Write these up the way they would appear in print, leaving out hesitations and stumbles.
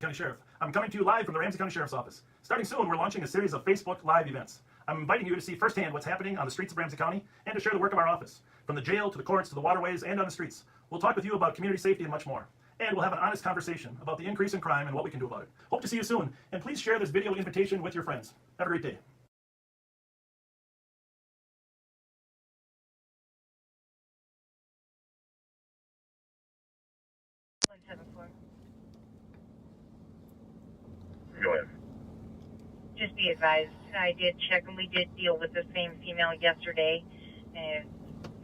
County Sheriff. I'm coming to you live from the Ramsey County Sheriff's Office. Starting soon, we're launching a series of Facebook Live events. I'm inviting you to see firsthand what's happening on the streets of Ramsey County and to share the work of our office. From the jail to the courts to the waterways and on the streets. We'll talk with you about community safety and much more. And we'll have an honest conversation about the increase in crime and what we can do about it. Hope to see you soon, and please share this video invitation with your friends. Have a great day. Go ahead. Just be advised, I did check and we did deal with the same female yesterday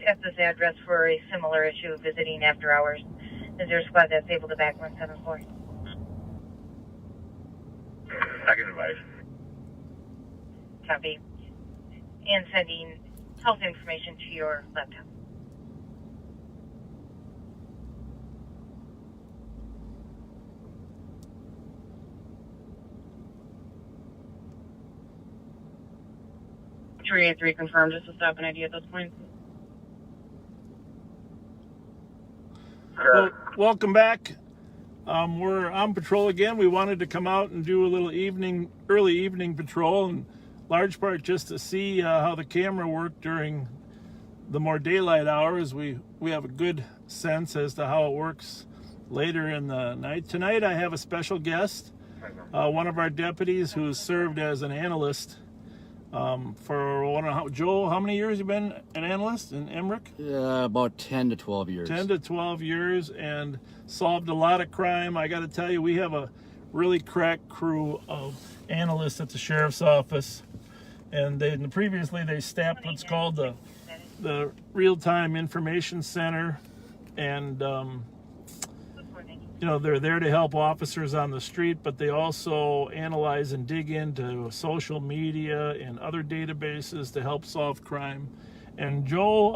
at this address for a similar issue of visiting after hours. Is there a squad that's able to back 174? Second advice. Copy. And sending health information to your laptop. Three confirmed, just a stop and ID at this point. Well, welcome back. We're on patrol again. We wanted to come out and do a little early evening patrol, in large part just to see how the camera worked during the more daylight hours. We have a good sense as to how it works later in the night. Tonight I have a special guest, one of our deputies who served as an analyst for Joe, how many years you been an analyst in Emmerich? About 10 to 12 years. 10 to 12 years, and solved a lot of crime. I got to tell you, we have a really crack crew of analysts at the sheriff's office, and previously they staffed what's called the real-time information center, and they're there to help officers on the street, but they also analyze and dig into social media and other databases to help solve crime. And Joe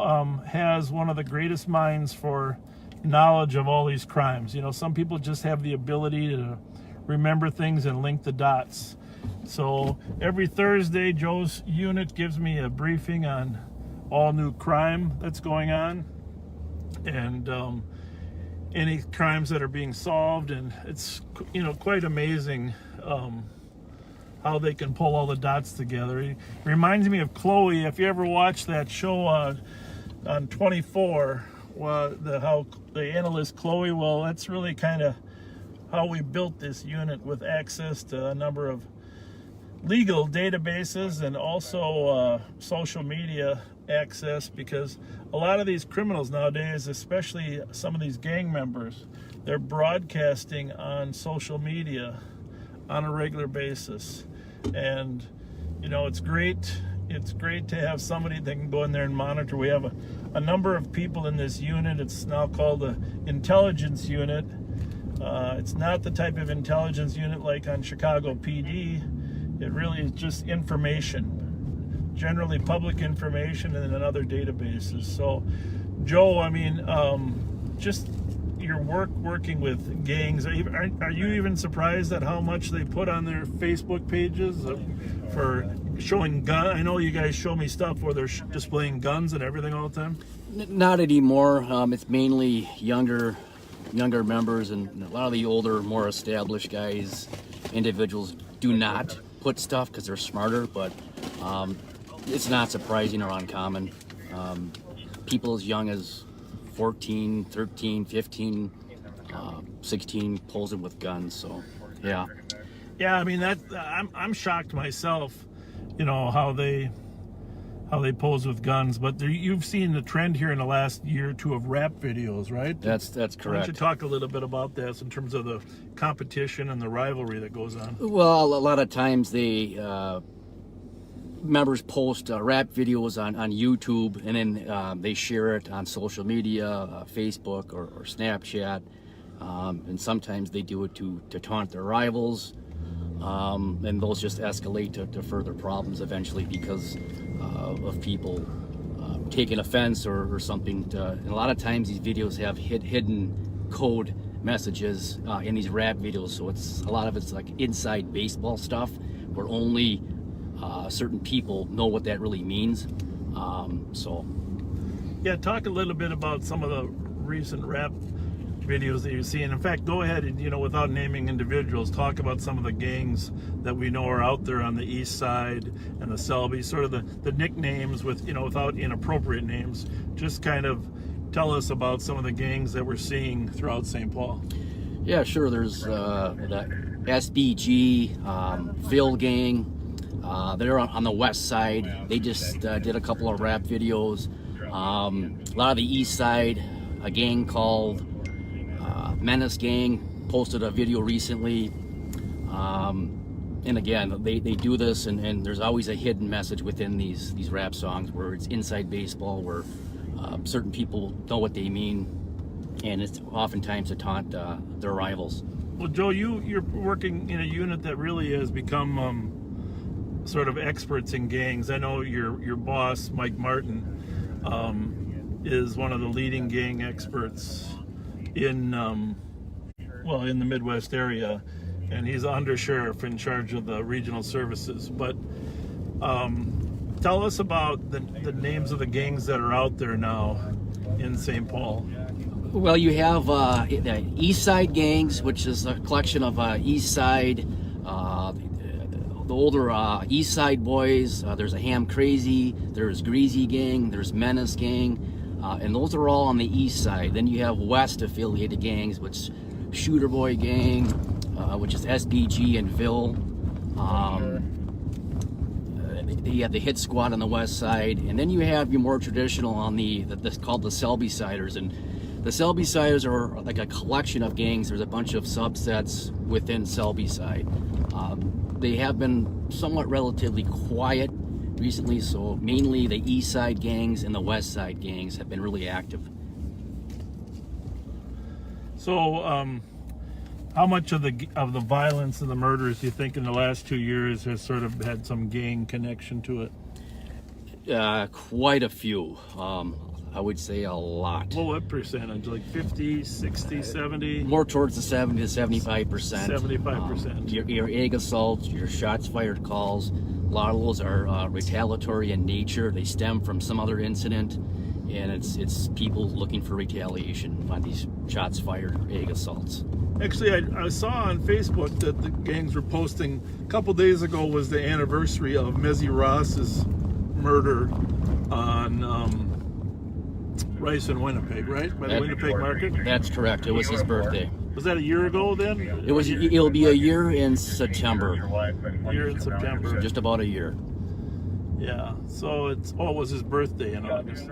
has one of the greatest minds for knowledge of all these crimes. Some people just have the ability to remember things and link the dots. So every Thursday, Joe's unit gives me a briefing on all new crime that's going on, and any crimes that are being solved, and it's quite amazing how they can pull all the dots together. It reminds me of Chloe. If you ever watched that show on 24, how the analyst Chloe, well, that's really kind of how we built this unit, with access to a number of legal databases and also social media access, because a lot of these criminals nowadays, especially some of these gang members, they're broadcasting on social media on a regular basis. And it's great to have somebody that can go in there and monitor. We have a number of people in this unit. It's now called the intelligence unit. It's not the type of intelligence unit like on Chicago PD. It really is just information, generally public information, and in other databases. So, Joe, just your working with gangs, are you even surprised at how much they put on their Facebook pages for showing guns? I know you guys show me stuff where they're displaying guns and everything all the time. Not anymore. It's mainly younger members, and a lot of the older, more established guys, individuals do not put stuff because they're smarter, but it's not surprising or uncommon. People as young as 14, 13, 15, 16 posing with guns. So yeah, I'm shocked myself, how they pose with guns. But you've seen the trend here in the last year or two of rap videos, right? That's correct. Why don't you talk a little bit about this in terms of the competition and the rivalry that goes on? Well, a lot of times members post rap videos on YouTube, and then they share it on social media, Facebook or Snapchat, and sometimes they do it to taunt their rivals, and those just escalate to further problems eventually because of people taking offense or something. And a lot of times these videos have hidden code messages in these rap videos, so a lot of it's like inside baseball stuff where only certain people know what that really means. Yeah, talk a little bit about some of the recent rap videos that you see. And in fact, go ahead and, without naming individuals, talk about some of the gangs that we know are out there on the east side and the Selby, sort of the nicknames with, without inappropriate names. Just kind of tell us about some of the gangs that we're seeing throughout St. Paul. Yeah, sure. There's the SBG, Phil gang. They're on the west side. They just did a couple of rap videos. A lot of the east side, a gang called Menace Gang posted a video recently. And again, they do this, and there's always a hidden message within these rap songs where it's inside baseball, where certain people know what they mean, and it's oftentimes to taunt their rivals. Well, Joe, you're working in a unit that really has become sort of experts in gangs. I know your boss, Mike Martin, is one of the leading gang experts in the Midwest area, and he's the undersheriff in charge of the regional services. But tell us about the names of the gangs that are out there now in St. Paul. Well, you have the East Side gangs, which is a collection of East Side, the older East Side boys. There's a Ham Crazy, there's Greasy Gang, there's Menace Gang, and those are all on the East Side. Then you have West affiliated gangs, which Shooter Boy Gang, which is SBG and Ville. You have the Hit Squad on the West Side, and then you have your more traditional on that's called the Selby Siders. And the Selby Siders are like a collection of gangs. There's a bunch of subsets within Selby Side. They have been somewhat relatively quiet recently, so mainly the East Side gangs and the West Side gangs have been really active. So, how much of the violence and the murders do you think in the last 2 years has sort of had some gang connection to it? Quite a few. I would say a lot. Well, what percentage? Like 50, 60, 70? More towards the 70 to 75%. 75%. Your egg assaults, your shots fired calls, a lot of those are retaliatory in nature. They stem from some other incident, and it's people looking for retaliation on these shots fired or egg assaults. Actually, I saw on Facebook that the gangs were posting, a couple days ago was the anniversary of Mezzy Ross's murder on Rice in Winnipeg, right? By the Winnipeg Market? That's correct. It was his birthday. Was that a year ago then? It'll be a year in September. A year in September. Just about a year. Yeah. So it was his birthday in August.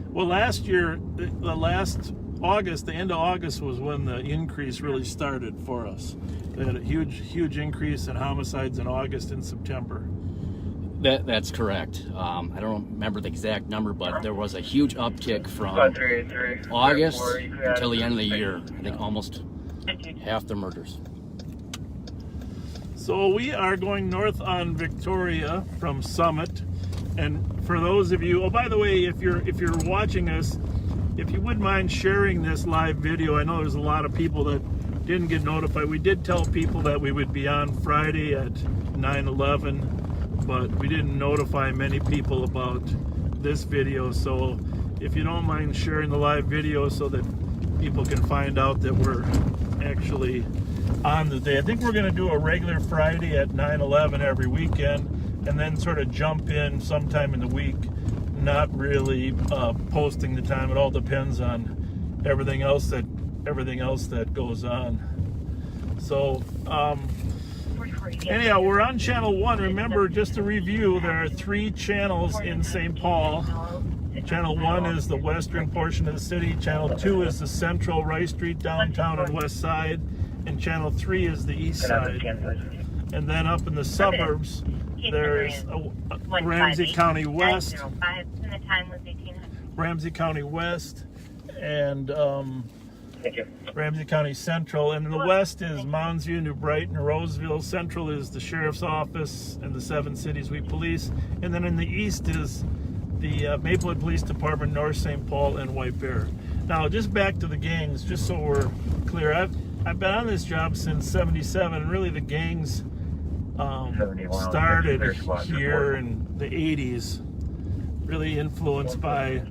Well, last year, the end of August was when the increase really started for us. They had a huge increase in homicides in August and September. That's correct. I don't remember the exact number, but there was a huge uptick from August until the end of the year. I think almost half the murders. So we are going north on Victoria from Summit, and for those of you, by the way, if you're watching us, if you wouldn't mind sharing this live video, I know there's a lot of people that didn't get notified. We did tell people that we would be on Friday at 9/11, but we didn't notify many people about this video. So if you don't mind sharing the live video so that people can find out that we're actually on the day. I think we're going to do a regular Friday at 9/11 every weekend, and then sort of jump in sometime in the week, not really posting the time. It all depends on everything else that goes on. So anyhow, we're on channel 1. Remember, just to review, there are 3 channels in St. Paul. Channel 1 is the western portion of the city. Channel 2 is the central Rice Street, downtown and west side. And channel 3 is the east side. And then up in the suburbs, there's Ramsey County West, Ramsey County West, and Ramsey County Central. And in the west is Mounds View, New Brighton, Roseville. Central is the Sheriff's Office and the 7 cities we police. And then in the east is the Maplewood Police Department, North St. Paul, and White Bear. Now, just back to the gangs, just so we're clear. I've been on this job since '77, and really the gangs started here in the '80s, really influenced by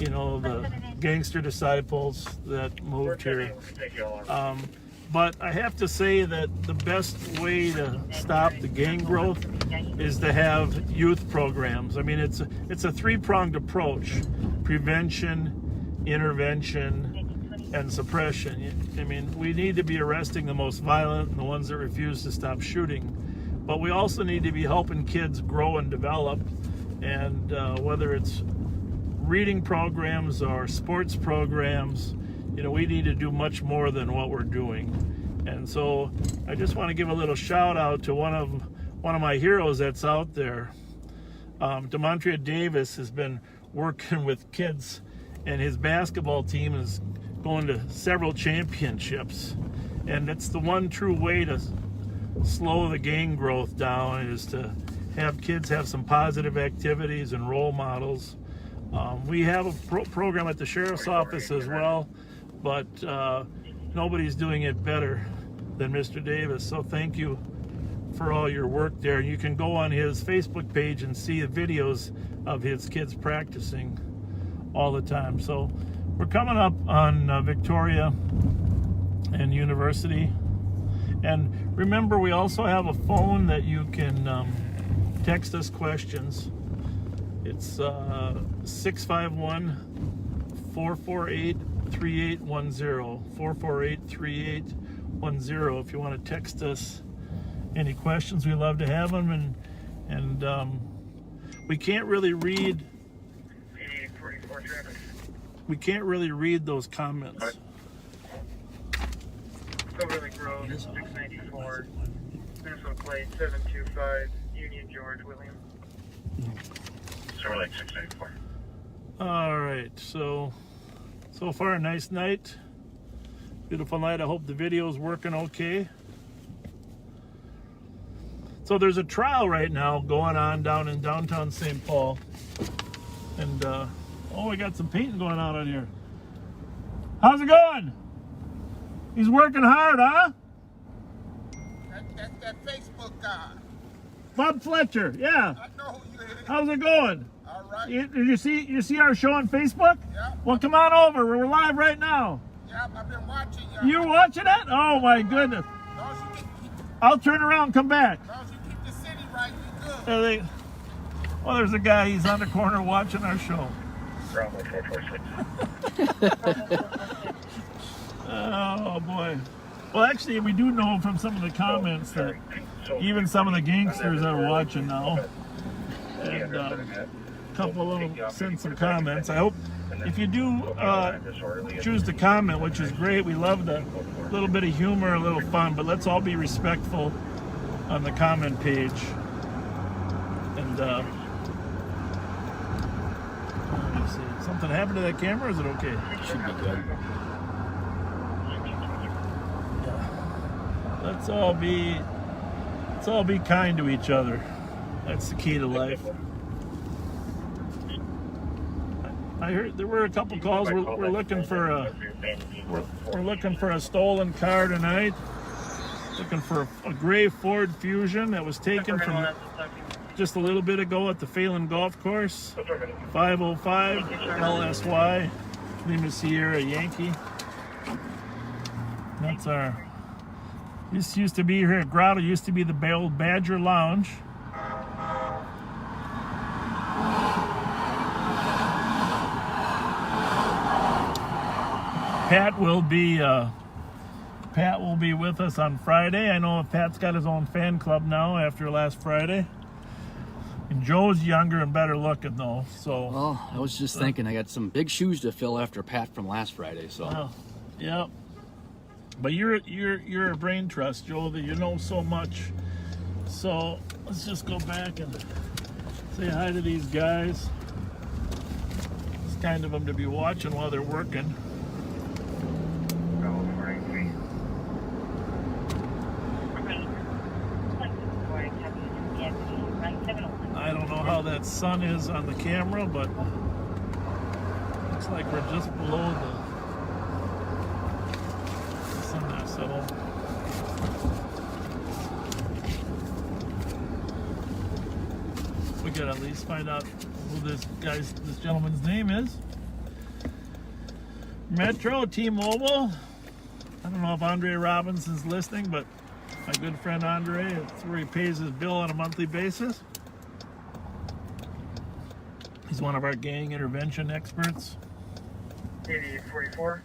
you know, the gangster disciples that moved here. But I have to say that the best way to stop the gang growth is to have youth programs. I mean, it's a three-pronged approach: prevention, intervention, and suppression. I mean, we need to be arresting the most violent and the ones that refuse to stop shooting. But we also need to be helping kids grow and develop. And whether it's reading programs or sports programs, you know, we need to do much more than what we're doing. And so I just want to give a little shout out to one of my heroes that's out there. Demontria Davis has been working with kids, and his basketball team is going to several championships. And it's the one true way to slow the gang growth down, is to have kids have some positive activities and role models. We have a program at the sheriff's office as well, but nobody's doing it better than Mr. Davis. So thank you for all your work there. You can go on his Facebook page and see the videos of his kids practicing all the time. So we're coming up on Victoria and University. And remember, we also have a phone that you can text us questions. It's 651-448-3810, 448-3810. If you want to text us any questions, we love to have them. And we can't really read. We can't really read those comments. Overlake Road, 694, Minnesota Plate, 725, Union George, William. Silver Lake 694. All right, so far a nice night, beautiful night. I hope the video is working okay. So there's a trial right now going on down in downtown St. Paul, and we got some painting going on out here. How's it going? He's working hard, huh? That's that Facebook guy. Bob Fletcher, yeah. I know who you is. How's it going? All right. Did you see our show on Facebook? Yeah. Well, come on over. We're live right now. Yeah, I've been watching you. You watching it? Oh my goodness. As long as you keep, I'll turn around and come back. as long as you keep the city right, you good. Well, there's a guy. He's on the corner watching our show. Bravo 446. Oh boy. Well, actually, we do know from some of the comments that even some of the gangsters are watching now, and a couple of them sent some comments. I hope if you do choose to comment, which is great, we love the little bit of humor, a little fun, but let's all be respectful on the comment page. And let me see. Something happened to that camera? Or is it okay? Should be good. Let's all be kind to each other. That's the key to life. I heard there were a couple calls. We're looking for a stolen car tonight. Looking for a gray Ford Fusion that was taken from just a little bit ago at the Phelan Golf Course. 505 LSY Lima Sierra Yankee. That's our. This used to be here at Grotto, used to be the old Badger Lounge. Pat will be with us on Friday. I know Pat's got his own fan club now after last Friday. And Joe's younger and better looking though. So. Well, I was just thinking I got some big shoes to fill after Pat from last Friday. So. Yep. But you're a brain trust, Joe, that you know so much. So let's just go back and say hi to these guys. It's kind of them to be watching while they're working. I don't know how that sun is on the camera, but looks like we're just below the sun there, so we gotta at least find out who this gentleman's name is. Metro, T-Mobile. I don't know if Andre Robinson's listening, but my good friend Andre, it's where he pays his bill on a monthly basis. He's one of our gang intervention experts. 8844.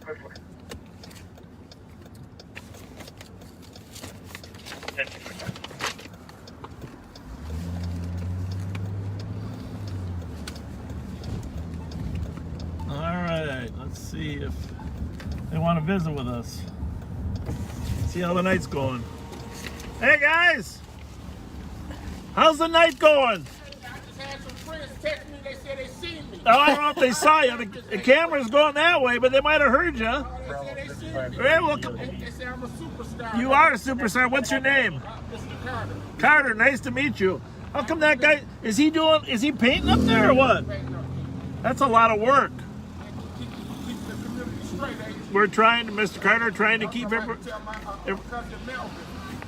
All right, let's see if they want to visit with us. See how the night's going. Hey guys, how's the night going? I just had some friends text me. They said they seen me. Oh, I don't know if they saw you. The camera's going that way, but they might have heard you. They said they seen me. Hey, well, They say I'm a superstar. you are a superstar. What's your name? Mr. Carter. Carter. Nice to meet you. How come that guy is he painting up there or what? That's a lot of work. Keep the community straight, eh? We're trying to, Mr. Carter, trying to keep everyone. Tell my cousin Melvin.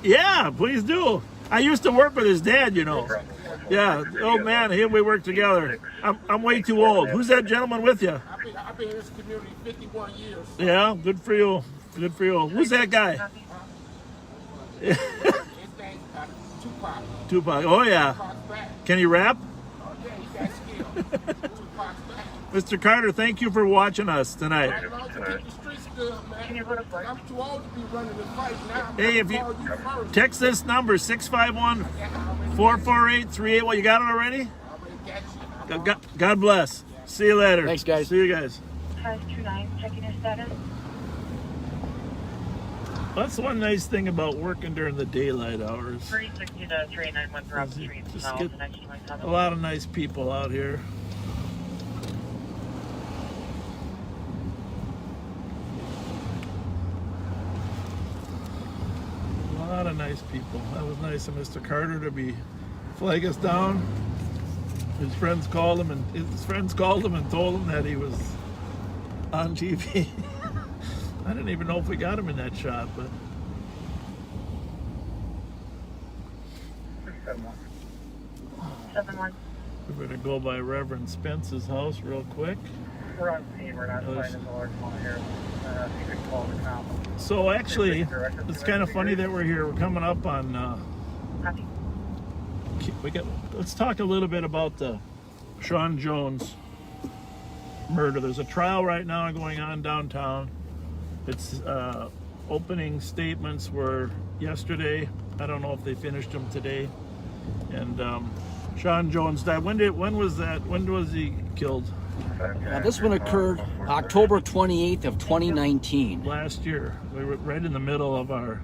Yeah, please do. I used to work with his dad, you know. Yeah, oh man, here we work together. I'm way too old. Who's that gentleman with you? I've been in this community 51 years. Yeah, good for you. Good for you. Who's that guy? His name's Tupac. Tupac. Oh yeah. Tupac's back. Can you rap? Oh yeah, he got skill. Tupac's back. Mr. Carter, thank you for watching us tonight. As long as you keep the streets good, man. I'm too old to be running the fight now. Hey, if you text this number 651-448-38. Well, you got it already? God bless. See you later. Thanks, guys. See you guys. 529, checking your status. That's one nice thing about working during the daylight hours. 360 to 391 Rob Street. Just South, get 1997. a lot of nice people out here. A lot of nice people. That was nice of Mr. Carter to flag us down. His friends called him and told him that he was on TV. I didn't even know if we got him in that shot, but 71. we're gonna go by Reverend Spence's house real quick. We're on scene. We're not finding the large amount here. You can call the cop. So actually, it's kind of funny that we're here. We're coming up on. Copy. Let's talk a little bit about the Sean Jones murder. There's a trial right now going on downtown. It's opening statements were yesterday. I don't know if they finished them today. And Sean Jones died. When was that? When was he killed? This one occurred October 28th of 2019. Last year. We were right in the middle of our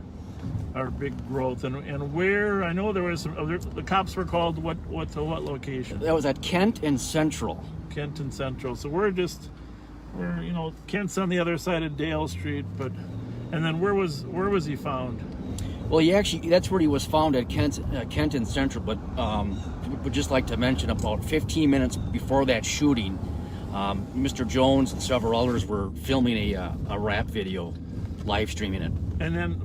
big growth. And where I know there was the cops were called what location? That was at Kent and Central. Kent and Central. So we're Kent's on the other side of Dale Street, and then where was he found? Well, that's where he was found at Kent and Central. But would just like to mention about 15 minutes before that shooting, Mr. Jones and several others were filming a rap video, live streaming it. And then,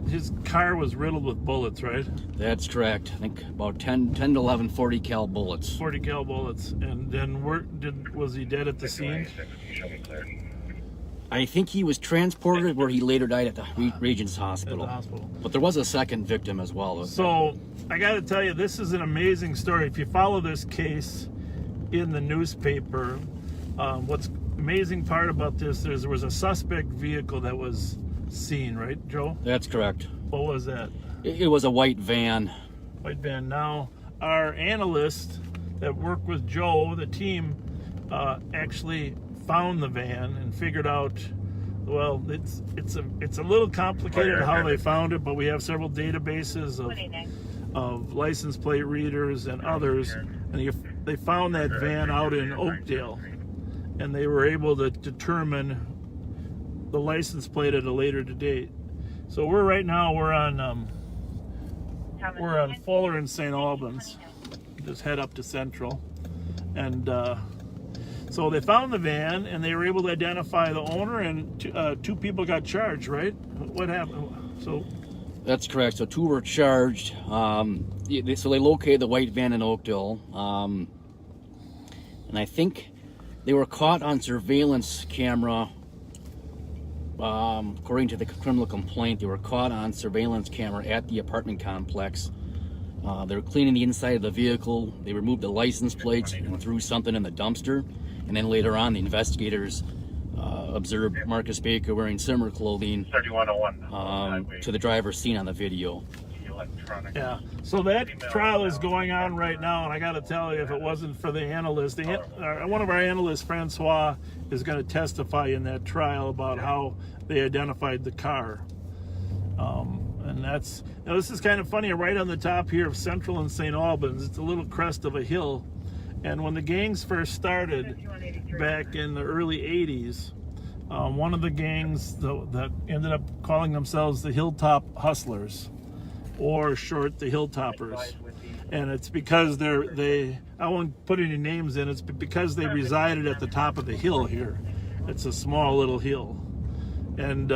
his car was riddled with bullets, right? That's correct. I think about 10 to 11 40 cal bullets. 40 cal bullets. And then was he dead at the scene? I think he was transported where he later died at the Regents Hospital. At the hospital. But there was a second victim as well. So I got to tell you, this is an amazing story. If you follow this case in the newspaper, what's amazing part about this is there was a suspect vehicle that was seen, right, Joe? That's correct. What was that? It was a white van. White van. Now, our analyst that worked with Joe, the team, actually found the van and figured out. Well, it's a little complicated how they found it, but we have several databases of license plate readers and others, and they found that van out in Oakdale, and they were able to determine the license plate at a later date. So we're on Fuller and St. Albans. Just head up to Central, and so they found the van and they were able to identify the owner, and two people got charged. Right? What happened? So that's correct. So two were charged. So they located the white van in Oakdale, and I think they were caught on surveillance camera according to the criminal complaint, they were caught on surveillance camera at the apartment complex. They were cleaning the inside of the vehicle. They removed the license plates and threw something in the dumpster. And then later on, the investigators observed Marcus Baker wearing similar clothing 3101 to the driver seen on the video. electronic. Yeah. So that trial is going on right now, and I got to tell you, if it wasn't for the analyst, one of our analysts, Francois, is going to testify in that trial about how they identified the car. And that's, this is kind of funny. Right on the top here of Central and St. Albans, it's a little crest of a hill. And when the gangs first started back in the early 80s, one of the gangs that ended up calling themselves the Hilltop Hustlers, or short, the Hilltoppers. And it's because I won't put any names in, it's because they resided at the top of the hill here. It's a small little hill. And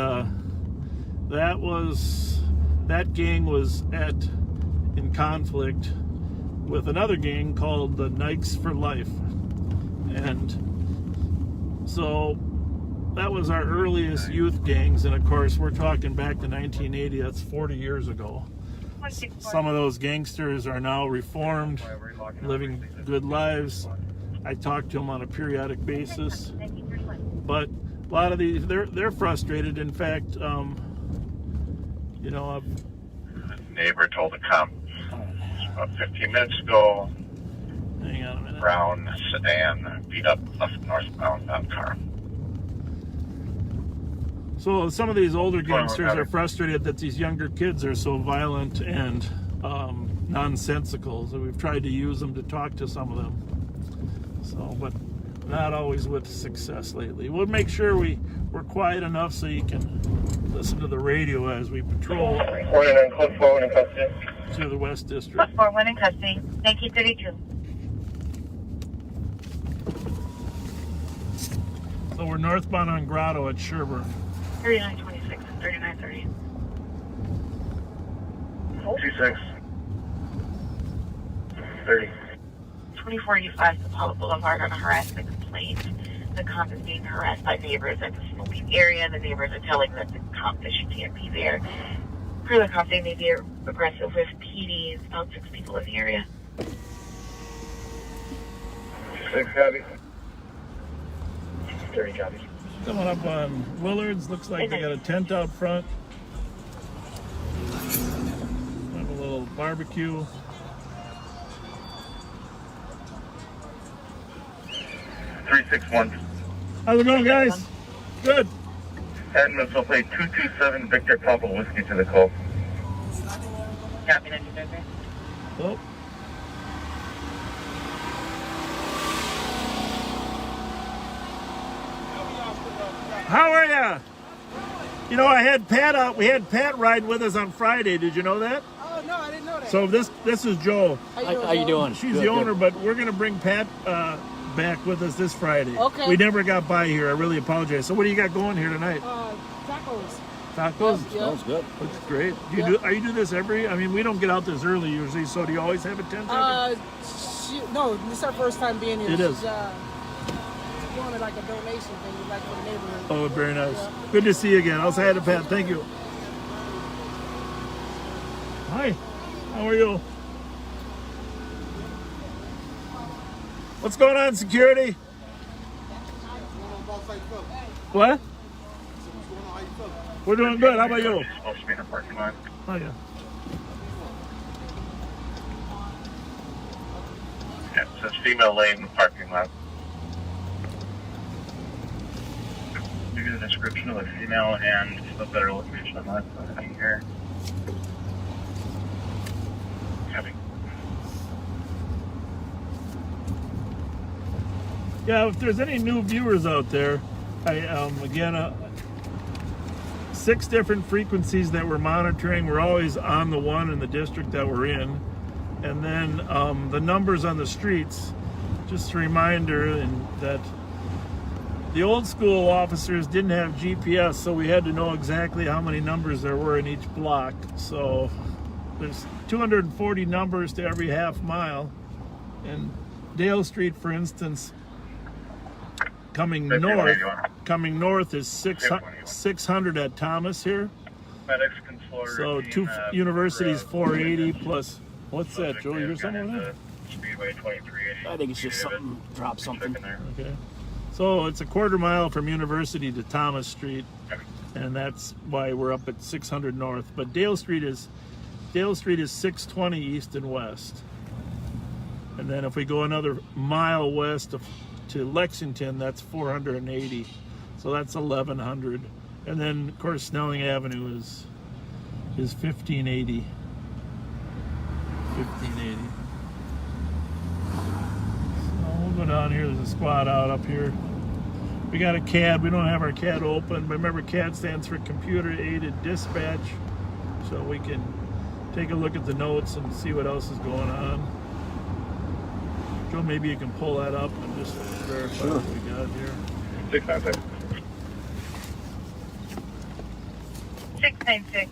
that gang was in conflict with another gang called the Nikes for Life. And so that was our earliest youth gangs, and of course we're talking back to 1980, that's 40 years ago. Some of those gangsters are now reformed, living good lives. I talk to them on a periodic basis, but a lot of these, they're frustrated. In fact, Neighbor told the cop about 15 minutes ago, hang on a minute. brown sedan beat up a northbound car. So some of these older gangsters are frustrated that these younger kids are so violent and nonsensical. So we've tried to use them to talk to some of them. So, but not always with success lately. We'll make sure we're quiet enough so you can listen to the radio as we patrol through the West District. Plus 41 in custody. 1932. So we're northbound on Grotto at Sherburne. 3926 and 3930. 26 30. 2485 Apollo Boulevard on a harassment complaint. The cop is being harassed by neighbors at the smoking area. The neighbors are telling that the cop that she can't be there. Per the cop, they may be aggressive with PDs. About 6 people in the area. 6 copy. 30 copy. Coming up on Willards, looks like they got a tent out front. Have a little barbecue. 361. How's it going, guys? Good. Admins will play 227 Victor Papa Whiskey to the call. Copy, 1930. Oh. How are ya? You know, I had Pat out. We had Pat ride with us on Friday. Did you know that? Oh no, I didn't know that. So this is Jo. How you doing? She's Good, the owner, good. but we're gonna bring Pat back with us this Friday. Okay. We never got by here. I really apologize. So what do you got going here tonight? Tacos. Tacos. Yeah. Sounds good. That's great. Do you do this every? I mean, we don't get out this early usually. So do you always have a tent? No, this is our first time being here. It is. She's doing like a donation thing, like for the neighborhood. Oh, very nice. Yeah. Good to see you again. I'll say hi to Pat. Thank you. Hi. How are you? What's going on, security? What? We're doing good. How about you? Supposed to be in the parking lot. Oh, yeah. Yeah, it says female lane in the parking lot. Give you the description of the female and a better location on that side here. Copy. Yeah, if there's any new viewers out there, again, 6 different frequencies that we're monitoring. We're always on the one in the district that we're in. And then the numbers on the streets, just a reminder that the old school officers didn't have GPS, so we had to know exactly how many numbers there were in each block. So there's 240 numbers to every half mile. And Dale Street, for instance, coming north is 600 at Thomas here. FedEx controller. So two universities 480 plus. What's that, Joe? You hear something over there? Speedway 2380. I think it's just something, drop something. Okay. So it's a quarter mile from University to Thomas Street, and that's why we're up at 600 north. But Dale Street is 620 east and west. And then if we go another mile west to Lexington, that's 480. So that's 1100. And then of course Snelling Avenue is 1580. 1580. So we'll go down here. There's a squad out up here. We got a CAD. We don't have our CAD open, but remember CAD stands for Computer Aided Dispatch. So we can take a look at the notes and see what else is going on. Joe, maybe you can pull that up and just verify what we got here. 696. 696.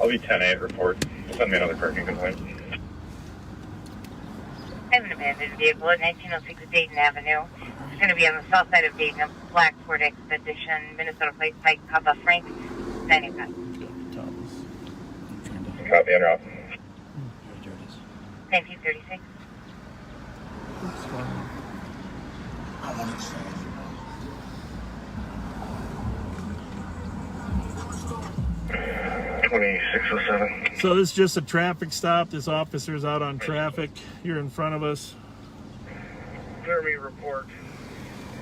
I'll be 10-8 report. Send me another parking complaint. I have an abandoned vehicle at 1906 Dayton Avenue. It's going to be on the south side of Dayton, a black Ford Expedition, Minnesota plate, Mike Papa Frank, 95. Copy and route. 1936. Oops, fine. 2607. So this is just a traffic stop. This officer's out on traffic here in front of us. Clear me report.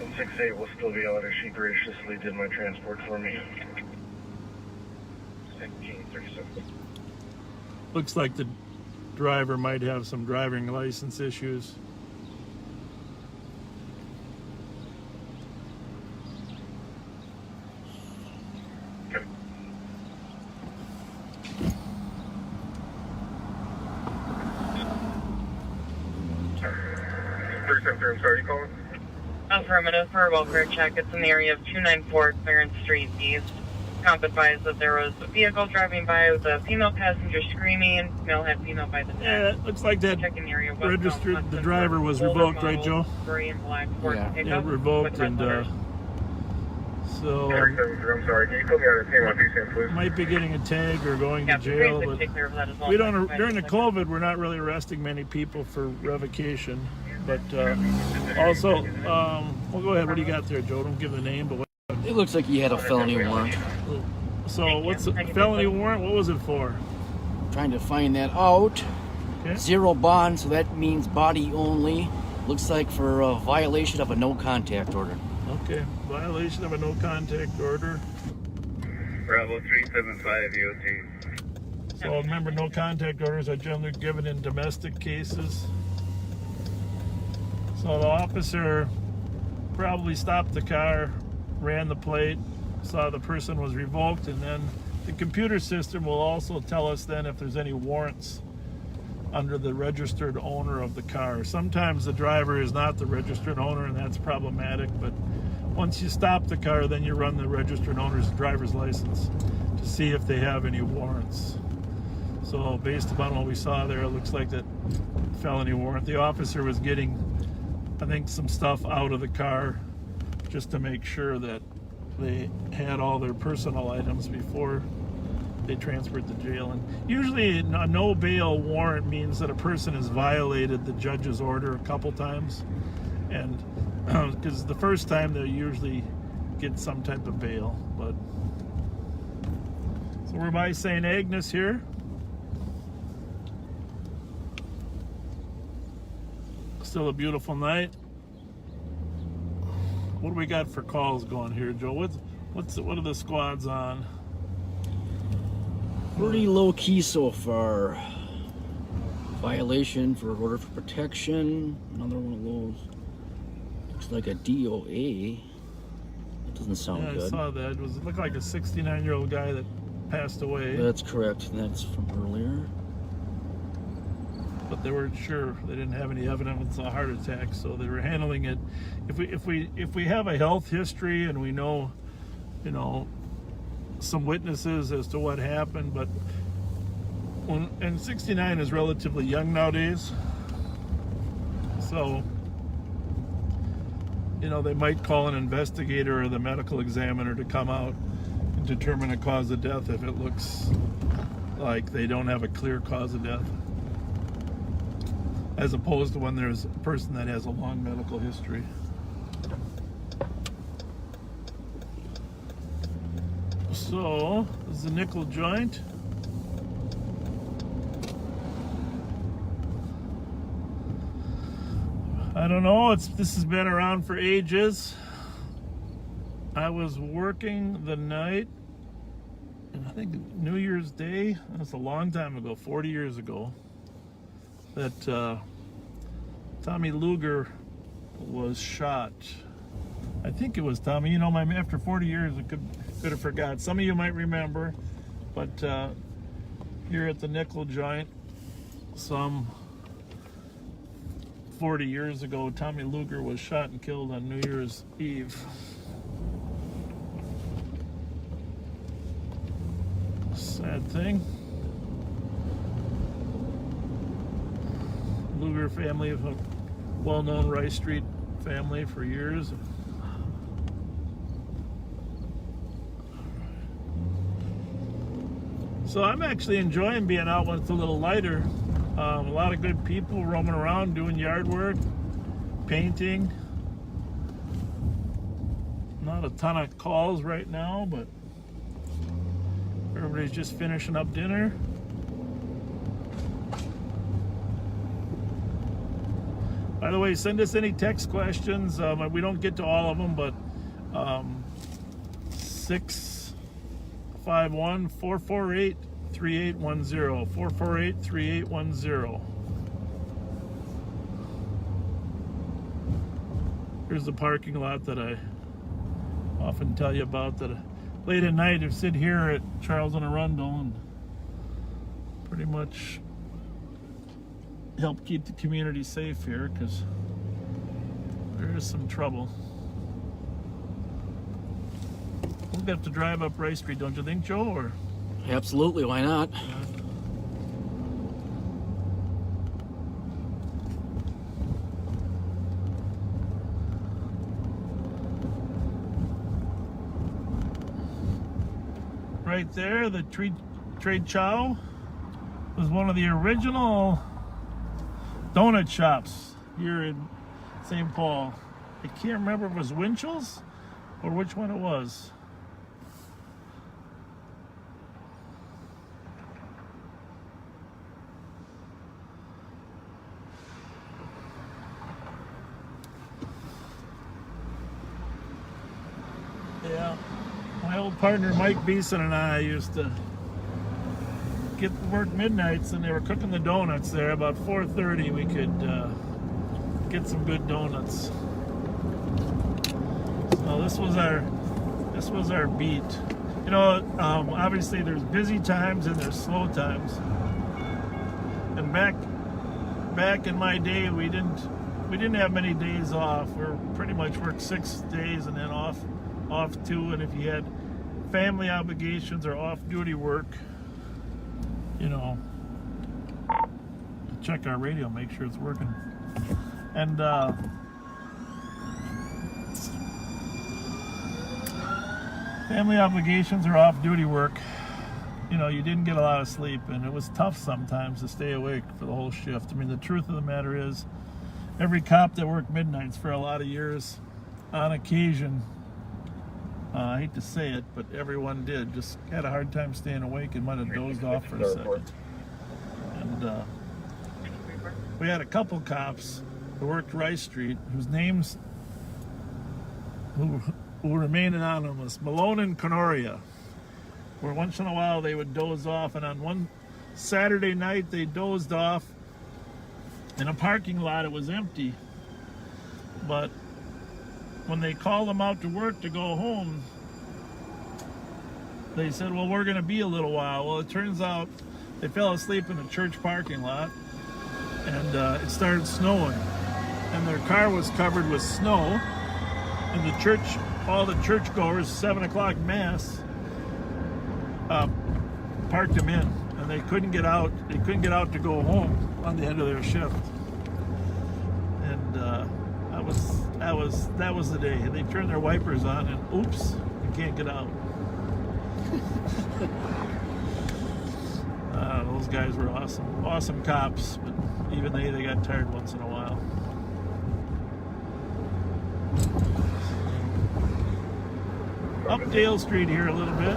And 6-8 will still be out as she graciously did my transport for me. 1937. Looks like the driver might have some driving license issues. I'm sorry, you calling? Affirmative for a welfare check. It's in the area of 294 Clarence Street East. Comp advised that there was a vehicle driving by with a female passenger screaming. Male had female by the neck. Yeah, it looks like that Checking area was registered. The driver was revoked, right, Joe? Gray and black Ford pickup Yeah, revoked, with red and letters. so I'm sorry, can you put me on a P1 PCM, please? might be getting a tag or going to Yeah, jail. please But take care of that as well. we don't. During the COVID, we're not really arresting many people for revocation. But also, we'll go ahead. What do you got there, Joe? Don't give the name, but what? It looks like he had a felony warrant. So what's the felony warrant? What was it for? Trying to find that out. Okay. Zero bond, so that means body only. Looks like for a violation of a no contact order. Okay. Violation of a no contact order. Bravo 375 EOT. So remember, no contact orders are generally given in domestic cases. So the officer probably stopped the car, ran the plate, saw the person was revoked, and then the computer system will also tell us then if there's any warrants under the registered owner of the car. Sometimes the driver is not the registered owner, and that's problematic, but once you stop the car, then you run the registered owner's driver's license to see if they have any warrants. So based upon what we saw there, it looks like that felony warrant. The officer was getting, I think, some stuff out of the car just to make sure that they had all their personal items before they transferred to jail. And usually a no bail warrant means that a person has violated the judge's order a couple times, and because the first time they'll usually get some type of bail. But so we're by St. Agnes here. Still a beautiful night. What do we got for calls going here, Joe? What are the squads on? Pretty low key so far. Violation for order for protection. Another one of those. Looks like a DOA. That doesn't sound Yeah, good. I saw that. It looked like a 69-year-old guy that passed away. That's correct. That's from earlier. But they weren't sure. They didn't have any evidence of a heart attack, so they were handling it. If we have a health history and we know, some witnesses as to what happened, but and 69 is relatively young nowadays, so you know, they might call an investigator or the medical examiner to come out and determine a cause of death if it looks like they don't have a clear cause of death, as opposed to when there's a person that has a long medical history. So, this is a nickel joint. I don't know, this has been around for ages. I was working the night, and I think New Year's Day, that's a long time ago, 40 years ago, that Tommy Luger was shot. I think it was Tommy. You know, after 40 years, I could have forgot. Some of you might remember, but here at the nickel joint, some 40 years ago, Tommy Luger was shot and killed on New Year's Eve. Sad thing. Luger family of a well-known Rice Street family for years. So I'm actually enjoying being out when it's a little lighter. A lot of good people roaming around doing yard work, painting. Not a ton of calls right now, but everybody's just finishing up dinner. By the way, send us any text questions. We don't get to all of them, but 651-448-3810. 448-3810. Here's the parking lot that I often tell you about, that late at night I sit here at Charles and Arundel and pretty much help keep the community safe here, because there is some trouble. We'll have to drive up Rice Street, don't you think, Joe? Or Absolutely, why not? Right there, the Trade Chow was one of the original donut shops here in St. Paul. I can't remember if it was Winchell's or which one it was. Yeah, my old partner Mike Beeson and I used to get to work midnights, and they were cooking the donuts there. About 4:30 we could get some good donuts. So this was our beat. You know, obviously there's busy times and there's slow times. And back in my day, we didn't have many days off. We pretty much worked 6 days and then off 2. And if you had family obligations or off-duty work, you know, check our radio, make sure it's working. And family obligations or off-duty work, you know, you didn't get a lot of sleep, and it was tough sometimes to stay awake for the whole shift. I mean, the truth of the matter is, every cop that worked midnights for a lot of years, on occasion, I hate to say it, but everyone did, just had a hard time staying awake and might have dozed off for a second. And we had a couple cops who worked Rice Street, whose names who remain anonymous, Malone and Canoria, where once in a while they would doze off. And on one Saturday night they dozed off in a parking lot. It was empty, but when they called them out to work to go home, they said, well, we're going to be a little while. Well, it turns out they fell asleep in a church parking lot, and it started snowing, and their car was covered with snow, and the church, all the churchgoers, 7 o'clock mass, parked them in, and they couldn't get out. They couldn't get out to go home on the end of their shift. And That was the day. They turned their wipers on and oops, you can't get out. Those guys were awesome cops, but even they got tired once in a while. Up Dale Street here a little bit.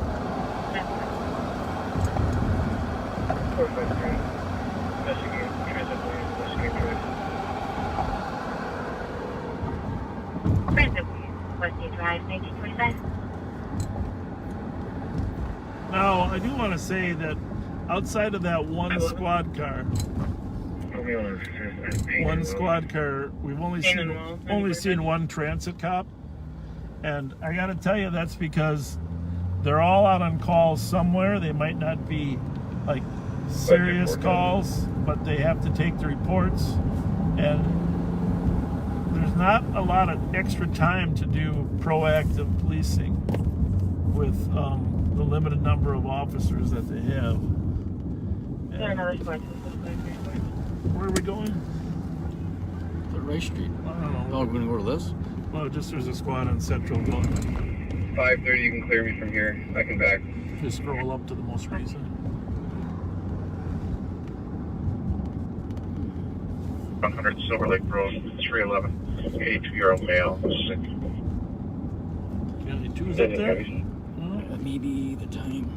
453. Investigate transit lane, escape drive. Transit, Westie Drive, 1925. Now, I do want to say that outside of that one squad car, we've only seen one transit cop, and I got to tell you that's because they're all out on calls somewhere. They might not be like serious calls, but they have to take the reports, and there's not a lot of extra time to do proactive policing with the limited number of officers that they have. Another squad. Where are we going? The Rice Street. I don't know. Oh, we're going to go to this? Well, just there's a squad on Central going. 530, you can clear me from here. I can back. Just scroll up to the most recent. 100 Silver Lake Road, 311. 82-year-old male. Got any twos up there? Maybe the time.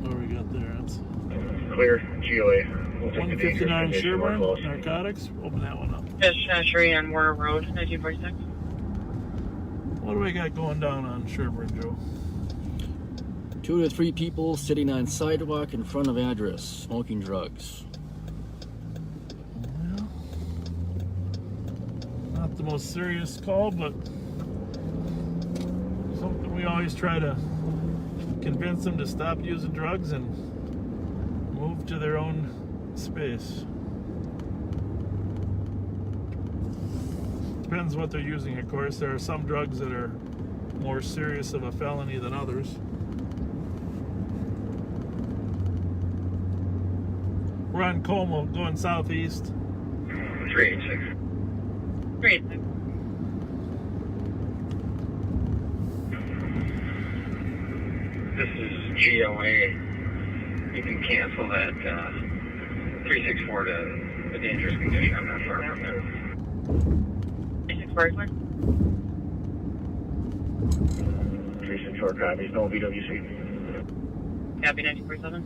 What do we got there? That's Clear, GOA. We'll take the 159 dangerous Sherburne, close. Narcotics. Open that one up. Fishery on Warner Road, 1946. What do we got going down on Sherburne, Joe? 2 to 3 people sitting on sidewalk in front of address, smoking drugs. Well, not the most serious call, but something we always try to convince them to stop using drugs and move to their own space. Depends what they're using, of course. There are some drugs that are more serious of a felony than others. We're on Como, going southeast. 386. 386. This is GOA. You can cancel that 364 to a dangerous condition. I'm not far from that. 364, 364 copies, no VWC. Copy 947.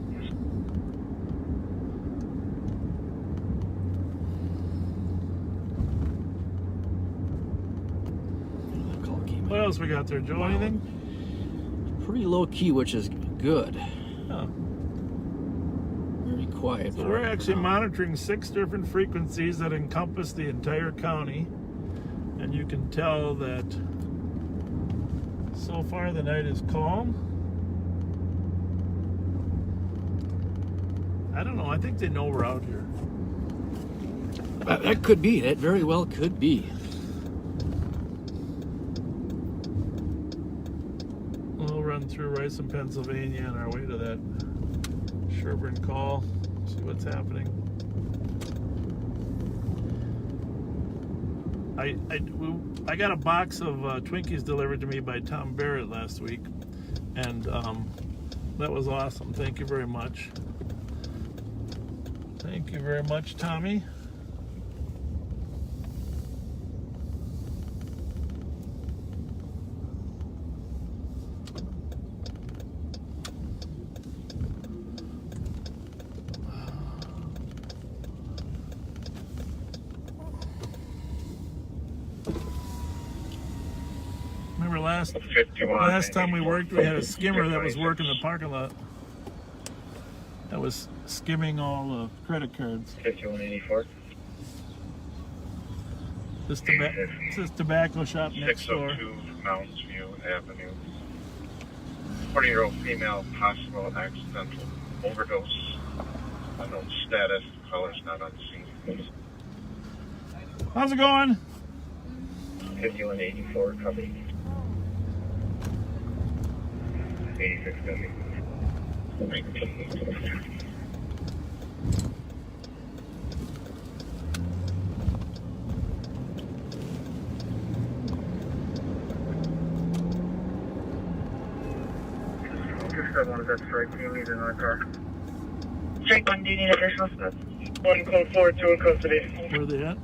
What else we got there, Joe? Anything? Pretty low key, which is good. Oh. Very quiet. So we're actually monitoring 6 different frequencies that encompass the entire county, and you can tell that so far the night is calm. I don't know. I think they know we're out here. That could be. That very well could be. We'll run through Rice, Pennsylvania, on our way to that Sherburne call. See what's happening. I got a box of Twinkies delivered to me by Tom Barrett last week, and that was awesome. Thank you very much. Thank you very much, Tommy. Remember last time we worked, we had a skimmer that was working the parking lot. That was skimming all the credit cards. 5184. This tobacco shop next door. 602 Mountains View Avenue. 40-year-old female, possible accidental overdose. Unknown status. Caller's not on scene. How's it going? 5184, copy. 86, copy. 371 is that strike team, he's in our car. Strike 1, do you need additional steps? 1 code 4, 2 in custody. Where are they at?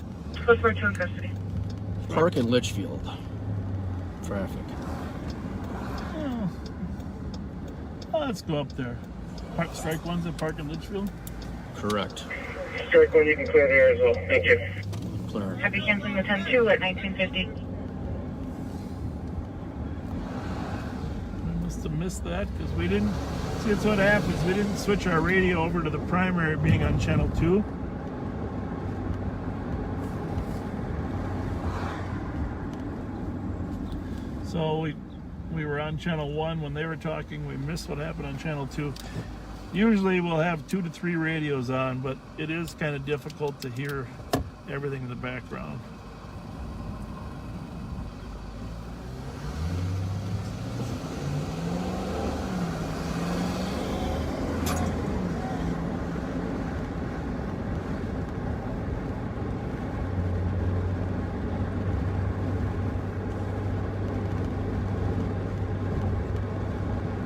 Code 4, 2 in custody. Park in Litchfield. Traffic. Oh, let's go up there. Strike 1's at Park in Litchfield? Correct. Strike 1, you can clear there as well. Thank you. Clear. Happy canceling the 10-2 at 1950. I must have missed that because we didn't. See, that's what happens. We didn't switch our radio over to the primary being on channel 2. So we were on channel 1 when they were talking. We missed what happened on channel 2. Usually we'll have 2 to 3 radios on, but it is kind of difficult to hear everything in the background.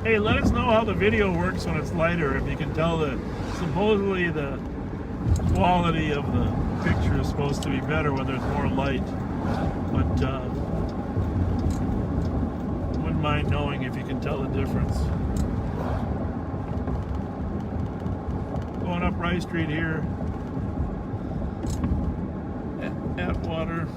Hey, let us know how the video works when it's lighter. If you can tell that supposedly the quality of the picture is supposed to be better when there's more light. But wouldn't mind knowing if you can tell the difference. Going up Rice Street here. Atwater.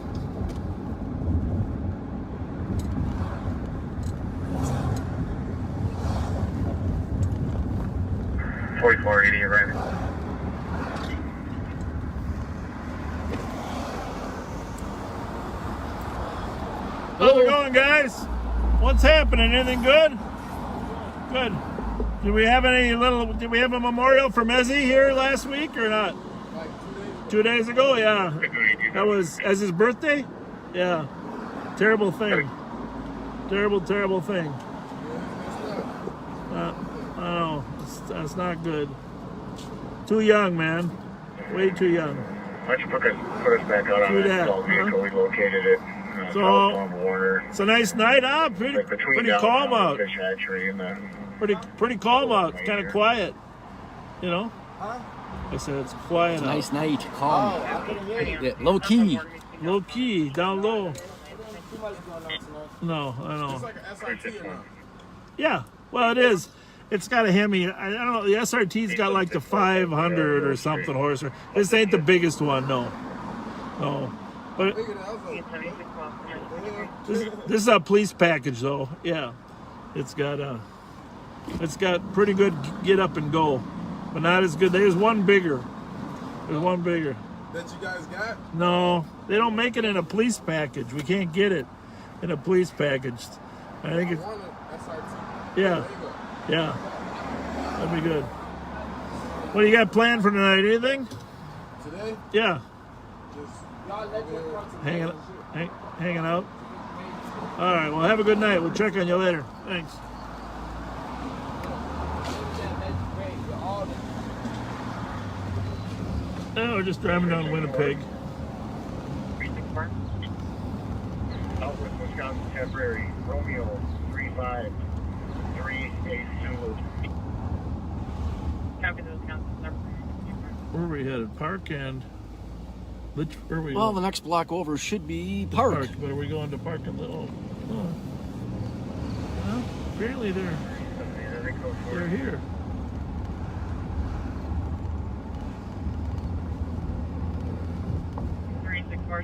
.4480 arriving. How's it going, guys? What's happening? Anything good? Good. Did we have a memorial for Mezzi here last week or not? 2 days ago, yeah. That was as his birthday? Yeah. Terrible thing. Terrible thing. I know. That's not good. Too young, man. Way too young. Why don't you put us back out on that stalled vehicle? We located it. It's a nice night, huh? Pretty calm out. Pretty calm out. Kind of quiet. You know? I said it's quiet. It's a nice night. Calm. Yeah, low key. Low key. Down low. No, I know. It's like an SRT or not? Yeah. Well, it is. It's got a Hemi. I don't know. The SRT's got like the 500 or something horsepower. This ain't the biggest one, no. No. But this is a police package, though. Yeah. It's got pretty good get up and go, but not as good. There's one bigger. There's one bigger. That you guys got? No, they don't make it in a police package. We can't get it in a police package. I think it's. SRT. Yeah. Yeah, that'd be good. What do you got planned for tonight? Anything? Today? Yeah. Just Hanging out. All right. Well, have a good night. We'll check on you later. Thanks. Oh, we're just driving down Winnipeg. Southwest Wisconsin temporary. Romeo 35. 382. Copy the Wisconsin number. Where are we headed? Park and where are we? Well, the next block over should be Park. But are we going to Park and Little? Oh. Well, apparently they're here.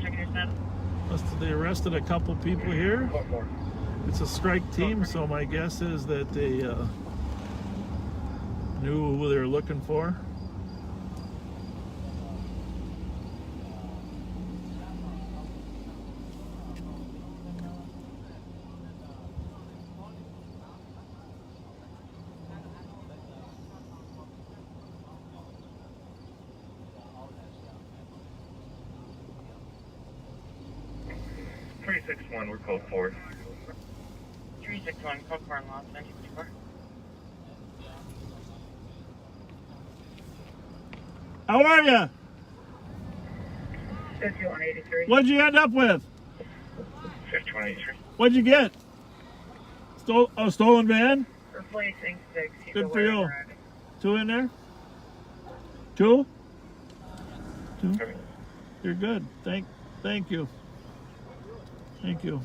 Checking your status. They arrested a couple people here. It's a strike team, so my guess is that they knew who they were looking for. We're code 4. 361, code 4 in Los 1954. How are you? 5183. What'd you end up with? 5183. What'd you get? Stolen van? Replacing 6. Good for you. 2 in there? 2? 2? You're good. Thank you. Thank you.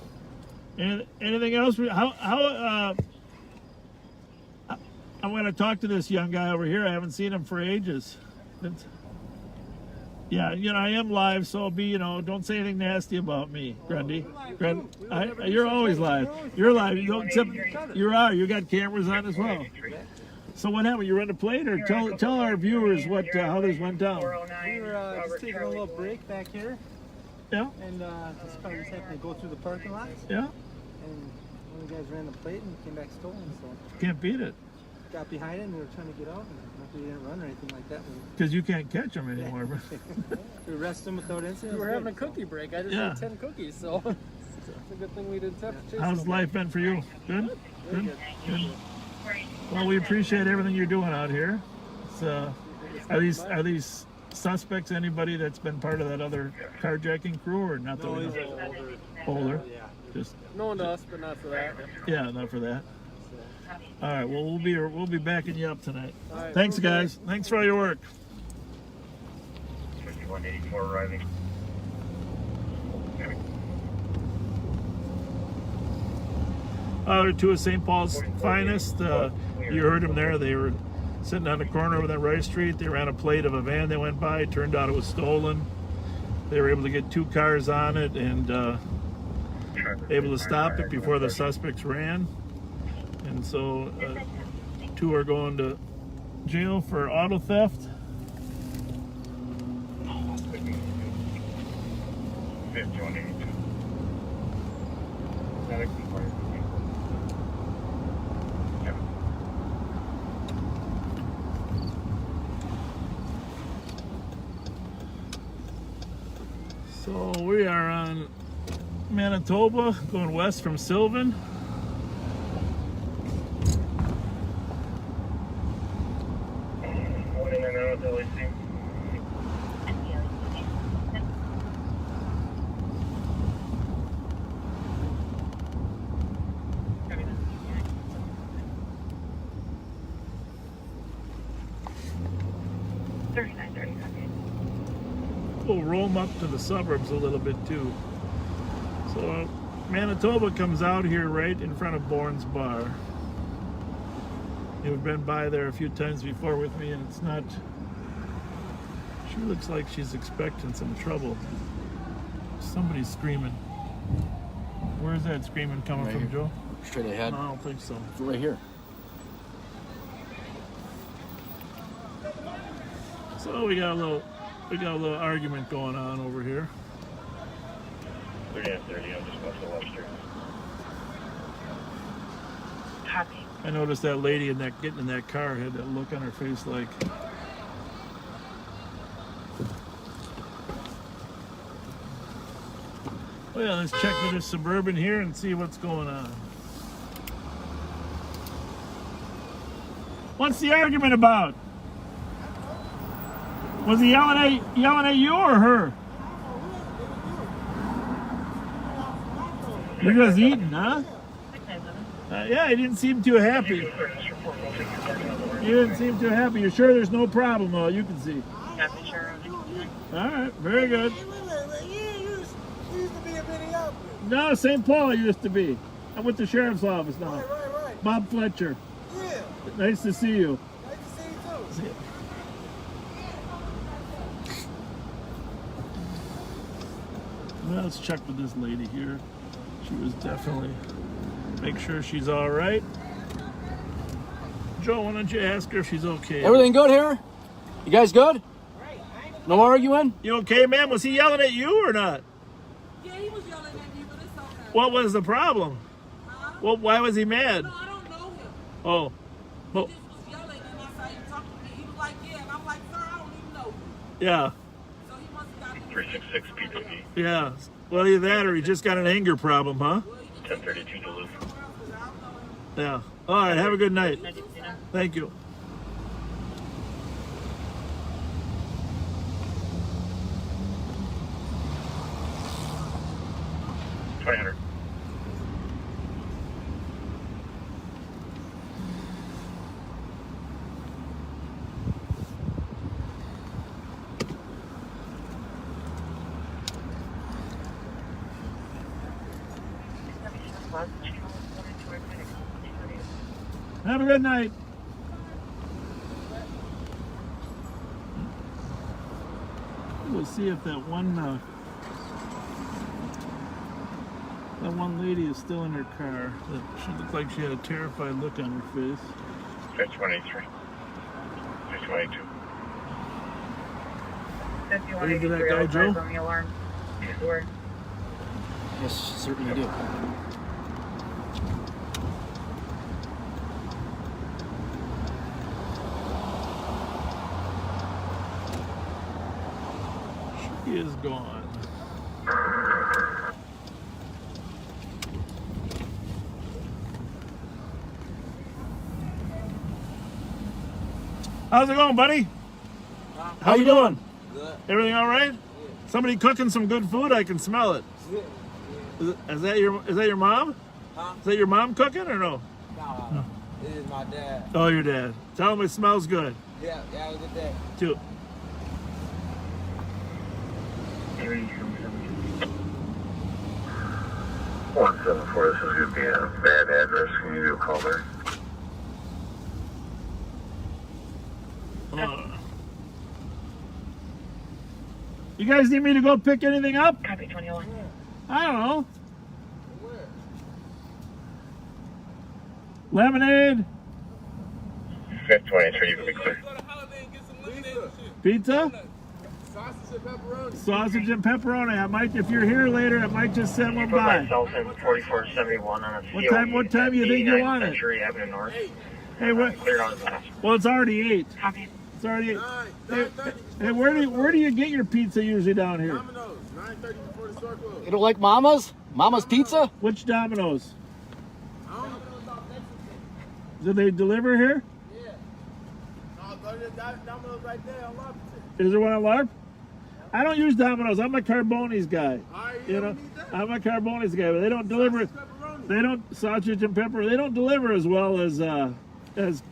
Anything else? I'm going to talk to this young guy over here. I haven't seen him for ages. Yeah, I am live, so don't say anything nasty about me, Grundy. You're always live. You're live. You got cameras on as well. So what happened? You run a plate, or tell our viewers how this went down. We were just taking a little break back here. Yeah. And this car just happened to go through the parking lot. Yeah. And one of the guys ran the plate and came back stolen. So Can't beat it. got behind it and we were trying to get out. And we didn't run or anything like that. Because you can't catch them anymore. We arrested him without incident. We were having a cookie break. I just ate 10 cookies, so it's a good thing we didn't have to chase How's them. life been for you? Good? Good? Well, we appreciate everything you're doing out here. It's, are these suspects anybody that's been part of that other carjacking crew, or not? No, that he's older? Yeah. Just Known to us, but not for that. yeah, not for that. All right. Well, we'll be backing you up tonight. All right, Thanks, guys. Thanks for all your work. 5184 arriving. Two of St. Paul's finest. You heard them there. They were sitting on the corner of that Rice Street. They ran a plate of a van that went by. Turned out it was stolen. They were able to get 2 cars on it and able to stop it before the suspects ran. And so 2 are going to jail for auto theft. 5182. So we are on Manitoba, going west from Sylvan. One in and out of LAC. We'll roll them up to the suburbs a little bit too. So Manitoba comes out here right in front of Bourne's Bar. You've been by there a few times before with me, and it's not. She looks like she's expecting some trouble. Somebody's screaming. Where's that screaming coming Right from, here. Joe? Straight ahead. I don't think so. Right here. So we got a little argument going on over here. 30 and 30, I'm just west of Webster. Copy. I noticed that lady getting in that car had that look on her face like. Well, let's check with this Suburban here and see what's going on. What's the argument about? Was he yelling at you or her? You're just eating, huh? Yeah, he didn't seem too happy. You didn't seem too happy. You're sure there's no problem, though, you can see. All right, very good. You used to be a video. No, St. Paul used to be. I'm with the sheriff's office now. Right. Bob Fletcher. Yeah. Nice to see you. Nice to see you too. See you. Well, let's check with this lady here. She was definitely, make sure she's all right. Joe, why don't you ask her if she's okay? Everything good here? You guys good? No arguing? You okay, man? Was he yelling at you or not? Yeah, he was yelling at me, but it's okay. What was the problem? Huh? Well, why was he mad? No, I don't know him. Oh, He well, just was yelling, and I saw him talking to me. He was like, yeah, and I'm like, sir, I don't even know you. yeah, So he must have got me. 366 PPD. yeah. Well, either that or he just got an anger problem, huh? 1032 Duluth. Yeah. All right, have a good night. Thank you. Have a good night. We'll see if that one lady is still in her car. She looked like she had a terrified look on her face. 523. 522. Are you to that guy, Joe? On the alarm. Sure. Yes, certainly do. She is gone. How's it going, buddy? How you doing? Good. Everything all right? Yeah. Somebody cooking some good food? I can smell it. Yeah. Is that your mom? Huh? Is that your mom cooking or no? No. This is my dad. Oh, your dad. Tell him it smells good. Yeah, have a good day. Too. 174, this is going to be a bad address. Can you do a call there? You guys need me to go pick anything up? Copy 21. I don't know. Lemonade? 523, you can be clear. Pizza? Sausage and pepperoni. Sausage and pepperoni. I might, if you're here later, I might just send one Put by. myself in 4471 on a What time do you think you want it? Century Avenue North. Hey, what? Clear out the Well, it's already 8. Copy. It's already 8. 9:30. Hey, where do you get your pizza usually down here? Domino's. 9:30 before the store closes. You don't like Mama's? Mama's Pizza? Which Domino's? I don't know. Do they deliver here? Yeah. No, go to the Domino's right there on Lobster. Is there one at LARP? I don't use Domino's. I'm a Carbone's guy. Alright, You know, need that. I'm a Carbone's guy, but they don't deliver. Pepperoni. They don't sausage and pepper. They don't deliver as well as Domino's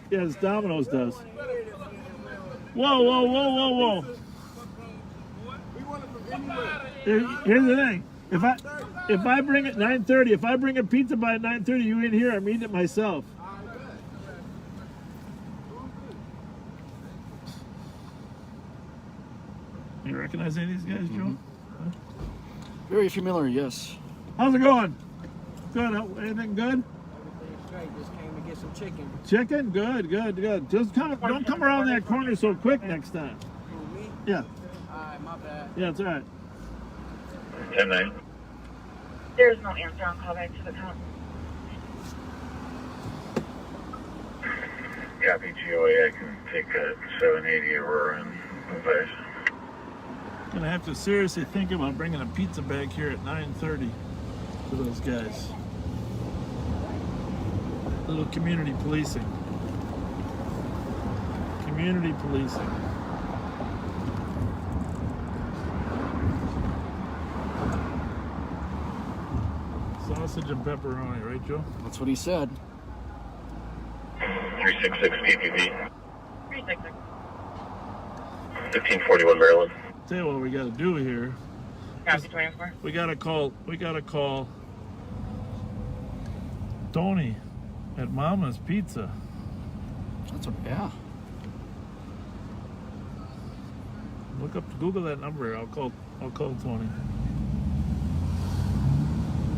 does. Whoa! We want it from anywhere. Here's the thing. If I bring it 9:30, if I bring a pizza by 9:30, you in here, I'm eating it myself. You recognize any of these guys, Joe? Very familiar, yes. How's it going? Good. Anything good? Everything's great. Just came to get some chicken. Chicken? Good. Just don't come around that corner so quick next time. Who, me? Yeah. Alright, my bad. Yeah, it's all right. 10-9. There is no answer on callback to the count. Copy GOA, I can take a 780 Aurora and advise. Gonna have to seriously think about bringing a pizza bag here at 9:30 for those guys. Little community policing. Community policing. Sausage and pepperoni, right, Joe? That's what he said. 366 PPV. 366. 1541 Maryland. Tell you what we gotta do here. Copy 24. We gotta call Tony at Mama's Pizza. That's what, yeah. Google that number. I'll call Tony.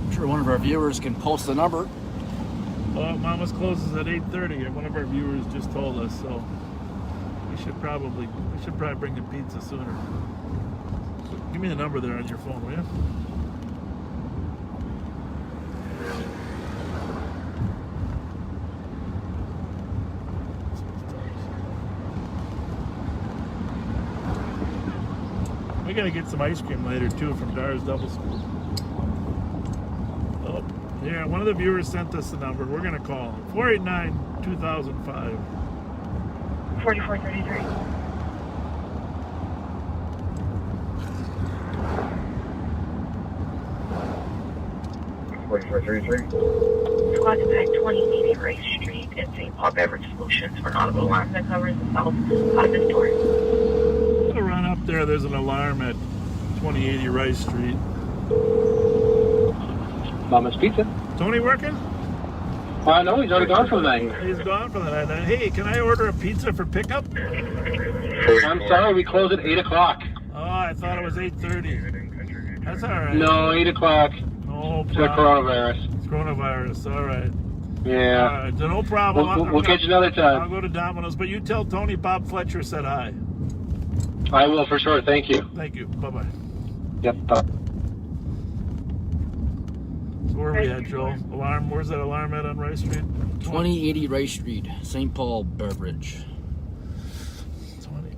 I'm sure one of our viewers can post the number. Mama's closes at 8:30. One of our viewers just told us, so we should probably bring the pizza sooner. So give me the number there on your phone, will you? We gotta get some ice cream later too from Dar's Double School. Oh, yeah, one of the viewers sent us the number. We're gonna call 489-2005. 4433. Squad Pack 2080 Rice Street at St. Paul Beverage Solutions for an audible alarm that covers the south of this door. I'm gonna run up there. There's an alarm at 2080 Rice Street. Mama's Pizza. Tony working? No, he's already gone for the night. He's gone for the night. Hey, can I order a pizza for pickup? I'm sorry, we close at 8 o'clock. Oh, I thought it was 8:30. That's all right. No, 8 o'clock. No The problem. coronavirus. It's coronavirus. All right. Yeah. All right. So no problem. We'll catch you another time. I'll go to Domino's, but you tell Tony Bob Fletcher said hi. I will for sure. Thank you. Thank you. Bye-bye. Yep. Bye. So where are we at, Joel? Alarm? Where's that alarm at on Rice Street? 2080 Rice Street, St. Paul, Beveridge. 20.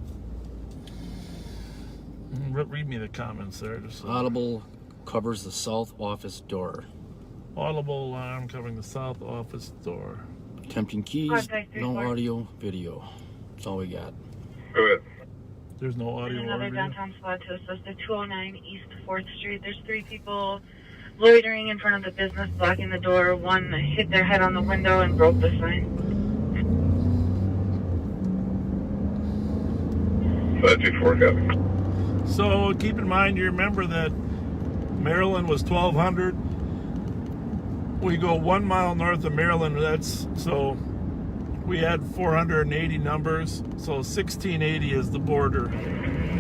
Read me the comments there. Just so. Audible covers the south office door. Audible alarm covering the south office door. Attempting keys, no audio, video. That's all we got. Good. There's no audio or Another video. downtown squad to assist at 209 East 4th Street. There's 3 people loitering in front of the business, blocking the door. One hit their head on the window and broke the sign. 524, copy. So keep in mind, you remember that Maryland was 1,200. We go 1 mile north of Maryland. So we had 480 numbers. So 1680 is the border.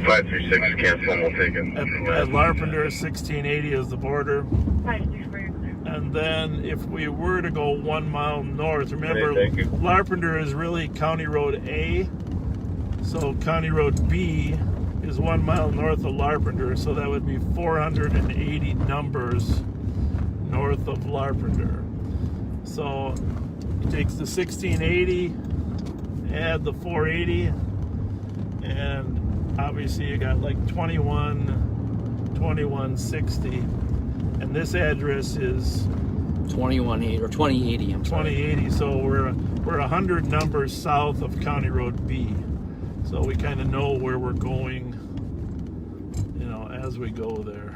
536, cancel, and we'll take it. At Larpenteur, 1680 is the border. 534. And then if we were to go 1 mile north, remember, Okay, thank you. Larpenteur is really County Road A. So County Road B is 1 mile north of Larpenteur. So that would be 480 numbers north of Larpenteur. So it takes the 1680, add the 480, and obviously you got like 2160. And this address is 2180 or 2080. I'm sorry. 2080. So we're 100 numbers south of County Road B. So we kind of know where we're going, you know, as we go there.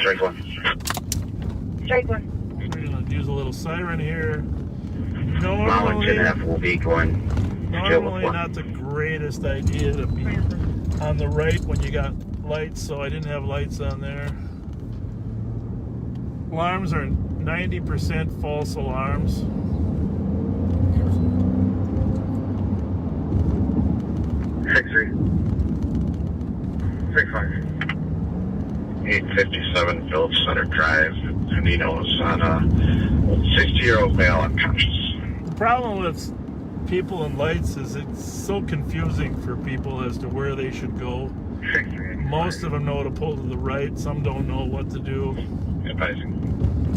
Strike one. Strike one. We're gonna use a little siren here. Mile and 2.5 will be going. Normally not the greatest idea to be on the right when you got lights, so I didn't have lights on there. Alarms are 90% false alarms. 6-3. 6-5. 857 Phillips Center Drive. And he knows on a 60-year-old male unconscious. The problem with people and lights is it's so confusing for people as to where they should go. 6-3. Most of them know to pull to the right, some don't know what to do. Advising.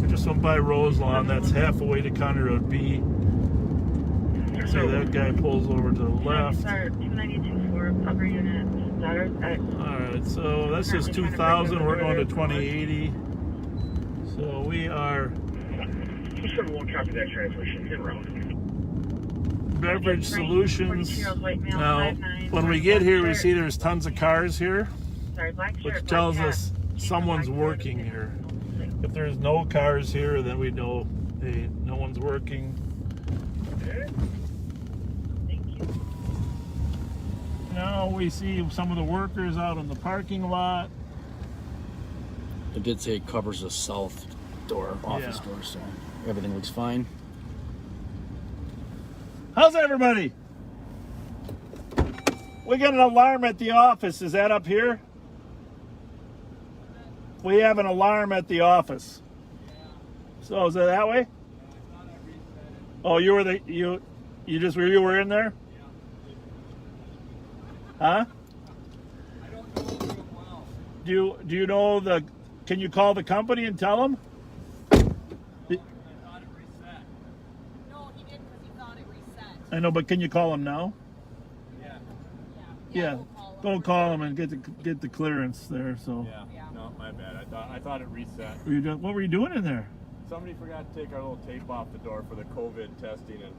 I just went by Roselawn, that's half away to County Road B. So that guy pulls over to the left. 292-4, upper unit. Alright, so that's just 2,000, we're going to 2080. So we are Won't copy that transmission. In route. Beverage Solutions. Now, when we get here, we see there's tons of cars here, which tells us someone's working here. If there's no cars here, then we know, hey, no one's working. Now we see some of the workers out in the parking lot. It did say it covers the south door, office door, so everything looks fine. How's everybody? We got an alarm at the office. Is that up here? We have an alarm at the office. So is it that way? Oh, you were you were in there? Huh? I don't know real well. Do you know the? Can you call the company and tell them? I thought it reset. No, he didn't because he thought it reset. I know, but can you call them now? Yeah. Go call them and get the clearance there. So. Yeah. No, my bad. I thought it reset. What were you doing in there? Somebody forgot to take our little tape off the door for the COVID testing and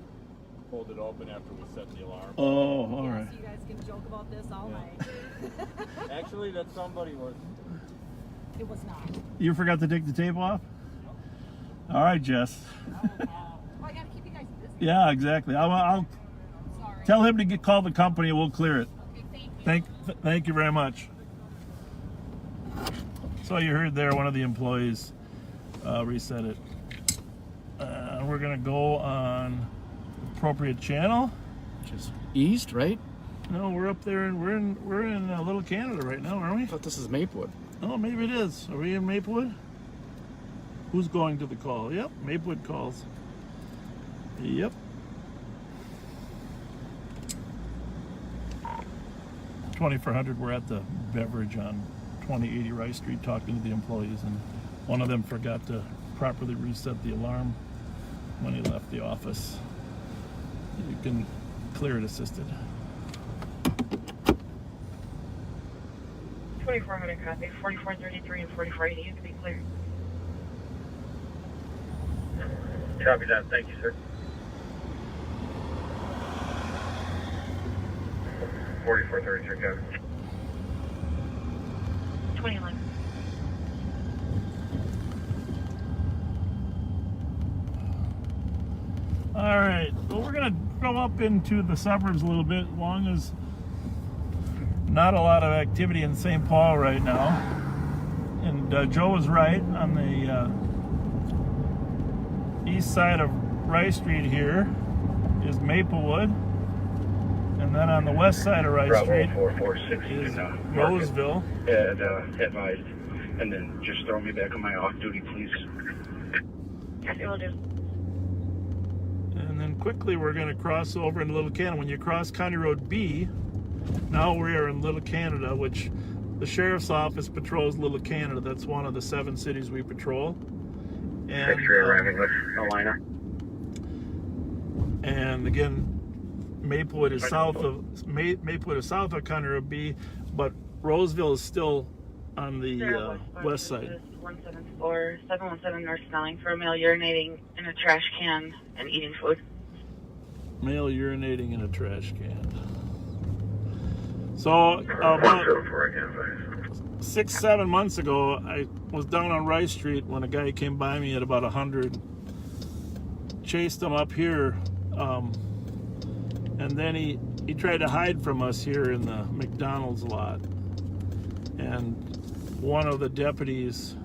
pulled it open after we set the alarm. Oh, all right. So you guys can joke about this all night. Actually, that somebody was. It was not. You forgot to take the tape off? All right, Jess. Well, I gotta keep you guys busy. Yeah, exactly. I'll Sorry. tell him to call the company and we'll clear it. Okay, thank you. Thank you very much. So you heard there, one of the employees reset it. We're gonna go on appropriate channel. Which is east, right? No, we're up there, and we're in Little Canada right now, aren't we? I thought this is Maplewood. Oh, maybe it is. Are we in Maplewood? Who's going to the call? Yep, Maplewood calls. Yep. 2400. We're at the beverage on 2080 Rice Street talking to the employees, and one of them forgot to properly reset the alarm when he left the office. You can clear it assisted. 2400 copy. 4433 and 4480 you can be cleared. Copy that. Thank you, sir. 4433, copy. 2011. All right, well, we're gonna go up into the suburbs a little bit, as long as not a lot of activity in St. Paul right now. And Joe was right. On the east side of Rice Street here is Maplewood, and then on the west side of Rice Street is Roseville. Advised, and then just throw me back on my off duty, please. Yes, it will do. And then quickly we're going to cross over into Little Canada. When you cross County Road B, now we are in Little Canada, which the Sheriff's Office patrols Little Canada. That's one of the 7 cities we patrol. And, arriving with Alina. And again, Maplewood is south of County Road B, but Roseville is still on the west side. 717 North Snelling for a male urinating in a trash can and eating food. Male urinating in a trash can. So about 6-7 months ago, I was down on Rice Street when a guy came by me at about 100. Chased him up here, and then he tried to hide from us here in the McDonald's lot. And one of the deputies,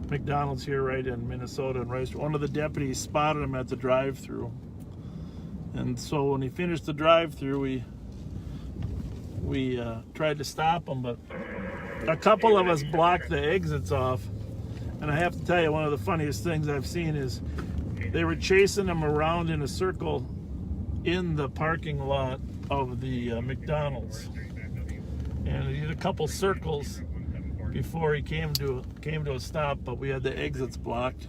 McDonald's here right in Minnesota and Rice, one of the deputies spotted him at the drive-thru. And so when he finished the drive-thru, we tried to stop him, but a couple of us blocked the exits off. And I have to tell you, one of the funniest things I've seen is they were chasing him around in a circle in the parking lot of the McDonald's. And he did a couple circles before he came to a stop, but we had the exits blocked,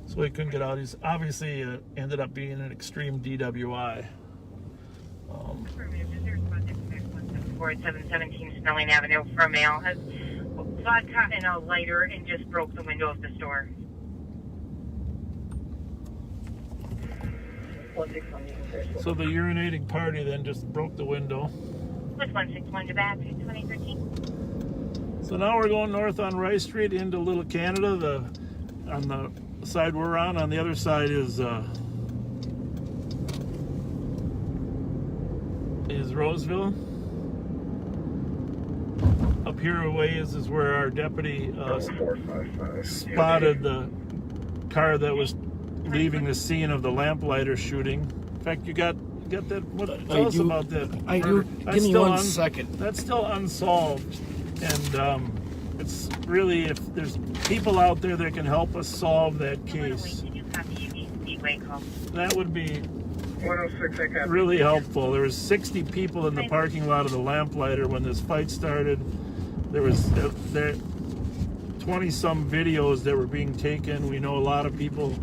so he couldn't get out. He's obviously ended up being an extreme DWI. 717 Snelling Avenue for a male has vodka and a lighter and just broke the window of the store. So the urinating party then just broke the window. With 161 to back, 2013. So now we're going north on Rice Street into Little Canada. On the side we're on the other side is Roseville. Up here a ways is where our deputy spotted the car that was leaving the scene of the lamplighter shooting. In fact, you got that? Tell us about that. I do. Give me 1 second. That's still unsolved, and it's really, if there's people out there that can help us solve that case, that would be really helpful. There was 60 people in the parking lot of the lamplighter when this fight started. There was 20-some videos that were being taken. We know a lot of people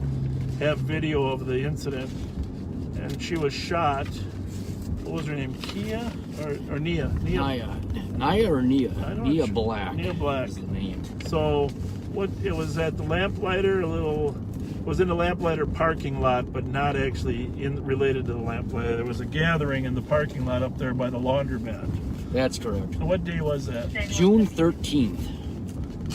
have video of the incident. And she was shot. What was her name? Kia or Nia? Nia or Nia? Nia Black. Nia Black. Is the name. So it was at the lamplighter, was in the lamplighter parking lot, but not actually related to the lamplighter. There was a gathering in the parking lot up there by the laundromat. That's correct. And what day was that? June 13th.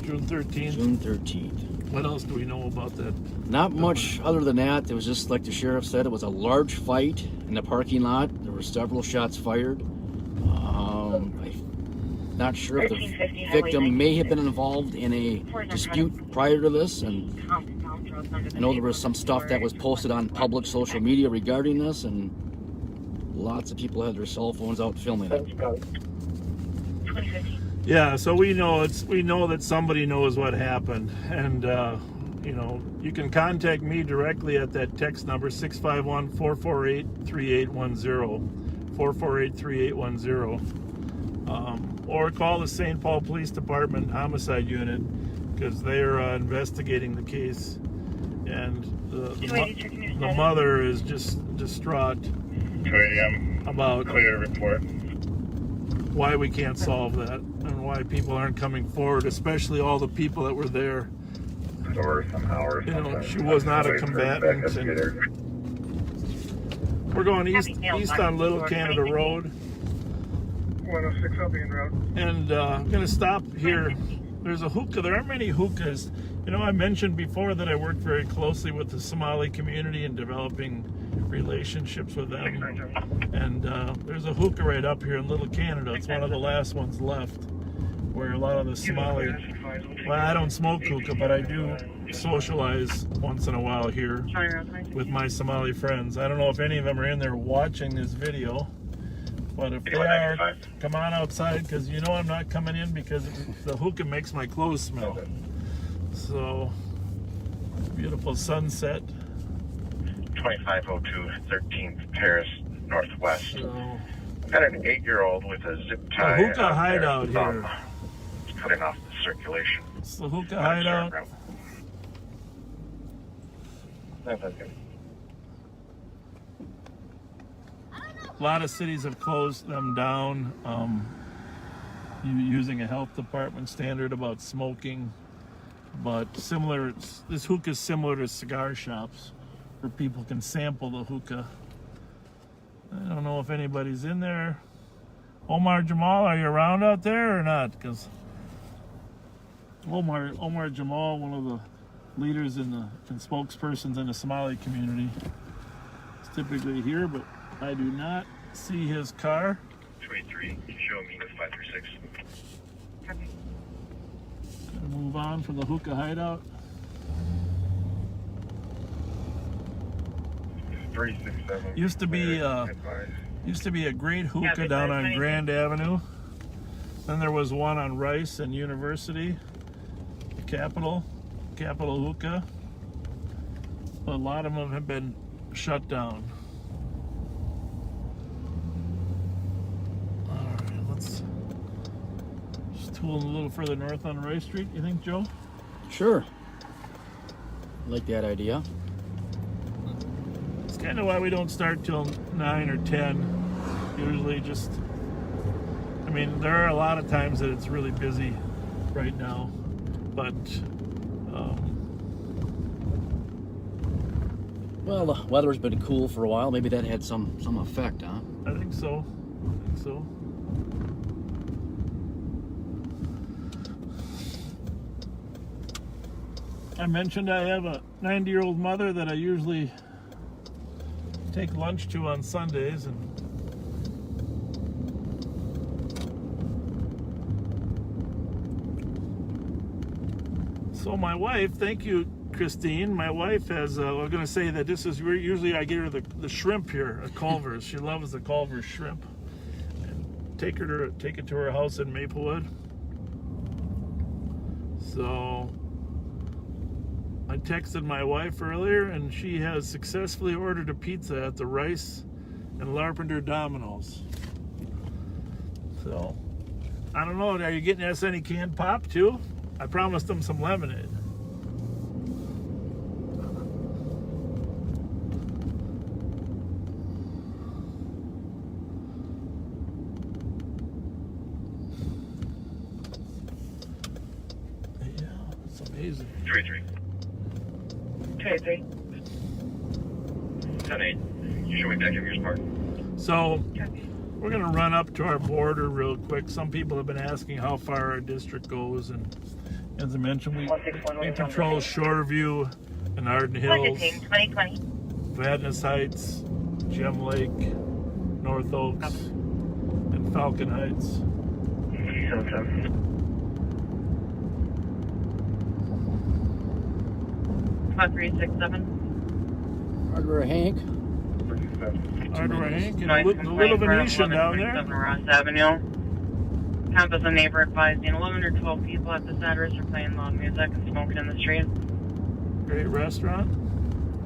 June 13th? June 13th. What else do we know about that? Not much other than that. It was just like the sheriff said, it was a large fight in the parking lot. There were several shots fired. Not sure if the 1350 Highway victim may have been 96. involved in a dispute prior to this, and I know there was some stuff that was posted on public social media regarding this, and lots of people had their cell phones out filming it. 2050. Yeah, so we know that somebody knows what happened, and you know, you can contact me directly at that text number 651-448-3810, 448-3810, or call the St. Paul Police Department Homicide Unit, because they are investigating the case, and the mother is just distraught 2 a.m. about Clear to report. why we can't solve that and why people aren't coming forward, especially all the people that were there. Or somehow, or You know, something. she was not a Wait for combatant. investigator. And we're going east on Little Canada Road, 106 Albion Road. and I'm going to stop here. There's a hookah. There aren't many hookahs. You know, I mentioned before that I work very closely with the Somali community and developing relationships with them. And there's a hookah right up here in Little Canada. It's one of the last ones left, where a lot of the Somali, well, I don't smoke hookah, but I do socialize once in a while here with my Somali friends. I don't know if any of them are in there watching this video, but if they are, come on outside, because you know I'm not coming in because the hookah makes my clothes smell. So, beautiful sunset. 2502 13th Paris Northwest. So, I've got an 8-year-old with a zip the tie. hookah out hideout there. here. It's cutting off the circulation. It's the hookah hideout. A lot of cities have closed them down, using a health department standard about smoking. But similar, this hookah is similar to cigar shops, where people can sample the hookah. I don't know if anybody's in there. Omar Jamal, are you around out there or not? Because Omar Jamal, one of the leaders and spokespersons in the Somali community, is typically here, but I do not see his car. 23, show me the 536. Gonna move on from the hookah hideout. 367. Used to be a great hookah down on Grand Avenue. Then there was one on Rice and University, Capitol Hookah. But a lot of them have been shut down. All right, let's just tool a little further north on Rice Street. You think, Joe? Sure. Like that idea. It's kind of why we don't start till 9 or 10. Usually just, I mean, there are a lot of times that it's really busy right now, but Well, the weather's been cool for a while. Maybe that had some effect, huh? I think so. I mentioned I have a 90-year-old mother that I usually take lunch to on Sundays, and so my wife, thank you, Christine. My wife has, I'm going to say that this is, usually I get her the shrimp here at Culver's. She loves the Culver's shrimp. And take it to her house in Maplewood. So I texted my wife earlier, and she has successfully ordered a pizza at the Rice and Larpenteur Domino's. So, I don't know, are you getting us any canned pop too? I promised them some lemonade. Yeah, it's amazing. 33. 23. 10-8. You show me back in your part. So, we're going to run up to our border real quick. Some people have been asking how far our district goes, and as I mentioned, we patrol Shoreview and Arden Hills, 2020. Vadnais Heights, Gem Lake, North Oaks, and Falcon Heights. 377. Spot 367. Hardware Hank. Hardware Hank and Noise the complaint little for Venetian down there. 1127 Ross Avenue. Campus and neighbor advising 11 or 12 people at this address are playing loud music and smoking in the street. Great restaurant.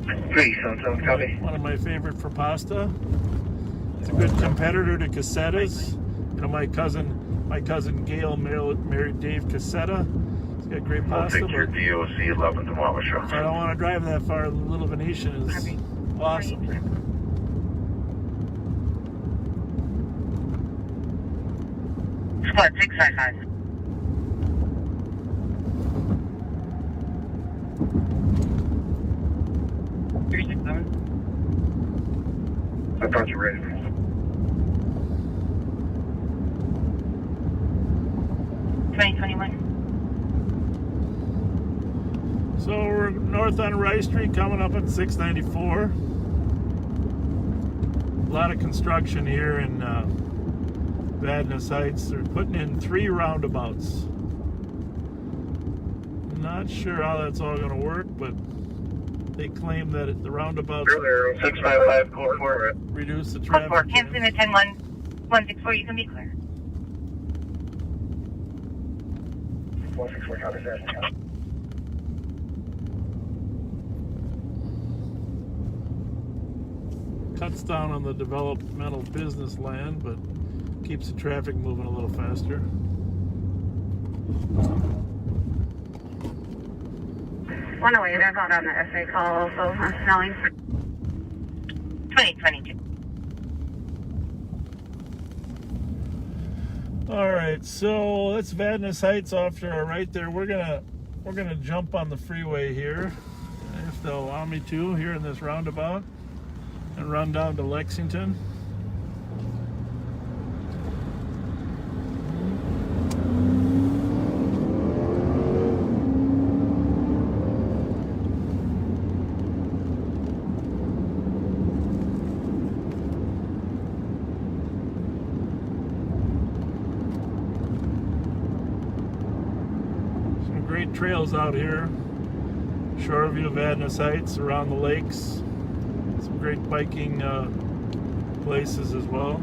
377, copy. One of my favorite for pasta. It's a good competitor to Cassetta's. You know, my cousin Gail married Dave Cassetta. He's got great pasta. Take your DOC 11 to Wabasha. I don't want to drive that far. The little Venetian is awesome. Squad 655. I thought you were ready. 2021. So we're north on Rice Street, coming up at 694. A lot of construction here in Vadnais Heights. They're putting in 3 roundabouts. Not sure how that's all going to work, but they claim that the roundabouts 655, code 4. reduce the Code traffic. 4, canceling the 10164, you can be clear. 164, copy, sir. Cuts down on the developmental business land, but keeps the traffic moving a little faster. One away, they're about on the SA call also, on Snelling. 2022. All right, so that's Vadnais Heights off to our right there. We're gonna jump on the freeway here, if they'll allow me to, here in this roundabout, and run down to Lexington. Great trails out here. Shoreview, Vadnais Heights, around the lakes. Some great biking places as well.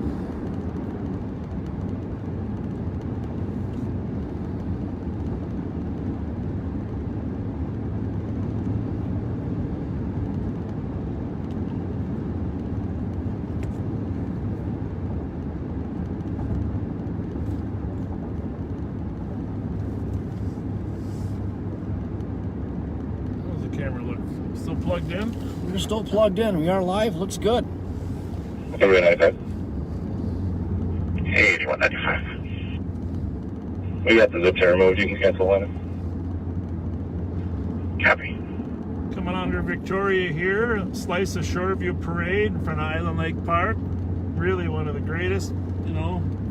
Camera look still plugged in? We're still plugged in. We are live. Looks good. Hey, 195. We got the zips removed. You can cancel one. Copy. Coming under Victoria here, slice of Shoreview Parade in front of Island Lake Park. Really one of the greatest,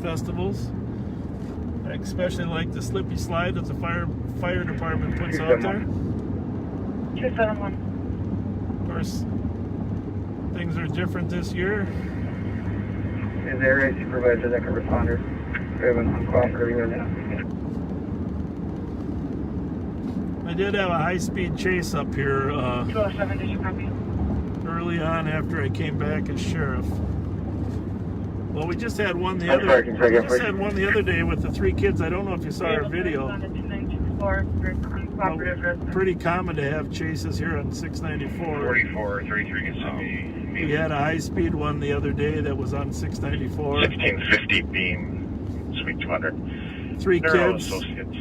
festivals. I especially like the slippy slide that the fire department puts out there. 271. Of course, things are different this year. Is there a supervisor that can respond? We have an uncooperative here now. I did have a high-speed chase up here 207, did you copy? early on after I came back as sheriff. Well, we just had one the other day with the 3 kids. I don't know if you saw our video. Pretty common to have chases here on 694. 44, 33 We had a high-speed one the other day that was on 694. 1650 beam, Suite 200. 3 kids, Associates,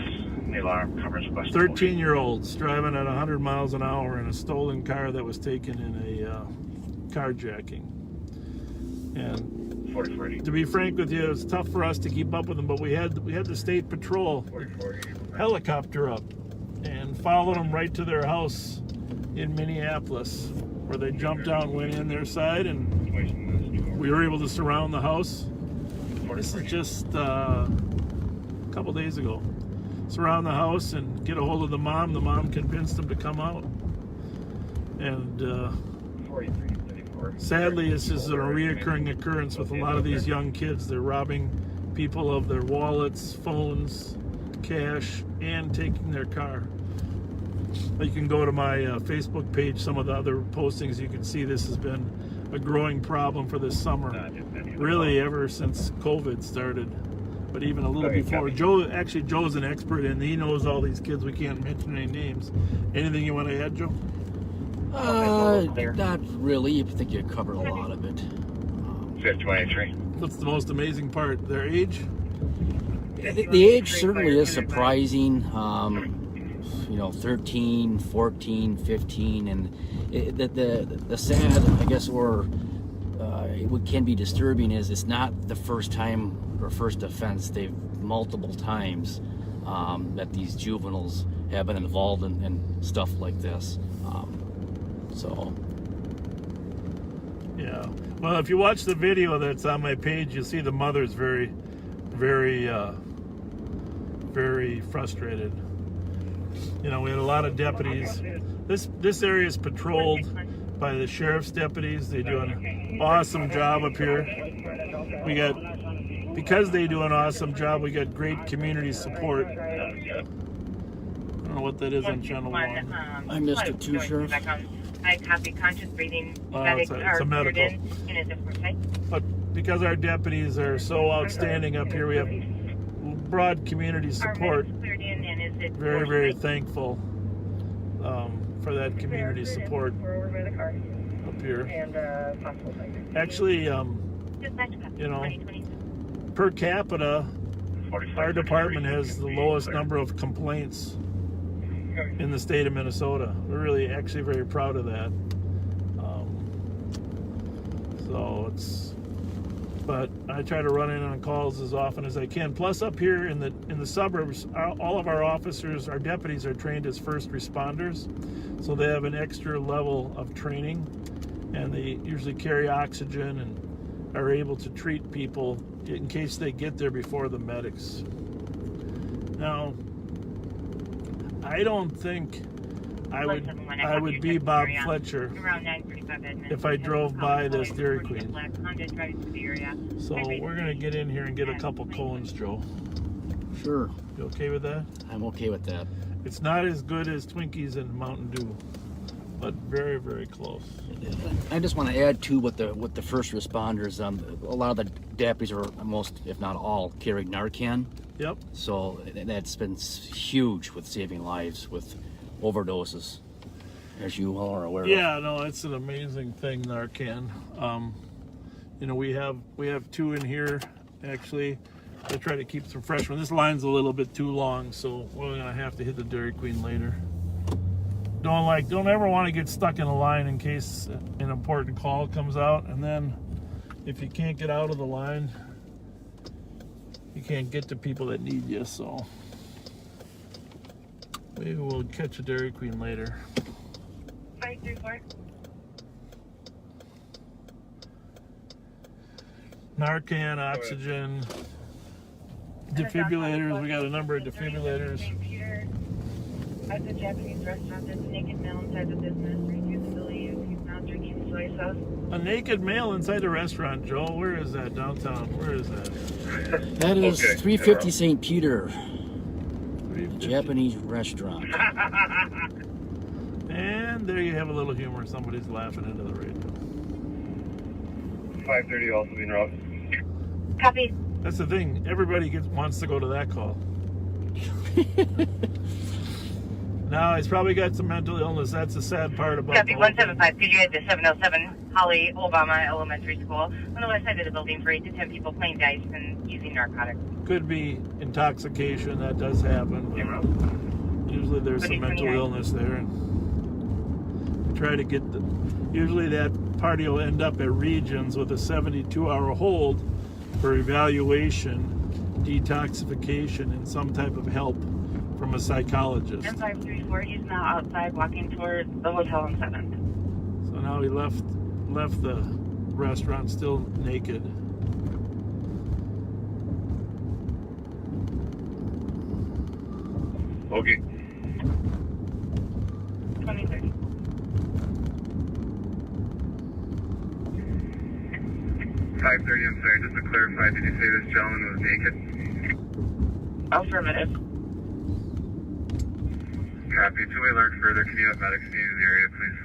the alarm covers West 13-year-olds driving at 100 miles an hour in a stolen car that was taken in a carjacking. And 4040. to be frank with you, it's tough for us to keep up with them, but we had the state patrol 4040. helicopter up and followed them right to their house in Minneapolis, where they jumped down, went in their side, and we were able to surround the house. This is just a couple days ago. Surround the house and get a hold of the mom. The mom convinced them to come out. And 4334. sadly, this is a reoccurring occurrence with a lot of these young kids. They're robbing people of their wallets, phones, cash, and taking their car. You can go to my Facebook page, some of the other postings, you can see this has been a growing problem for this summer, really ever since COVID started, but even a little before. Joe's an expert and he knows all these kids. We can't mention any names. Anything you want to add, Joe? Not really. I think you covered a lot of it. 523. What's the most amazing part? Their age? The age certainly is surprising. 13, 14, 15, and the sad, I guess, or what can be disturbing is it's not the first time or first offense. They've multiple times that these juveniles have been involved in stuff like this. Yeah. Well, if you watch the video that's on my page, you'll see the mother's very, very, very frustrated. We had a lot of deputies. This area is patrolled by the sheriff's deputies. They do an awesome job up here. Because they do an awesome job, we got great community support. I don't know what that is on channel 1. I missed it too, Sheriff. I copy conscious breathing. It's a medical. In a different site. But because our deputies are so outstanding up here, we have broad community support. Very, very thankful for that community support up here. Actually, per capita, our department has the lowest number of complaints in the state of Minnesota. We're really actually very proud of that. But I try to run in on calls as often as I can. Plus, up here in the suburbs, all of our officers, our deputies, are trained as first responders, so they have an extra level of training, and they usually carry oxygen and are able to treat people in case they get there before the medics. Now, I don't think I would be Bob Fletcher if I drove by this Dairy Queen. So we're gonna get in here and get a couple cones, Joe. Sure. You okay with that? I'm okay with that. It's not as good as Twinkies and Mountain Dew, but very, very close. I just want to add to what the first responders. A lot of the deputies, are most, if not all, carried Narcan. Yep. So that's been huge with saving lives with overdoses, as you all are aware of. Yeah, no, it's an amazing thing, Narcan. We have 2 in here, actually. I try to keep some fresh ones. This line's a little bit too long, so we're gonna have to hit the Dairy Queen later. Don't ever want to get stuck in a line in case an important call comes out, and then if you can't get out of the line, you can't get to people that need you. So maybe we'll catch a Dairy Queen later. 534. Narcan, oxygen, defibrillators. We got a number of defibrillators. At the Japanese restaurant, there's a naked male inside the business. Refusability if he's not drinking soy sauce. A naked male inside a restaurant, Joel. Where is that? Downtown. Where is that? That is 350 St. Peter. 350. Japanese restaurant. And there you have a little humor. Somebody's laughing into the radio. 530 also being robbed. Copy. That's the thing. Everybody wants to go to that call. Now, he's probably got some mental illness. That's the sad part about Copy, the 175. Could you head to 707 Holly Obama Elementary School on the west side of the building for 8 to 10 people playing dice and using narcotics? Could be intoxication. That does happen. But usually there's some mental illness there. And try to get usually that party will end up at Regions with a 72-hour hold for evaluation, detoxification, and some type of help from a psychologist. M534, he's now outside walking towards the hotel on 7th. So now he left the restaurant still naked. Okay. 2030. 5:30, I'm sorry, just to clarify, did you say this gentleman was naked? Affirmative. Copy. Until we learn further, can you have medics see the area, please?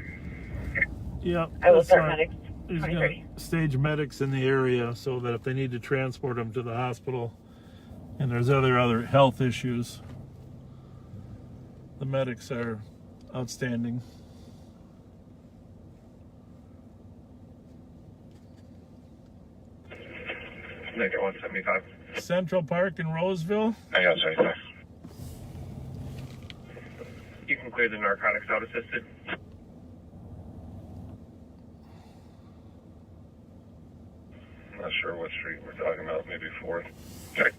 Yeah, I will that's start right. medics. He's going 2030. to stage medics in the area so that if they need to transport them to the hospital and there's other health issues, the medics are outstanding. Make it 175. Central Park in Roseville. Hang on, sorry, sir. You can clear the narcotics out assisted. I'm not sure what street we're talking about, maybe 4th. Check.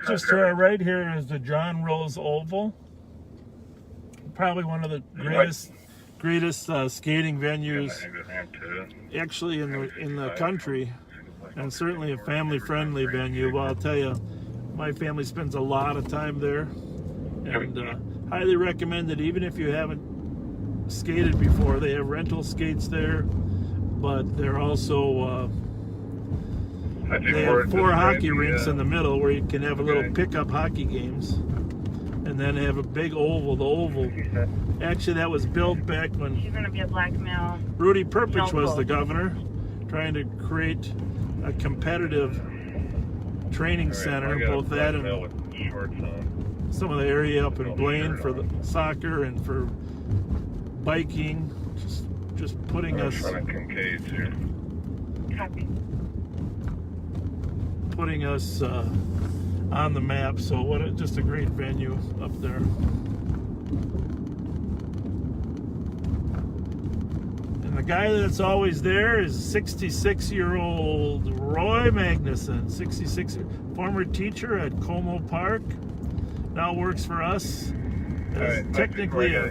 Just to our right here is the John Rose Oval. Probably one of the greatest skating venues actually in the country, and certainly a family-friendly venue. Well, I'll tell you, my family spends a lot of time there, and highly recommend it. Even if you haven't skated before, they have rental skates there, but they're also they have 4 hockey rinks in the middle where you can have a little pickup hockey games, and then they have a big oval. The oval, actually, that was built back when She's gonna be a black male. Rudy Perpich was the governor, trying to create a competitive training center, both that and some of the area up in Blaine for the soccer and for biking. Just putting us Copy. putting us on the map. So just a great venue up there. And the guy that's always there is 66-year-old Roy Magnuson, 66, former teacher at Como Park, now works for us. As technically a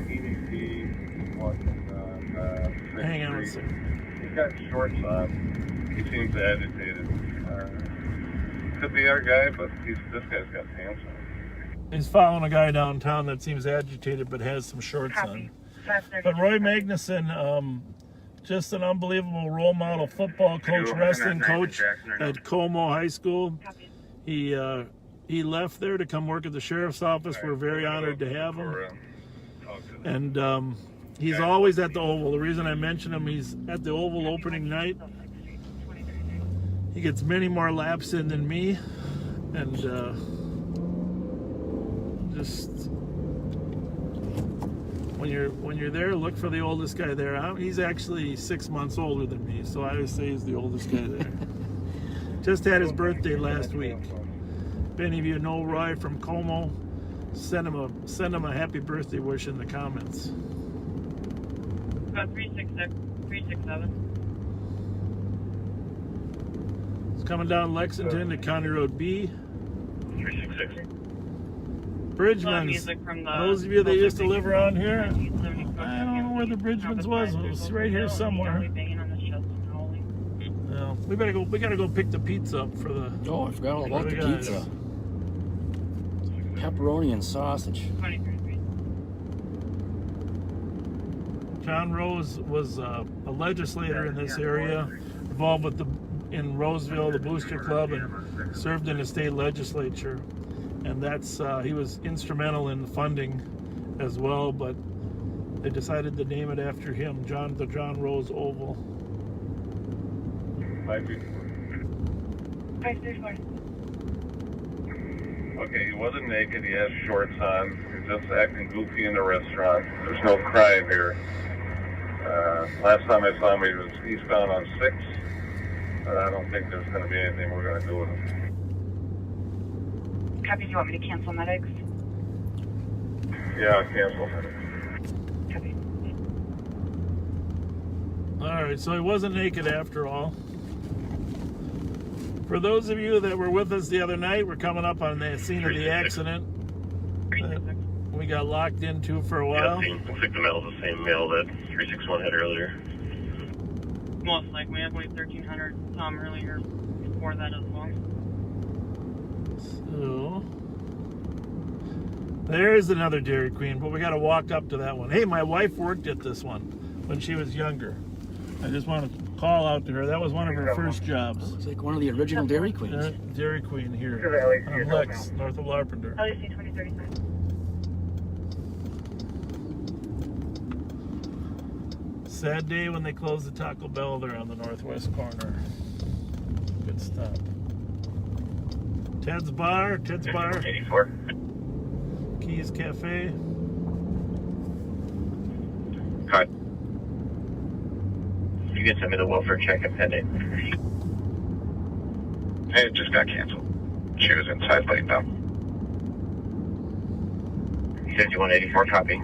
hang on one second. He's got shorts on. He seems agitated. Could be our guy, but this guy's got pants on. He's following a guy downtown that seems agitated but has some shorts on. But Roy Magnuson, just an unbelievable role model football coach, wrestling coach at Como High School. He left there to come work at the sheriff's office. We're very honored to have him. And he's always at the Oval. The reason I mention him, he's at the Oval opening night. He gets many more laps in than me, and just when you're there, look for the oldest guy there. He's actually 6 months older than me, so I always say he's the oldest guy there. Just had his birthday last week. If any of you know Roy from Como, send him a happy birthday wish in the comments. 367. Coming down Lexington to County Road B. 366. Bridgman's. Those of you that used to live around here, I don't know where the Bridgman's was. It was right here somewhere. Well, we gotta go pick the pizza up for the. Oh, I forgot all about the pizza. Pepperoni and sausage. John Rose was a legislator in this area, involved with in Roseville, the Booster Club, and served in the state legislature. And that's he was instrumental in the funding as well, but they decided to name it after him, the John Rose Oval. 534. Okay, he wasn't naked, he has shorts on. He's just acting goofy in the restaurant. There's no crime here. Last time I saw him, he was eastbound on 6. But I don't think there's going to be anything we're going to do with him. Copy, do you want me to cancel medics? Yeah, cancel medics. Copy. Alright, so he wasn't naked after all. For those of you that were with us the other night, we're coming up on the scene of the accident that we got locked into for a while. Yeah, looks like the male's the same male that 361 had earlier. Most likely, I believe 1300 saw him earlier before that as well. So there's another Dairy Queen, but we got to walk up to that one. Hey, my wife worked at this one. when she was younger. I just want to call out to her. That was one of her first jobs. Looks like one of the original Dairy Queens. Dairy Queen here on Lex, north of Larpenter. LEC 2035. Sad day when they closed the Taco Bell there on the northwest corner. Good stop. Ted's Bar, 84. Keys Cafe. Cut. You can send me the welfare check and pending. It just got canceled. She was inside laying down. 5184 copy.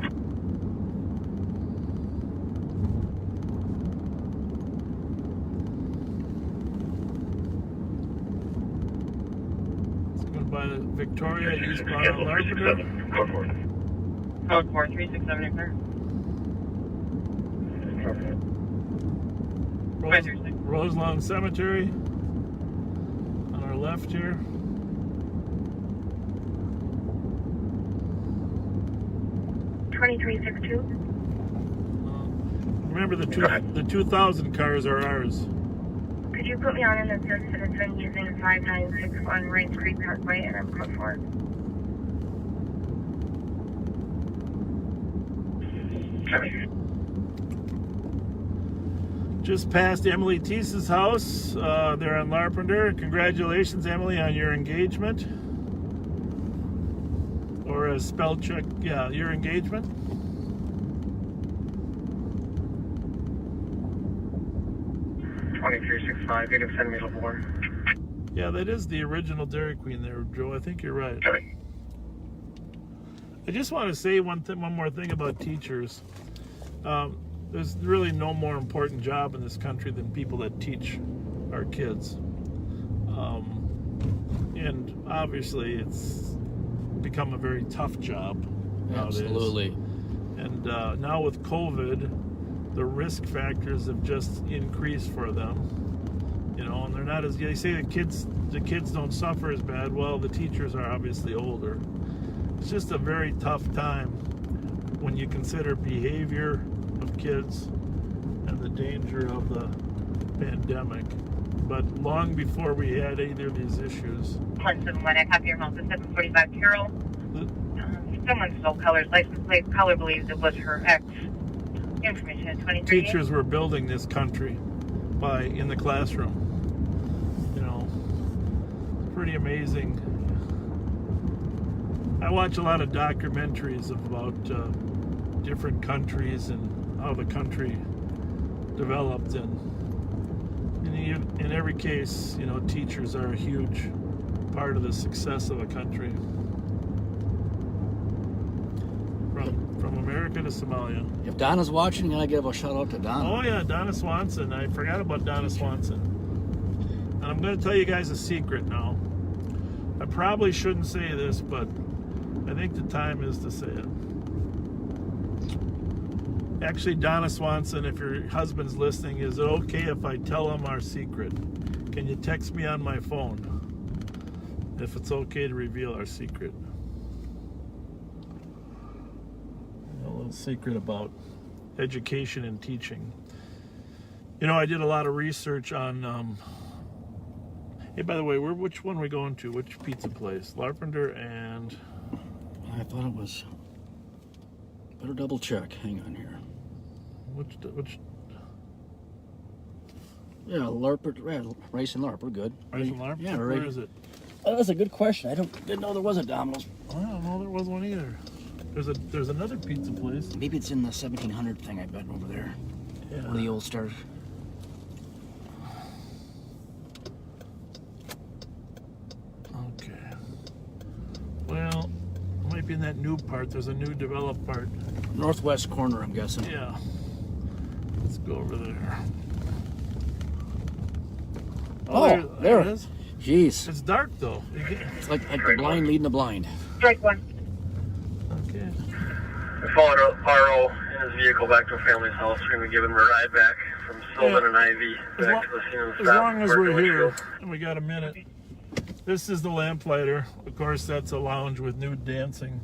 It's going by the Victoria, eastbound on Larpenter. Code 4367 occur. Roselawn Cemetery on our left here. Remember the 2000 cars are ours. Could you put me on an assist that has been using 5961 Rains Creek Parkway and I'm code 4? Just past Emily Teese's house there on Larpenter. Congratulations, Emily, on your engagement. Or a spell check, yeah, your engagement. You can send me the floor. Yeah, that is the original Dairy Queen there, Joe. I think you're right. I just want to say one more thing about teachers. There's really no more important job in this country than people that teach our kids. And obviously it's become a very tough job nowadays. Absolutely. And now with COVID, the risk factors have just increased for them. You know, and they're not as, they say the kids don't suffer as bad. Well, the teachers are obviously older. It's just a very tough time when you consider behavior of kids and the danger of the pandemic. But long before we had either of these issues. 171, I copy your home to 745 Carroll. Someone stole colors, license plate, color believes it was her ex. Information at 23. Teachers were building this country in the classroom. You know, pretty amazing. I watch a lot of documentaries about different countries and how the country developed, and in every case, you know, teachers are a huge part of the success of a country. From America to Somalia. If Donna's watching, I give a shout out to Donna. Oh yeah, Donna Swanson. I forgot about Donna Swanson. And I'm going to tell you guys a secret now. I probably shouldn't say this, but I think the time is to say it. Actually, Donna Swanson, if your husband's listening, is it okay if I tell him our secret? Can you text me on my phone if it's okay to reveal our secret? A little secret about education and teaching. You know, I did a lot of research on hey, by the way, which one are we going to? Which pizza place? Larpenter and I thought it was. Better double check. Hang on here. which Yeah, Larper, Rice and Larp. We're good. Rice and Larp? Yeah, Where right. is it? Oh, that's a good question. Didn't know there was a Domino's. I don't know there was one either. There's another pizza place. Maybe it's in the 1700 thing. I bet over there. Yeah. One of the old stars. Okay. Well, it might be in that new part. There's a new developed part. Northwest corner, I'm guessing. Yeah. Let's go over there. Oh, there it is. Jeez. It's dark though. It's like the blind leading the blind. Strike one. Okay. We followed RO in his vehicle back to a family's house. We're going to give him a ride back from Sylvan and Ivy back to the scene of the As stop. long as we're here and we got a minute. This is the Lamplighter. Of course, that's a lounge with nude dancing.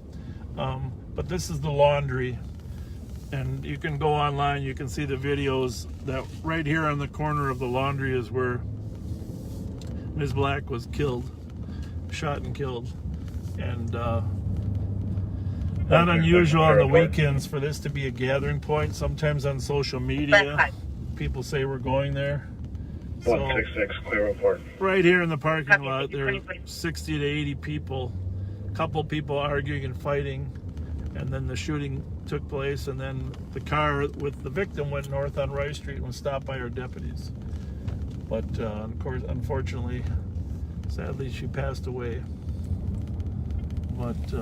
But this is the laundry. And you can go online, you can see the videos that right here on the corner of the laundry is where Ms. Black was killed, shot and killed. And not unusual on the weekends for this to be a gathering point. Sometimes on social media, people say we're going there. 166, clear report. Right here in the parking lot, there are 60 to 80 people, a couple people arguing and fighting, and then the shooting took place, and then the car with the victim went north on Rice Street and was stopped by our deputies. But of course, unfortunately, sadly, she passed away. But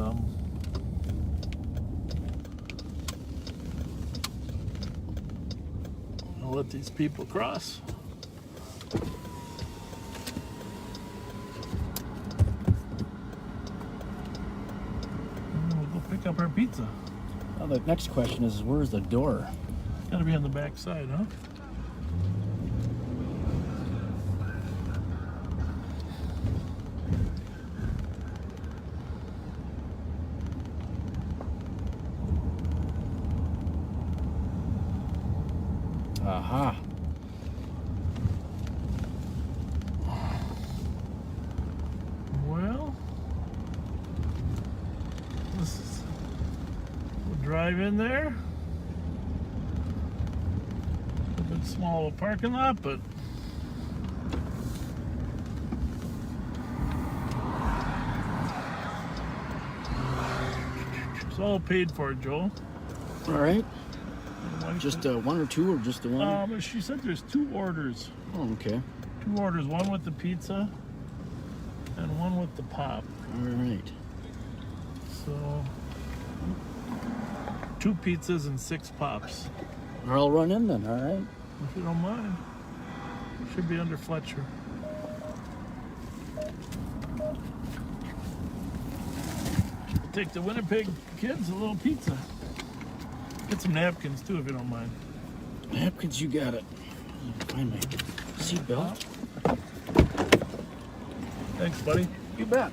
I'll let these people cross. We'll go pick up our pizza. Well, the next question is, where's the door? Gotta be on the back side, huh? Aha. Well, we'll drive in there. A bit small of a parking lot, but it's all paid for, Joel. All right. Just one or two, or just the one? She said there's 2 orders. Oh, okay. 2 orders, one with the pizza and one with the pop. All right. So 2 pizzas and 6 pops. I'll run in then, all right? If you don't mind. Should be under Fletcher. Take the Winnipeg kids a little pizza. Get some napkins too, if you don't mind. Napkins, you got it. Find my seatbelt. Thanks, buddy. You bet.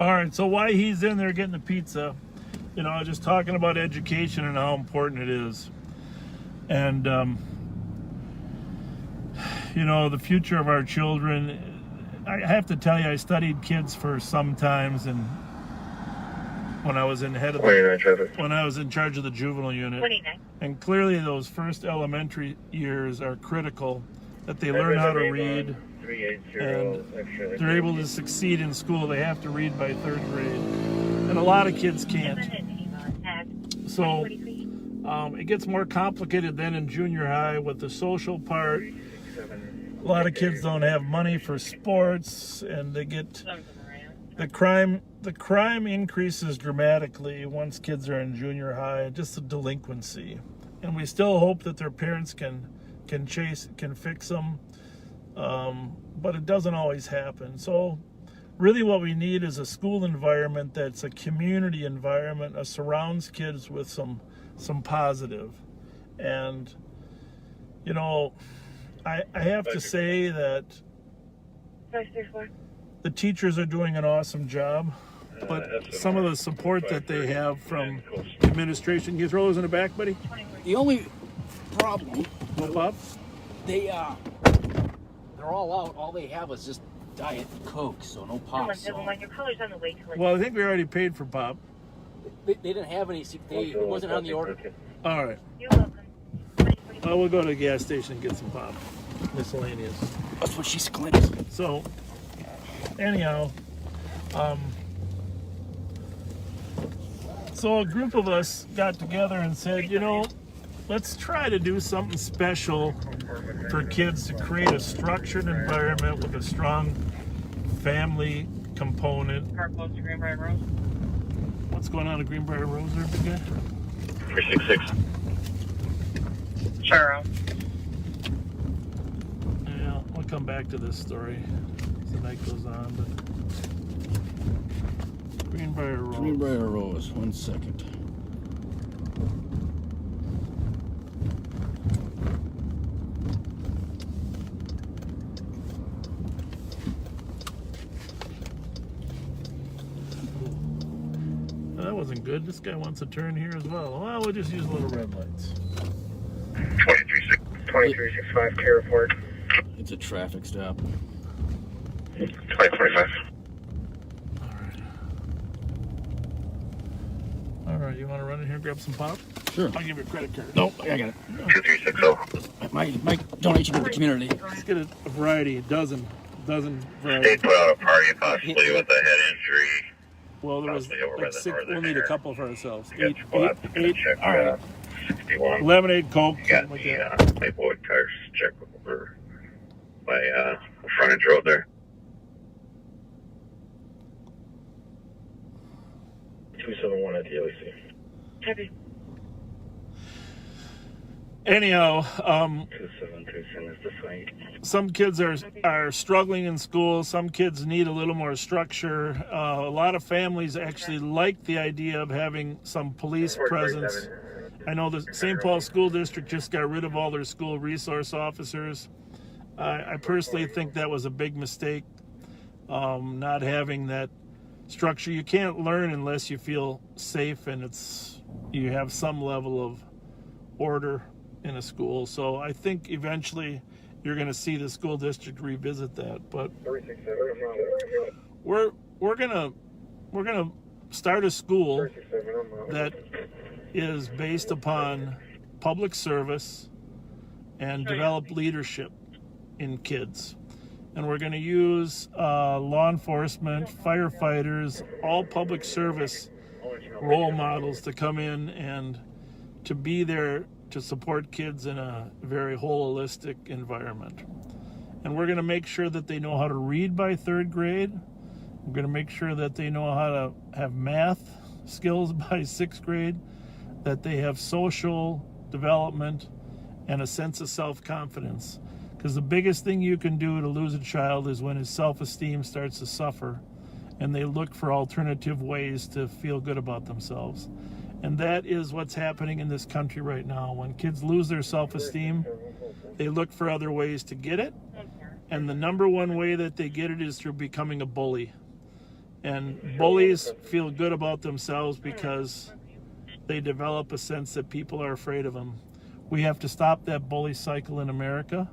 All right, so while he's in there getting the pizza, you know, just talking about education and how important it is. And, you know, the future of our children, I have to tell you, I studied kids for some times, and when I was in when I was in charge of the juvenile unit. 29. And clearly those first elementary years are critical, that they learn how to read. And they're able to succeed in school. They have to read by 3rd grade, and a lot of kids can't. So it gets more complicated then in junior high with the social part. A lot of kids don't have money for sports, and they get the crime increases dramatically once kids are in junior high. Just the delinquency, and we still hope that their parents can fix them. But it doesn't always happen. So really what we need is a school environment that's a community environment, surrounds kids with some positive. And, you know, I have to say that the teachers are doing an awesome job, but some of the support that they have from administration. Can you throw those in the back, buddy? The only problem, No, Bob? they're all out. All they have is just Diet Coke, so no pop. Your color's on the way to it. Well, I think we already paid for pop. They didn't have any. It wasn't on the order. All right. You're welcome. Well, we'll go to the gas station and get some pop. Miscellaneous. That's what she's claims. So, anyhow, so a group of us got together and said, you know, let's try to do something special for kids to create a structured environment with a strong family component. Car close to Greenbrier Rose. What's going on at Greenbrier Rose there, big guy? 366. Sure. come back to this story as the night goes on. But Greenbrier Rose. Greenbrier Rose. 1 second. That wasn't good. This guy wants a turn here as well. Well, we'll just use little red lights. 2365 K report. It's a traffic stop. 2045. All right, you want to run in here and grab some pop? Sure. I'll give you a credit card. Nope, I got it. 2360. My donation to the community. Let's get a variety, a dozen variety. They put out a party possibly with a head injury. Well, there was Possibly over by like the 6. northern We'll need a area. couple for ourselves. Got Eight. check All right. 61. Lemonade, Coke, Got something like the that. Playboy tires check over by the frontage road there. 271 at the LEC. Heavy. Anyhow, 2727 is the site. some kids are struggling in school. Some kids need a little more structure. A lot of families actually like the idea of having some police presence. I know the St. Paul School District just got rid of all their school resource officers. I personally think that was a big mistake, not having that structure. You can't learn unless you feel safe and you have some level of order in a school. So I think eventually you're going to see the school district revisit that. But we're gonna start a school that is based upon public service and develop leadership in kids. And we're going to use law enforcement, firefighters, all public service role models to come in and to be there to support kids in a very holistic environment. And we're going to make sure that they know how to read by 3rd grade. We're going to make sure that they know how to have math skills by 6th grade, that they have social development and a sense of self-confidence. Because the biggest thing you can do to lose a child is when his self-esteem starts to suffer and they look for alternative ways to feel good about themselves. And that is what's happening in this country right now. When kids lose their self-esteem, they look for other ways to get it. And the number one way that they get it is through becoming a bully. And bullies feel good about themselves because they develop a sense that people are afraid of them. We have to stop that bully cycle in America,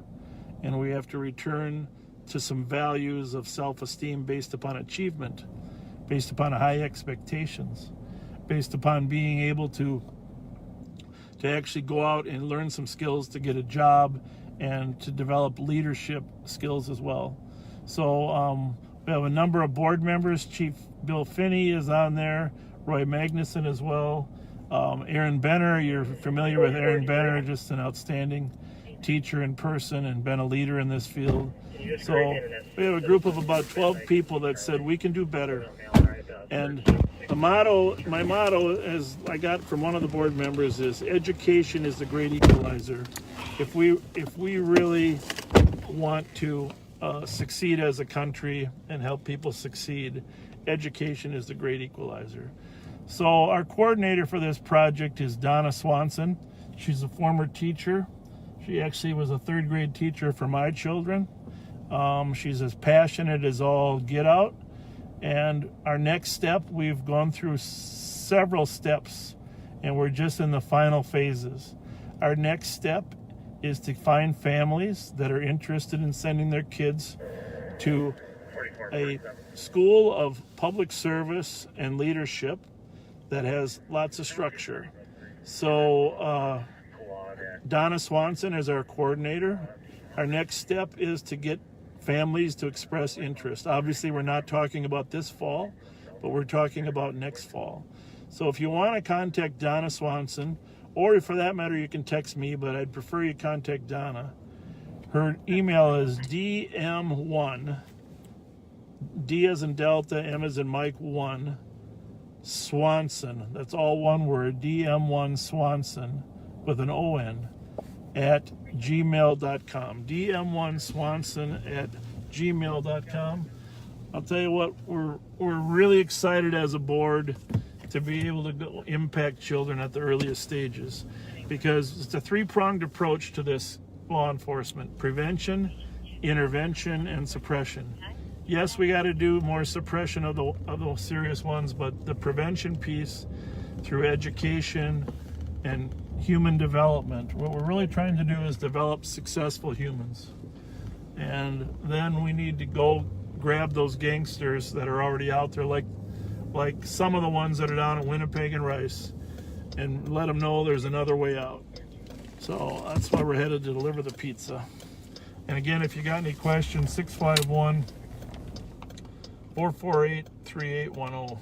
and we have to return to some values of self-esteem based upon achievement, based upon high expectations, based upon being able to actually go out and learn some skills to get a job and to develop leadership skills as well. So we have a number of board members. Chief Bill Finney is on there, Roy Magnuson as well. Aaron Benner, you're familiar with Aaron Benner, just an outstanding teacher in person and been a leader in this field. So we have a group of about 12 people that said we can do better. And my motto, as I got from one of the board members, is education is the great equalizer. If we really want to succeed as a country and help people succeed, education is the great equalizer. So our coordinator for this project is Donna Swanson. She's a former teacher. She actually was a 3rd grade teacher for my children. She's as passionate as all get out. And our next step, we've gone through several steps and we're just in the final phases. Our next step is to find families that are interested in sending their kids to a school of public service and leadership that has lots of structure. So Donna Swanson is our coordinator. Our next step is to get families to express interest. Obviously, we're not talking about this fall, but we're talking about next fall. So if you want to contact Donna Swanson, or for that matter, you can text me, but I'd prefer you contact Donna. Her email is dm1, D as in Delta, M as in Mike 1, Swanson. That's all one word, dm1 Swanson with an O-N at gmail.com. dm1swanson@gmail.com. I'll tell you what, we're really excited as a board to be able to go impact children at the earliest stages, because it's a three-pronged approach to this law enforcement: prevention, intervention, and suppression. Yes, we got to do more suppression of the serious ones, but the prevention piece through education and human development, what we're really trying to do is develop successful humans. And then we need to go grab those gangsters that are already out there, like some of the ones that are down in Winnipeg and Rice, and let them know there's another way out. So that's why we're headed to deliver the pizza. And again, if you got any questions, 651-448-3810.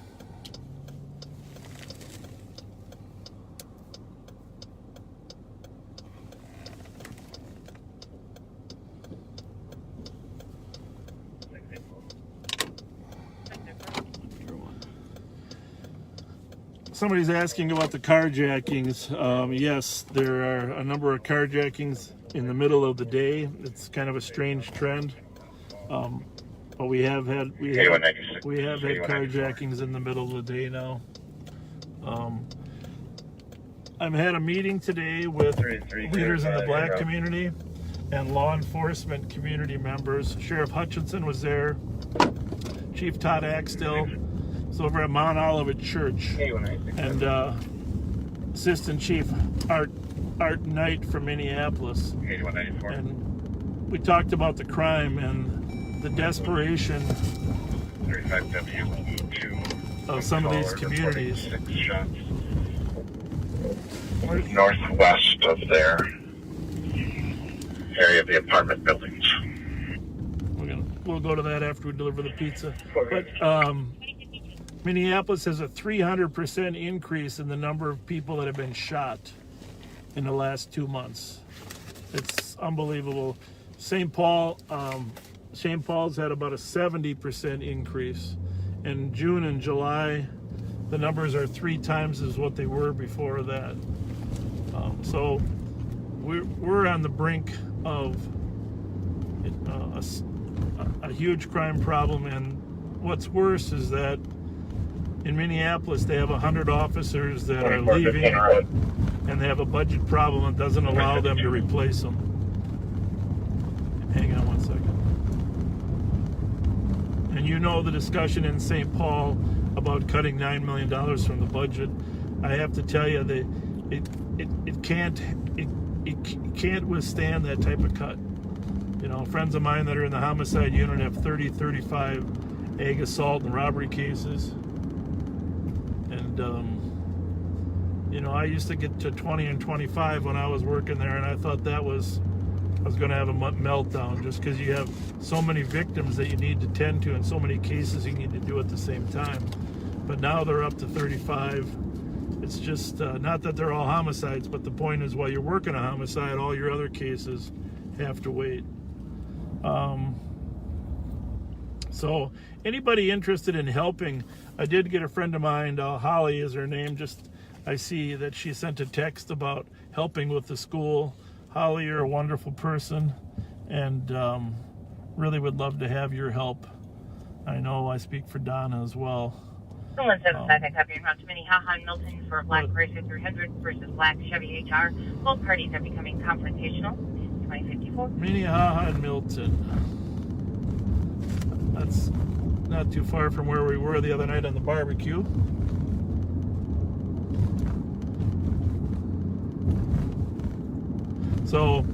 Somebody's asking about the carjackings. Yes, there are a number of carjackings in the middle of the day. It's kind of a strange trend, but we have had carjackings in the middle of the day now. I've had a meeting today with leaders in the black community and law enforcement community members. Sheriff Hutchinson was there. Chief Todd Axtell was over at Mount Olivet Church, and Assistant Chief Art Knight from Minneapolis. And we talked about the crime and the desperation of some of these communities. Northwest of their area of the apartment buildings. We'll go to that after we deliver the pizza. But Minneapolis has a 300% increase in the number of people that have been shot in the last 2 months. It's unbelievable. St. Paul's had about a 70% increase. In June and July, the numbers are 3 times as what they were before that. So we're on the brink of a huge crime problem, and what's worse is that in Minneapolis they have 100 officers that are leaving, and they have a budget problem that doesn't allow them to replace them. Hang on one second. And you know the discussion in St. Paul about cutting $9 million from the budget. I have to tell you that it can't withstand that type of cut. You know, friends of mine that are in the homicide unit have 35 ag assault and robbery cases. And, you know, I used to get to 20 and 25 when I was working there, and I thought I was going to have a meltdown, just because you have so many victims that you need to tend to and so many cases you need to do at the same time. But now they're up to 35. It's just not that they're all homicides, but the point is, while you're working a homicide, all your other cases have to wait. So anybody interested in helping, I did get a friend of mine, Holly is her name, I see that she sent a text about helping with the school. Holly, you're a wonderful person, and really would love to have your help. I know I speak for Donna as well. 175, copy. Route to Minnehaha and Milton for Black Chrysler 300 versus Black Chevy HR. Both parties are becoming confrontational. 2054. Minnehaha and Milton. That's not too far from where we were the other night on the barbecue. So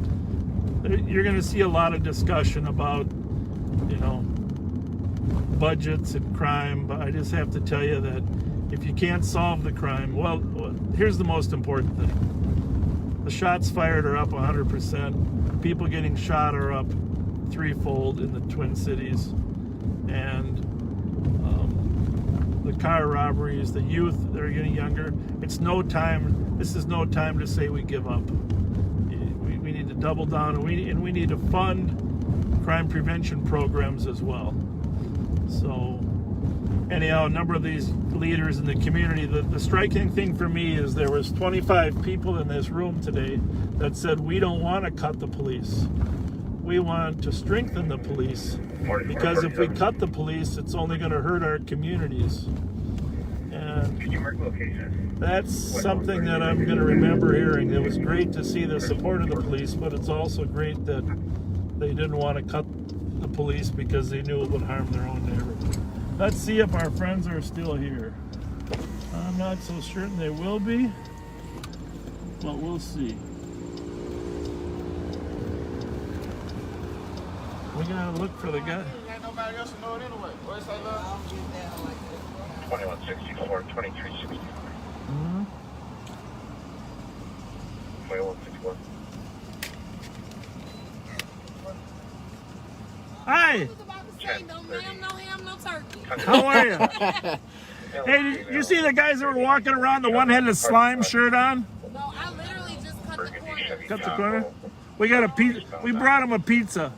you're going to see a lot of discussion about, you know, budgets and crime, but I just have to tell you that if you can't solve the crime, well, here's the most important thing. The shots fired are up 100%. People getting shot are up threefold in the Twin Cities. And the car robberies, the youth that are getting younger, this is no time to say we give up. We need to double down, and we need to fund crime prevention programs as well. So anyhow, a number of these leaders in the community, the striking thing for me is there was 25 people in this room today that said we don't want to cut the police. We want to strengthen the police, because if we cut the police, it's only going to hurt our communities. And Can you mark location? that's something that I'm going to remember hearing. It was great to see the support of the police, but it's also great that they didn't want to cut the police because they knew it would harm their own neighborhood. Let's see if our friends are still here. I'm not so certain they will be, but we'll see. We gotta look for the guy. Ain't nobody else to know it anyway. Where's that love? 2164, 2360. Mm-hmm. 2161. Hi, No ma'am, no ham, no turkey. how are you? Hey, did you see the guys that were walking around the one-headed slime shirt on? No, I literally just cut the corner. Cut the corner. We got a pizza. We brought him a pizza.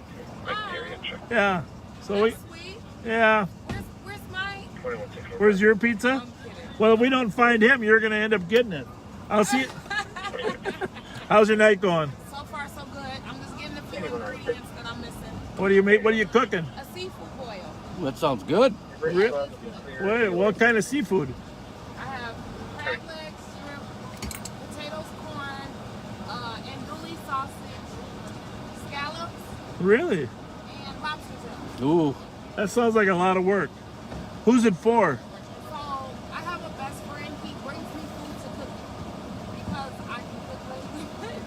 Yeah. So we. That's sweet. Yeah. Where's mine? Where's your pizza? I'm kidding. Well, if we don't find him, you're gonna end up getting it. I'll see. How's your night going? So far, so good. I'm just getting the few ingredients that I'm missing. What do you make? What are you cooking? A seafood boil. That sounds good. What kind of seafood? I have crab legs, shrimp, potatoes, corn, andouille sausage, scallops, Really? and lobster tail. Ooh. That sounds like a lot of work. Who's it for? So I have a best friend. He brings me food to cook because I can cook really good.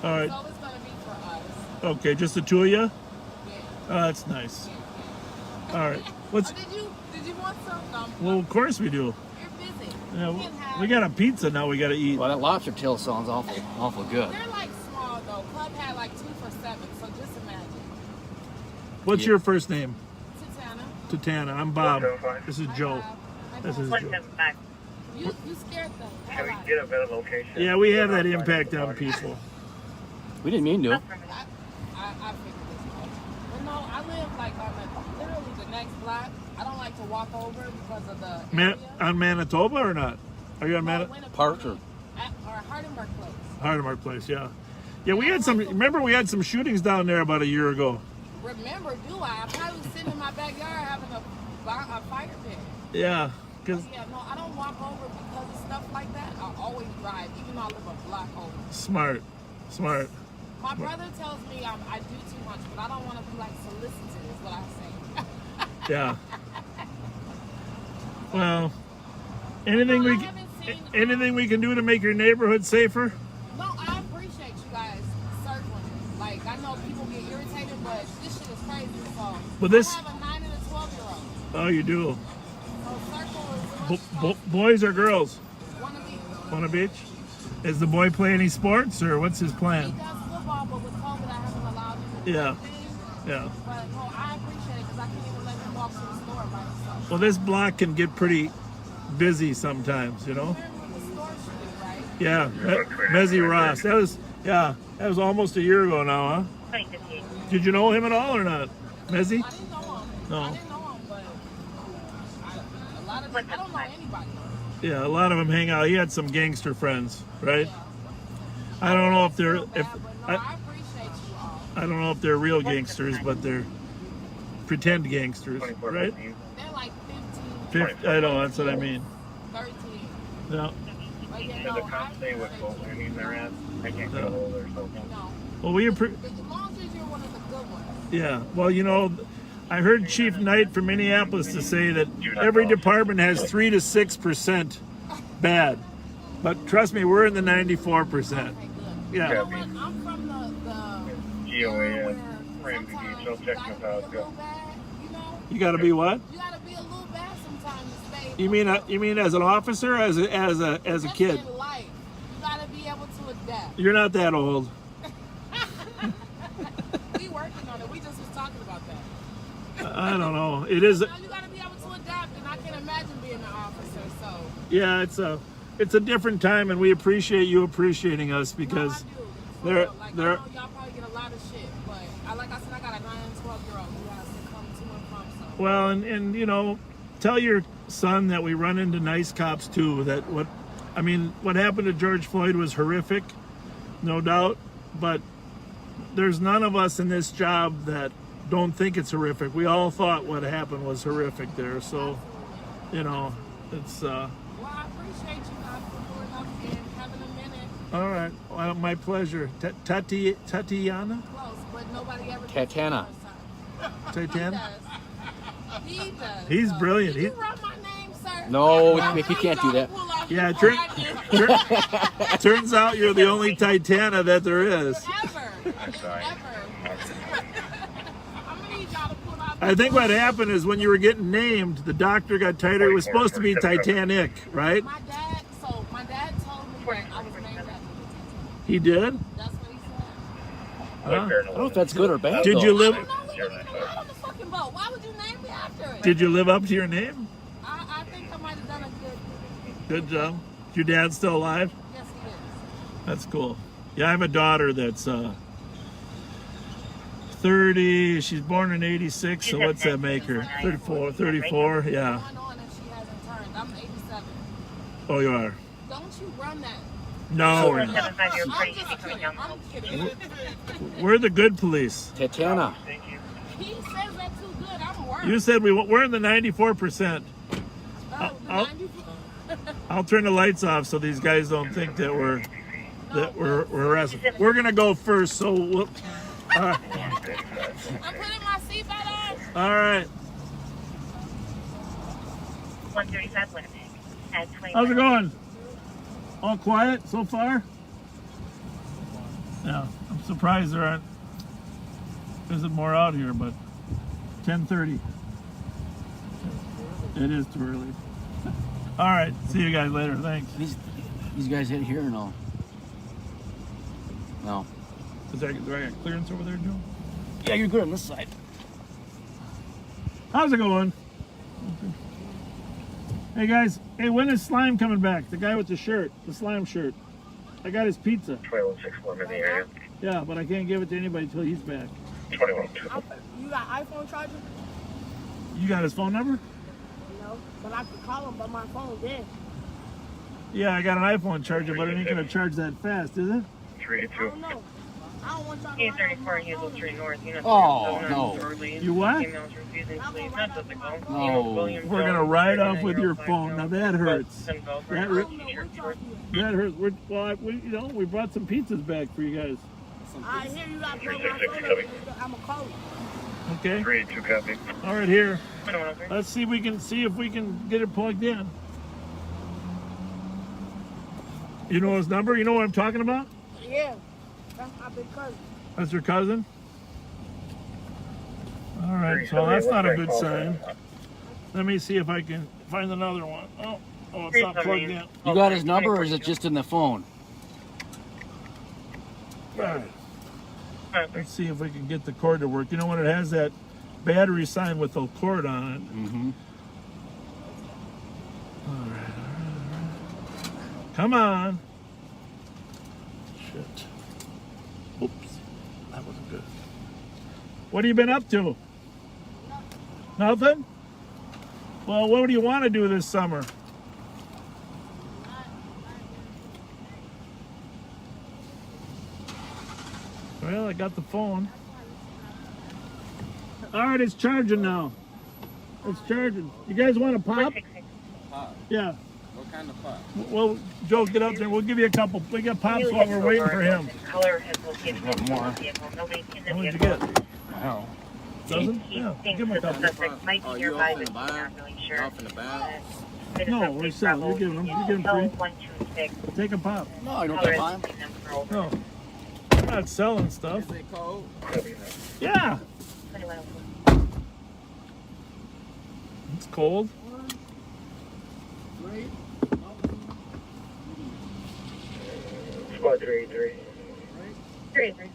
All right. So it's gonna be for us. Okay, just the two of you? Yeah. Oh, that's nice. All right. What's? Oh, did you want some? Well, of course we do. You're busy. Yeah, You can have- we got a pizza now. We got to eat. Well, that lobster tail sounds awful good. They're like small though. Club had like 2 for $7, so just imagine. What's your first name? Tatiana. Tatana. I'm Bob. This is Joe. This is Joe. You scared them. Can we get a better location? Yeah, we have that impact on people. We didn't mean to. I figured this out. But no, I live like on literally the next block. I don't like to walk over because of the area. On Manitoba or not? Are you on Manitoba? Parker. Or Hardenberg Place. Hardemark Place, yeah. Yeah, we had some. Remember, we had some shootings down there about a year ago. Remember, do I? I'm probably sitting in my backyard having a fire pit. Yeah, because Yeah, no, I don't walk over because of stuff like that. I always drive, even though I live a block over. smart. My brother tells me I do too much, but I don't want to be like solicited, is what I say. Yeah. Well, anything we can do to make your neighborhood safer? No, I appreciate you guys circling. Like, I know people get irritated, but this shit is crazy. So, But this- I have a 9 and a 12-year-old. Oh, you do. So, circle is Boys or girls? one of these. Want a beach? Is the boy play any sports or what's his He plan? does football, but with COVID, I haven't allowed him to Yeah. do things. Yeah. But no, I appreciate it because I can't even let him walk to the store by himself. Well, this block can get pretty busy sometimes, you know? Remember the store shooting, right? Yeah, Mezzy Ross. That was almost a year ago now, huh? Did you know him at all or not? Mezzy? I didn't know him. No. I didn't know him, but a lot of I don't know anybody. Yeah, a lot of them hang out. He had some gangster friends, right? I don't know if they're But no, I appreciate you all. I don't know if they're real gangsters, but they're pretend gangsters, right? They're like 15, I know, that's what I mean. 13. Yeah. But yeah, And no, the I cops say what boat landing they're at. I can't get a hold of their something. no. Well, As long as you're one of the good ones. yeah. Well, you know, I heard Chief Knight from Minneapolis to say that every department has 3 to 6% bad, but trust me, we're in the 94%. Okay, good. Yeah. You know what? I'm from the GOA, Ramsey sometimes Beach. I'll check you this gotta out. be a little bad, you know? You got to be what? You gotta be a little bad sometimes to stay. You mean as an officer, or as a Just kid? in life, you gotta be able to adapt. You're not that old. We working on it. We just was talking about that. I don't know. It is. Now you gotta be able to adapt, and I can imagine being an officer. So Yeah, it's a different time, and we appreciate you appreciating us because no, I do. For they're real. Like, they're. I know y'all probably get a lot of shit, but like I said, I got a 9 and 12-year-old who has to come to and from. So Well, and you know, tell your son that we run into nice cops too. What happened to George Floyd was horrific, no doubt, but there's none of us in this job that don't think it's horrific. We all thought what happened was horrific there. So, you know, it's. Well, I appreciate you guys for pulling up and having a minute. All right, well, my pleasure. Tatiana? Close, but nobody ever. Tatiana. Tatiana? He does. He's brilliant. Did you write my name, sir? No, we can't do that. Yeah, turns out you're the only Titana that there is. Ever. I'm gonna need y'all to pull out. I think what happened is when you were getting named, the doctor got tighter. It was supposed to be Titanic, right? My dad told me that I was named after. He did? That's what he said. I don't know if that's good or bad. Did you live? I don't know what you on the fucking boat. Why would you name me after it? Did you live up to your name? I think I might have done a Good job. Is your dad still alive? Yes, he is. That's cool. Yeah, I have a daughter that's 30. She's born in 86, so what's that make her? 34, yeah. Going on and she hasn't turned. I'm 87. Oh, you are? Don't you run that. No, we're not. I'm just kidding. I'm kidding. We're the good police. Tatiana. He says that too good. I'm worried. You said we're in the 94%. I'll turn the lights off so these guys don't think that we're arrested. We're gonna go first, so we'll. I'm putting my seatbelt on. All right. 135 Winnipeg at 20. How's it going? All quiet so far? Yeah, I'm surprised there isn't more out here, but 10:30. It is too early. All right, see you guys later. Thanks. These guys hit here or no? No. Do I got clearance over there, Joe? Yeah, you're good on this side. How's it going? Hey guys, when is Slime coming back? The guy with the shirt, the Slime shirt. I got his pizza. 2161 in the area. Yeah, but I can't give it to anybody until he's back. 21. You got iPhone charger? You got his phone number? No, but I could call him, but my phone's dead. Yeah, I got an iPhone charger, but it ain't gonna charge that fast, is it? 382. I don't know. I don't want y'all to Case 34 Hazel Street North. Unit Oh, no. You what? Females refusing to leave. Not physical. No. We're gonna ride off with your phone. Now that hurts. That hurts. We brought some pizzas back for you guys. I hear you got to put my phone up. I'm gonna call you. Okay. 382 copy. All right, here. Let's see if we can get it plugged in. You know his number? You know what I'm talking about? Yeah. That's my big cousin. That's your cousin? All right, so that's not a good sign. Let me see if I can find another one. Oh, it's not plugged in. You got his number or is it just in the phone? All right. Let's see if we can get the cord to work. You know when it has that battery sign with the cord on it? Mm-hmm. All right. Come on. Shit. Oops. That wasn't good. What have you been up to? Nothing? Well, what do you want to do this summer? Well, I got the phone. All right, it's charging now. It's charging. You guys want a pop? Pop. Yeah. What kind of pop? Well, Joe, get out there. We'll give you a couple. We got pops while we're waiting for him. Color has located more. Nobody's in the How much you vehicle. get? Wow. Dozen? He Yeah, thinks give him a that the couple. suspect might be nearby, but he's not really sure. Off in the back. No, we're selling. You're giving them. You're giving them free. 126. Take a pop. No, I don't Color got has time. located them for over. No. I'm not selling stuff. Is it cold? Yeah. 2104. It's cold. Squad 383. 33.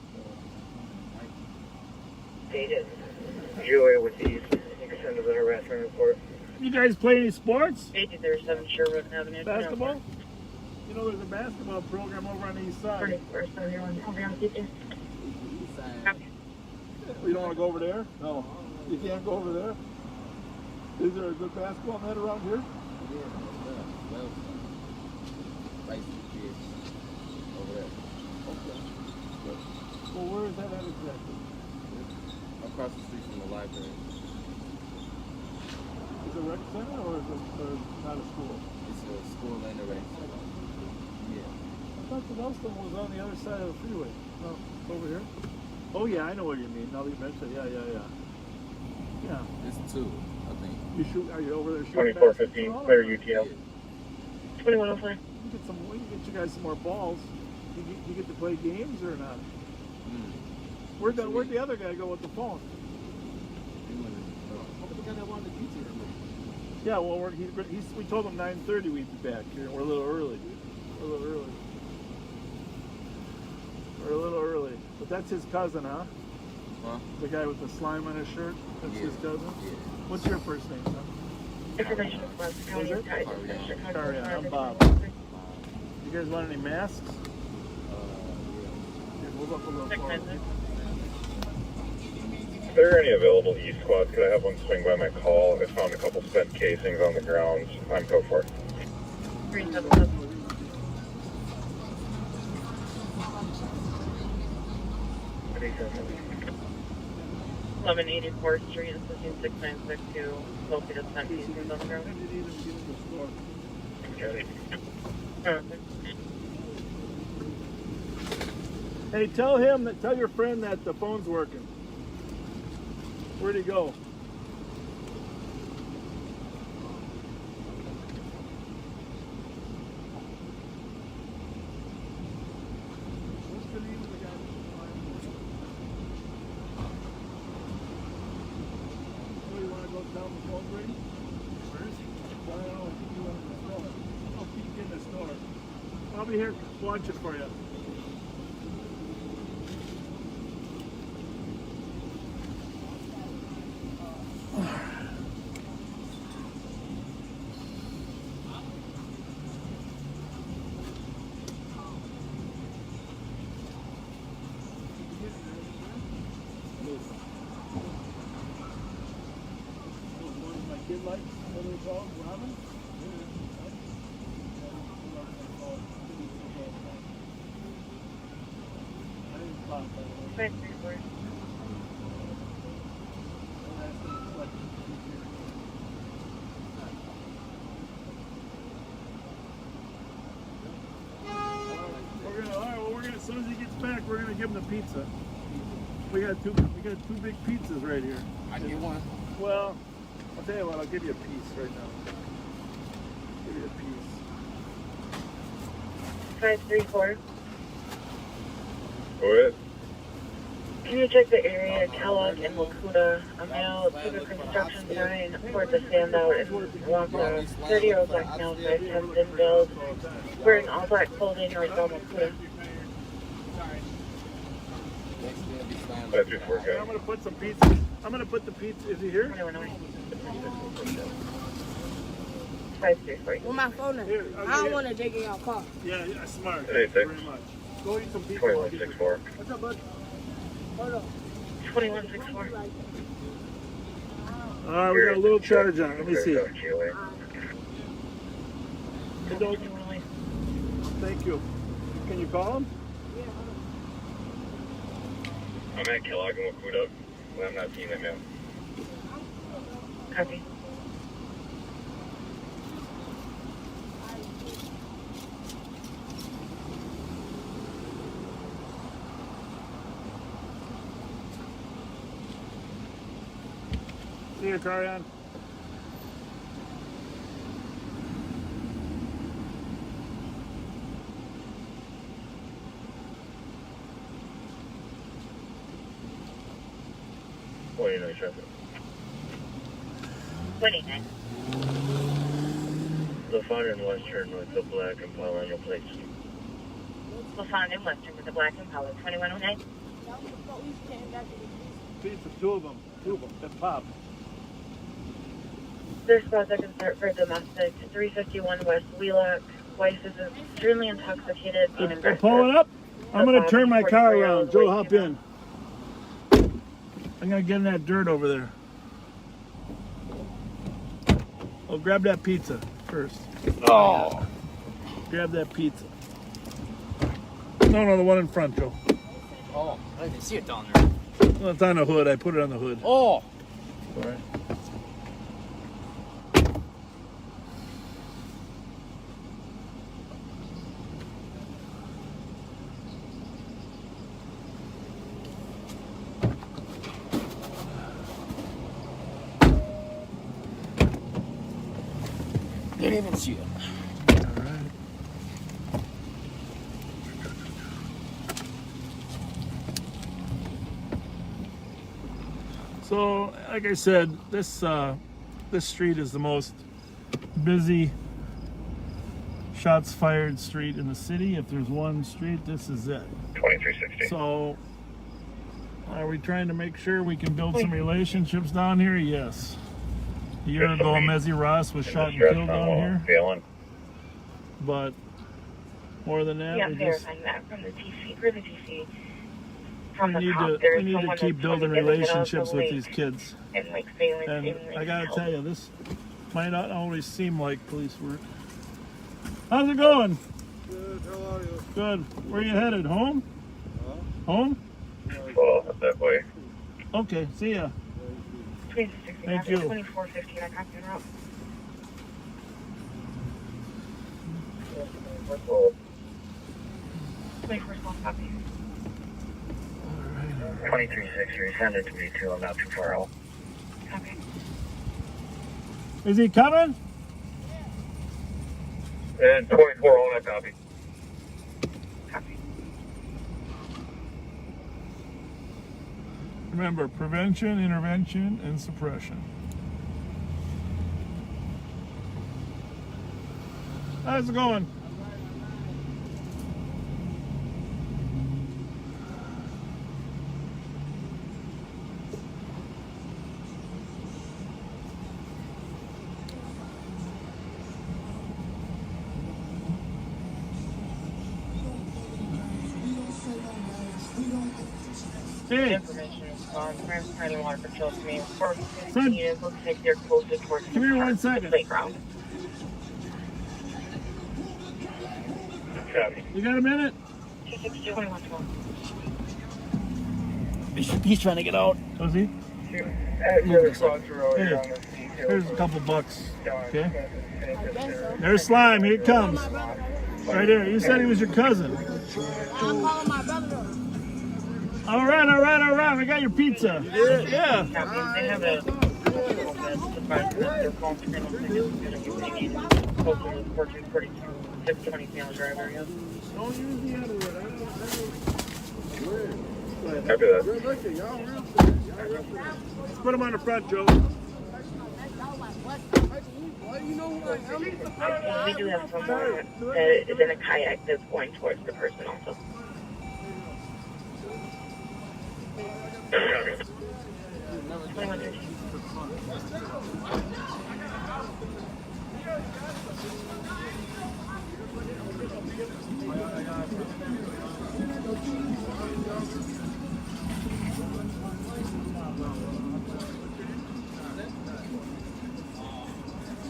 Dated. Julia with these. You can send us a harassment report. You guys play any sports? 807 Sherwood Avenue. Basketball? You know, there's a basketball program over on the east side. 31st, everyone. Over on the kitchen. You don't want to go over there? No. You can't go over there? Is there a good basketball net around here? Yeah, well, right over there. Okay. Good. Well, where is that at exactly? Across the street from the library. Is it a rec center or is it not a school? It's a school and a rec center. Yeah. I thought the Western was on the other side of the freeway. No, it's over here? Oh yeah, I know what you mean. Now that you mentioned it. Yeah. It's two, I think. Are you over there shooting? 2415, clear UTL. 2104. We can get you guys some more balls. You get to play games or not? Where'd the other guy go with the phone? The guy that wanted the pizza. Yeah, well, we told him 9:30 we'd be back here. We're a little early. We're a little early. But that's his cousin, huh? Huh? The guy with the slime on his shirt? That's his cousin? Yeah. What's your first name, son? Information was What is it? Sorry, I'm Bob. You guys want any masks? Here, move up a little closer. If there are any available E-squads, could I have one swing by my call? I found a couple spent casings on the ground. I'm code 4. 377. (1184th Street, assisting 6962, located 10 pieces on the ground. Hey, tell your friend that the phone's working. Where'd he go? What's the name of the guy? Oh, you want to go down the phone ring? Where is he? I don't know. I think he went in the store. Oh, peek in the store. I'll be here watching for you. Kid lights, what do they call them? Robin? I didn't pop that one. 534. As soon as he gets back, we're gonna give him the pizza. We got two big pizzas right here. I get one. Well, I'll tell you what, I'll give you a piece right now. Give you a piece. 534. Go ahead. Can you check the area, Kellogg and Wakuda? A male to the construction sign for the standout and walk the 30-year-old black male size has been billed wearing all black clothing north on Wakuda. That's your four guy. I'm gonna put some pizzas. I'm gonna put the pizza. Is he here? 534. With my phone in. Here, I don't want to dig in your car. Yeah, smart. Hey, Thank you very much. Go eat some pizza. 2164. What's up, bud? Hold on. 2164. All right, we got a little charge on it. Let me see. Thank you. Can you call him? I'm at Kellogg and Wakuda. Well, I'm not seeing them yet. Copy. See you, Carion. Well, you know, traffic. 29. LaFond and Western with the black Impala on your place. LaFond and Western with the black Impala. 2109. Pizza, two of them. That pop. Their squads are concerned for domestic. 351 West Wheelock. Wife is extremely intoxicated, being They're aggressive. pulling up. I'm gonna turn my car 44-year-old around. Joe, white hop female. in. I'm gonna get in that dirt over there. Well, grab that pizza first. Oh. Grab that pizza. No, the one in front, Joe. Oh, I didn't even see it down there. Well, it's on the hood. I put it on the hood. Oh. All right. Didn't even see it. All right. So, like I said, this street is the most busy shots fired street in the city. If there's one street, this is it. 2360. So, are we trying to make sure we can build some relationships down here? Yes. A year ago, Mezzy Ross was shot and killed down here. Feeling. But more than that, Yeah, we just verifying that from the TC, for the TC. From the we top, need there's to someone keep that's building trying to get out of the relationships with lake these kids. and like failing And to I gotta help. tell you, this might not always seem like police work. How's it going? Good, how are you? Good. Where you headed? Home? Home? Well, up that way. Okay, see ya. Thank you. 2415, I copy the route. Well, 24 small copy. 2360, send it to me too. I'm not too far out. Copy. Is he coming? And 24 on that copy. Copy. Remember, prevention, intervention, and suppression. How's it going? Hey, Information is gone. Friends trying to water patrol to me. First, Fred. it looks like they're closer towards Come here the 1 second. playground. Copy. you got a minute? 262, 2112. He's trying to get out. Was he? Here's Here's a couple bucks. Okay. There's Slime. Here it comes. Right there. You said he was your cousin. I'm calling my brother. All right. We got your pizza. Yeah. They have a their phone screen looks like it's going to be pinging closer to 1442, 620 female driver, yeah. Don't use the other one. Copy that. Put him on the front, Joe. We do have someone that is in a kayak that's going towards the person also. Copy. 2113.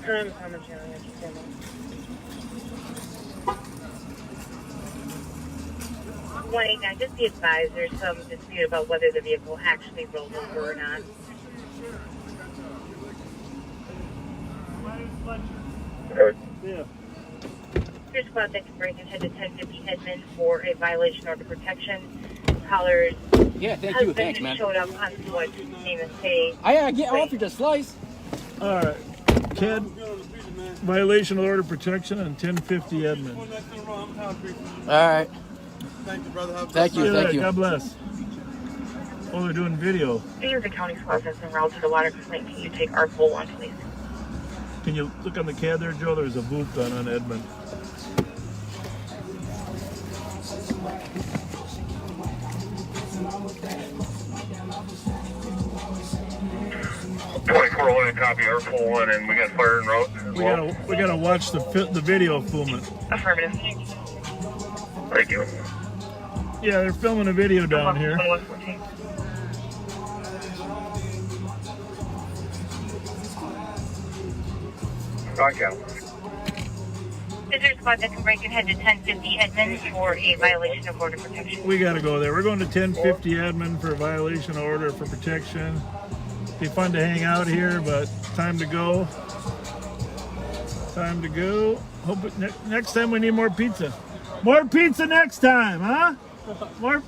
Current commentary, I just came on. 189, just be advised there's some dispute about whether the vehicle actually rolled over or not. Yeah. Here's squad that can break and head to 1050 Edmond for a violation order protection. Caller's Yeah, thank you. husband Thanks, man. showed up on what name is say. I get offered a slice. All right. Kid, violation of order of protection on 1050 Edmond. All right. Thank you, brother. Thank you. Thank you. God bless. Oh, they're doing video. Being the county squad that's en route to the water complaint, can you take our full one, please? Can you look on the CAD there, Joe? There's a boot done on Edmond. Copy our full one, and we got fire en route as well. We gotta watch the video filming. Affirmative. Thank you. Yeah, they're filming a video down here. 2114. Broadcast. Is there a squad that can break and head to 1050 Edmond for a violation of order protection? We got to go there. We're going to 1050 Edmond for a violation of order for protection. Be fun to hang out here, but time to go. Time to go. Hope next time we need more pizza. More pizza next time, huh? More.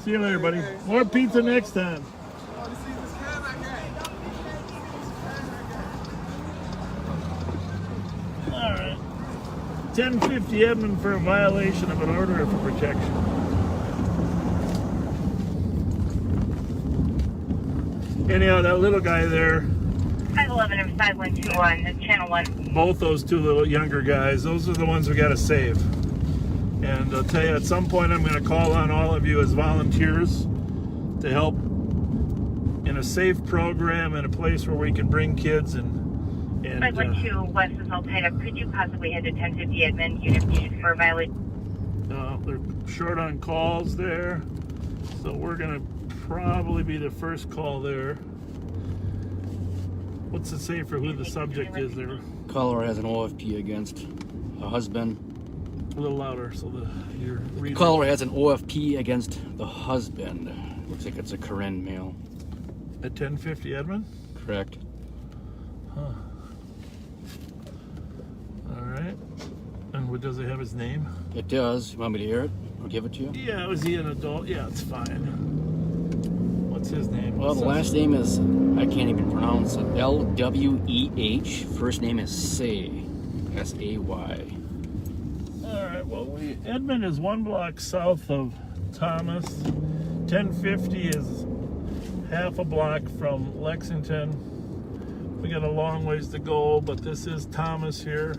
See you later, buddy. More pizza next time. All right. 1050 Edmond for a violation of an order for protection. Anyhow, that little guy there, 511 and 5121 on channel 1. both those two little younger guys, those are the ones we got to save. And I'll tell you, at some point I'm going to call on all of you as volunteers to help in a safe program in a place where we can bring kids and 512 West is all tied up. Could you possibly head to 1050 Edmond unit needed for a violation? they're short on calls there, so we're going to probably be the first call there. What's it say for who the subject is there? Caller has an OFP against a husband. A little louder so you're reading. Caller has an OFP against the husband. Looks like it's a Karen male. At 1050 Edmond? Correct. Huh. All right. And what does it have his name? It does. You want me to hear it or give it to you? Yeah, was he an adult? Yeah, it's fine. What's his name? Well, the last name is, I can't even pronounce it, L-W-E-H. First name is Say, S-A-Y. All right, well, Edmond is 1 block south of Thomas. 1050 is half a block from Lexington. We got a long ways to go, but this is Thomas here.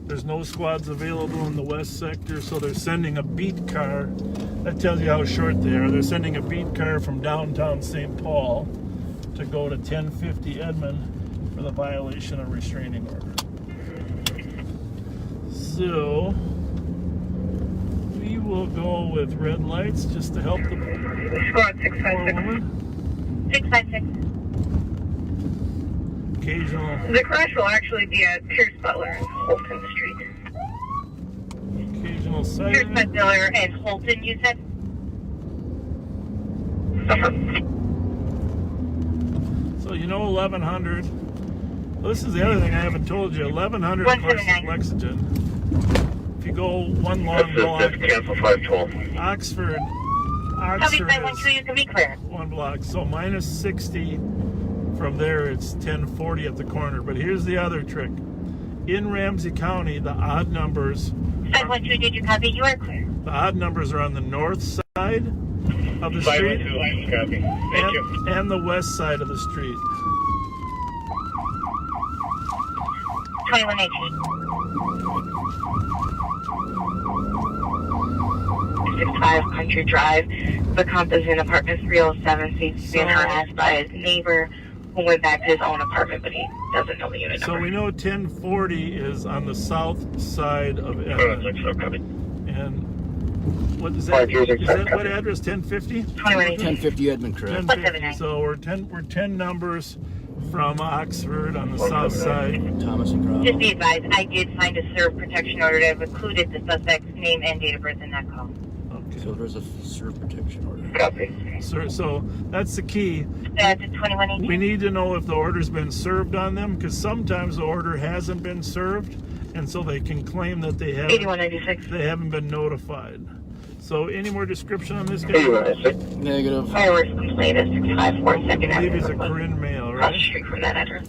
There's no squads available in the west sector, so they're sending a beat car. That tells you how short they are. They're sending a beat car from downtown St. Paul to go to 1050 Edmond for the violation of restraining order. So we will go with red lights just to help the Squad poor 656. woman. 656. Occasional. The crash will actually be at Pierce Butler and Holton Street. Occasional Pierce siren. Butler and Holton, you said? So you know 1100. Well, this is the other thing I haven't told you. 1100 of course is 179. Lexington. If you go one long block, Cancel 512. Oxford Copy is 512, you can be clear. 1 block. So minus 60 from there. It's 1040 at the corner. But here's the other trick. In Ramsey County, the odd numbers. 512, did you copy? You are clear. The odd numbers are on the north side of the street 512, copy. Thank you. and the west side of the street. 2118. 65 Country Drive. The comp is in apartment 307. He's being harassed by his neighbor who went back to his own apartment, but he doesn't know the unit So number. we know 1040 is on the south side of Edmond. And what is that? Is that what address? 1050? 2118. 1050 Edmond, correct. 1050. So we're 10 numbers from Oxford on the south side. Thomas and Just Crowell. be advised, I did find a serve protection order that included the suspect's name and date of birth in that call. So there's a serve protection order. Copy. So that's the key. That's at 2118. We need to know if the order's been served on them, because sometimes the order hasn't been served, and so they can claim that they 8196. haven't been notified. So any more description on this guy? 8196. Negative. Fireworks complaint is 654 2nd I believe he's a Avenue. Corinne male, Across right? the street from that address.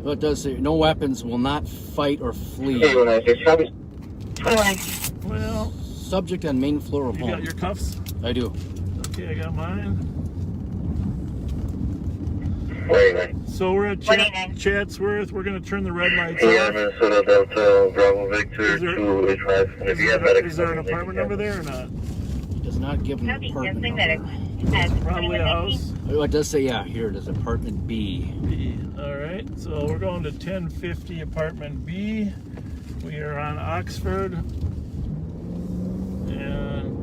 Well, it does say no weapons will not fight or flee. 8196. Copy. 2118. Well, Subject on main floor of you got home. your cuffs? I do. Okay, I got mine. 189. So we're at 189. Chatsworth. We're going to turn the red lights Yeah, off. Minnesota Delta Bravo Victor Is there- 285. And if you have medics, Is there an apartment number there or not? It does not give an Copy, apartment guessing number. that it's Probably a house. Oh, it does say, yeah, here it is, apartment B. B. All right, so we're going to 1050 apartment B. We are on Oxford. And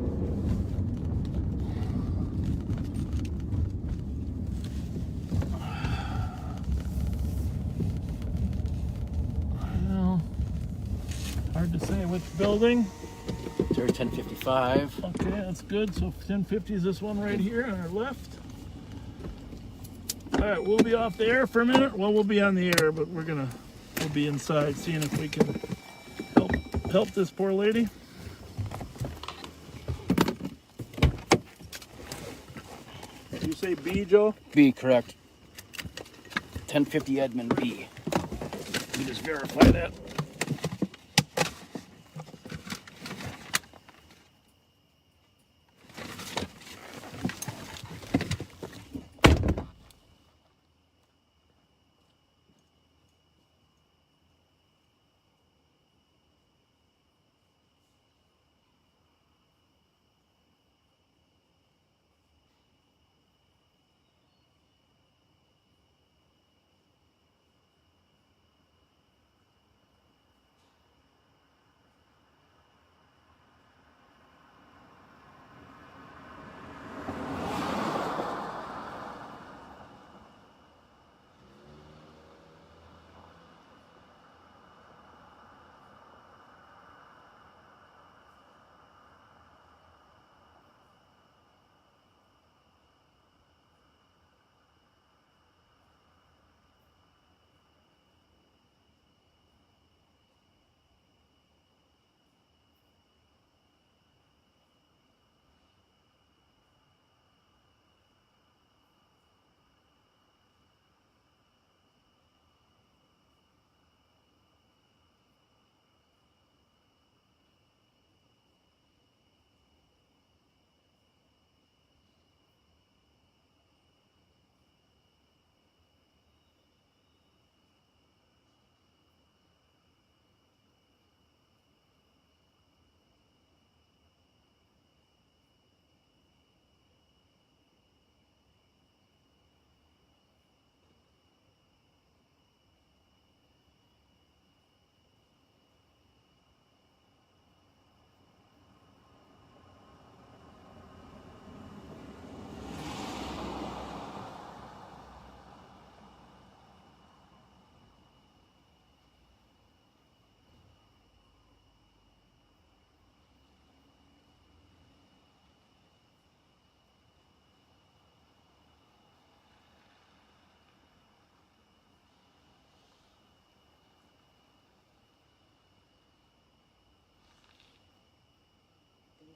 well, Hard to say which building. There's 1055. Okay, that's good. So 1050 is this one right here on our left. All right, we'll be off the air for a minute. Well, we'll be on the air, but we'll be inside seeing if we can help this poor lady. Did you say B, Joe? B, correct. 1050 Edmund B. Let me just verify that.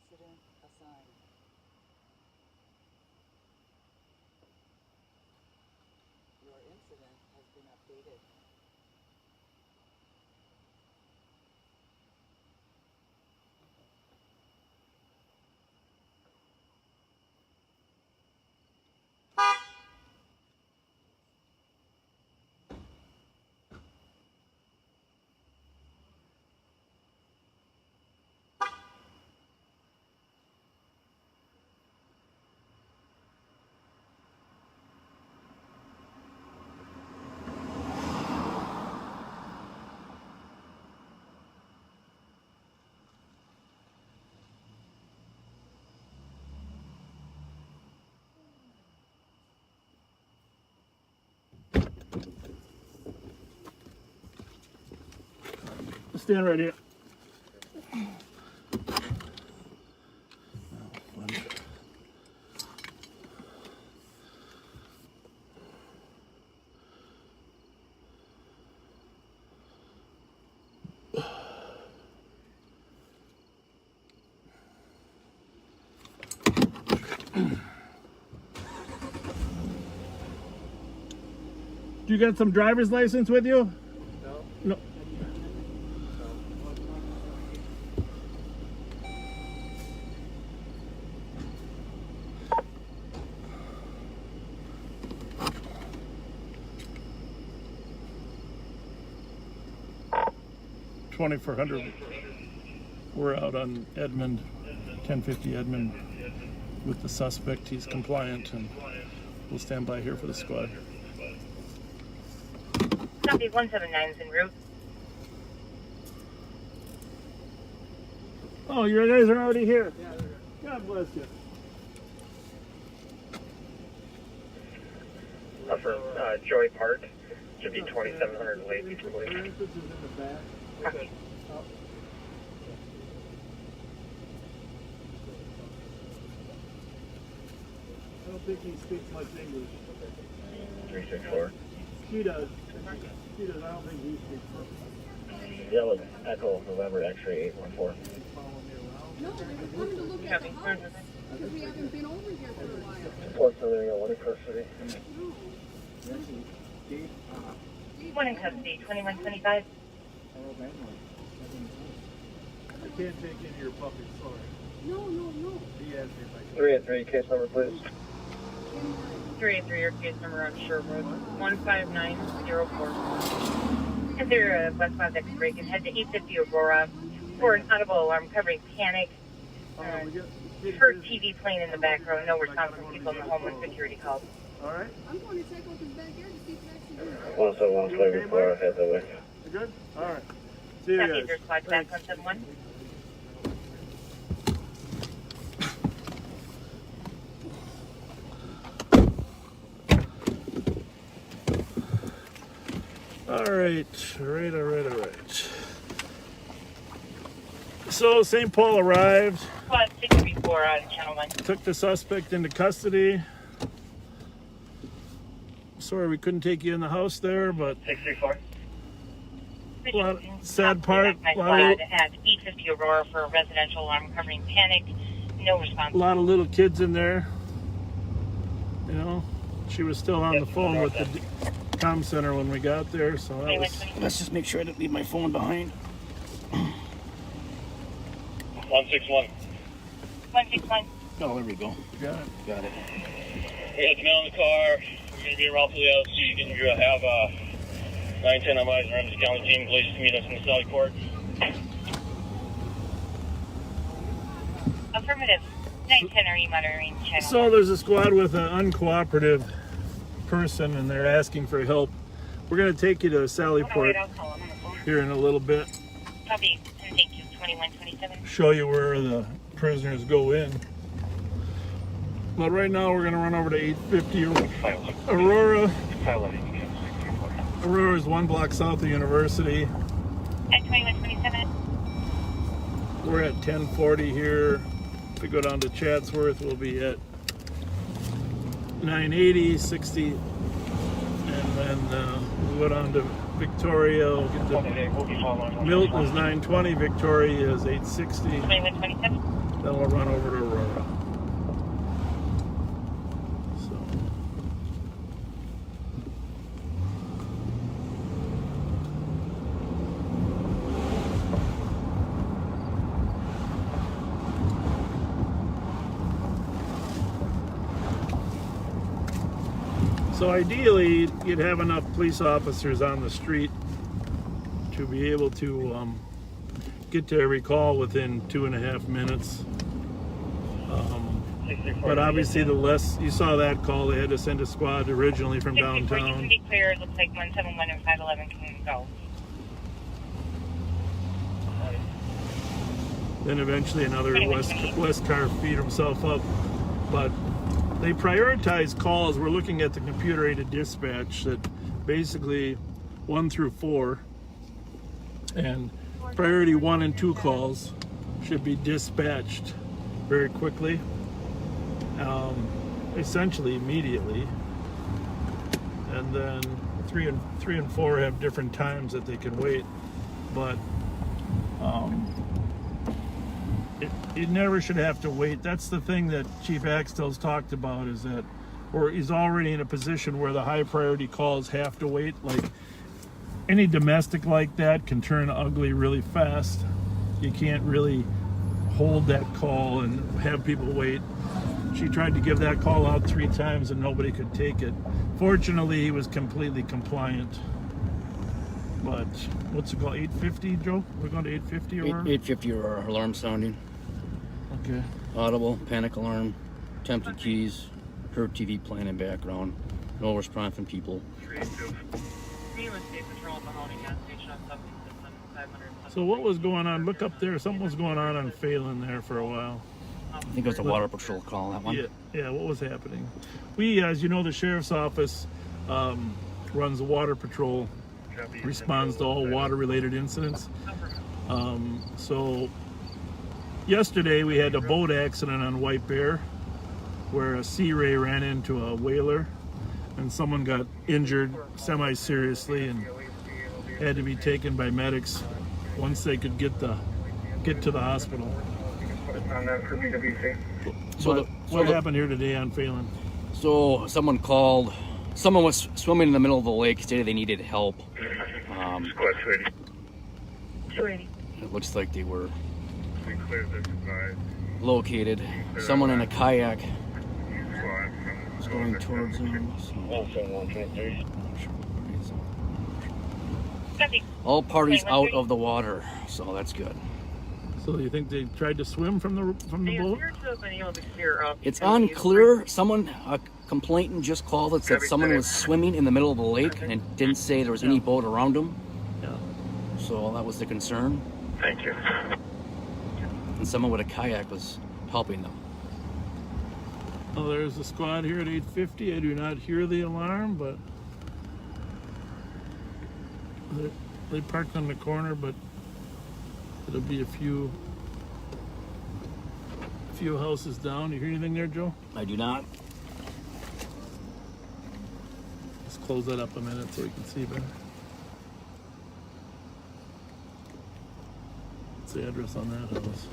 Incident assigned. Your incident has been updated. Stand right here. Do you got some driver's license with you? No. No. $2,400. We're out on Edmund, 1050 Edmund, with the suspect. He's compliant, and we'll stand by here for the squad. Copy 179 is en route. Oh, your guys are already here. Yeah, they're here. God bless you. For Joy Park, should be 2700 late. Copy. don't think he speaks much English. 364. She does. She does. I don't think he speaks perfect. Yellow Echo November X-ray 814. No, we were coming to look at the house because we haven't been over here for a while. Fort Southern, one in custody. One in custody, 2125. I can't take any of your puppies, sorry. No. He asked me if I could. 383, case number, please. 383, your case number on Sherwood, 15904. Is there a westbound that can break and head to 850 Aurora for an audible alarm covering panic? Heard TV playing in the background, no response from people in the home when security called. All right. I'm going to check out his backyard to see if it's actually good. 171 before I head that way. You good? All right. See you Copy, guys. there's squad back 171. All right. So St. Paul arrived, Squad 634 on channel 1. took the suspect into custody. Sorry we couldn't take you in the house there, but 634. sad part. My squad at 850 Aurora for a residential alarm covering panic. No response. A lot of little kids in there. You know, she was still on the phone with the comm center when we got there, so that was. Let's just make sure I didn't leave my phone behind. 161. 161. Oh, there we go. Got it. Got it. We had the mail in the car. We're going to be around for the LC. Can you have 910 on my Ramsey County team, please meet us in the Sally Court? Affirmative. 910, are you monitoring channel? So there's a squad with an uncooperative person, and they're asking for help. We're going to take you to Sallyport I'll call him on the phone. here in a little bit. Copy. Thank you. 2127. Show you where the prisoners go in. But right now we're going to run over to 850 Aurora. Aurora is 1 block south of University. At 2127. We're at 1040 here. If we go down to Chatsworth, we'll be at 980, 60, and then we'll go down to Victoria. We'll get to Milton is 920, Victoria is 860. 2127. Then we'll run over to Aurora. So ideally, you'd have enough police officers on the street to be able to get to every call within 2.5 minutes. But obviously, the less you saw that call, they had to send a squad originally from downtown. You can be clear. It looks like 171 and 511 can go. Then eventually another West car beat himself up. But they prioritize calls. We're looking at the computer-aided dispatch that basically 1 through 4, and priority 1 and 2 calls should be dispatched very quickly, essentially immediately, and then 3 and 4 have different times that they can wait, but it never should have to wait. That's the thing that Chief Axtell's talked about, is that, or he's already in a position where the high priority calls have to wait. Like any domestic like that can turn ugly really fast. You can't really hold that call and have people wait. She tried to give that call out 3 times and nobody could take it. Fortunately, he was completely compliant. But what's it called? 850, Joe? We're going to 850 or 850 or alarm sounding. Okay. Audible, panic alarm, tempted keys, heard TV playing in background, no response from people. So what was going on? Look up there. Something was going on Phelan there for a while. I think it was the water patrol call, that one. Yeah, what was happening? We, as you know, the sheriff's office runs the water patrol, responds to all water-related incidents. So yesterday we had a boat accident on White Bear. where a Sea Ray ran into a whaler and someone got injured semi-seriously and had to be taken by medics once they could get to the hospital. So What happened here today on Phelan? So someone called. Someone was swimming in the middle of the lake, stated they needed help. It looks like they were located. Someone in a kayak was going towards them. All parties out of the water, so that's good. So you think they tried to swim from the boat? It's unclear. Someone, a complainant just called that said someone was swimming in the middle of the lake and didn't say there was any boat around them. Yeah. So that was the concern. Thank you. And someone with a kayak was helping them. Oh, there's the squad here at 8:50. I do not hear the alarm, but they parked on the corner, but it'll be a few houses down. You hear anything there, Joe? I do not. Let's close that up a minute so we can see better. What's the address on that house?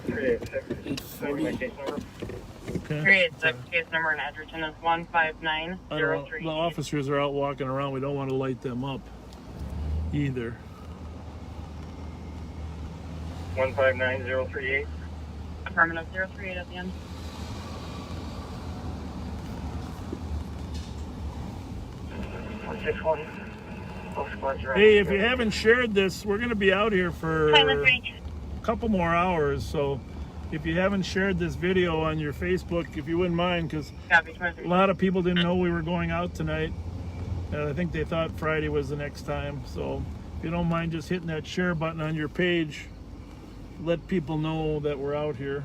840. Okay. 386, case number in Edgerton is 15903. The officers are out walking around. We don't want to light them up either. 159038. Affirmative 038 at the end. Hey, if you haven't shared this, we're going to be out here for a couple more hours. So if you haven't shared this video on your Facebook, if you wouldn't mind, because a lot of people didn't know we were going out tonight. And I think they thought Friday was the next time. So if you don't mind just hitting that share button on your page, let people know that we're out here.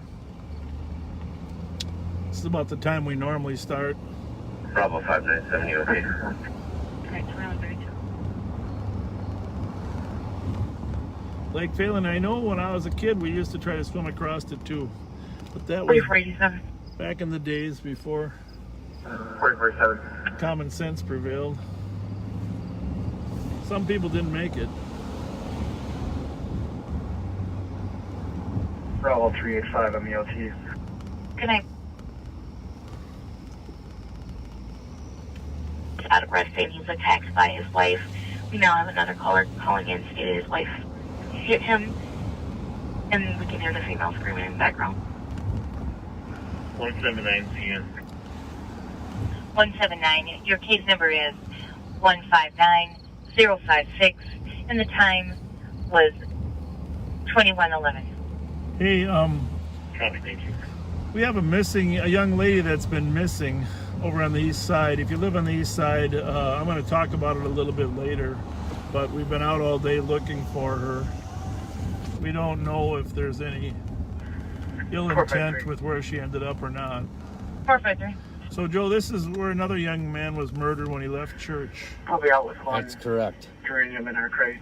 This is about the time we normally start. Bravo 597, you okay? Alright, 2132. Lake Phelan, I know when I was a kid we used to try to swim across it too, but that was 4487. back in the days before 4487. common sense prevailed. Some people didn't make it. Bravo 385 MELT. Good night. Out of arresting, he's attacked by his wife. We now have another caller calling in stating his wife hit him, and we can hear the female screaming in the background. 179 CN. 179. Your case number is 159056, and the time was 2111. Hey, Copy, thank you. we have a young lady that's been missing over on the east side. If you live on the east side, I'm going to talk about it a little bit later, but we've been out all day looking for her. We don't know if there's any ill intent with where she ended up or not. 453. So Joe, this is where another young man was murdered when he left church. We'll be out with one. That's correct. Uranium in our crate.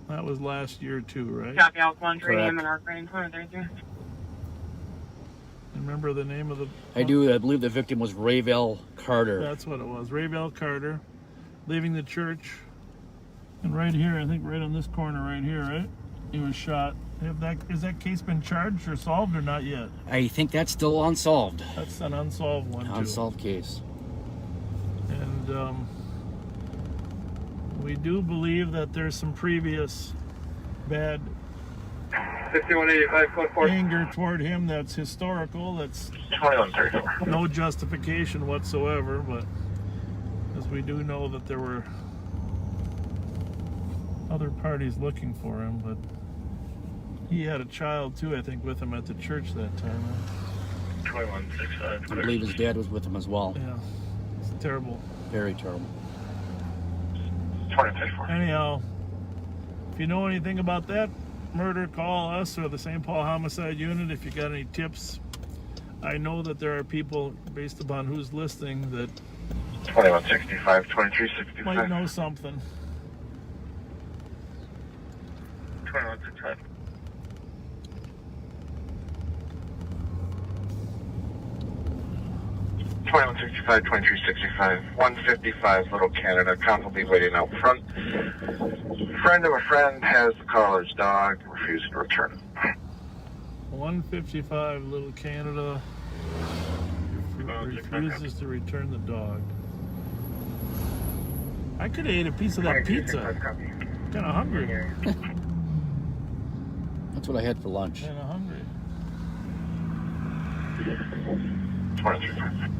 That was last year too, right? Copy out one, uranium Correct. and arc rating 2032. Remember the name of the... I do. I believe the victim was Rayvell Carter. That's what it was. Rayvell Carter, leaving the church. And right here, I think right on this corner right here, right? He was shot. Has that case been charged or solved or not yet? I think that's still unsolved. That's an unsolved one too. Unsolved case. And we do believe that there's some previous bad 5185 code 4. anger toward him that's historical. That's 2134. no justification whatsoever, but as we do know that there were other parties looking for him, but he had a child too, I think, with him at the church that time. 2165. I believe his dad was with him as well. Yeah, it's terrible. Very terrible. 2034. Anyhow, if you know anything about that murder, call us or the St. Paul Homicide Unit if you got any tips. I know that there are people, based upon who's listening, that 2165, 2365. might know something. 2165. 2165, 2365, 155 Little Canada. Cop will be waiting out front. Friend of a friend has the caller's dog, refusing to return. 155 Little Canada refuses to return the dog. I could have ate a piece of that pizza. Kind of hungry. That's what I had for lunch. Kind of hungry. 2365.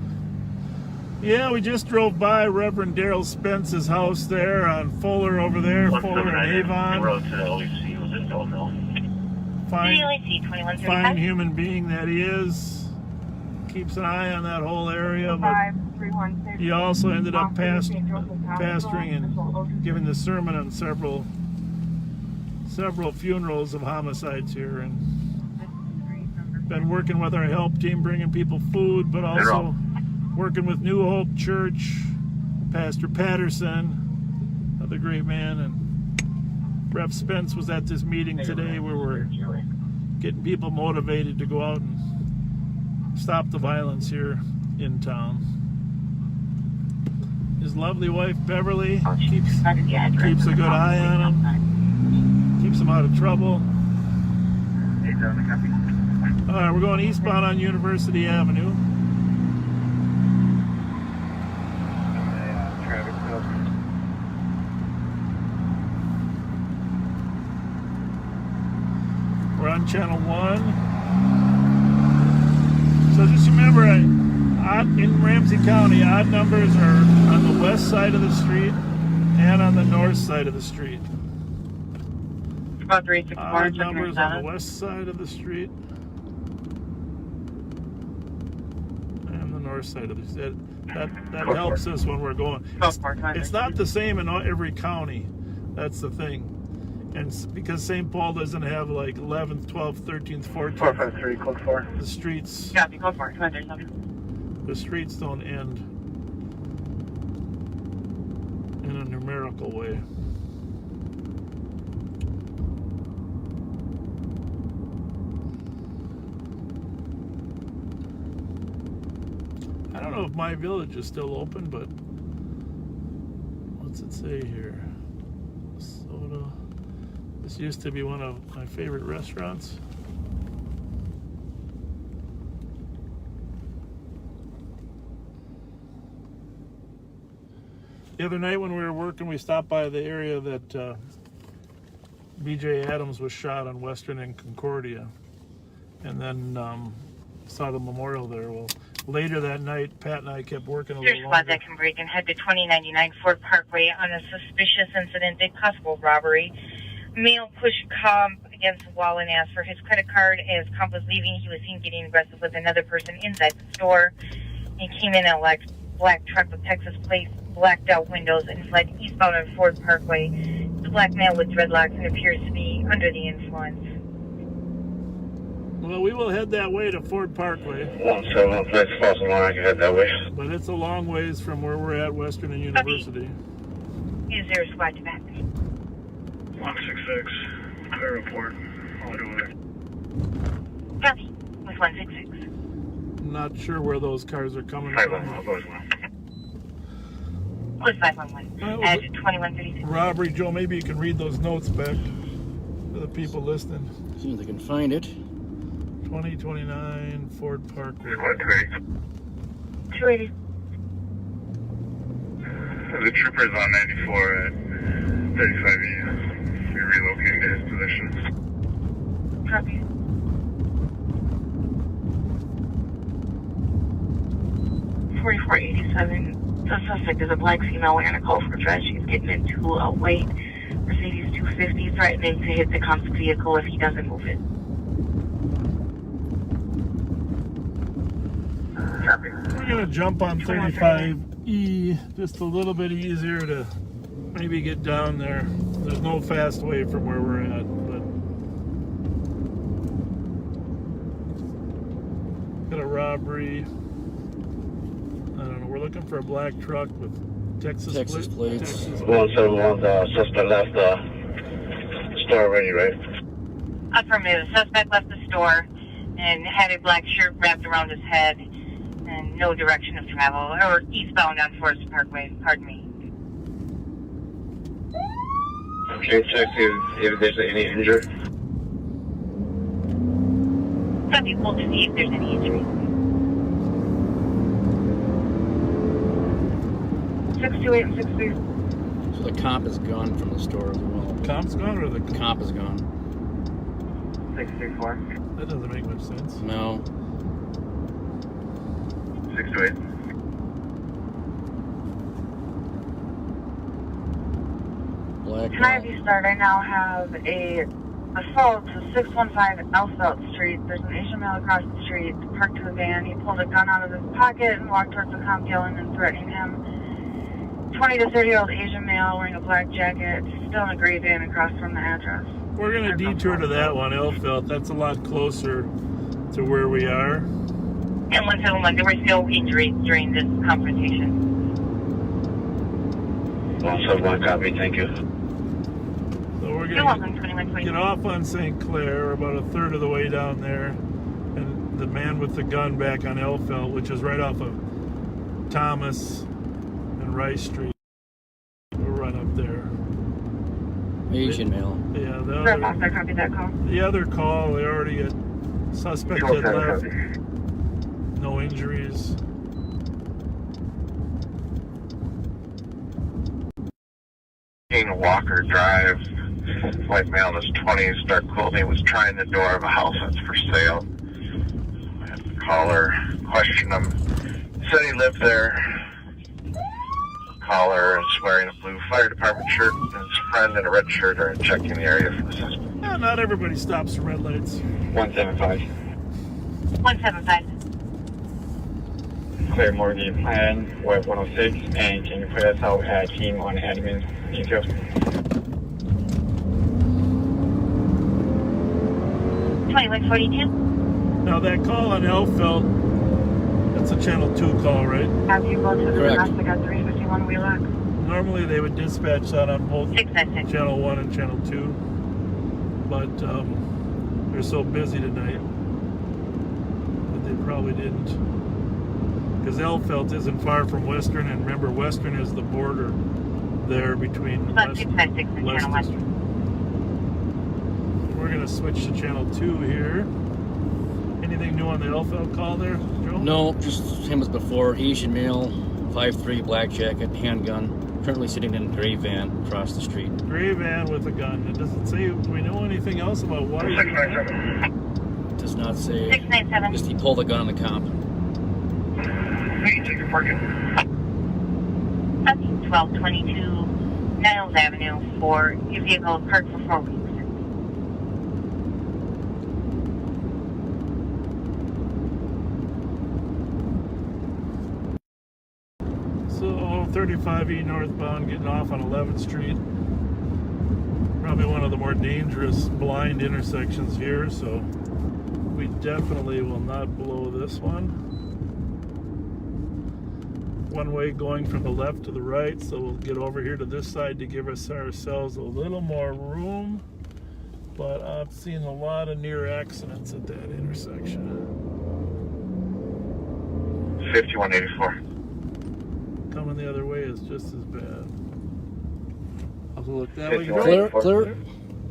Yeah, we just drove by Reverend Daryl Spence's house there on Fuller over there, Fuller and Avon. Road to the LEC was in Belleville. Fine human being that he is. Keeps an eye on that whole area, but he also ended up pastoring and giving the sermon on several funerals of homicides here, and been working with our help team, bringing people food, but also working with New Hope Church, Pastor Patterson, another great man, and Rev Spence was at this meeting today where we're getting people motivated to go out and stop the violence here in town. His lovely wife Beverly keeps a good eye on him, keeps him out of trouble. All right, we're going eastbound on University Avenue. We're on channel 1. So just remember, in Ramsey County, odd numbers are on the west side of the street and on the north side of the street. About 364. Odd numbers on the west side of the street and the north side of the street. That helps us when we're going. It's not the same in every county. That's the thing. And because St. Paul doesn't have like 11th, 12th, 13th, 14th. 453, code 4. The streets. Yeah, code 4. The streets don't end in a numerical way. I don't know if My Village is still open, but what's it say here? Soda. This used to be one of my favorite restaurants. The other night when we were working, we stopped by the area that B.J. Adams was shot on Western and Concordia, and then saw the memorial there. Well, later that night, Pat and I kept working a little longer. Squad that can break and head to 2099 Ford Parkway on a suspicious incident, a possible robbery. Male pushed Comp against the wall and asked for his credit card. As Comp was leaving, he was seen getting aggressive with another person inside the store. He came in a black truck with Texas plates, blacked out windows, and fled eastbound on Ford Parkway. The black male with dreadlocks and appears to be under the influence. Well, we will head that way to Ford Parkway. 171, place false alarm, I can head that way. But it's a long ways from where we're at, Western and University. Is there a squad to back? 166, clear report. All doing it. Copy. With 166. Not sure where those cars are coming 511, I'll from. go as well. With 511. Add 2136. Robbery, Joe, maybe you can read those notes back to the people listening. As soon as I can find it. 2029 Ford Parkway. 280. The trooper's on 94 at 35 ES. We're relocating to his position. Copy. The suspect is a black female wearing a colorful dress. She's getting into a white Mercedes 250, threatening to hit the comp's vehicle if he doesn't move it. We're going to jump on 35E, just a little bit easier to maybe get down there. There's no fast way from where we're at, but got a robbery. I don't know, we're looking for a black truck with Texas plates. 171, suspect left the store already, right? Affirmative. The suspect left the store and had a black shirt wrapped around his head. And no direction of travel, or eastbound on Forest Parkway, pardon me. Okay, check if there's any injury. Copy, we'll see if there's any injury. 628 and 63. So the comp is gone from the store as well. Comp's gone or the Comp is gone. 634. That doesn't make much sense. No. 628. Black. Can I have you start? I now have a assault to 615 Elfelt Street. There's an Asian male across the street, parked to a van. He pulled a gun out of his pocket and walked towards the comp, yelling and threatening him. 20 to 30-year-old Asian male wearing a black jacket, still in a gray van across from the address. We're going to detour to that one, Elfelt. That's a lot closer to where we are. And 171, there were no injuries during this confrontation. 171, copy, thank you. So we're You're going welcome, to 2120. get off on St. Clair, about a third of the way down there. And the man with the gun back on Elfelt, which is right off of Thomas and Rice Street. We'll run up there. Asian male. Yeah, Sir, officer, copy that call. the other call, they already had suspect had left. No injuries. Walker Drive, white male in his 20s, dark clothing, was trying the door of a house that's for sale. I had the caller question him. Said he lived there. Caller is wearing a blue fire department shirt, and his friend in a red shirt are checking the area for the suspect. Yeah, not everybody stops for red lights. 175. 175. Clear mortgage plan, web 106, and can you put us out at team on admin details? 2142. Now that call on Elfelt, that's a Channel 2 call, right? Have you go to the Correct. domestic at 351 Wheelock? Normally they would dispatch that on both 696. Channel 1 and Channel 2. But they're so busy tonight that they probably didn't. Because Elfelt isn't far from Western, and remember, Western is the border there between About 696 and Channel 1. We're going to switch to Channel 2 here. Anything new on the Elfelt call there, Joe? No, just same as before. Asian male, 5'3", black jacket, handgun, currently sitting in a gray van across the street. Gray van with a gun. It doesn't say, do we know anything else about why he's 697. Does not say. 697. Just he pulled a gun on the comp. Hey, take your parking. 1222 Niles Avenue for your vehicle parked for 4 weeks. So 35E northbound getting off on 11th Street. Probably one of the more dangerous blind intersections here, so we definitely will not blow this one. One way going from the left to the right, so we'll get over here to this side to give ourselves a little more room. But I've seen a lot of near accidents at that intersection. 5184. Coming the other way is just as bad. I'll look that way. Clear, clear.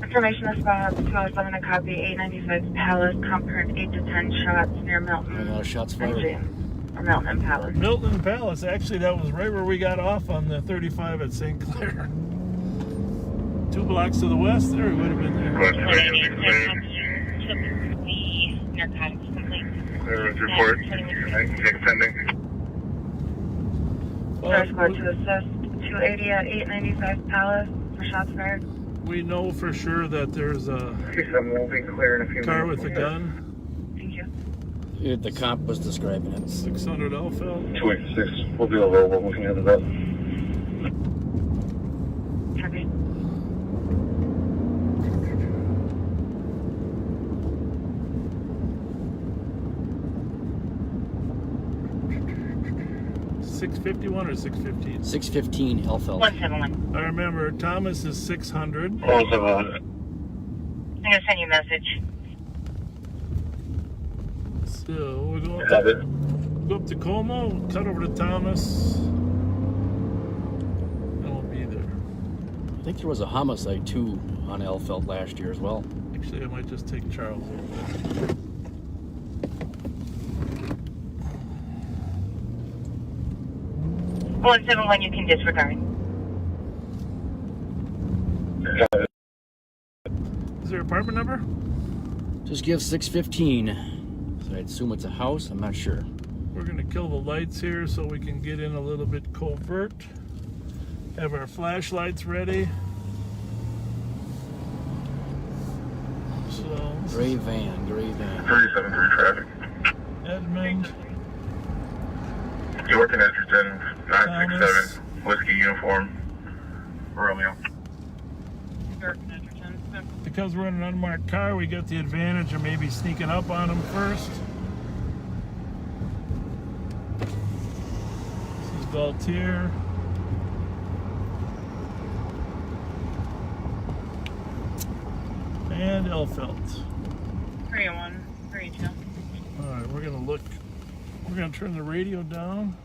Information is about 207 a copy, 895 Palace, compared 8 to 10 shots near Milton. Shots and fired. James. Or Milton and Palace. Milton Palace. Actually, that was right where we got off on the 35 at St. Clair. 2 blocks to the west there, we would have been there. West Radio, clear. Took the narcotics complaint. Clear with report. Take pending. First squad to assist 280 at 895 Palace for shots fired. We know for sure that there's a I'm moving clear in a few car minutes. with a gun. Thank you. The comp was describing it. 600 Elfelt. 286. We'll be over. We're looking at the bus. Copy. $651 or $615? 615 Elfelt. 171. I remember Thomas is 600. 171. I'm going to send you a message. So we're going. Have it. Go up to Como, cut over to Thomas, and we'll be there. I think there was a homicide too on Elfeld last year as well. Actually, I might just take Charles over there. 171, you can disregard. Is there apartment number? Just give 615. So I assume it's a house. I'm not sure. We're gonna kill the lights here so we can get in a little bit covert. Have our flashlights ready. So Gray van, gray van. 373 traffic. Edmund, You're working at your 10-967 whiskey uniform, Romeo. because we're in an unmarked car, we get the advantage of maybe sneaking up on them first. This is Galtier. And Elfeld. 301, 32. Alright, we're gonna look. We're gonna turn the radio down.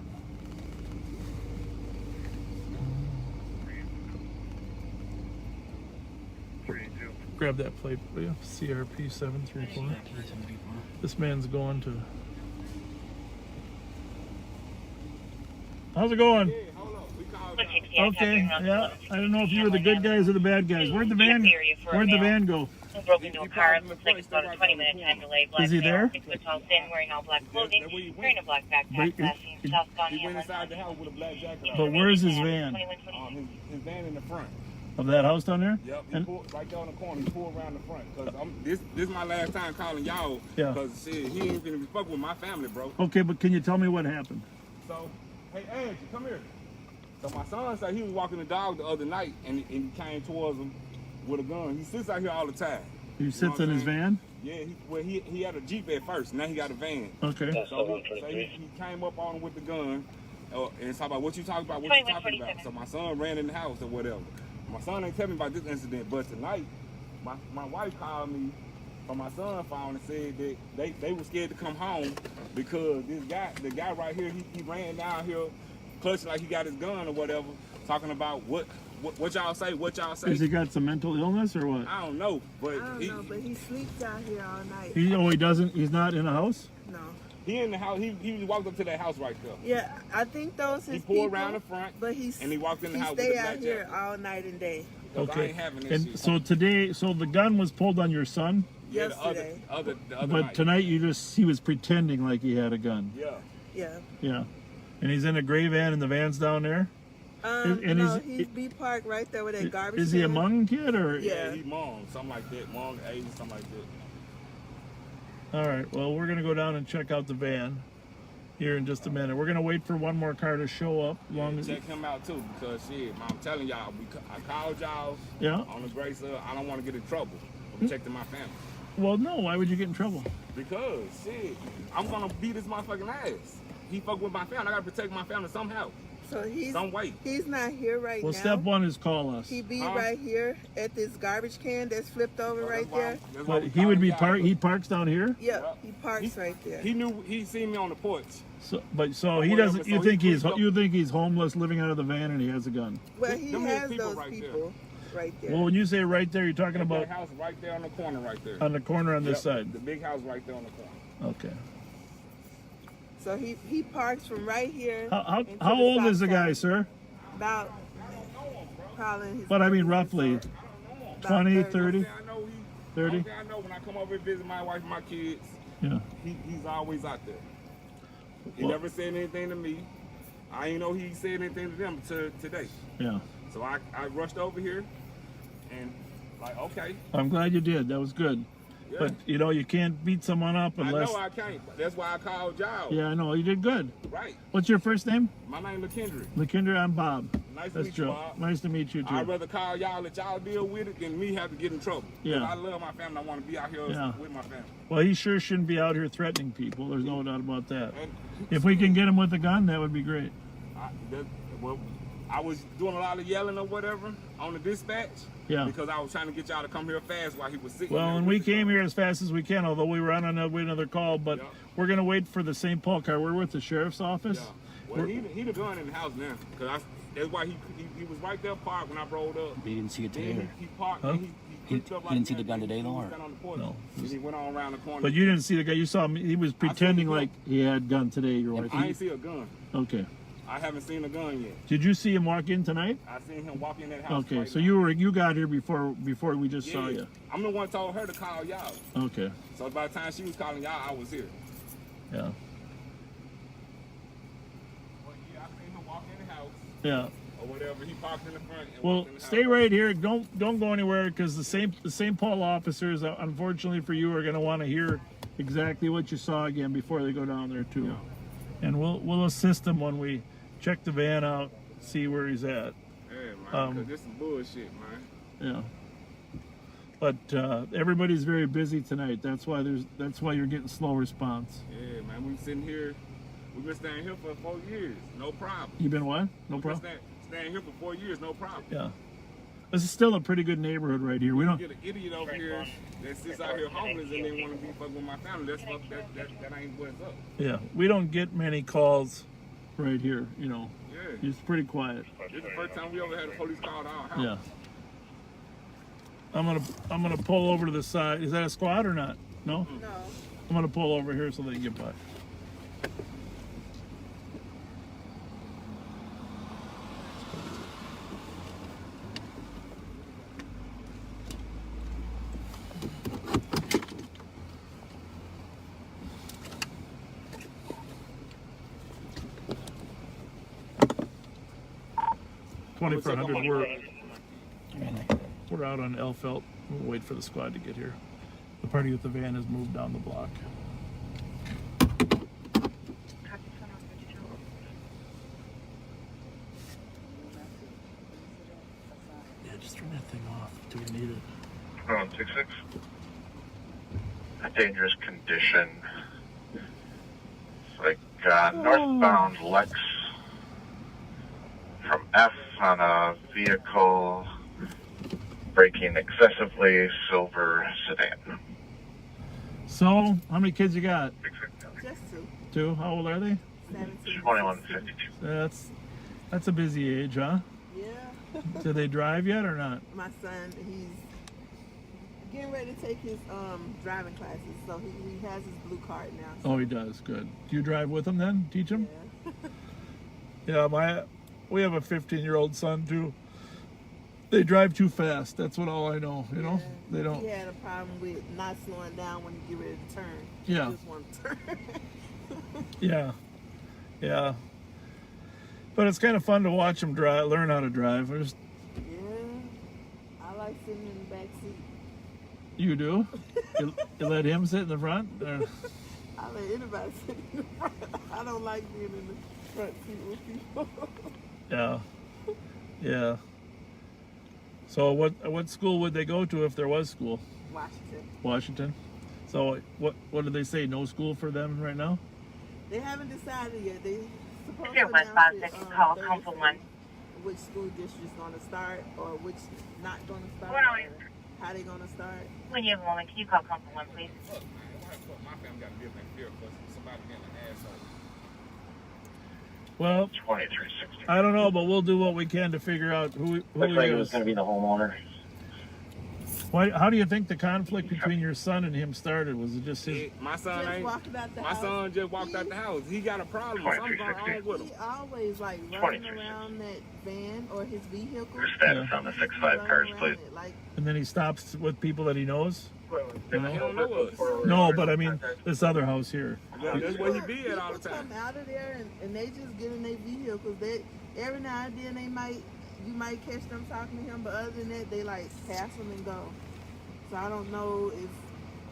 Grab that plate, will you? CRP 734. This man's going to. How's it going? Okay, yeah. I don't know if you were the good guys or the bad guys. Where'd the van? Where'd the van go? Broke into a car. Looks like it's about a 20-minute time delay. Black Is he there? 6 foot tall, thin, wearing all black clothing, wearing a black backpack, passing southbound He went Hamlin. inside the house with a black jacket on. But where's his van? His van in the front. Of that house down there? Yep, he pulled right there on the corner. He pulled around the front. Cause this is my last time calling y'all. Yeah. Cause shit, he ain't gonna be fucking with my family, bro. Okay, but can you tell me what happened? So, hey Angie, come here. So my son said he was walking the dog the other night, and he came towards him with a gun. He sits out here all the time. He sits in his van? Yeah, he had a Jeep at first. Now he got a van. Okay. So he came up on him with the gun, and it's about what you talking about, what you talking about. So my son ran in the house or whatever. My son ain't tell me about this incident, but tonight, my wife called me from my son's phone and said that they were scared to come home because the guy right here, he ran down here, clutching like he got his gun or whatever, talking about what y'all say, Has he got some mental illness or what? I don't know, but but he sleeps out here all night. He doesn't, he's not in a house? No. He in the house. He walked up to that house right there. Yeah, I think those his He pulled people, around the front, but and he walked in the he house with a stay black out here jacket. all night and day. I ain't having this And shit. so today, so the gun was pulled on your son? Yeah, Yesterday. the other But night. tonight he was pretending like he had a gun. Yeah. Yeah. Yeah. And he's in a gray van and the van's down there? And No, he's be parked right there with that garbage. Is he a can. Hmong kid or? Yeah. He Hmong, something like that. Hmong, Asian, something like that. All right, well, we're gonna go down and check out the van here in just a minute. We're gonna wait for one more car to show up. Check him out too, because shit, I'm telling y'all, I called y'all on the grace of I don't want to get in trouble. I'm protecting my family. Well, no, why would you get in trouble? Because shit, I'm gonna beat this motherfucking ass. He fuck with my family. I gotta protect my family somehow. So some way. He's not here right Well, now. step one is call us. He be right here at this garbage can that's flipped over right there. But he would be he parks down here? Yeah, he parks right there. He seen me on the porch. So he doesn't. You think he's homeless, living out of the van, and he has a gun? Well, he has those people right there. Well, when you say right there, you're talking about that house right there on the corner, right there. On the corner on this side. The big house right there on the corner. Okay. So he parks from right here. How old is the guy, sir? About probably. But I mean, roughly 20, 30? 30? I know when I come over and visit my wife and my kids, yeah, he's always out there. He Well- never said anything to me. I ain't know he said anything to them until today. Yeah. So I rushed over here and like, okay. I'm glad you did. That was good. Yeah. But you can't beat someone up unless. I know I can't. That's why I called y'all. Yeah, I know. You did good. Right. What's your first name? My name is LaKendry. LaKendry, I'm Bob. Nice to That's meet you, Joe. Bob. Nice to meet you too. I'd rather call y'all, let y'all deal with it than me have to get in trouble. Yeah. I love my family. I want to be out here with my family. Well, he sure shouldn't be out here threatening people. There's no doubt about that. If we can get him with a gun, that would be great. Well, I was doing a lot of yelling or whatever on the dispatch. Yeah. Because I was trying to get y'all to come here fast while he was sick. Well, and we came here as fast as we can, although we were on another call, but we're going to wait for the St. Paul car. We're with the sheriff's office. Yeah. Well, he the gun in the house now. Because that's why he was right there parked when I rolled up. But he didn't see it today. He parked. Huh? He didn't see the gun today, though? Or? No. And he went on around the corner. But you didn't see the guy. You saw him. He was pretending like he had gun today. Your wife. I ain't see a gun. Okay. I haven't seen a gun yet. Did you see him walk in tonight? I seen him walk in that house. Okay, right so now. you got here before we just saw you. I'm the one told her to call y'all. Okay. So by the time she was calling y'all, I was here. Yeah. Well, yeah, I seen him walk in the house. Yeah. Or whatever. He parked in the front. And Well, walked in the stay house. right here. Don't go anywhere because the St. Paul officers, unfortunately for you, are going to want to hear exactly what you saw again before they go down there too. Yeah. And we'll assist them when we check the van out, see where he's at. Yeah, man. Because this is bullshit, man. Yeah. But everybody's very busy tonight. That's why you're getting slow response. Yeah, man. We've been staying here for 4 years. No problem. You been what? No We've problem. been staying here for 4 years. No problem. Yeah. This is still a pretty good neighborhood right here. We don't get an idiot over here that sits out here homeless and they want to be fucking with my family. That ain't what's up. Yeah, we don't get many calls right here, you know. Yeah. It's pretty quiet. This is the first time we ever had a police call to our house. Yeah. I'm gonna pull over to the side. Is that a squad or not? No? No. I'm gonna pull over here so they can get by. We're out on Elfelt. We'll wait for the squad to get here. The party with the van has moved down the block. Yeah, just turn that thing off. Do we need it? 6-6. A dangerous condition. It's like northbound Lex from F on a vehicle braking excessively, silver sedan. So, how many kids you got? Just two. Two? How old are they? 17. 21 and 52. That's a busy age, huh? Yeah. Do they drive yet or not? My son, he's getting ready to take his driving classes, so he has his blue card now. So. Oh, he does. Good. Do you drive with him then? Teach him? Yeah. Yeah, we have a 15-year-old son too. They drive too fast. That's what all I know. You know, they don't. He had a problem with not slowing down when you get ready to turn. Yeah. He just want to turn. Yeah, yeah. But it's kind of fun to watch him learn how to drive. Yeah, I like sitting in the back seat. You do? you let him sit in the front? Or? I let anybody sit in the front. I don't like being in the front seat with people. Yeah, yeah. So what school would they go to if there was school? Washington. Washington. So what did they say? No school for them right now? They haven't decided yet. They supposed There to was announce one it, second call, Thursday, Councilman. which school district's going to start or which not going to start. Well, or how they going to start. When you have a moment, can you call Councilman, please? Look, man, my family got to live in fear because somebody being an asshole. Well, 2360. I don't know, but we'll do what we can to figure out who Looks like he it was is. going to be the homeowner. How do you think the conflict between your son and him started? Was it just his? My son Just ain't. walking out the My house. son just walked out the house. He got a problem. Something going on with him. He always like running around that van or his vehicle. Your status on the 6-5 cars, please. And then he stops with people that he knows? He don't know us. No, but I mean this other house here. Yeah, that's where he be at all the People time. come out of there and they just get in their vehicles. They every now and then you might catch them talking to him, but other than that, they like pass him and go. So I don't know if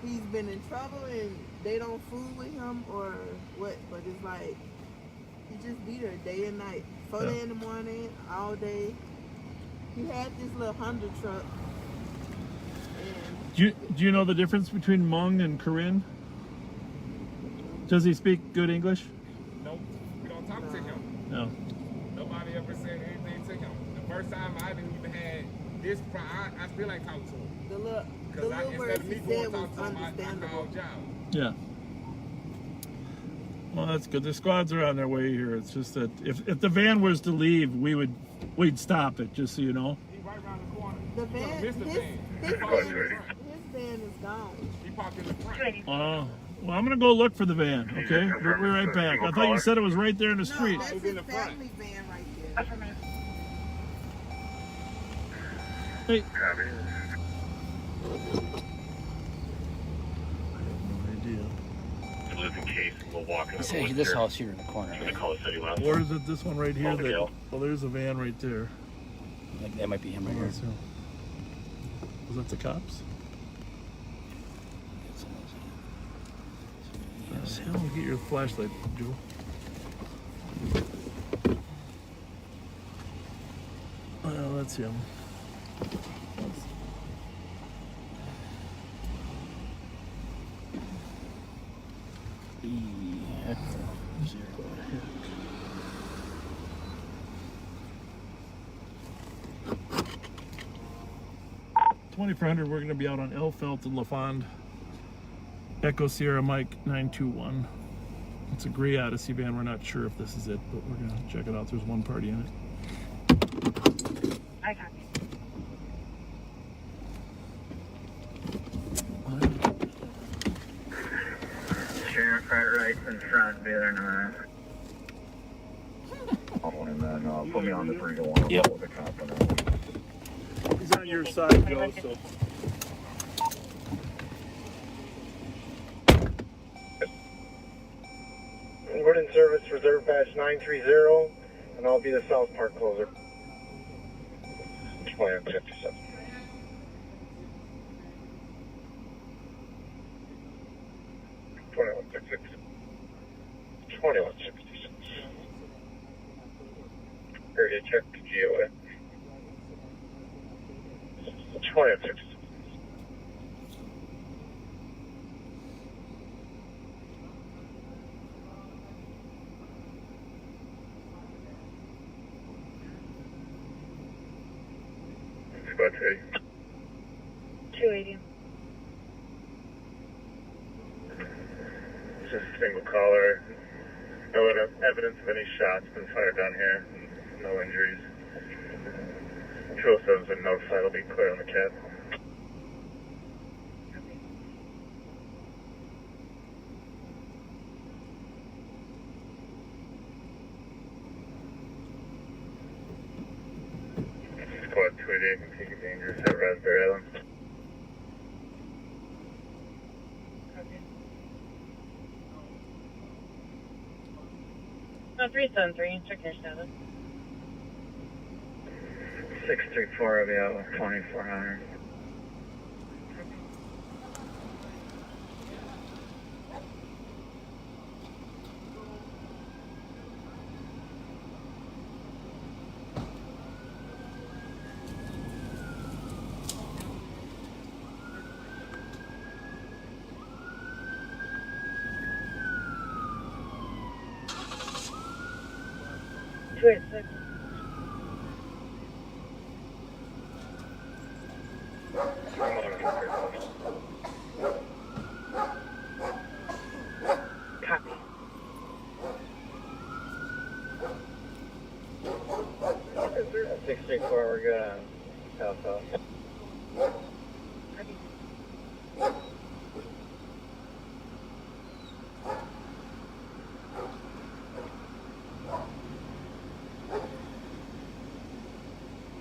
he's been in trouble and they don't fool with him or what, but it's like he just be there day and night, 4 days in the morning, all day. He had this little Honda truck. Do you know the difference between Hmong and Korean? Does he speak good English? Nope. We don't talk to him. No. Nobody ever said anything to first time I didn't even have this. I still ain't talked to him. The little Instead words of me he going said to was talk to him, I understandable. called y'all. Yeah. Well, that's good. The squads are on their way here. It's just that if the van was to leave, we'd stop it, just so you know. He right around the corner. The van, his van is gone. He parked in the front. Well, I'm gonna go look for the van. Okay, we're right back. I thought you said it was right there in the street. No, that's his family van right there. Affirmative. Hey. Say this house here in the corner. Or is it this one right here? Well, there's a van right there. That might be him right here. Was that the cops? Yes. Hell, get your flashlight, Joe. That's him. $2,400. We're going to be out on Elfelt and LaFond. Echo Sierra Mike 921. It's a gray Odyssey van. We're not sure if this is it, but we're going to check it out. There's one party in it. I copy. Sheriff, right in front, the other nine. And then put me on the 3-1. Yep. With the cop on that. He's on your side, Joe, so. We're in service, reserve badge 930, and I'll be the South Park closer. 2157. Area check to GOA. 2156. Squad 280. Just a single caller. No evidence of any shots been fired down here. No injuries. 207's been notified. It'll be clear on the cab. Squad 288 can take it dangerous at Raspberry Island. No, 373. Check your status. 634, I'll be out with 2400. Wait, 6. Copy. Yes, sir. 634, we're good on South. Copy.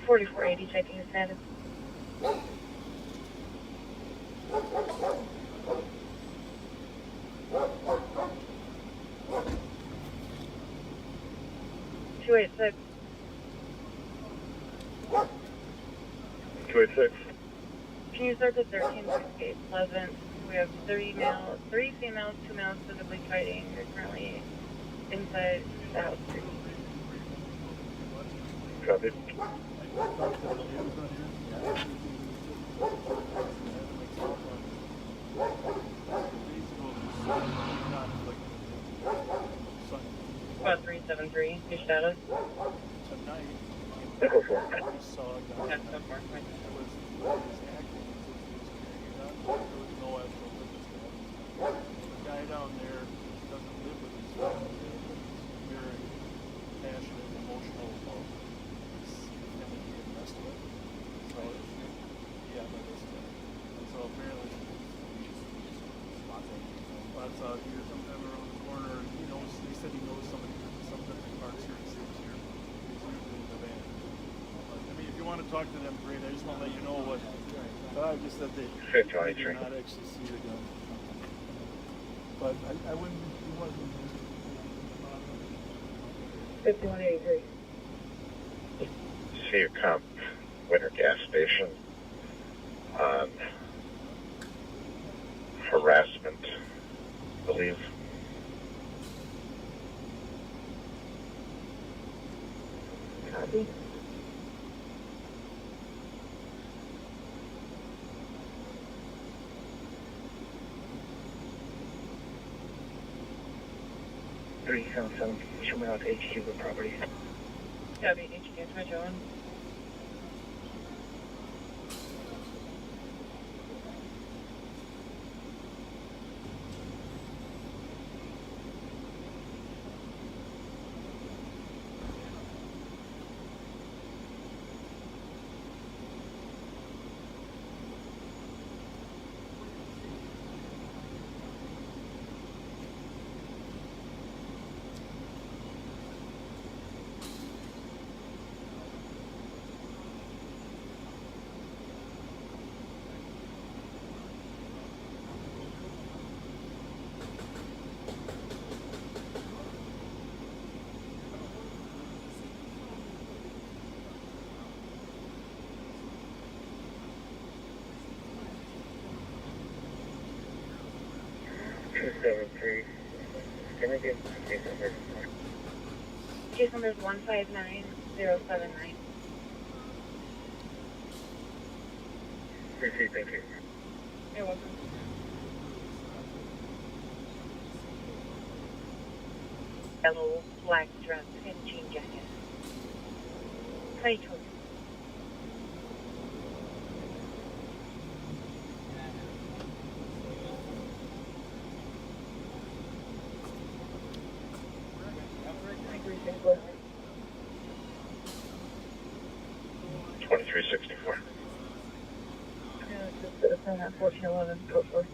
$44.80, checking your status. $286. 286. Can you start to 1368 Pleasant? We have 3 females, 2 males physically fighting. They're currently inside the house. Copy. About 373, your status. Echo 4. Saw a guy that was acting as if he was carrying a gun. There was no actual witness to that. The guy down there doesn't live with his family there, but he's very passionate and emotional about his family being messed with. So, yeah, by this guy. And so apparently, lots out here, sometime around the corner. He knows, they said he knows somebody that parks here and sleeps here. He's usually in the van. I mean, if you want to talk to them, great. I just want to let you know what. Just that they did not actually see the gun. But I wouldn't. He wasn't. 5183. See you come, Winter Gas Station, on harassment, I believe. Copy. Three seven seven. Show me out to HQ with property. Copy. HQ 21. Can I get case number? Case number is 159079. Receive, thank you. You're welcome. Yellow, black dress, and jean jacket. 22. What? 2364. Citizen at 1411, go for it.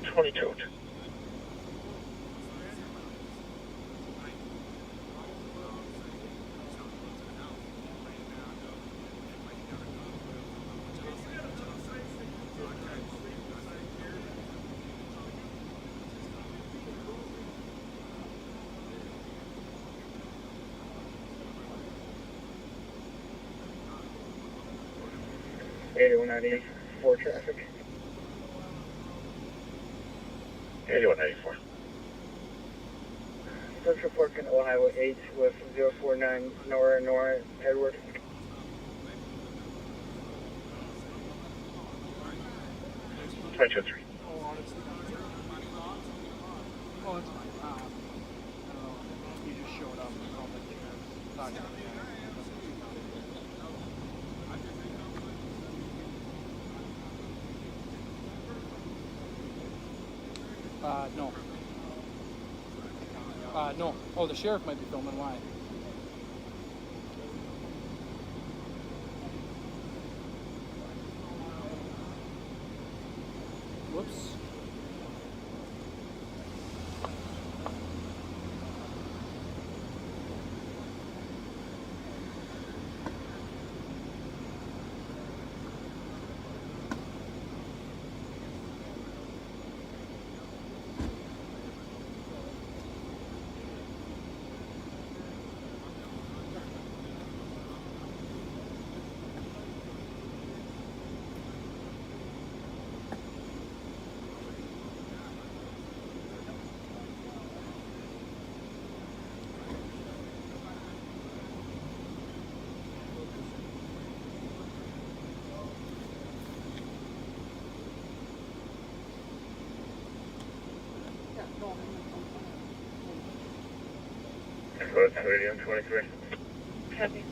22. $81.94 traffic. 8194. Search report Canal Highway 8 with 049 Nora Edward. Oh, it's fine. I don't know. He just showed up and called the talking to me. No. No. Oh, the sheriff might be filming. Why? Whoops. radio 23. Copy.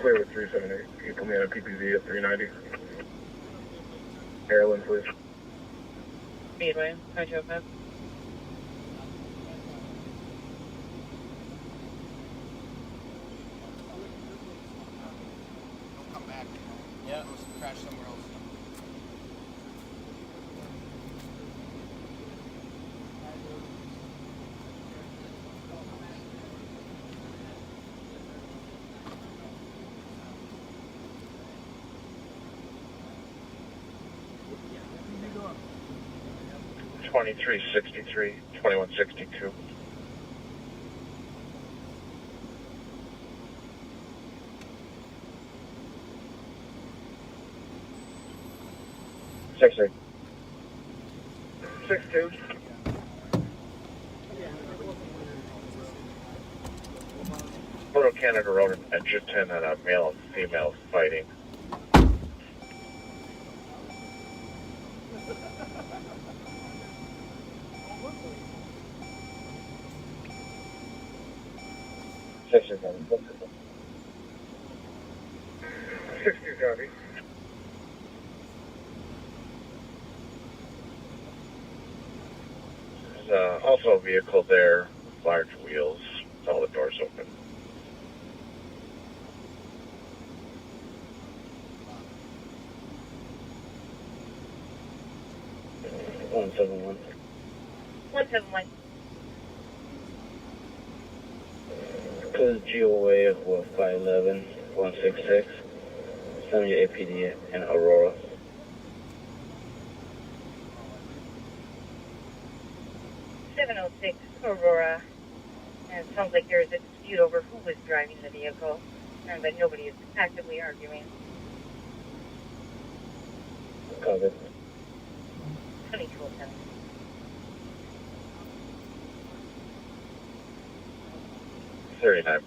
Clear with 378. You come in at PPZ at 390. Maryland, please. Speedway, 5205. Come back. Yeah. Crash somewhere else. Yeah. 2363, 2162. Six 2. Little Canada Road in Edgerton and a male and female fighting. Six 2 copy. There's also a vehicle there, large wheels, with all the doors open. One 171. Code GOA for 511 166. Send your APD in Aurora. Aurora. And it sounds like there's a dispute over who was driving the vehicle, but nobody is actively arguing. Covered. 2207.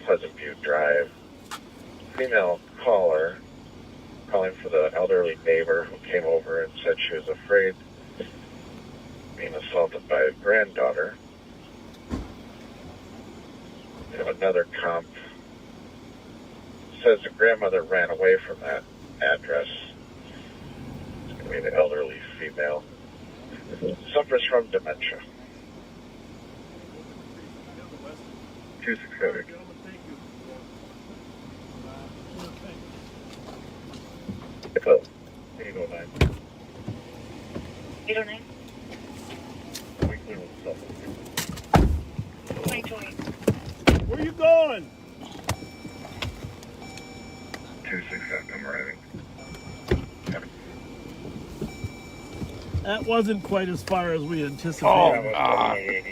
Pleasant View Drive. Female caller calling for the elderly neighbor who came over and said she was afraid of being assaulted by a granddaughter. And another comp says the grandmother ran away from that address. It's going to be the elderly female. Suffers from dementia. 267. 809. 809. 2208. Where you going? 267, I'm arriving. That wasn't quite as far as we anticipated. Oh, I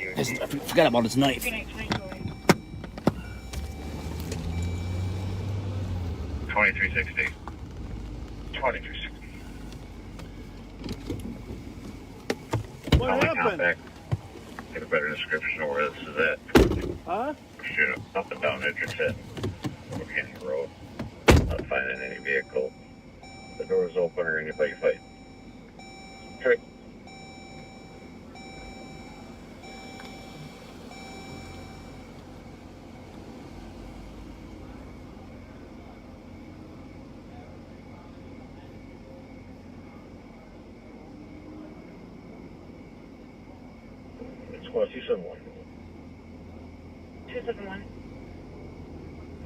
forgot about his knife. 2360. 2360. What happened? Get a better description of where this is at. Huh? Shoot up and down Edgerton, Canyon Road. Not finding any vehicle. The door's open or anybody fighting. Okay. It's 271. 271.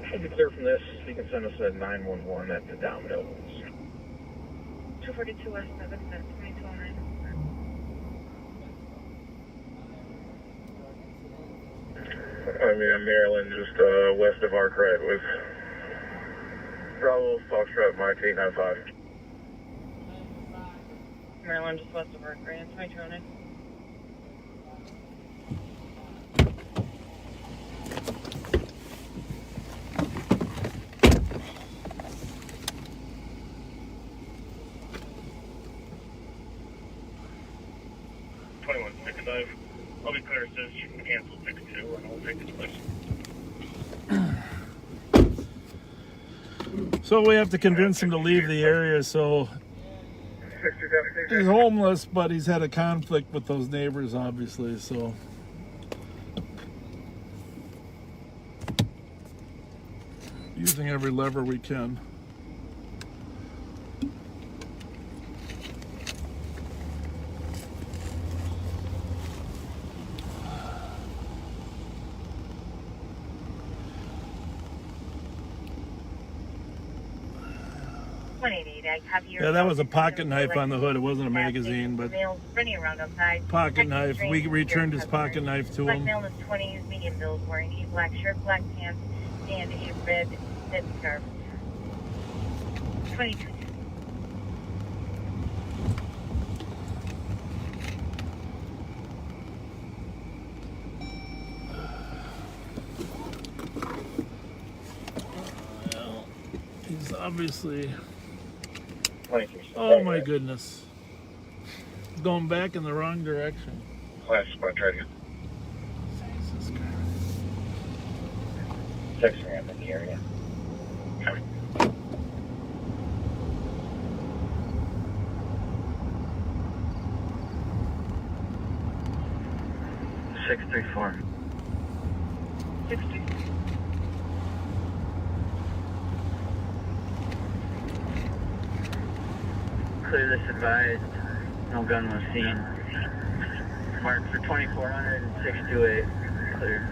Should be clear from this. You can send us a 911 at the Domino. 242 West 7, 2209. I'm in Maryland, just west of Arkwright with Bravo Foxtrot Mike 895. Maryland, just west of Arkwright, 2209. I'll be clear, says you can cancel 62 and we'll take its place. So we have to convince him to leave the area, so He's homeless, but he's had a conflict with those neighbors, obviously, so. Using every lever we can. Yeah, that was a pocket knife on the hood. It wasn't a magazine, but pocket knife. We returned his pocket knife to him. Black male is 20, medium build, wearing a black shirt, black pants, and a red head scarf. 22. He's obviously. Oh my goodness. He's going back in the wrong direction. Flash spot ready. Jesus Christ. 6 around in the area. Coming. 634. 60. Clear this advised. No gun was seen. Marked for 2400 and 628. Clear.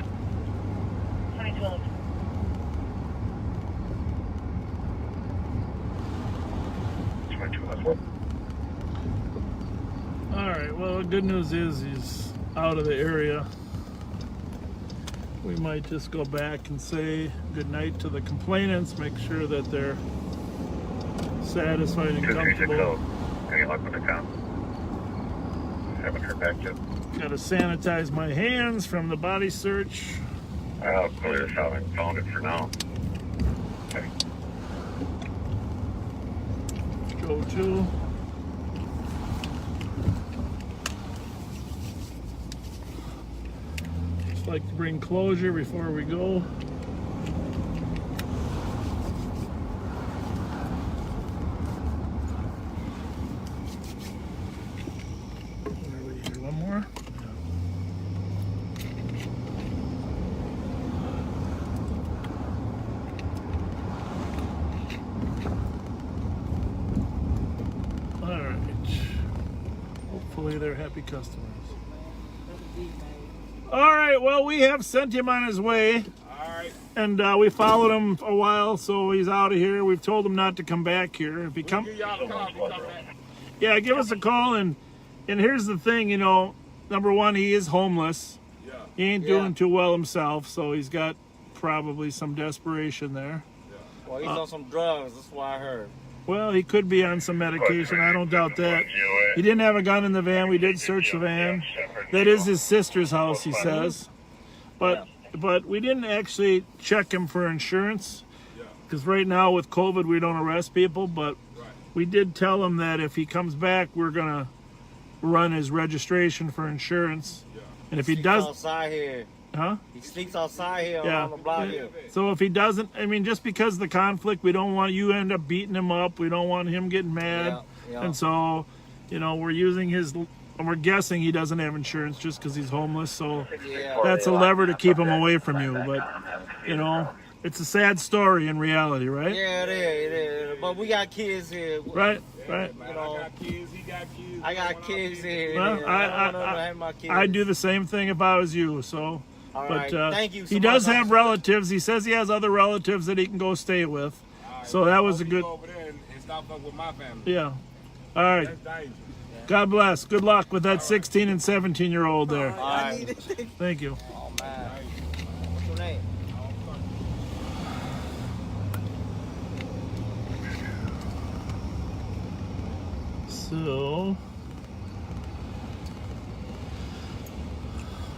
2012. All right, well, the good news is he's out of the area. We might just go back and say goodnight to the complainants, make sure that they're satisfied and comfortable. Any luck with the count? Haven't heard back yet. Got to sanitize my hands from the body search. I'll clear this out and phone it for now. Okay. Go to. Just like to bring closure before we go. One more. All right. Hopefully they're happy customers. All right. Well, we have sent him on his way. All right. And we followed him a while, so he's out of here. We've told him not to come back here. If he comes, yeah, give us a call. And here's the thing, you know, number one, he is homeless. Yeah. He ain't doing too well himself, so he's got probably some desperation there. Well, he's on some drugs. That's what I heard. Well, he could be on some medication. I don't doubt that. He didn't have a gun in the van. We did search the van. That is his sister's house, he says. But we didn't actually check him for insurance, because right now with COVID, we don't arrest people. But we did tell him that if he comes back, we're going to run his registration for insurance. And if he does, outside here. Huh? He sleeps outside here on the block here. So if he doesn't, I mean, just because of the conflict, we don't want you end up beating him up. We don't want him getting mad. And so, you know, we're using his, we're guessing he doesn't have insurance just because he's homeless. So that's a lever to keep him away from you. But, you know, it's a sad story in reality, right? Yeah, it is. But we got kids here. Right. You know, I got kids here. Well, I'd do the same thing if I was you. So, but thank you so he does have relatives. He says he has other relatives that he can go stay with. So that was a good. Over there and stop up with my family. Yeah. All right. God bless. Good luck with that 16 and 17-year-old there. All right. Thank you. Oh man. What's your name? So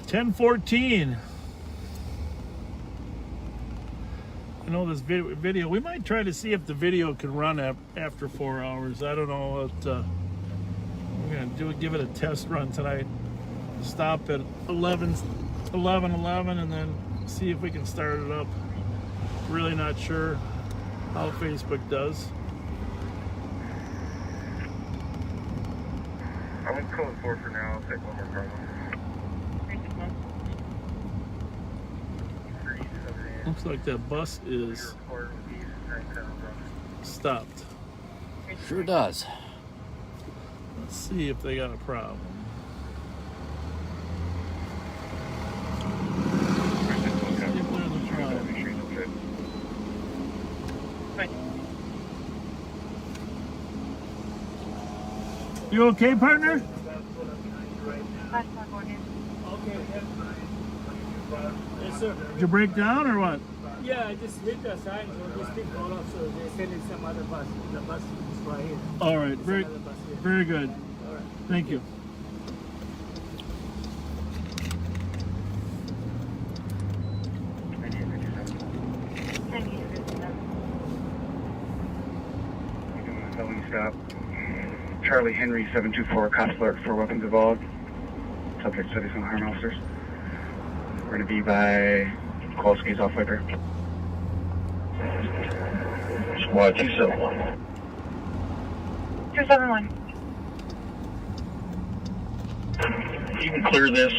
10:14. You know, this video, we might try to see if the video can run after 4 hours. I don't know what we're gonna give it a test run tonight. Stop at 11 and then see if we can start it up. Really not sure how Facebook does. Let's call it 4 for now. I'll take one more problem. 361. Looks like that bus is stopped. Sure does. Let's see if they got a problem. You okay, partner? Yes, sir. Did you break down or what? Yeah, I just hit the sign, so these people all up, so they're sending some other bus. The bus is right here. All right, There's another bus here. very good. All right. Thank you. Stop. Charlie Henry 724, cops alert for weapons involved. Subject citizen harm officers. We're going to be by Kowalski's off Viper. Squad 271. 271. You can clear this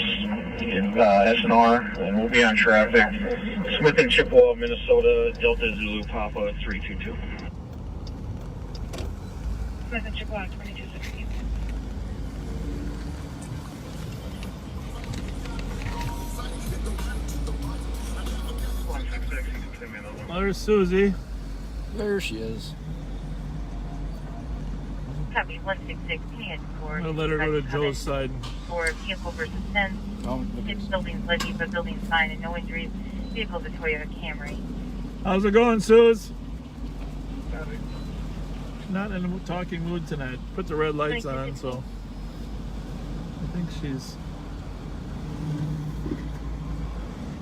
in SNR, and we'll be on traffic. Smith and Chippewa, Minnesota, Delta Zulu Papa 322. Smith and Chippewa, 2260. There's Susie. There she is. Copy 166. I'm gonna let her go to Joe's side. For vehicle versus fence. Six buildings levy, but buildings fine and no injuries. Vehicle the Toyota Camry. How's it going, Suze? Not in a talking mood tonight. Put the red lights on, so I think she's.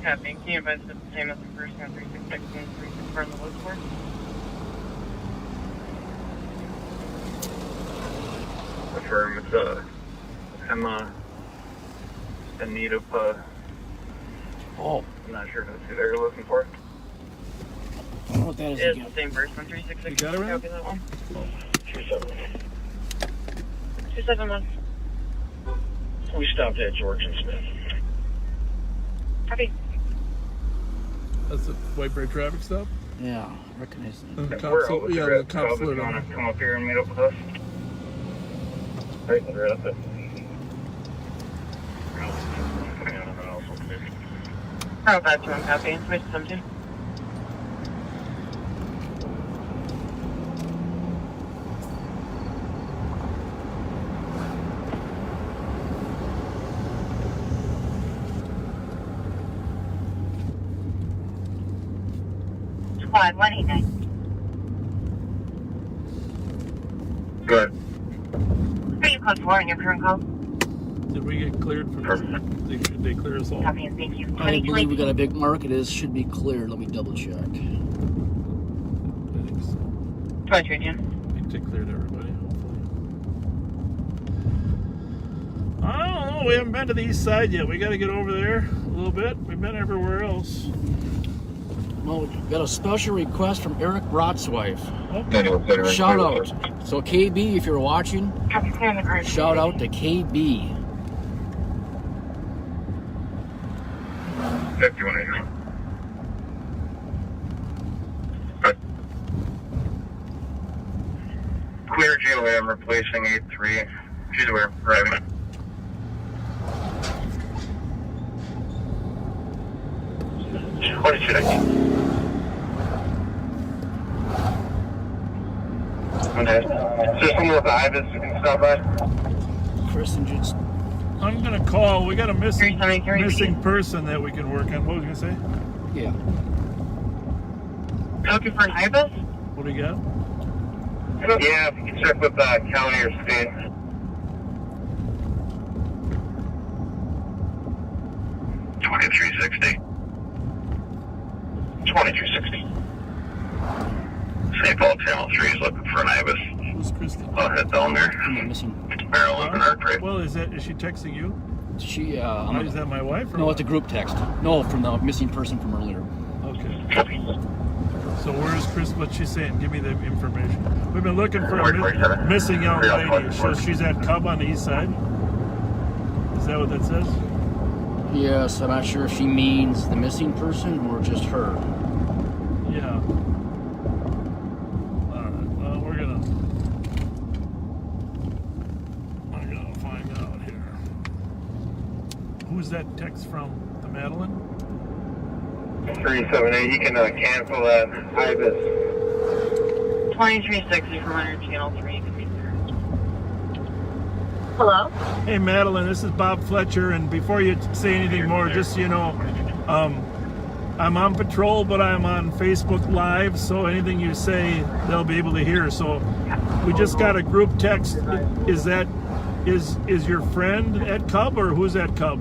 Copy. Can you advise the same as the first one, 366 and 364 in the look for? Affirm, it's Emma Anita. Oh. I'm not sure if that's who they're looking for. I don't know what that is It's again. the same person, 366. You got it right? Copy that one. 271. 271. We stopped at George and Smith. Copy. That's the White Bear traffic stop. Yeah, recognize it. The We're cops, out with yeah, the the red cops cub. If lit you on. want to come up here and meet up with us. Right, right up there. Oh, that's one copy. Information 17. Squad 189. Good. Are you code 4 in your current call? Did we get cleared for this? Should they clear us all? Copy and thank you. I believe we got a big mark. It is should be cleared. Let me double check. I think so. 23 again. I think they cleared everybody, hopefully. I don't know. We haven't been to the east side yet. We got to get over there a little bit. We've been everywhere else. Well, we got a special request from Eric Brott's wife. Okay. Shout out. So KB, if you're watching, Copy, clear in the current. shout out to KB. 5180. Clear GOA, I'm replacing 8-3. She's aware, driving. What is it? Is there someone with the IBIS who can stop by? Kristen just. I'm gonna call. We got a missing person that we can work on. What was I gonna say? Yeah. Looking for an IBIS? What do you got? Yeah, if you can check with county or state. 2360. 2260. St. Paul Channel 3 is looking for an IBIS. Who's Kristen? I'll head down there. I'm missing. Maryland and Arcade. Well, is she texting you? She. Is that my wife? Or No, what? it's a group text. No, from the missing person from earlier. Okay. So where is Kristen? just what she's saying. Give me the information. We've been looking for a missing young lady. So she's at Cub on the east side. Is that what that says? Yes, I'm not sure if she means the missing person or just her. Yeah. Alright, well, we're gonna find out here. Who's that text from? The Madeline? 378, you can cancel that IBIS. 2360 from 100 Channel 3. Hello? Hey Madeline, this is Bob Fletcher, and before you say anything more, just so you know, I'm on patrol, but I'm on Facebook Live, so anything you say, they'll be able to hear. So we just got a group text. Is your friend at Cub, or who's at Cub?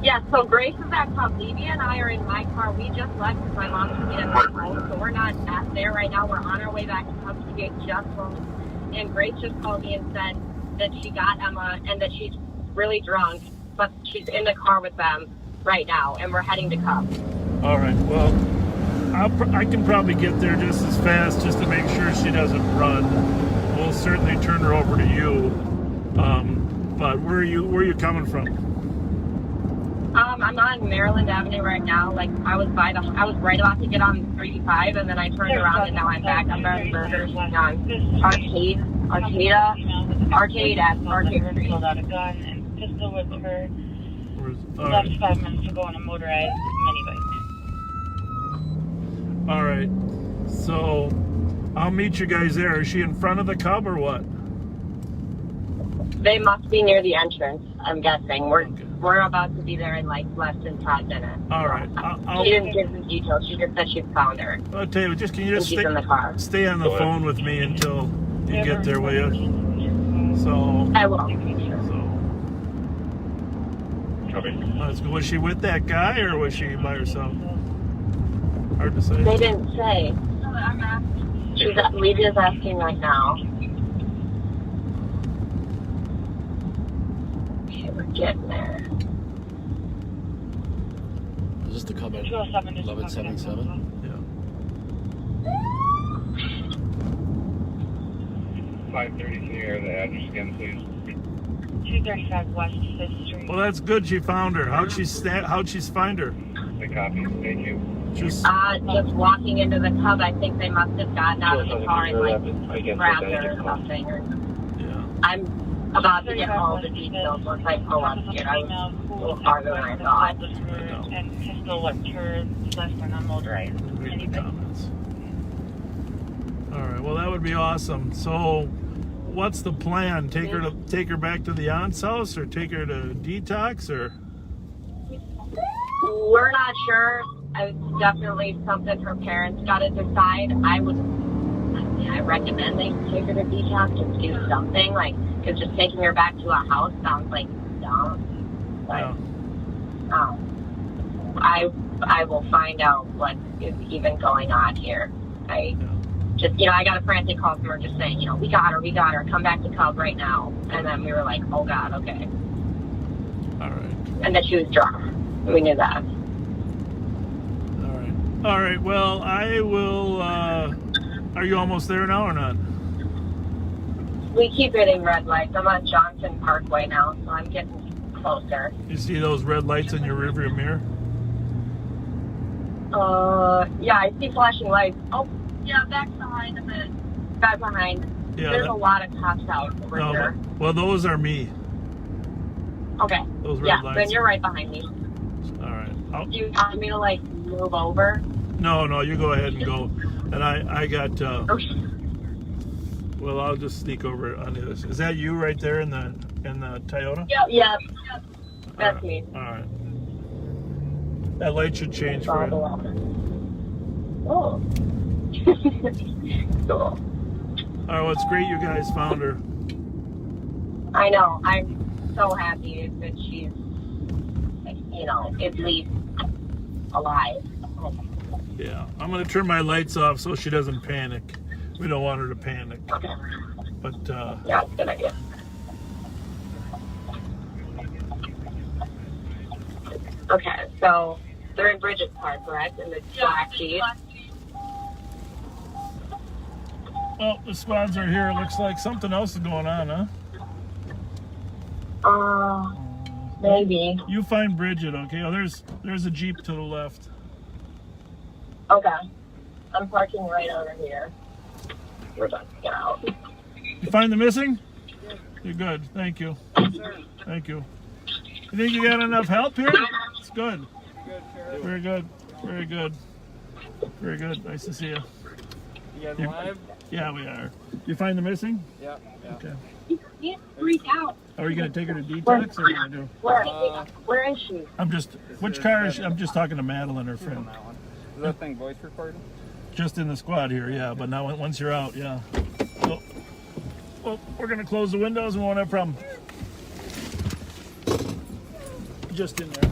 Yeah, so Grace is at Cub. Levy and I are in my car. We just left because my mom's to be at my house, so we're not at there right now. We're on our way back to Cub to get just home. And Grace just called me and said that she got Emma and that she's really drunk, but she's in the car with them right now, and we're heading to Cub. All right, well, I can probably get there just as fast just to make sure she doesn't run. We'll certainly turn her over to you. But where are you coming from? I'm on Maryland Avenue right now. Like I was right about to get on 35, and then I turned around and now I'm back. I'm on Burgers on Arcade at Arcade Street. Pulled out a gun and pistol with her. Left 5 minutes ago on a motorized mini bike. All right, so I'll meet you guys there. Is she in front of the Cub or what? They must be near the entrance, I'm guessing. We're about to be there in like less than 5 minutes. All right. She didn't give the details. She just said she found her. I'll tell you, can you just she's in the car. Stay on the phone with me until you get there, will you? So I will. Was she with that guy or was she by herself? Hard to say. They didn't say. Lydia's asking right now. Okay, we're getting there. Is this the Cub at 1177? Yeah. 530, can you hear the address again, please? 235 West 5th Street. Well, that's good. She found her. How'd she find her? The copy. Thank you. Just walking into the Cub. I think they must have gotten out of the car and like grabbed her or something. Yeah. I'm about to get all the details once I pull up here. I was a little farther than I thought. And pistol with her left on a motorized mini bike. All right. Well, that would be awesome. So, what's the plan? Take her back to the aunt's house, or take her to detox, or? We're not sure. It's definitely something her parents got to decide. I recommend they take her to detox and do something, like, because just taking her back to a house sounds like dumb. Like, I will find out what is even going on here. I got a frantic call from her just saying, we got her, come back to Cub right now. And then we were like, oh God, okay. All right. And that she was drunk. We knew that. All right, well, I will, are you almost there now or not? We keep hitting red lights. I'm on Johnson Parkway now, so I'm getting closer. You see those red lights in your rearview mirror? Yeah, I see flashing lights. Oh, yeah, back behind a bit. Back behind. Yeah, there's a lot of cops out over here. Well, those are me. Okay. Those red lights. Then you're right behind me. All right. Do you want me to, like, move over? No, you go ahead and go. And I got, well, I'll just sneak over on the other side. Is that you right there in the Toyota? Yep. That's me. All right. That light should change for you. Oh. Cool. All right, well, it's great you guys found her. I know. I'm so happy that she's, at least alive. Yeah, I'm going to turn my lights off so she doesn't panic. We don't want her to panic. Okay. But, yeah, good idea. Okay, so they're in Bridget's car, correct? In the black Jeep? Well, the squads are here. It looks like something else is going on, huh? Maybe. You find Bridget, okay? Oh, there's a Jeep to the left. Okay. I'm parking right over here. We're done. Get out. You find the missing? You're good. Thank you. Thank you. You think you got enough help here? It's good. Very good. Very good. Very good. Nice to see you. You guys live? Yeah, we are. You find the missing? Yeah. Okay. You can't freak out. Are you going to take her to detox? Or are you going to do? Where is she? Which car is she? I'm just talking to Madeline, her friend. Is that thing voice recording? Just in the squad here, yeah. But now once you're out, yeah. So, well, we're going to close the windows and we won't have a problem. Just in there.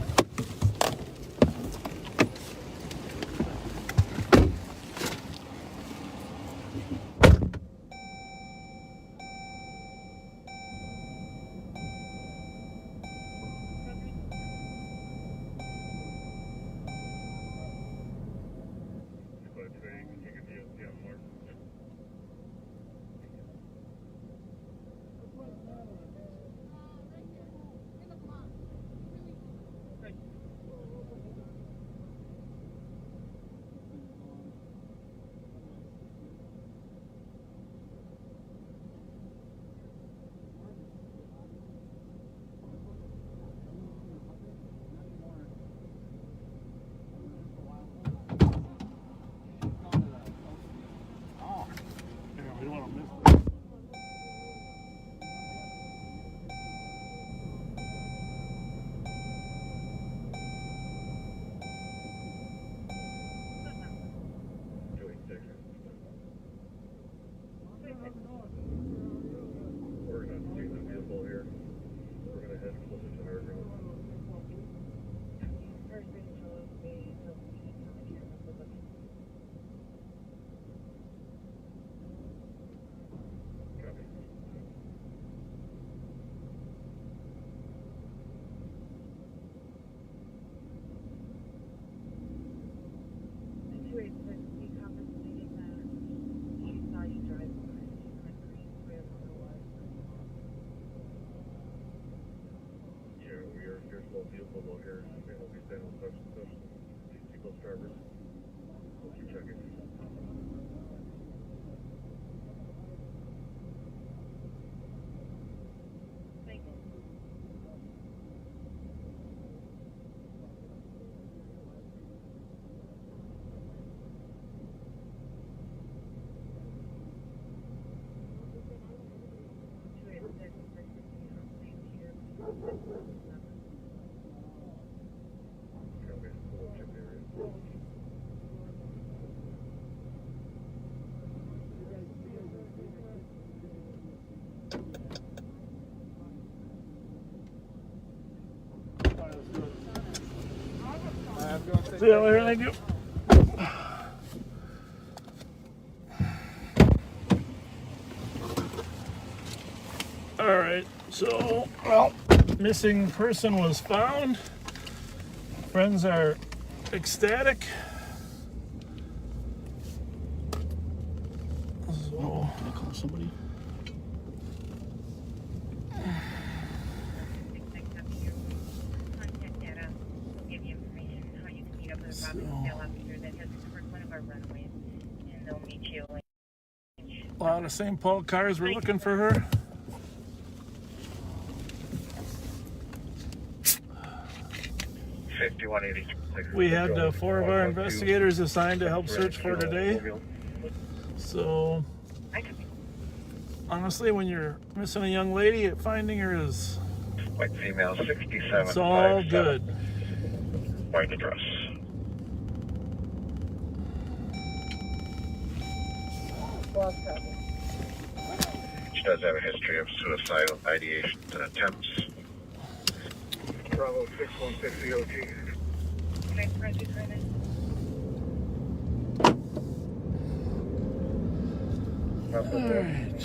See you later, thank you. All right, so, well, missing person was found. Friends are ecstatic. So, can I call somebody? A lot of St. Paul cars were looking for her. We had 4 of our investigators assigned to help search for today. So, honestly, when you're missing a young lady, finding her is... White female, 67. It's all good. White address. She does have a history of suicidal ideation and attempts. Bravo 616 EOT. Alright.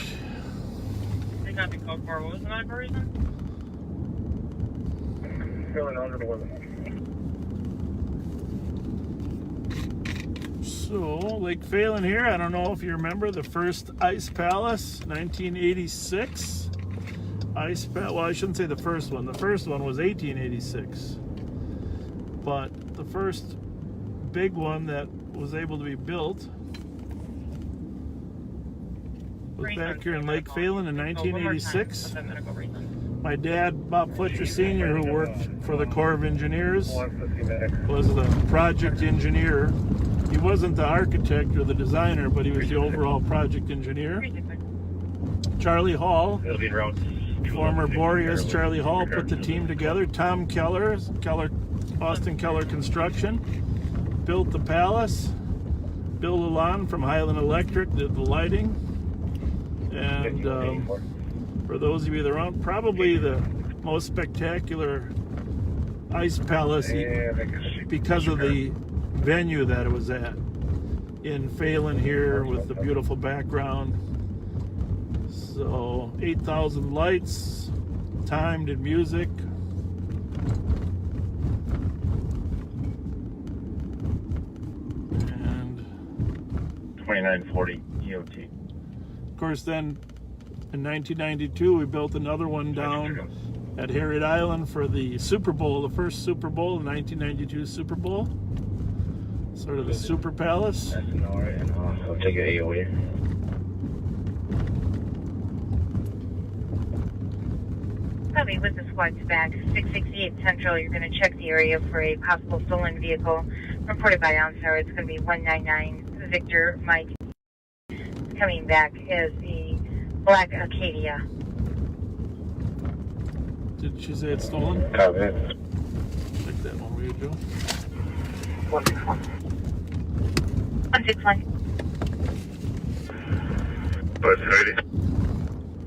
They got the code for what was the medical reason? Feeling under the weather. So, So, Lake Phelan here. I don't know if you remember the first Ice Palace, 1986. Well, I shouldn't say the first one. The first one was 1886. But the first big one that was able to be built was back here in Lake Phelan in 1986. My dad, Bob Fletcher Sr., who worked for the Corps of Engineers, was the project engineer. He wasn't the architect or the designer, but he was the overall project engineer. Charlie Hall, former Boreas Charlie Hall, put the team together. Tom Keller, Austin Keller Construction, built the palace. Bill Lalonde from Highland Electric did the lighting. And for those of you that are on, probably the most spectacular Ice Palace because of the venue that it was at in Phelan here with the beautiful background. So 8,000 lights, timed and music. And 2940 EOT. Of course, then in 1992 we built another one down at Harriet Island for the Super Bowl, the first Super Bowl, the 1992 Super Bowl. Sort of the Super Palace. I'll take an AOE. Probably with the squads back, 668 Central, you're going to check the area for a possible stolen vehicle reported by OnStar. It's going to be 199 Victor Mike. Coming back as the Black Acadia. Did she say it's stolen? Copy. Check that one, will you, Joe? 161. 161.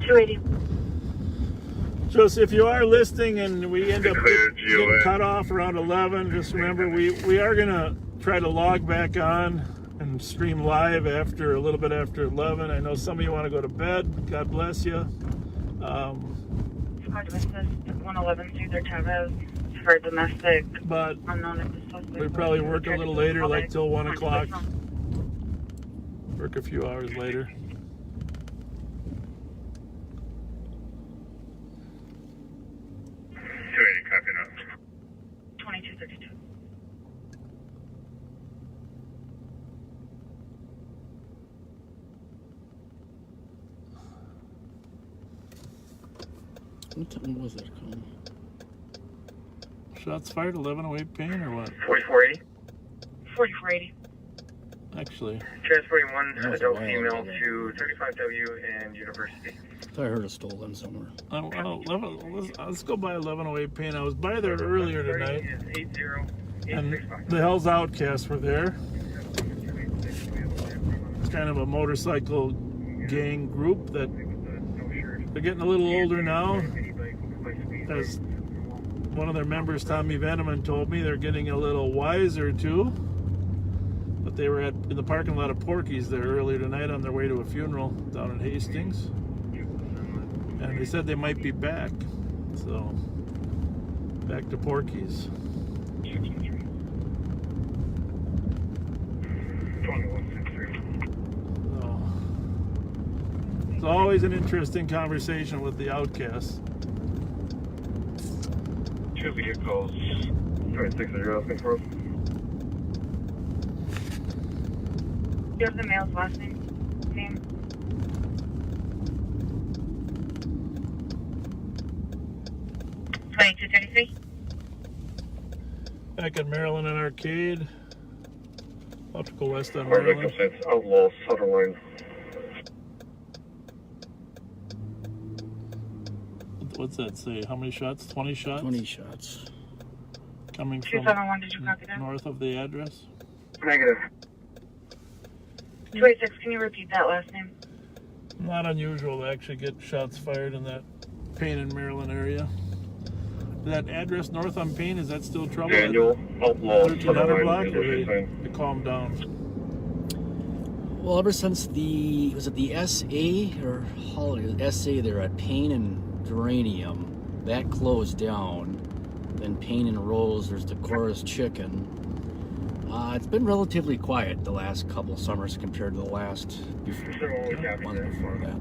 280. Joseph, if you are listening and we end up getting cut off around 11, just remember we are going to try to log back on and stream live after a little bit after 11. I know some of you want to go to bed. God bless you. 111 Cesar Chavez for domestic. But unknown we probably work a little later, like till 1 o'clock. Work a few hours later. Copy now. 2232. What time was that call? Shots fired, 1108 Payne or what? 4480. 4480. Actually. Transporting one adult female to 35W and University. I thought I heard a stolen somewhere. Let's go by 1108 Payne. I was by there earlier tonight. And the Hell's Outcasts were there. It's kind of a motorcycle gang group that they're getting a little older now. As one of their members, Tommy Veneman, told me, they're getting a little wiser too. But they were in the parking lot of Porky's there earlier tonight on their way to a funeral down in Hastings. And they said they might be back. So, back to Porky's. So, it's always an interesting conversation with the outcasts. 2 vehicles. 36 you're asking for? Do you have the male's last name? 2233. Back at Maryland and Arcade. I'll have to go west on Maryland. Maryland. Outlaw Sutherland. What's that say? How many shots? 20 shots? 20 shots. Coming from 271, did you copy that? north of the address? Negative. 286, can you repeat that last name? Not unusual to actually get shots fired in that Payne and Maryland area. That address north on Payne, is that still trouble? Daniel, Outlaw 1300 block, Sutherland. or they calmed down? Well, ever since was it the SA or Holiday SA there at Payne and Geranium, that closed down. Then Payne and Rose, there's the Chorus Chicken. It's been relatively quiet the last couple summers compared to the last one before that.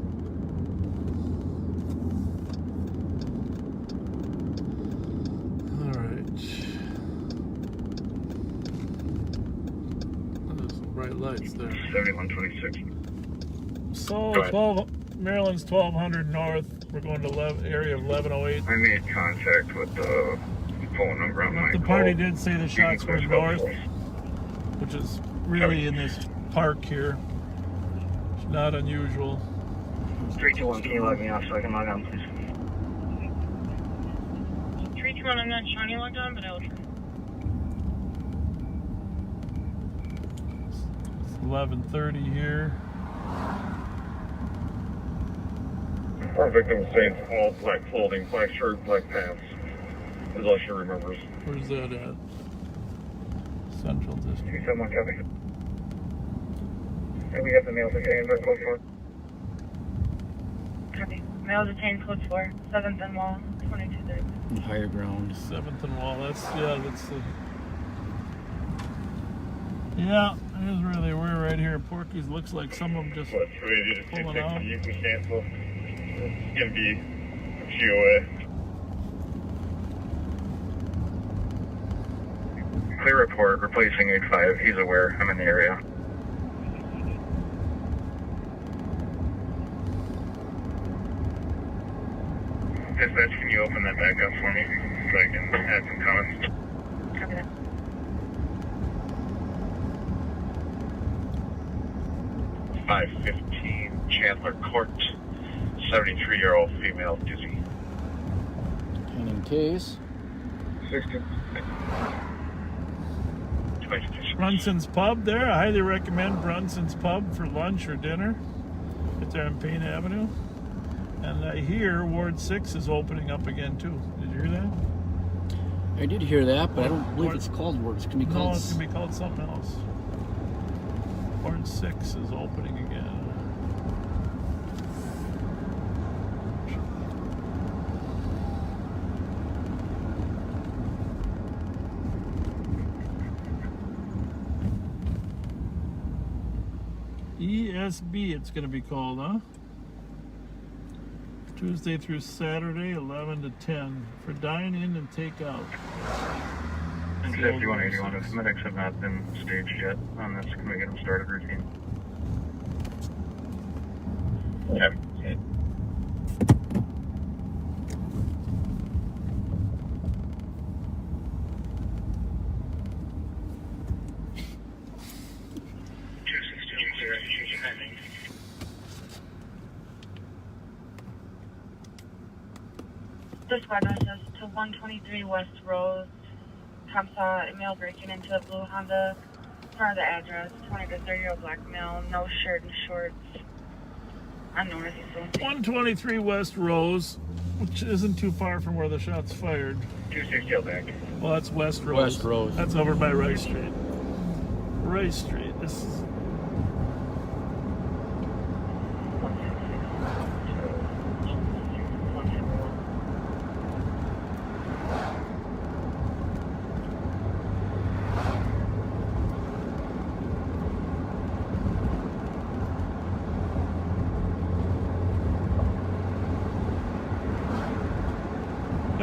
All right. Oh, there's some bright lights there. 7126. So 12, Maryland's 1200 north. We're going to area of 1108. I made contact with the phone number on my The party did say the shots were north, which is really in this park here. It's not unusual. 321, can you log me off so I can log on, please? 321, I'm not showing you logged on, but I'll try. It's 11:30 here. Our victim was saying all black clothing, black shirt, black pants. As all she remembers. Where's that at? Central District. 271, copy. And we have the male detained at code 4. Copy. Male detained code 4, 7th and Wall, 2230. Higher ground. 7th and Wall. That's the. Yeah, it is really weird right here. Porky's looks like some of them just pulling out. You can cancel. It's gonna be a few away. Clear report, replacing 85. He's aware. I'm in the area. Dispatch, can you open that back up for me so I can add some comments? Copy that. .515 Chandler Court. 73-year-old female, dizzy. Pending case. 60. Brunson's Pub there. I highly recommend Brunson's Pub for lunch or dinner. It's there on Payne Avenue. And I hear Ward 6 is opening up again too. Did you hear that? I did hear that, but I don't believe it's called Ward. It's going to be called... No, it's going to be called something else. Ward 6 is opening again. ESB it's going to be called, huh? Tuesday through Saturday, 11 to 10 for dine-in and take-out. And 5181, if medics have not been staged yet on this, can we get them started routine? Okay. This squad rushes to 123 West Rose. Cop saw a male breaking into a blue Honda. For the address, 20 to 30-year-old black male, no shirt and shorts. On Northeast 123 West Rose, which isn't too far from where the shots fired. 260 back. Well, that's West Rose. West Rose. That's over by Rice Street. Rice Street. This is...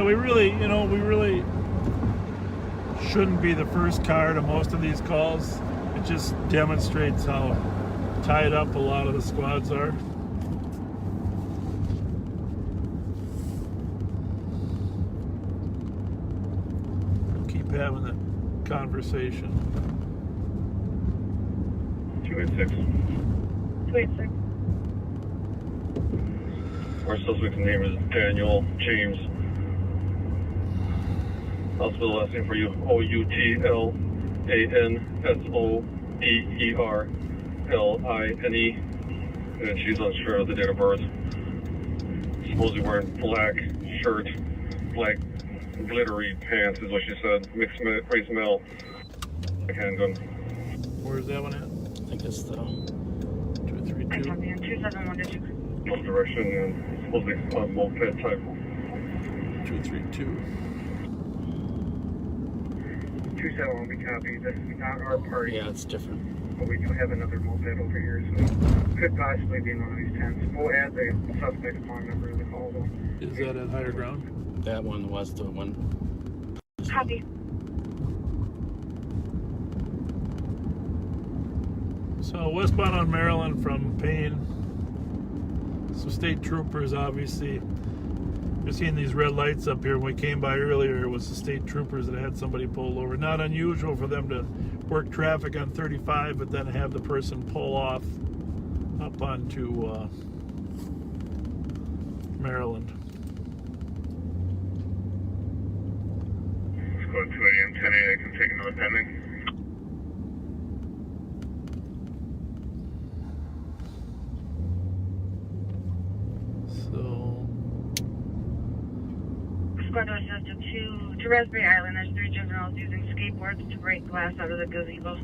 We really shouldn't be the first car to most of these calls. It just demonstrates how tied up a lot of the squads are. We'll keep having the conversation. 286. 286. Our suspect's name is Daniel James. I'll spell the last name for you. Outlansoderline. And she's unsure of the date of birth. Supposedly wearing black shirt, black glittery pants is what she said. Mixed race male. Handgun. Where's that one at? I think it's the 232. 271. Both direction and supposedly moped type. 232. 2-7 will be copied. This is not our party. Yeah, it's different. But we do have another moped over here, so could possibly be in one of these tents. We'll add the suspect upon number of the call, though. Is that at higher ground? That one was the one. Copy. So westbound on Maryland from Payne. So state troopers, obviously. You're seeing these red lights up here. When we came by earlier, it was the state troopers that had somebody pulled over. Not unusual for them to work traffic on 35, but then have the person pull off up onto Maryland. Let's go to 2 a.m. 10 a.m. I can take another pending. So, Squad North to Raspberry Island. There's 3 juveniles using skateboards to break glass out of the gazebo.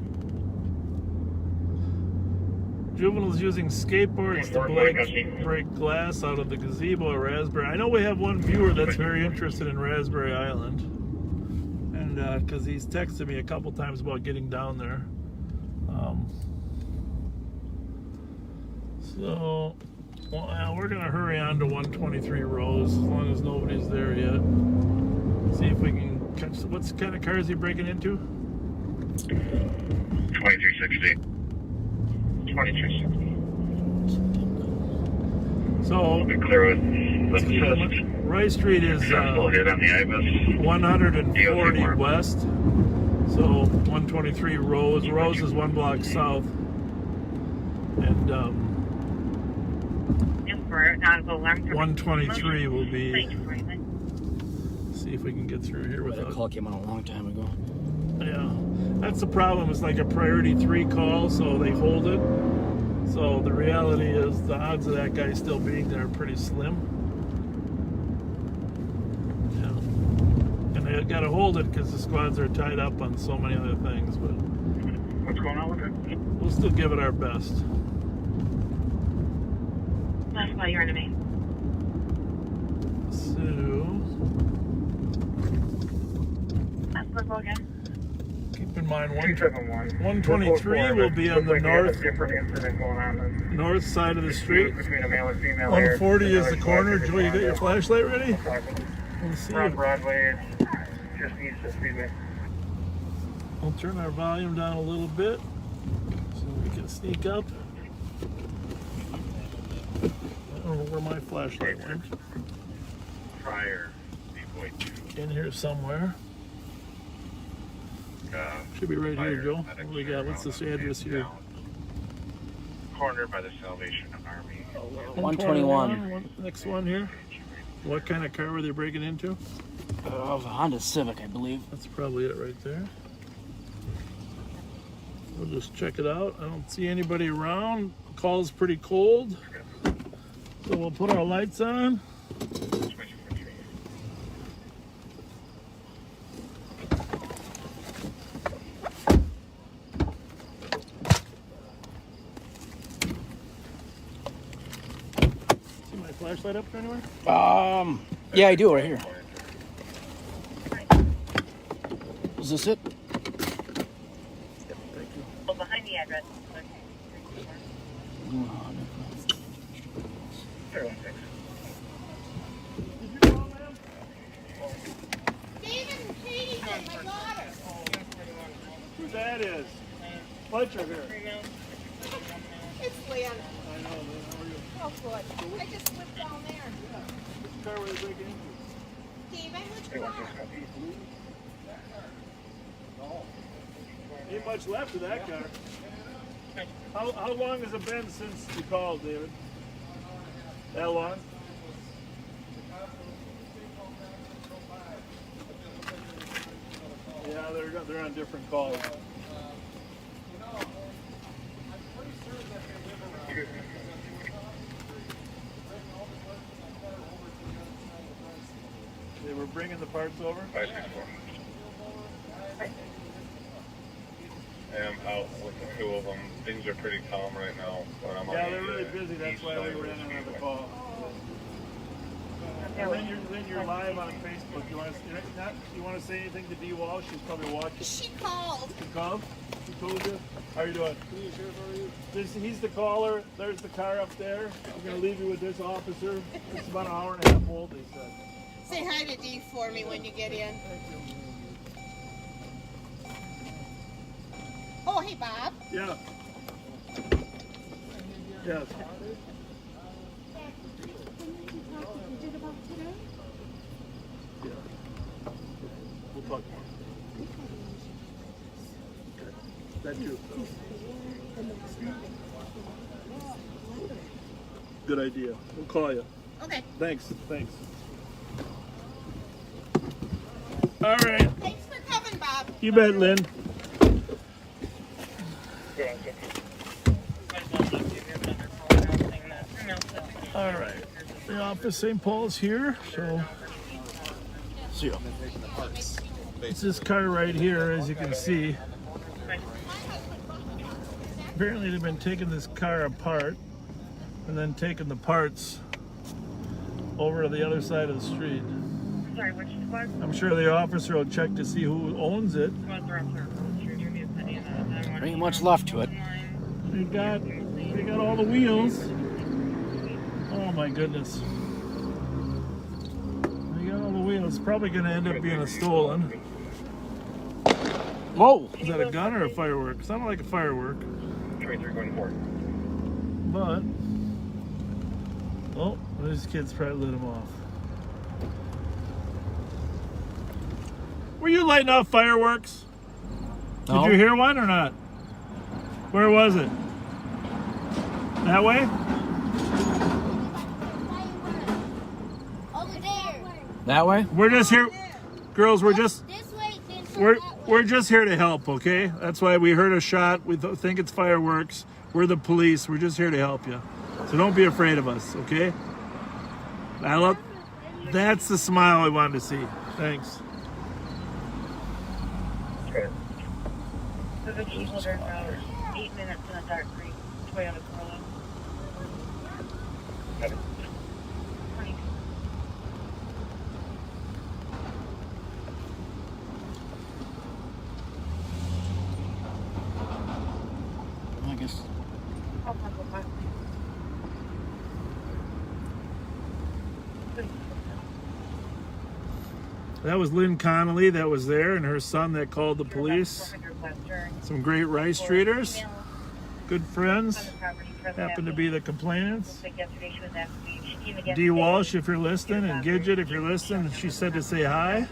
juveniles using skateboards to break glass out of the gazebo at Raspberry. I know we have one viewer that's very interested in Raspberry Island, and because he's texted me a couple times about getting down there. So, well, we're going to hurry on to 123 Rose as long as nobody's there yet. See if we can catch. What kind of car is he breaking into? 2360. 2360. So, we'll be clear with the Rice Street is 140 west. So 123 Rose. Rose is 1 block south. And 123 will be. See if we can get through here without. That call came on a long time ago. Yeah, that's the problem. It's like a priority 3 call, so they hold it. So the reality is the odds of that guy still being there are pretty slim. Yeah, and they got to hold it because the squads are tied up on so many other things. But what's going on with it? We'll still give it our best. That's why you're in a main. So. Let's go again. Keep in mind, 123 will be on the north side of the street. 140 is the corner. Joey, you got your flashlight ready? Let's see. Broadway, just east of Speedway. We'll turn our volume down a little bit so we can sneak up. I don't know where my flashlight went. Prior, In here somewhere. Should be right here, Joe. What do we got? What's this address here? Corner by the Salvation Army. 121. Next one here. What kind of car were they breaking into? It was a Honda Civic, I believe. That's probably it right there. We'll just check it out. I don't see anybody around. The call's pretty cold. So we'll put our lights on. Flashlight up there anywhere? Yeah, I do right here. Is this it? Yep, thank you. Well, behind the address. Who that is? Fletcher here. It's Leon. I know, man. How are you? Oh, good. I just slipped down there. Yeah. Which car were they breaking into? Steven, which car? Ain't much left of that car. How long has it been since you called, David? That long? Yeah, they're on different calls. They were bringing the parts over? 564. I'm out with the 2 of them. Things are pretty calm right now. When I'm yeah, they're really busy. That's why we ran another call. Then you're live on Facebook. You want to say anything to D. Walsh? She's probably watching. She called. She called? She told you? How are you doing? He's the caller. There's the car up there. I'm going to leave you with this officer. It's about an hour and a half old, they said. Say hi to Dee for me when you get in. Oh, hey, Bob. Yeah. Yes. Yeah. We'll talk more. Okay. Thank you. Good idea. We'll call you. Okay. Thanks. All right. Thanks for coming, Bob. You bet, Lynn. All right. The office St. Paul's here, so see you. It's this car right here, as you can see. Apparently they've been taking this car apart and then taking the parts over to the other side of the street. Sorry, which squad? I'm sure the officer will check to see who owns it. There ain't much left to it. They got all the wheels. Oh my goodness. They got all the wheels. It's probably going to end up being a stolen. Whoa! Is that a gun or a firework? Sounded like a firework. 23 going forward. But, oh, these kids probably lit them off. Were you lighting off fireworks? No. Did you hear one or not? Where was it? That way? Over there. That way? We're just here, girls. We're just This way, then we're just here to help. Okay, that's why we heard a shot. We think it's fireworks. We're the police. We're just here to help you. So don't be afraid of us. Okay. That's the smile I wanted to see. Thanks. Okay. There's a people there about 8 minutes in a dark green Toyota Corolla. Got it. 22. I guess. That was Lynn Connolly that was there, and her son that called the police. Some great rice treaters, good friends, happen to be the complainants. D. Walsh, if you're listening, and Gidget, if you're listening, she said to say hi.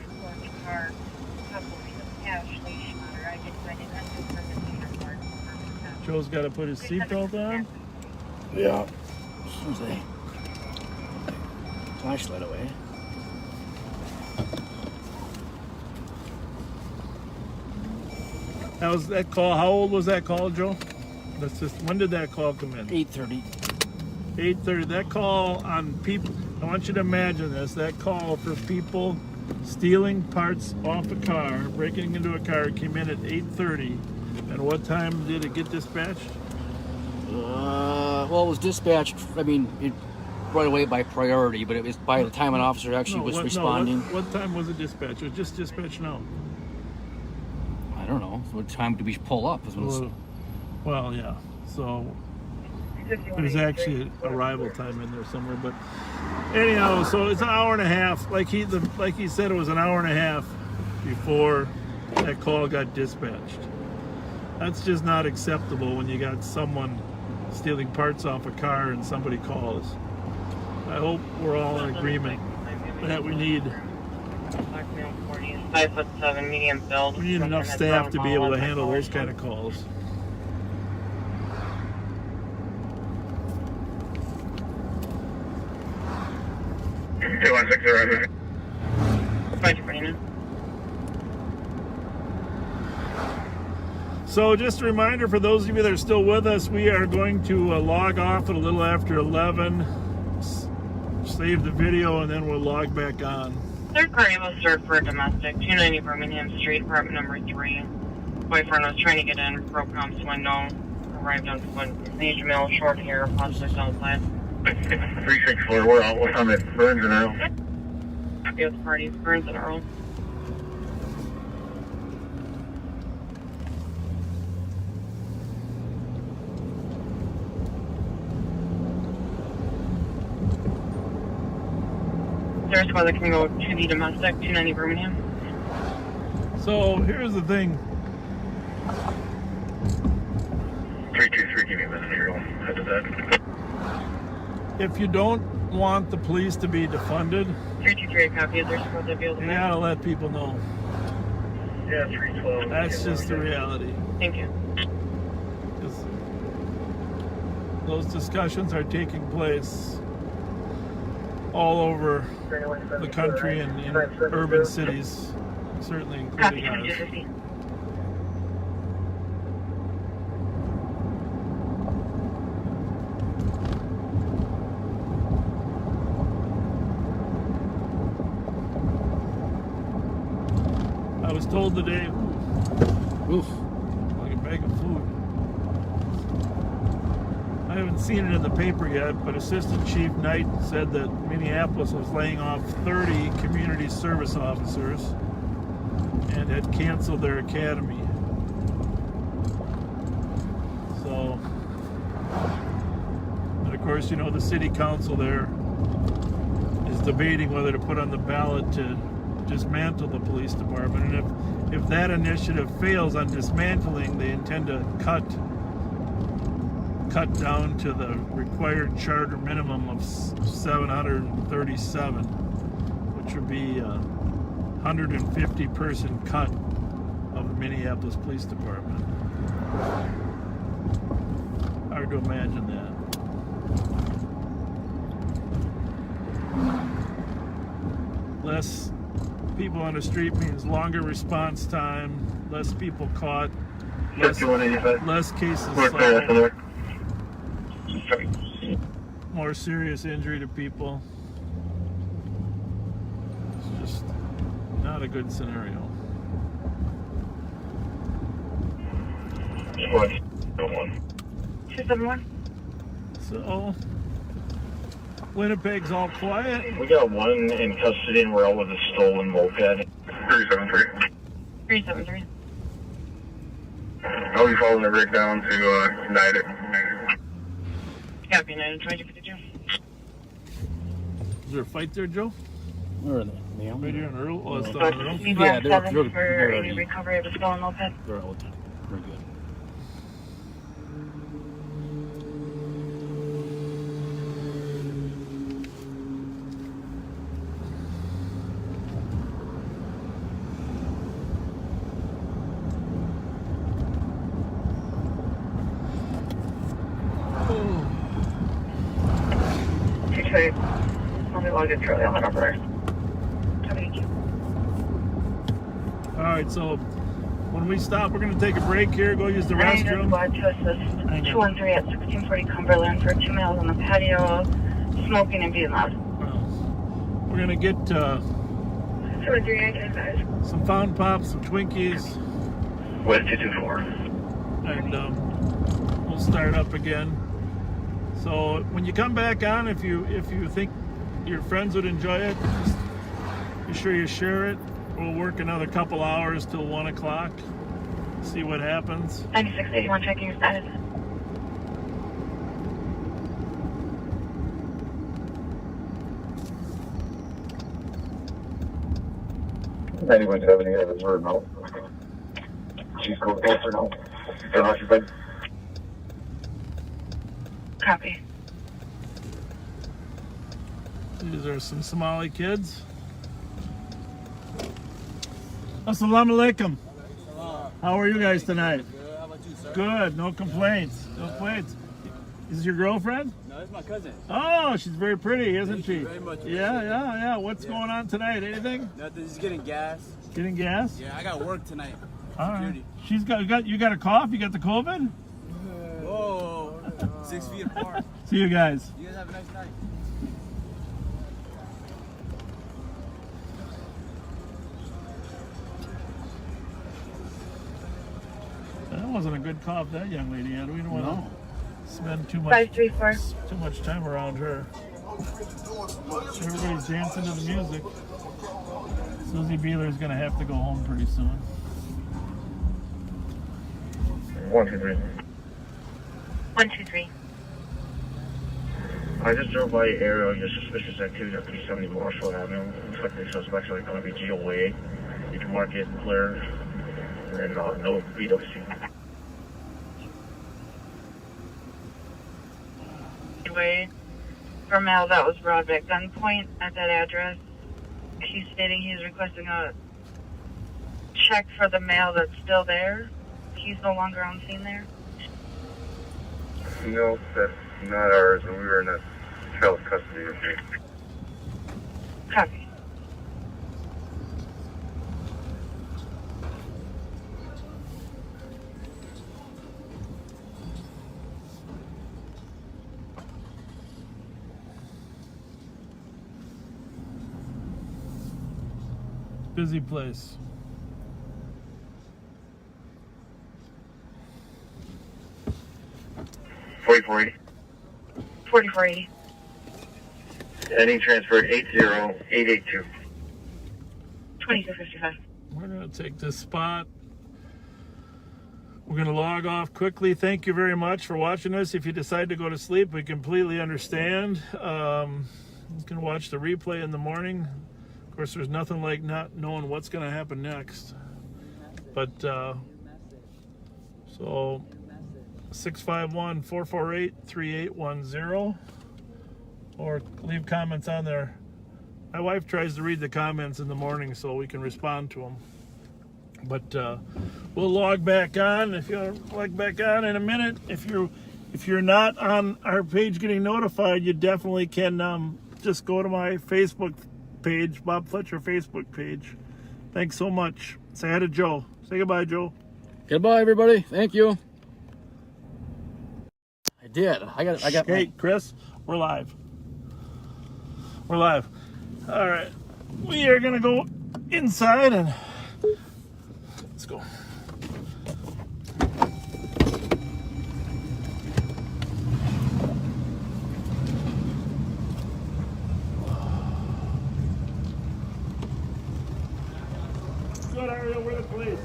Joe's got to put his seatbelt on. Yeah. As soon as flashlight away. That was that call. How old was that call, Joe? That's just. When did that call come in? 8:30. 8:30. That call on people. I want you to imagine this. That call for people stealing parts off a car, breaking into a car, came in at 8:30. And what time did it get dispatched? Well, it was dispatched. I mean, right away by priority, but it was by the time an officer actually was responding. What time was it dispatched? It was just dispatched now. I don't know. What time did we pull up? Well, yeah. So there's actually an arrival time in there somewhere, but anyhow, so it's an hour and a half. Like he said, it was an hour and a half before that call got dispatched. That's just not acceptable when you got someone stealing parts off a car and somebody calls. I hope we're all in agreement that we need 5'7", medium build. We need enough staff to be able to handle those kind of calls. So just a reminder for those of you that are still with us, we are going to log off at a little after 11, save the video, and then we'll log back on. Third party was served for a domestic, 290 Birmingham Street, apartment number 3. Boyfriend was trying to get in, broke Tom's window, arrived on foot, siege mill, short hair, possibly outside. 364, we're on the Burns and Earl. happy with the parties. Burns in a row. There's whether can go to the domestic, 290 Birmingham. So here's the thing. 323, give me a minute here. I'll head to that. If you don't want the police to be defunded, 323, copy. Is there support that be able to you gotta let people know. Yeah, 312. That's just the reality. Thank you. 'Cause those discussions are taking place all over the country and in urban cities, certainly including ours. I was told today, oof, like a bag of food. I haven't seen it in the paper yet, but Assistant Chief Knight said that Minneapolis was laying off 30 community service officers and had canceled their academy. So, and of course, you know, the city council there is debating whether to put on the ballot to dismantle the police department. And if that initiative fails on dismantling, they intend to cut down to the required charter minimum of 737, which would be a 150 person cut of the Minneapolis Police Department. Hard to imagine that. Less people on the street means longer response time, less people caught, less cases solved, more serious injury to people. It's just not a good scenario. What? 271. So, Winnipeg's all quiet. We got one in custody and we're out with a stolen moped. 373. 373. I'll be following the rig down to United. Copy, United 2052. Is there a fight there, Joe? Where are they? Right here in Earl? Oh, it's So down in Earl? Yeah, they're for any recovery of a stolen moped. They're out. Very good. Let me log in Charlie. I'll head over there. All right, so when we stop, we're going to take a break here, go use the restroom. To assist 213 at 1640 Cumberland for 2 males on the patio, smoking and being loud. We're going to get 213, I can advise. some Fountain Pops, some Twinkies, West 224. and we'll start up again. So when you come back on, if you think your friends would enjoy it, just be sure you share it. We'll work another couple hours till 1 o'clock. See what happens. 9681 checking your status. Anyone have any other word? No. Cisco, answer no. Don't know if Copy. These are some Somali kids. Assalamu alaikum. How are you guys tonight? Good. How about you, sir? Good. No complaints. No complaints. Is this your girlfriend? No, it's my cousin. Oh, she's very pretty, isn't Thank she? you very much. Yeah. What's going on tonight? Anything? Nothing. Just getting gas. Getting gas? Yeah, I got work tonight. All right. Security. She's got you got a cough? You got the COVID? Whoa. 6 feet apart. See you guys. You guys have a nice night. That wasn't a good cough that young lady had. We don't want to spend too much 534. time around her. Everybody's dancing to the music. Susie Beeler's gonna have to go home pretty soon. 123. 123. I just drove by your area. Your suspicious activity at 370 Marshall Avenue. Looks like the suspects are going to be GOA. You can mark it clear, and then no BWC. Anyway, for mail that was robbed at gunpoint at that address. He's stating he's requesting a check for the mail that's still there. He's no longer on scene there. No, that's not ours, and we were in a child's custody issue. Copy. Busy place. $44.80. 4480. Heading transferred 80882. 2255. We're going to take this spot. We're going to log off quickly. Thank you very much for watching us. If you decide to go to sleep, we completely understand. You can watch the replay in the morning. Of course, there's nothing like not knowing what's going to happen next. But, so 651-448-3810, or leave comments on there. My wife tries to read the comments in the morning so we can respond to them. But we'll log back on. If you'll log back on in a minute, if you're not on our page getting notified, you definitely can just go to my Facebook page, Bob Fletcher Facebook page. Thanks so much. Say hi to Joe. Say goodbye, Joe. Goodbye, everybody. Thank you. I did. I got. Hey, Chris, we're live. We're live. All right, we are gonna go inside and let's go. Good, Ariel. We're the police.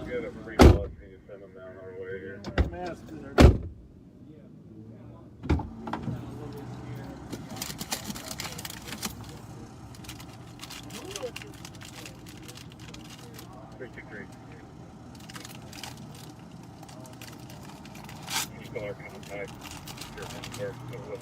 Get a free bus and you send them down our way here. Masks in there. 323. Just call our contact. Your number.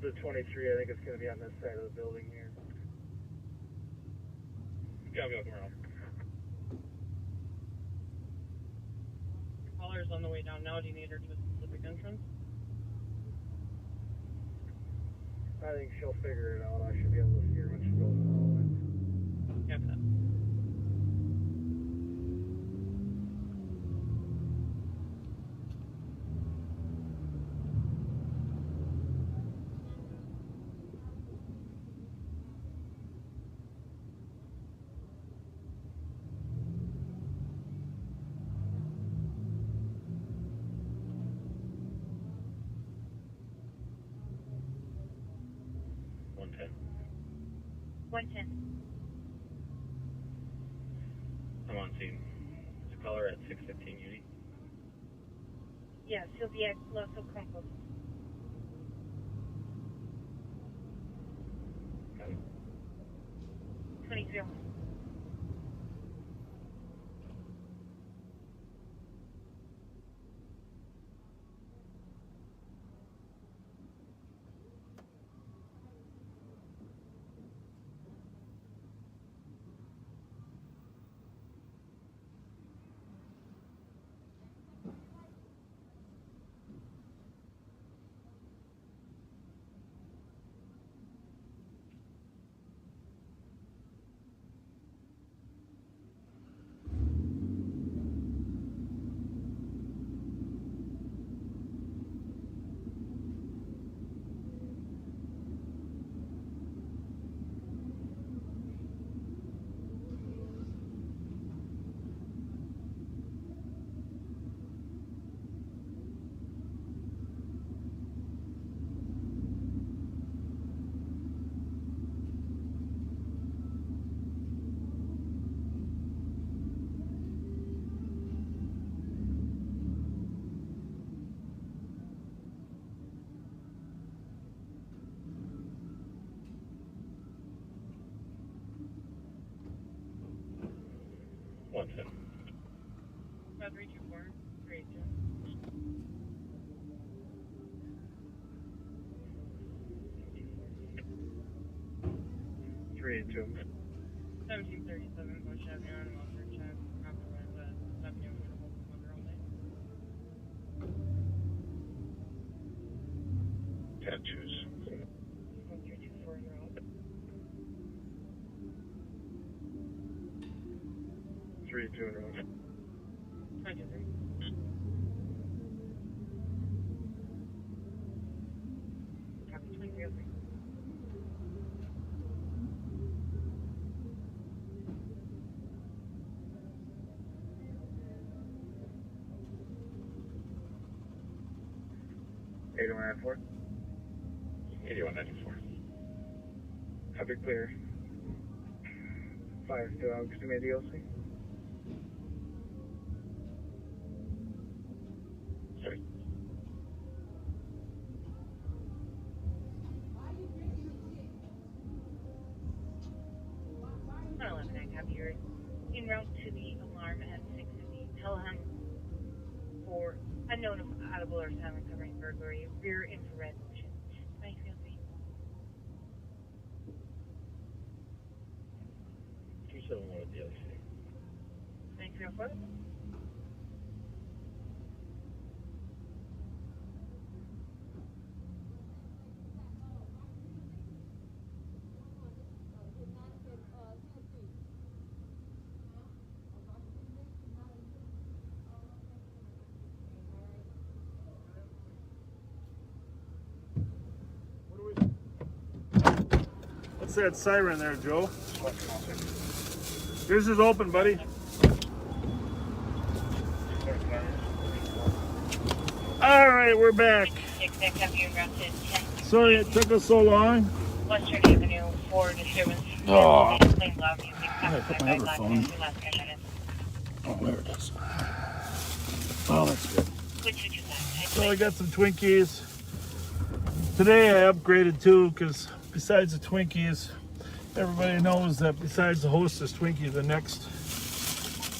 To 23, I think it's going to be on this side of the building here. Yeah, I'll go around. Caller's on the way down now. Do you need her to a specific entrance? I think she'll figure it out. I should be able to see her when she goes in the hallway. Yeah, that. I'm on scene. Is caller at 615 Uni? Yes, he'll be at Los Ocompos. 23. What's it? 324, 382. Three eight two. 1737 Bush Avenue on Walker Check. Compromise at 7 noon and hold the mother all day. Tattoos. 1324 in the road. 382 in road. 23. Copy 2303. $81.94. 8194. Copy clear. 5 to August DLC. Sorry. Copy. You're en route to the alarm at 6:50. Tell him for unknown audible or silent covering burglary, rear infrared motion. Nice, Ramsey. 271 at DLC. 9304. What's that siren there, Joe? Yours is open, buddy. All right, we're back. Sorry it took us so long. Western Avenue for disturbance. Oh. Playing loud music. I put my other phone. Oh, there it is. Oh, that's good. So I got some Twinkies. Today I upgraded too, because besides the Twinkies, everybody knows that besides the Hostess Twinkie, the next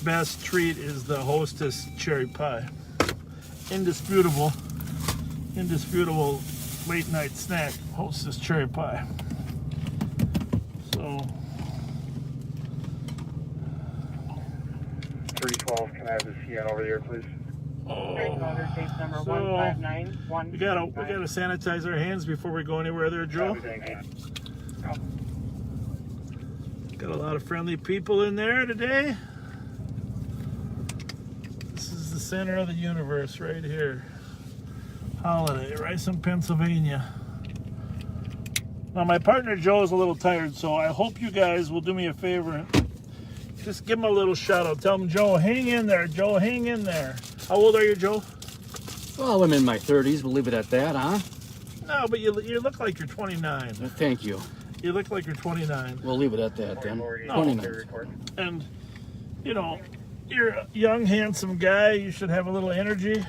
best treat is the Hostess cherry pie. Indisputable late night snack, Hostess cherry pie. So 312, can I have the CN over here, please? Case number So, 159. we gotta sanitize our hands before we go anywhere there, Joe. Got a lot of friendly people in there today. This is the center of the universe right here. Holiday, Riceham, Pennsylvania. Now my partner Joe is a little tired, so I hope you guys will do me a favor and just give him a little shout out. Tell him, Joe, hang in there. Joe, hang in there. How old are you, Joe? Well, I'm in my 30s. We'll leave it at that, huh? No, but you look like you're 29. Well, thank you. You look like you're 29. We'll leave it at that then. No. 29. And, you know, you're a young, handsome guy. You should have a little energy.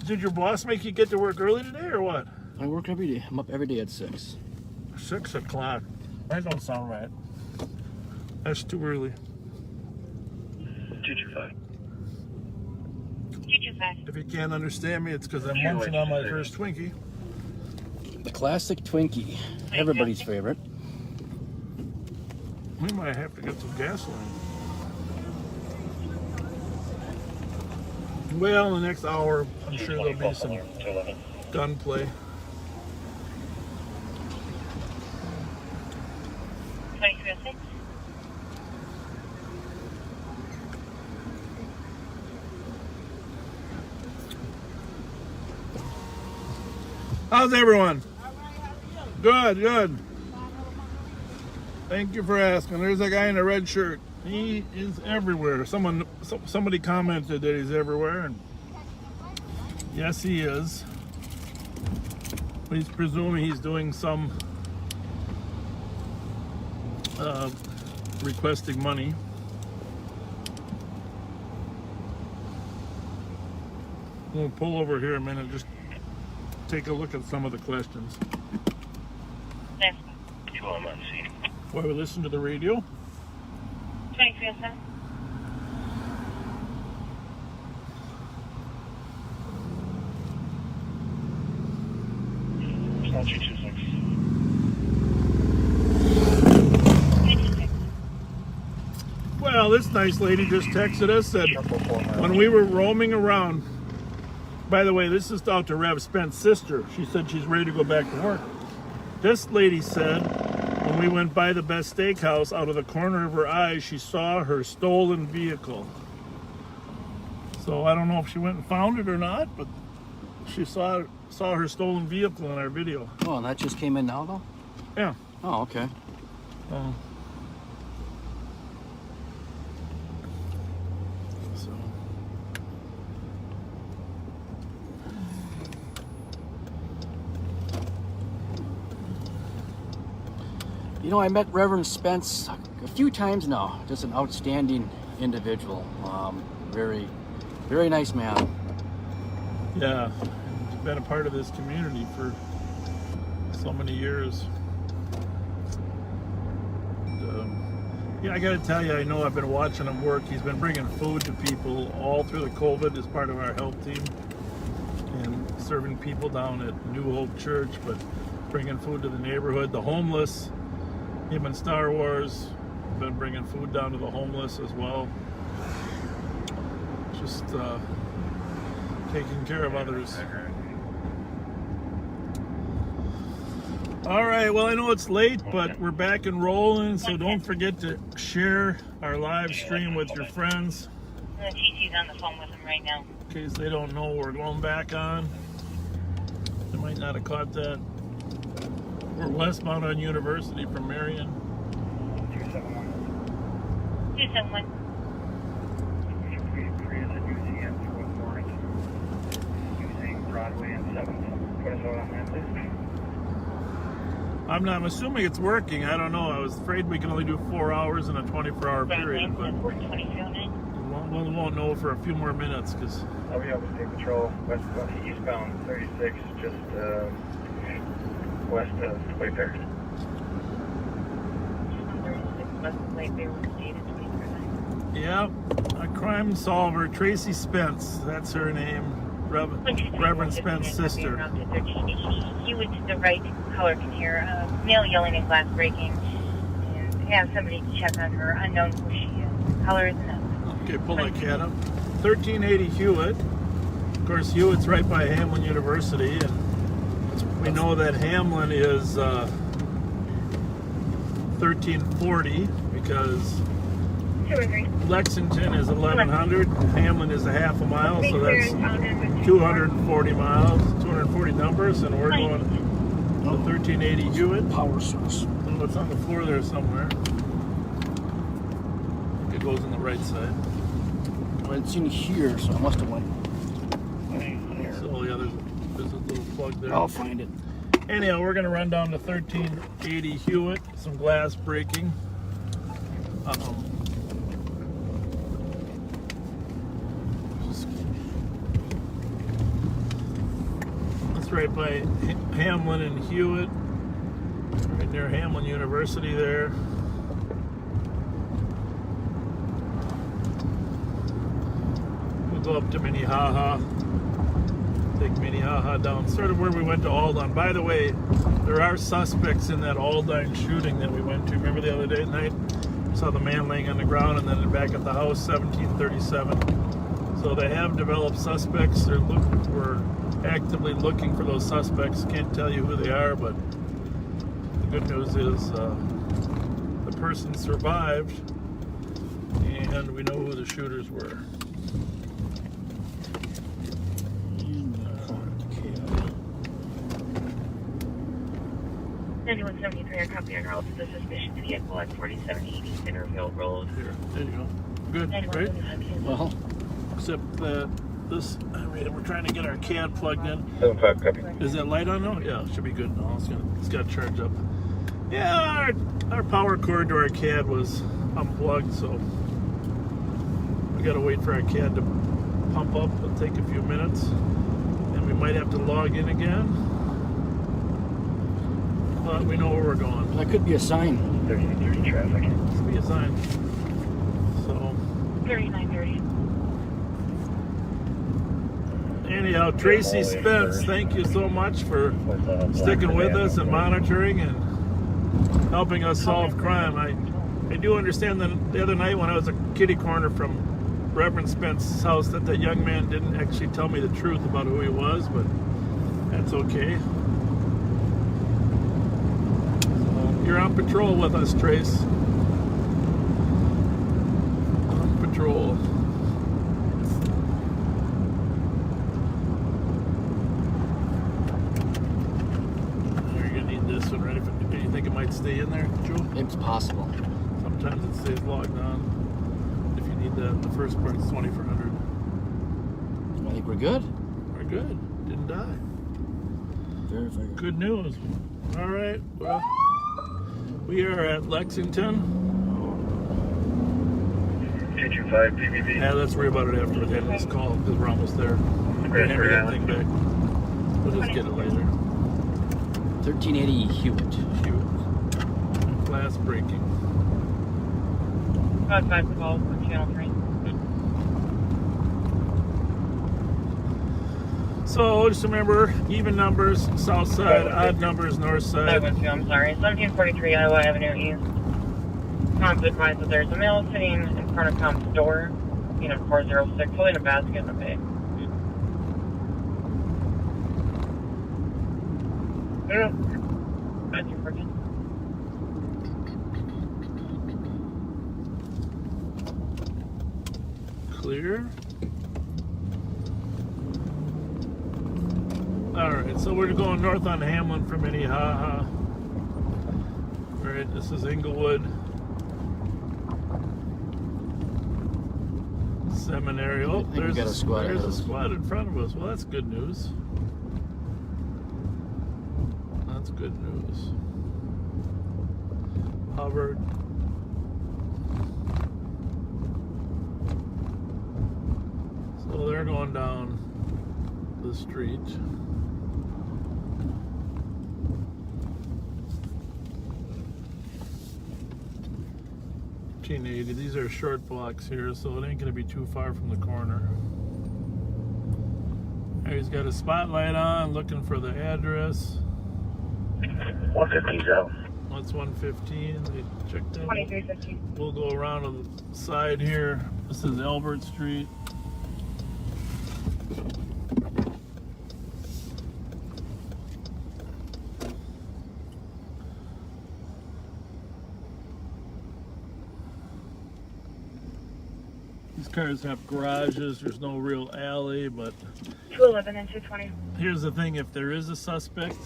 Did your boss make you get to work early today or what? I work every day. I'm up every day at 6. 6 o'clock. That don't sound right. That's too early. 225. 225. If you can't understand me, it's because I'm munching on my first Twinkie. The classic Twinkie, everybody's favorite. We might have to get some gasoline. Well, in the next hour, I'm sure there'll be some gunplay. 2306. How's everyone? Good, good. Thank you for asking. There's a guy in a red shirt. He is everywhere. Somebody commented that he's everywhere, and yes, he is. He's presuming he's doing some requesting money. We'll pull over here a minute, just take a look at some of the questions. Yes. Why we listen to the radio? 2307. It's 226. Well, this nice lady just texted us, said when we were roaming around, by the way, this is out to Rev Spence's sister. She said she's ready to go back to work. This lady said when we went by the Best Steakhouse, out of the corner of her eye, she saw her stolen vehicle. So I don't know if she went and found it or not, but she saw her stolen vehicle in our video. Oh, and that just came in now, though? Yeah. Oh, okay. You know, I met Reverend Spence a few times now. Just an outstanding individual. Very, very nice man. Yeah, he's been a part of this community for so many years. And, yeah, I got to tell you, I know I've been watching him work. He's been bringing food to people all through the COVID as part of our health team, and serving people down at New Hope Church, but bringing food to the neighborhood, the homeless. Him and Star Wars been bringing food down to the homeless as well. Just taking care of others. All right, well, I know it's late, but we're back and rolling, so don't forget to share our live stream with your friends. TC's on the phone with him right now. In case they don't know we're going back on. They might not have caught that. We're westbound on University from Marion. 271. 271. Prius at UCM through Warren. Using Broadway and 7th. Put us out on that, please. I'm assuming it's working. I don't know. I was afraid we can only do 4 hours in a 24-hour period, but we won't know for a few more minutes because I'll be able to take patrol eastbound 36, just west of Wayfair. yeah, a crime solver, Tracy Spence. That's her name. Reverend Spence's sister. He was to the right color can hear a male yelling and glass breaking, and have somebody check on her, unknown who she is. Color is enough. Okay, pull that cat up. 1380 Hewitt. Of course, Hewitt's right by Hamlin University, and we know that Hamlin is 1340 because Lexington is 1100, Hamlin is a half a mile, so that's 240 miles, 240 numbers, and we're going to 1380 Hewitt. Power source. Oh, it's on the floor there somewhere. I think it goes on the right side. Well, it's in here, so I must have went. So yeah, there's a little plug there. I'll find it. Anyhow, we're gonna run down to 1380 Hewitt. Some glass breaking. That's right by Hamlin and Hewitt, right near Hamlin University there. go up to Minnehaha. Take Minnehaha down, sort of where we went to Aldine. By the way, there are suspects in that Aldine shooting that we went to. Remember the other day at night? Saw the man laying on the ground, and then back at the house, 1737. So they have developed suspects. We're actively looking for those suspects. Can't tell you who they are, but the good news is the person survived, and we know who the shooters were. 9173, I copy on route to the suspicious vehicle at 4780 Centerville Road. Here, there you go. Good, right? Well, except that we're trying to get our CAD plugged in. 75 copy. Is that light on now? Yeah, it should be good now. It's got to charge up. Yeah, our power cord to our CAD was unplugged, so we got to wait for our CAD to pump up. It'll take a few minutes, and we might have to log in again. But we know where we're going. That could be a sign. 3930 traffic. Could be a sign. So 3930. anyhow, Tracy Spence, thank you so much for sticking with us and monitoring and helping us solve crime. I do understand that the other night when I was at kitty corner from Reverend Spence's house that young man didn't actually tell me the truth about who he was, but that's okay. So you're on patrol with us, Trace. On patrol. You're gonna need this one, right? Do you think it might stay in there, Joe? It's possible. Sometimes it stays logged on. If you need that, the first part's 2400. I think we're good. We're good. Didn't die. Very, very good. Good news. All right. Well, we are at Lexington. 225 PBB. Yeah, let's worry about it after the end of this call because we're almost there. Great, Hammer that thing back. We'll just get it later. 1380 Hewitt. Glass breaking. 5 calls on channel 3. So just remember, even numbers, south side, odd numbers, north side. I'm sorry. 1743 Iowa Avenue East. Tom's advised that there's a male sitting in front of Tom's door, unit 406, holding a basket in the bay. Yeah. That's your freaking. Clear. Alright, so we're going north on Hamlin from Minnehaha. Alright, this is Inglewood Seminary. Oh, there's a squad in front of us. Well, that's good news. That's good news. Hubbard. So they're going down the street. 1880. These are short blocks here, so it ain't gonna be too far from the corner. There, he's got a spotlight on, looking for the address. 115's out. That's 115. They checked that. 2315. We'll go around to the side here. This is Albert Street. These cars have garages. There's no real alley, but 211 and 220. here's the thing: if there is a suspect,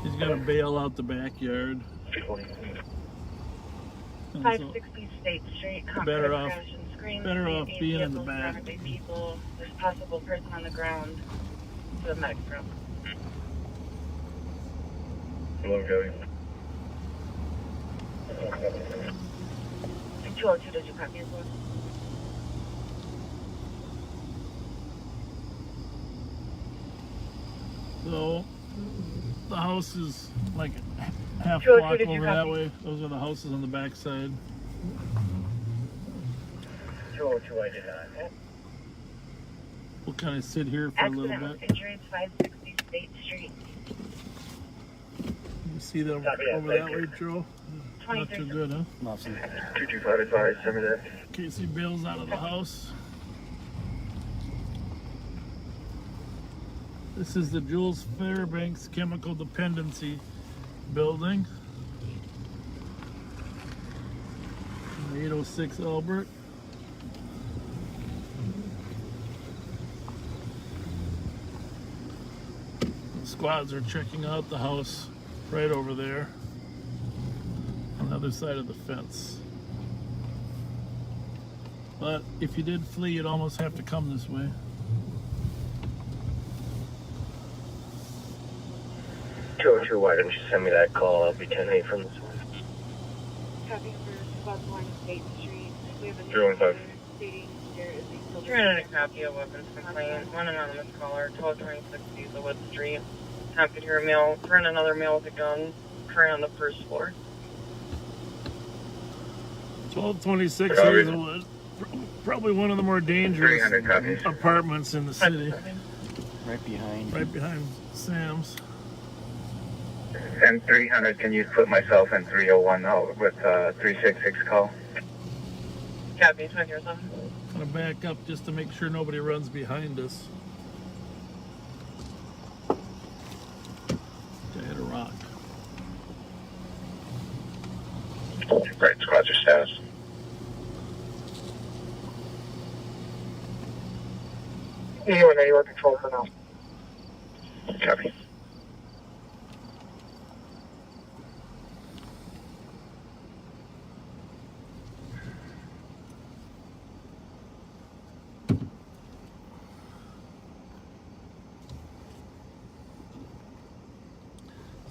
he's gonna bail out the backyard. 560 State Street. Better off being in the back. People, there's a possible person on the ground to the medic room. Hello, Gabby. 202, did you copy as well? So the house is like half Sure, block did you over that copy? way. Those are the houses on the back side. 202, I did not. We'll kind of sit here for a little Accident bit. with injuries, 560 State Street. You see them over that way, Joe? Not too good, huh? 225 advised, send me that. Casey bails out of the house. This is the Jules Fairbanks Chemical Dependency Building. 806 Albert. The squads are checking out the house right over there on the other side of the fence. But if you did flee, you'd almost have to come this way. Why don't you send me that call? I'll be 10-8 from this one. Copy for 1 State Street. We have a 315. stating there is a Turn in a copy of weapons complaint. One anonymous caller, 1226 Eastwood Street. Happy to hear a male. Turn another male with a gun. Current on the first floor. 1226 Hazelwood. Probably one of the more dangerous apartments in the city. Right behind. Right behind Sam's. And 300, can you put myself in 301 with 366 call? Copy, 207. Gonna back up just to make sure nobody runs behind us. I hit a rock. Right, squad's your status. Anywhere control for now. Copy.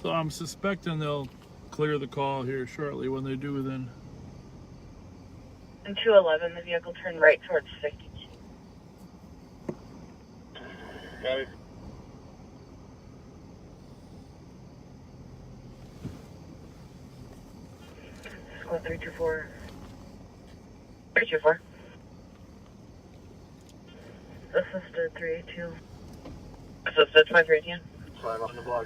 So I'm suspecting they'll clear the call here shortly. When they do, then. And 211, the vehicle turned right towards 52. Got it. Squad 324. 324. Assisted 382. Assisted 5318. Climb up on the block.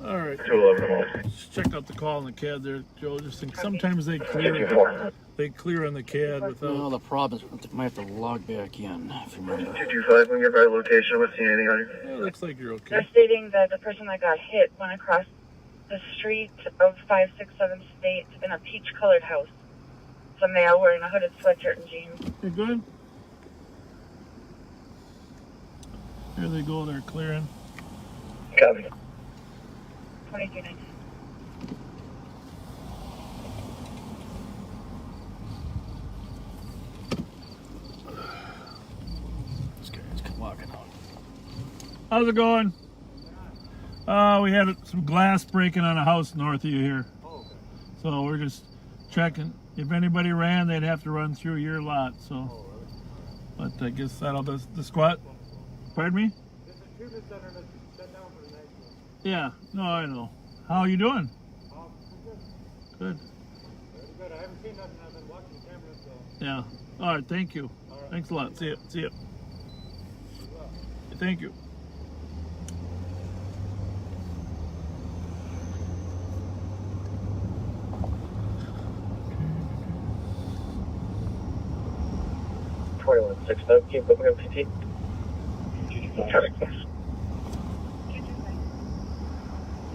All right. 211. Just check out the call on the CAD there, Joe. Just think sometimes they clear. They clear on the CAD without. Well, the problem is I might have to log back in if you remember. 225, when you're by location, what's seeing anything on you? Yeah, it looks like you're okay. They're stating that the person that got hit went across the street of 5-6-7 State in a peach-colored house. It's a male wearing a hooded sweatshirt and jeans. You good? Here they go. They're clearing. Copy. 2319. This guy's walking out. How's it going? We had some glass breaking on a house north of you here. So we're just checking. If anybody ran, they'd have to run through your lot. So, but I guess that'll be the squad. Pardon me? Yeah. No, I know. How are you doing? Good. Good. I haven't seen nothing. I've been watching the cameras, so. Yeah. All right. Thank you. Thanks a lot. See you. See you. Thank you. Keep looking at PT.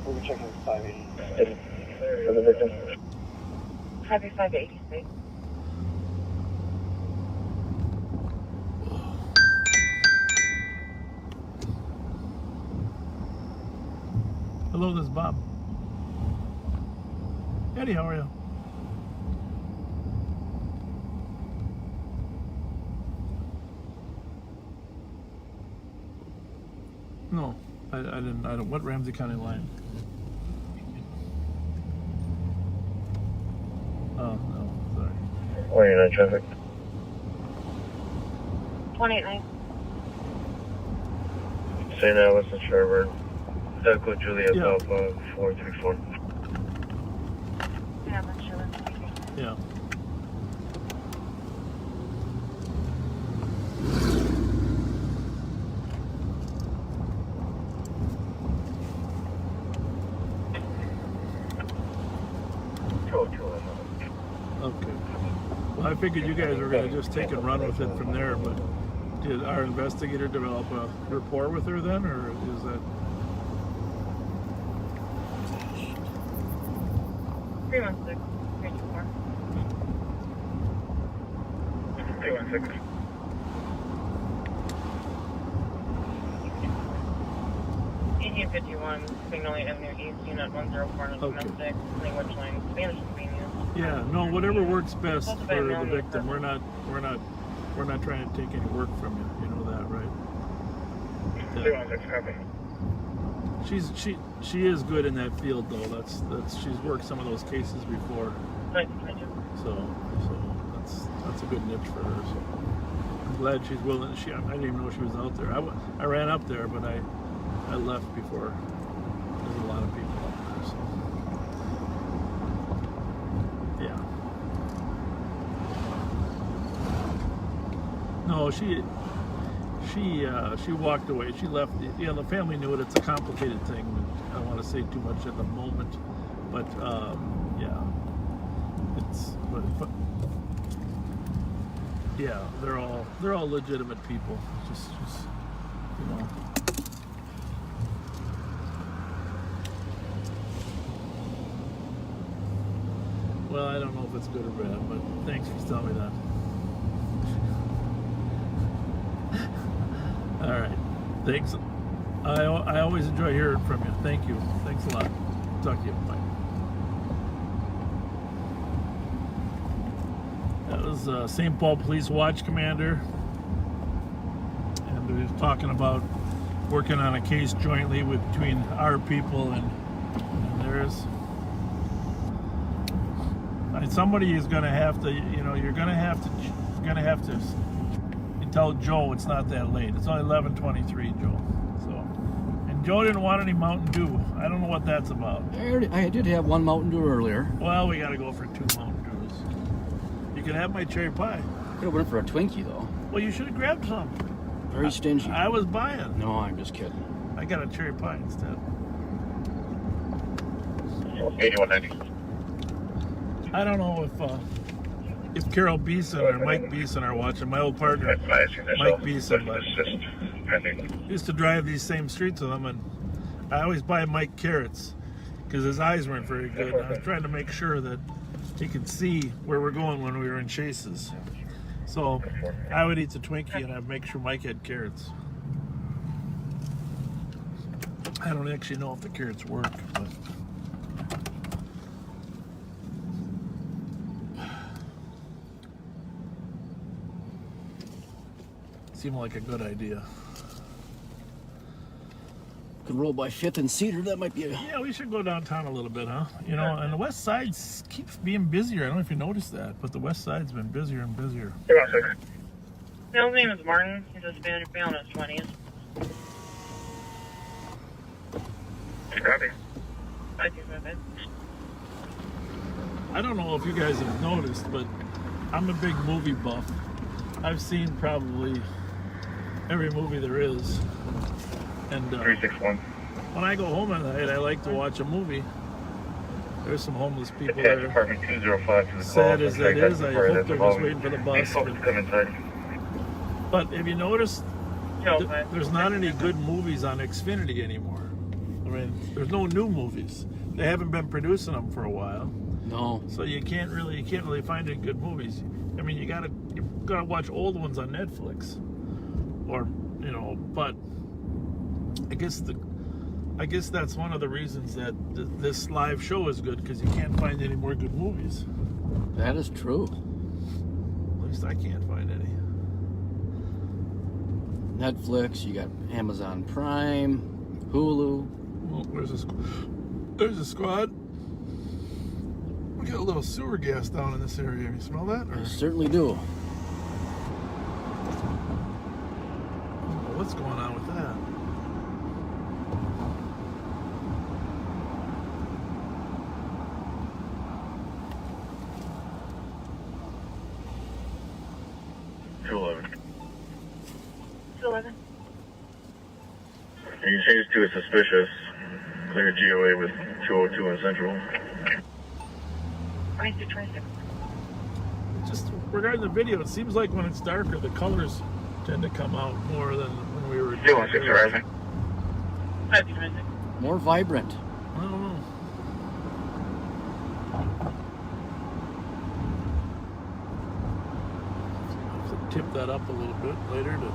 We'll be checking 580. For the victim. Happy 580. Hello, this is Bob. Eddie, how are you? No, I don't. What Ramsey County line? Oh, no, sorry. Where are you in traffic? 189. St. Alice and Sherburne. Echo Juliet Yeah. Alpha 434. Yeah, that's sure. Yeah. Okay. Well, I figured you guys were going to just take and run with it from there, but did our investigator develop a rapport with her then, or is that... 316. 324. 316. Union 51, signaling Avenue East, Unit 104 and domestic, language line, Spanish convenience. Yeah, no, whatever works best for the victim. We're not trying to take any work from you. You know that, right? 316, copy. She is good in that field though. That's she's worked some of those cases before. So that's a good niche for her. So I'm glad she's willing. I didn't even know she was out there. I ran up there, but I left before. There's a lot of people up there. So yeah. No, she walked away. She left. Yeah, the family knew it. It's a complicated thing. I don't want to say too much at the moment, but yeah, but yeah, they're all legitimate people. Just you know. Well, I don't know if it's good or bad, but thanks for telling me that. All right. Thanks. I always enjoy hearing from you. Thank you. Thanks a lot. Talk to you. Bye. That was St. Paul Police Watch Commander. And he was talking about working on a case jointly between our people and theirs. And somebody is going to have to, you know, you're going to have to tell Joe it's not that late. It's only 11:23, Joe. So, and Joe didn't want any Mountain Dew. I don't know what that's about. I did have one Mountain Dew earlier. Well, we got to go for 2 Mountain Dews. You can have my cherry pie. Could have went for a Twinkie though. Well, you should have grabbed some. Very stingy. I was buying. No, I'm just kidding. I got a cherry pie instead. 8190. I don't know if Carol Beeson or Mike Beeson are watching. My old partner, Mike Beeson, but used to drive these same streets with him, and I always buy Mike carrots because his eyes weren't very good. I was trying to make sure that he could see where we're going when we were in chases. So I would eat the Twinkie and I'd make sure Mike had carrots. I don't actually know if the carrots work, but seemed like a good idea. Could roll by 5th and Cedar. That might be a... Yeah, we should go downtown a little bit, huh? You know, and the west side keeps being busier. I don't know if you noticed that, but the west side's been busier and busier. His name is Martin. He's a Spanish male in his 20s. Copy. I don't know if you guys have noticed, but I'm a big movie buff. I've seen probably every movie there is. And 361. when I go home at night, I like to watch a movie. There's some homeless people Attach there. Department 205 to the call. Sad as that is, I hope they're just waiting for the bus. Come inside. But have you noticed there's not any good movies on Xfinity anymore? I mean, there's no new movies. They haven't been producing them for a while. No. So you can't really find any good movies. I mean, you gotta watch old ones on Netflix, or you know. But I guess that's one of the reasons that this live show is good, because you can't find any more good movies. That is true. At least I can't find any. Netflix, you got Amazon Prime, Hulu. Well, there's a squad. We got a little sewer gas down in this area. You smell that? I certainly do. what's going on with that. You can change to a suspicious. Clear GOA with 202 in Central. 2226. Just regarding the video, it seems like when it's darker, the colors tend to come out more than when we were. 216 Horizon. More vibrant. I don't know. I'll have to tip that up a little bit later to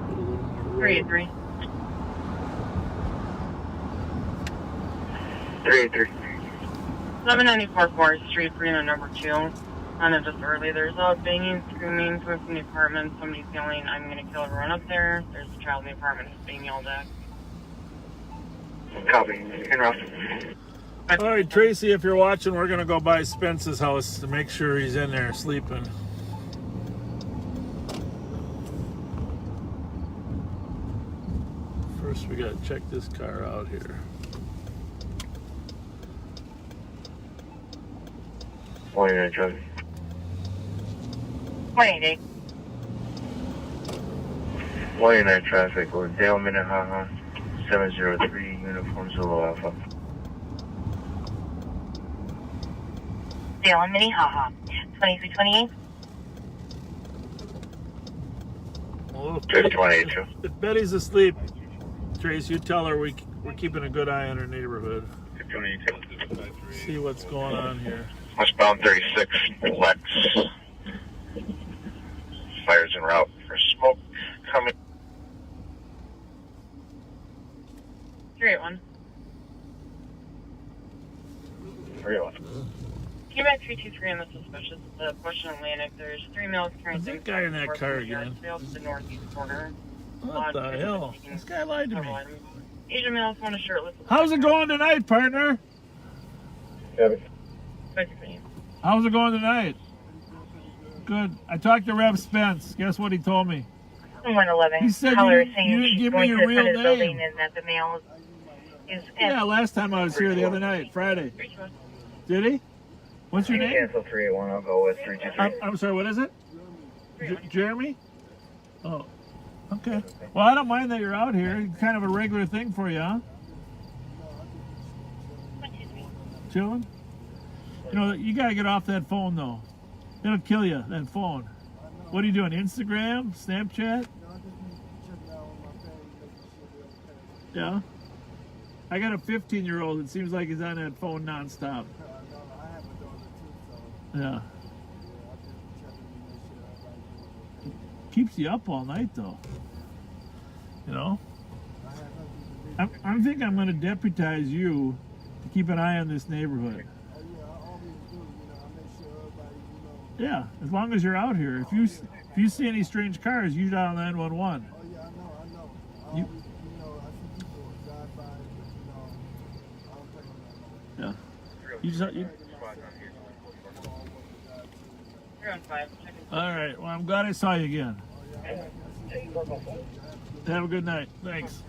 put a little more. 383. 383. 794 4th Street, Freeman number 2. On it just early. There's a banging, screaming from the apartment. Somebody's yelling, "I'm gonna kill everyone up there." There's a child in the apartment who's being yelled at. Copy. En route. All right, Tracy, if you're watching, we're gonna go by Spence's house to make sure he's in there sleeping. First, we gotta check this car out here. 189 traffic. 188. 189 traffic with Dale Minnehaha 703 Uniform Zulu Alpha. Dale and Minnehaha. 2328. Well, if Betty's asleep, Trace, you tell her we're keeping a good eye on her neighborhood. See what's going on here. Westbound 36, Lex. Fires en route for smoke coming. 381. 381. Came back 323 on the suspicious. The question Atlantic. There's 3 males carrying. Who's that guy in that car again? To the northeast corner. What the hell? This guy lied to me. Asian males want a shirtless. How's it going tonight, partner? How's it going tonight? Good. I talked to Rev Spence. Guess what he told me? 111. He said you didn't give me your real name. And that the male is Yeah, last time I was here the other night, Friday. Did he? What's your name? Cancel 381. I'll go with 323. I'm sorry, what is it? Jeremy? Oh, okay. Well, I don't mind that you're out here. It's kind of a regular thing for you, huh? Chilling? You know, you gotta get off that phone, though. It'll kill you, that phone. What are you doing, Instagram? Snapchat? Yeah? I got a 15-year-old. It seems like he's on that phone nonstop. Yeah. Keeps you up all night, though. You know? I think I'm going to deputize you to keep an eye on this neighborhood. Yeah, as long as you're out here. If you see any strange cars, you dial 911. Yeah. All right. Well, I'm glad I saw you again. Have a good night. Thanks.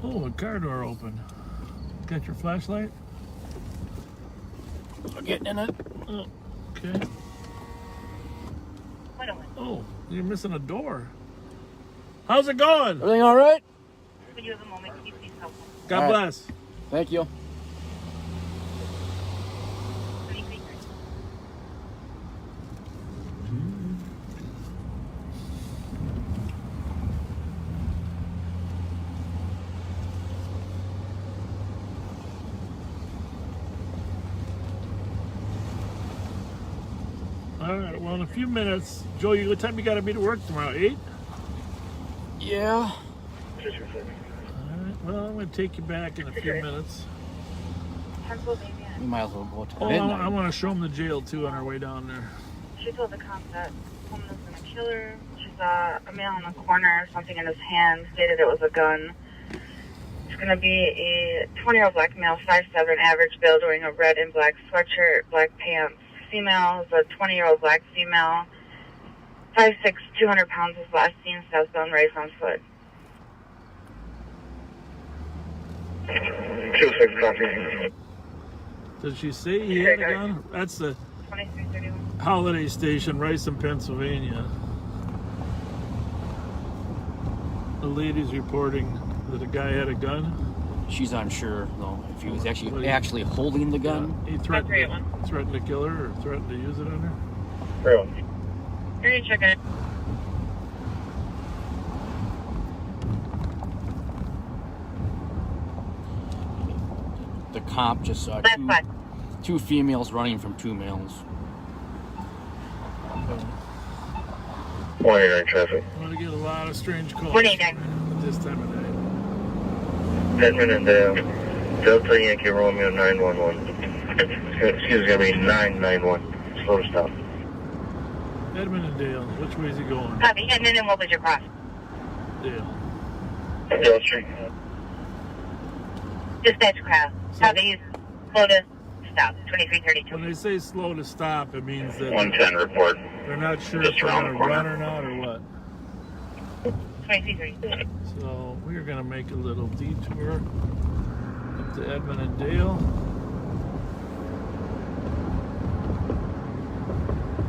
Oh, a car door open. Got your flashlight? I'm getting in it. Oh, okay. Oh, you're missing a door. How's it going? Everything all right? Would you have a moment? Can you please help? God All right. bless. Thank you. All right, well, in a few minutes, Joe, what time you got to be to work tomorrow? 8? Yeah. All right, well, I'm going to take you back in a few minutes. Pennsylvania. We might as well go to Oh, midnight. I want to show them the jail, too, on our way down there. She told the cops that someone was gonna kill her. She's a male in the corner, something in his hand, stated it was a gun. It's going to be a 20-year-old black male, 5'7", average build, wearing a red and black sweatshirt, black pants. Female is a 20-year-old black female, 5'6", 200 pounds, was last seen southbound, raised on foot. 2-6, copy. Did she say he had a gun? That's the 2331. Holiday Station, Rice in Pennsylvania. The lady's reporting that a guy had a gun. She's unsure though if he was actually holding the gun. Yeah, he threatened to kill her or threatened to use it on her. 3-1. Here you check it. The cop just saw two females running from two males. 189 traffic. I'm going to get a lot of strange calls 189 at this time of night. Edmund and Delta Yankee Romeo 911. Excuse me, 991. Slow to stop. Edmund and Dale, which way is he going? Copy. And then what was your cross? Dale. Dale Street. Dispatch crowd. Copy. Slow to stop. 2332. When they say slow to stop, it means that 110 report. they're not sure if they're going to run or not or what. 2332. So we're going to make a little detour up to Edmund and Dale.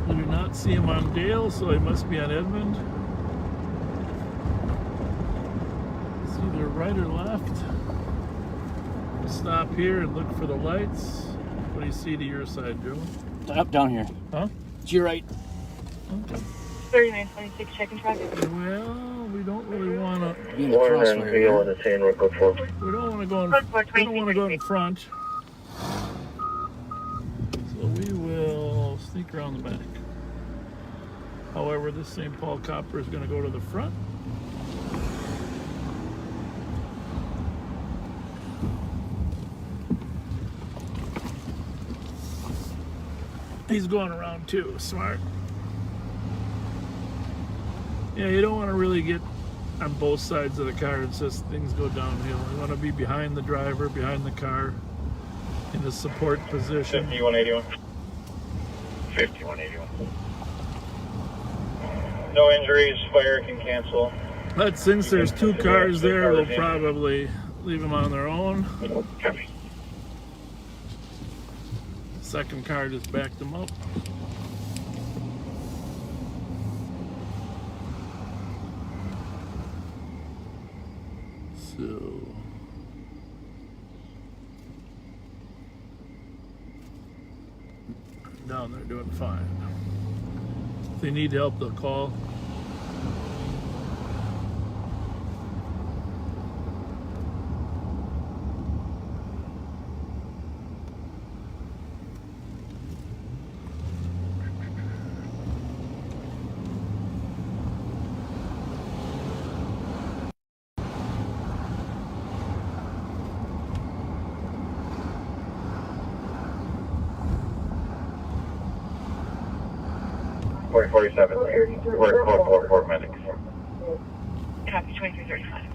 We do not see him on Dale, so he must be on Edmund. It's either right or left. We'll stop here and look for the lights. What do you see to your side, Joe? Up down here. Huh? To your right. Okay. 3926, checking traffic. Well, we don't really want to. Be in the crossfire. We don't want to go in. We don't want to go in front. So we will sneak around the back. However, this St. Paul copper is going to go to the front. He's going around too. Smart. Yeah, you don't want to really get on both sides of the car. It's just things go downhill. You want to be behind the driver, behind the car, in the support position. 5181. 5181. No injuries, fire can cancel. But since there's two cars there, we'll probably leave them on their own. Copy. Second car just backed them up. So down there doing fine. If they need help, they'll call. We're 47. We're 444 medics. Copy, 2335.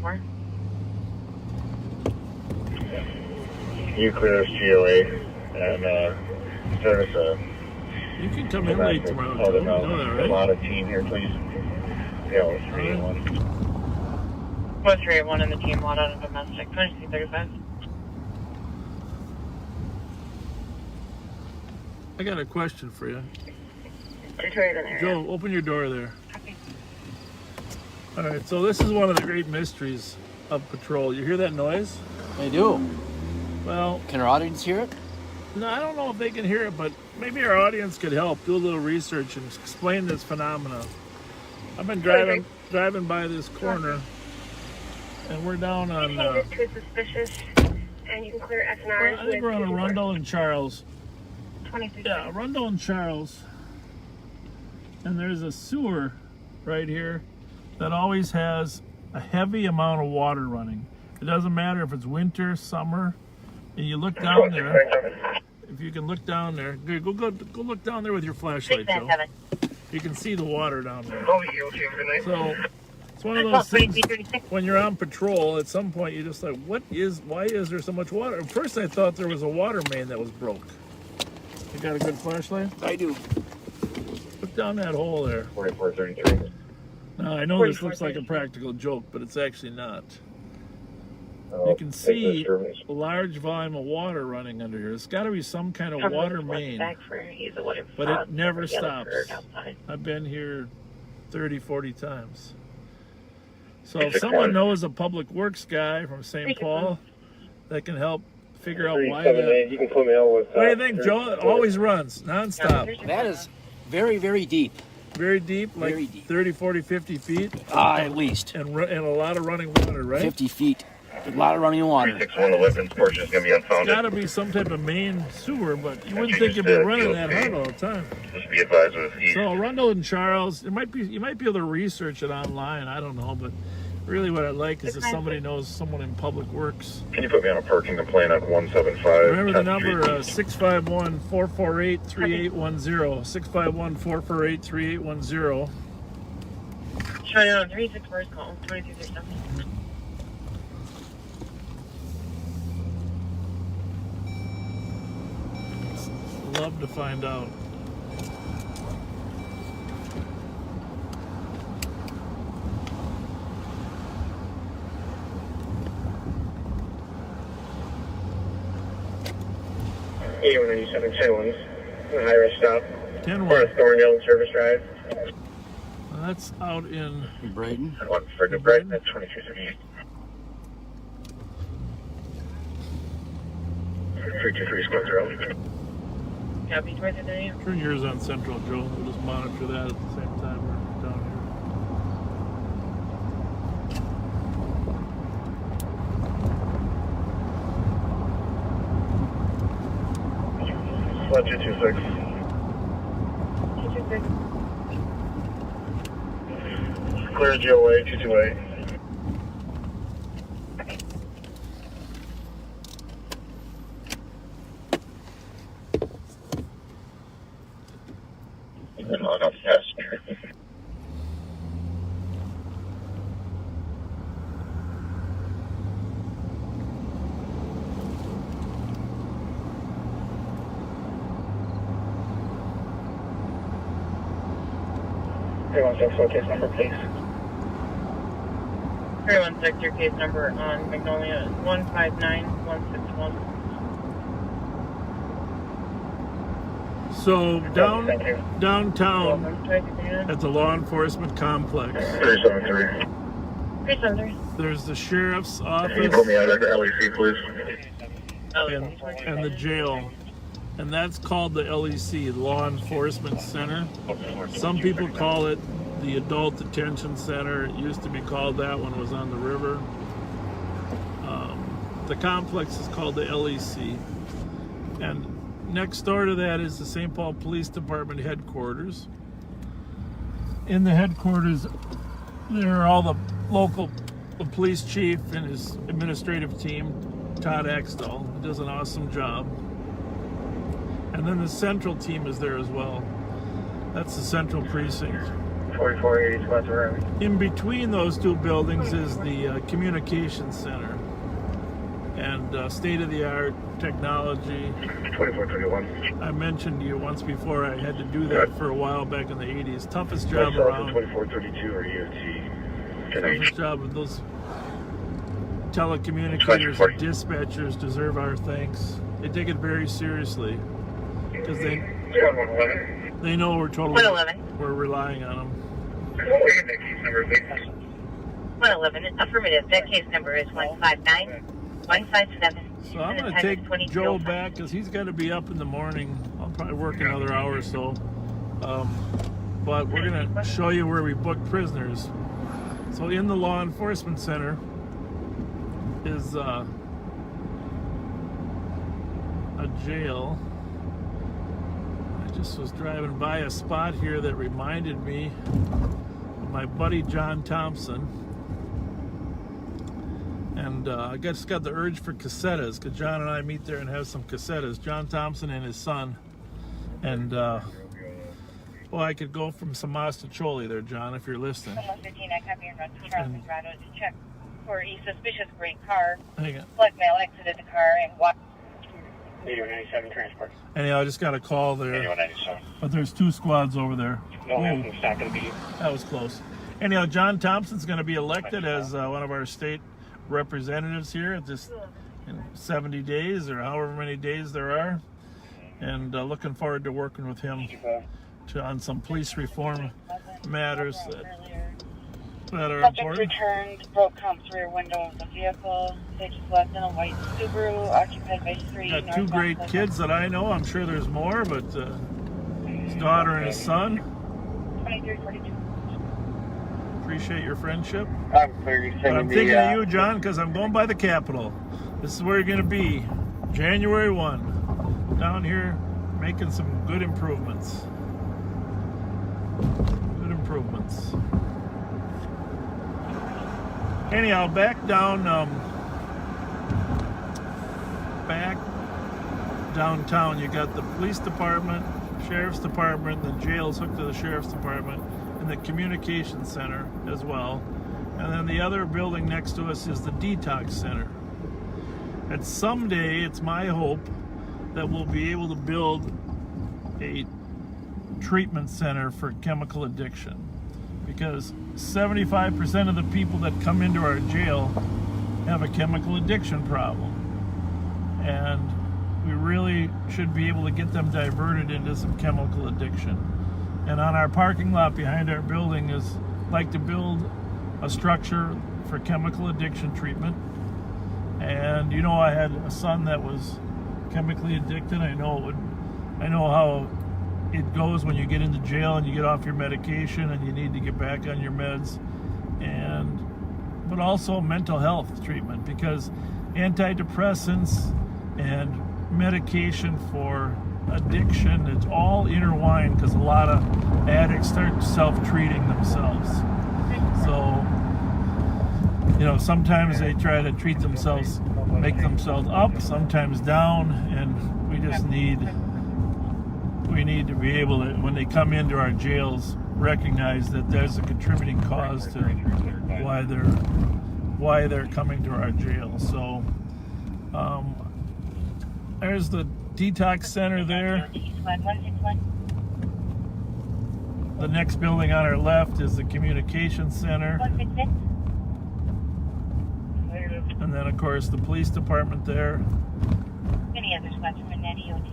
4. You clear GOA and service You can come in late tomorrow. Oh, You know that, right? a lot of team here, please. Yeah, we're 3-1. 381 in the team, lot out of domestic, 2335. I got a question for you. Area. Joe, open your door there. All right, so this is one of the great mysteries of patrol. You hear that noise? They do. Well, can our audience hear it? No, I don't know if they can hear it, but maybe our audience could help do a little research and explain this phenomenon. I've been driving by this corner, and we're down on. Too suspicious, and you can clear SNRs. I think we're on Arundel and Charles. 23. Yeah, Arundel and Charles. And there's a sewer right here that always has a heavy amount of water running. It doesn't matter if it's winter, summer, and you look down there. If you can look down there. Go look down there with your flashlight, Joe. 6-7. You can see the water down there. Oh, you okay? Good night. So it's one of those things when you're on patrol, at some point you're just like, why is there so much water? At first I thought there was a water main that was broke. You got a good flashlight? I do. Look down that hole there. 4433. Now I know this looks like a practical joke, but it's actually not. You can see a large volume of water running under here. It's got to be some kind of water main, but it never stops. I've been here 30, 40 times. So if someone knows a public works guy from St. Paul that can help figure out why that... You can put me out with... What do you think, Joe? It always runs, nonstop. That is very, very deep. Very deep, like Very deep. 30, 40, 50 feet? At least. And a lot of running water, right? 50 feet. A lot of running water. 36111's Porsche's going to be It's unfounded. got to be some type of main sewer, but you wouldn't think it'd be running that hard all the time. Just be advised with ease. So Arundel and Charles, you might be able to research it online. I don't know, but really what I'd like is if somebody knows someone in public works. Can you put me on a parking complaint on 175? Remember the number 651-448-3810. 651-448-3810. Try it on 364 call 2237. Love to find out. High risk stop. 10-1. Thorndale Service Drive. That's out in Brighton. One for New Brighton at 2338. 323 Squad 0. Copy 2338. Turn yours on Central, Joe. We'll just monitor that at the same time we're down here. Fletcher 26. 226. Clear GOA 228. Log off test. Case number, please. 316, your case number on Magnolia 159161. So downtown at the law enforcement complex, 373. 373. there's the sheriff's office. Can you put me out at the LEC, please? and the jail, and that's called the LEC, Law Enforcement Center. Some people call it the Adult Detention Center. It used to be called that when it was on the river. The complex is called the LEC, and next door to that is the St. Paul Police Department headquarters. In the headquarters, there are all the local police chief and his administrative team, Todd Axtell, who does an awesome job. And then the central team is there as well. That's the central precinct. 4480 Squad 0. In between those two buildings is the communications center and state-of-the-art technology. 2421. I mentioned to you once before I had to do that for a while back in the 80s. Toughest job around. 2432 or EFT. Toughest job with those telecommunicators and dispatchers deserve our thanks. They take it very seriously because they know we're totally we're relying on them. 111, affirmative. That case number is 159157. So I'm going to take Joe back because he's got to be up in the morning. I'll probably work another hour or so. But we're going to show you where we book prisoners. So in the law enforcement center is a jail. I just was driving by a spot here that reminded me of my buddy John Thompson. And I just got the urge for casetas, because John and I meet there and have some casetas. John Thompson and his son. And, well, I could go from Samas to Choli there, John, if you're listening. Almost 15, I come here to Charles and Grotto to check for a suspicious gray car. Hang on. Black male exited the car and walked. 8197 transport. Anyhow, I just got a call there. 8197. But there's 2 squads over there. No, it's not going to be. That was close. Anyhow, John Thompson's going to be elected as one of our state representatives here just in 70 days or however many days there are. And looking forward to working with him on some police reform matters that are Subject important. returned, broke Comp's rear window of the vehicle. They just left in a white Subaru, occupied by 3. Got 2 great kids that I know. I'm sure there's more, but his daughter and his son. 2342. Appreciate your friendship. I'm clear. But I'm thinking of you, John, because I'm going by the Capitol. This is where you're going to be, January 1. Down here, making some good improvements. Good improvements. Anyhow, back downtown, you got the police department, sheriff's department, the jail's hooked to the sheriff's department, and the communication center as well. And then the other building next to us is the detox center. And someday, it's my hope that we'll be able to build a treatment center for chemical addiction, because 75% of the people that come into our jail have a chemical addiction problem, and we really should be able to get them diverted into some chemical addiction. And on our parking lot behind our building is like to build a structure for chemical addiction treatment. And you know, I had a son that was chemically addicted. I know how it goes when you get into jail and you get off your medication and you need to get back on your meds, but also mental health treatment, because antidepressants and medication for addiction, it's all intertwined, because a lot of addicts start self-treating themselves. So, you know, sometimes they try to treat themselves, make themselves up, sometimes down, and we need to be able to, when they come into our jails, recognize that there's a contributing cause to why they're coming to our jail. So there's the detox center there. The next building on our left is the communication center. And then, of course, the police department there. Any other spots from that EOT?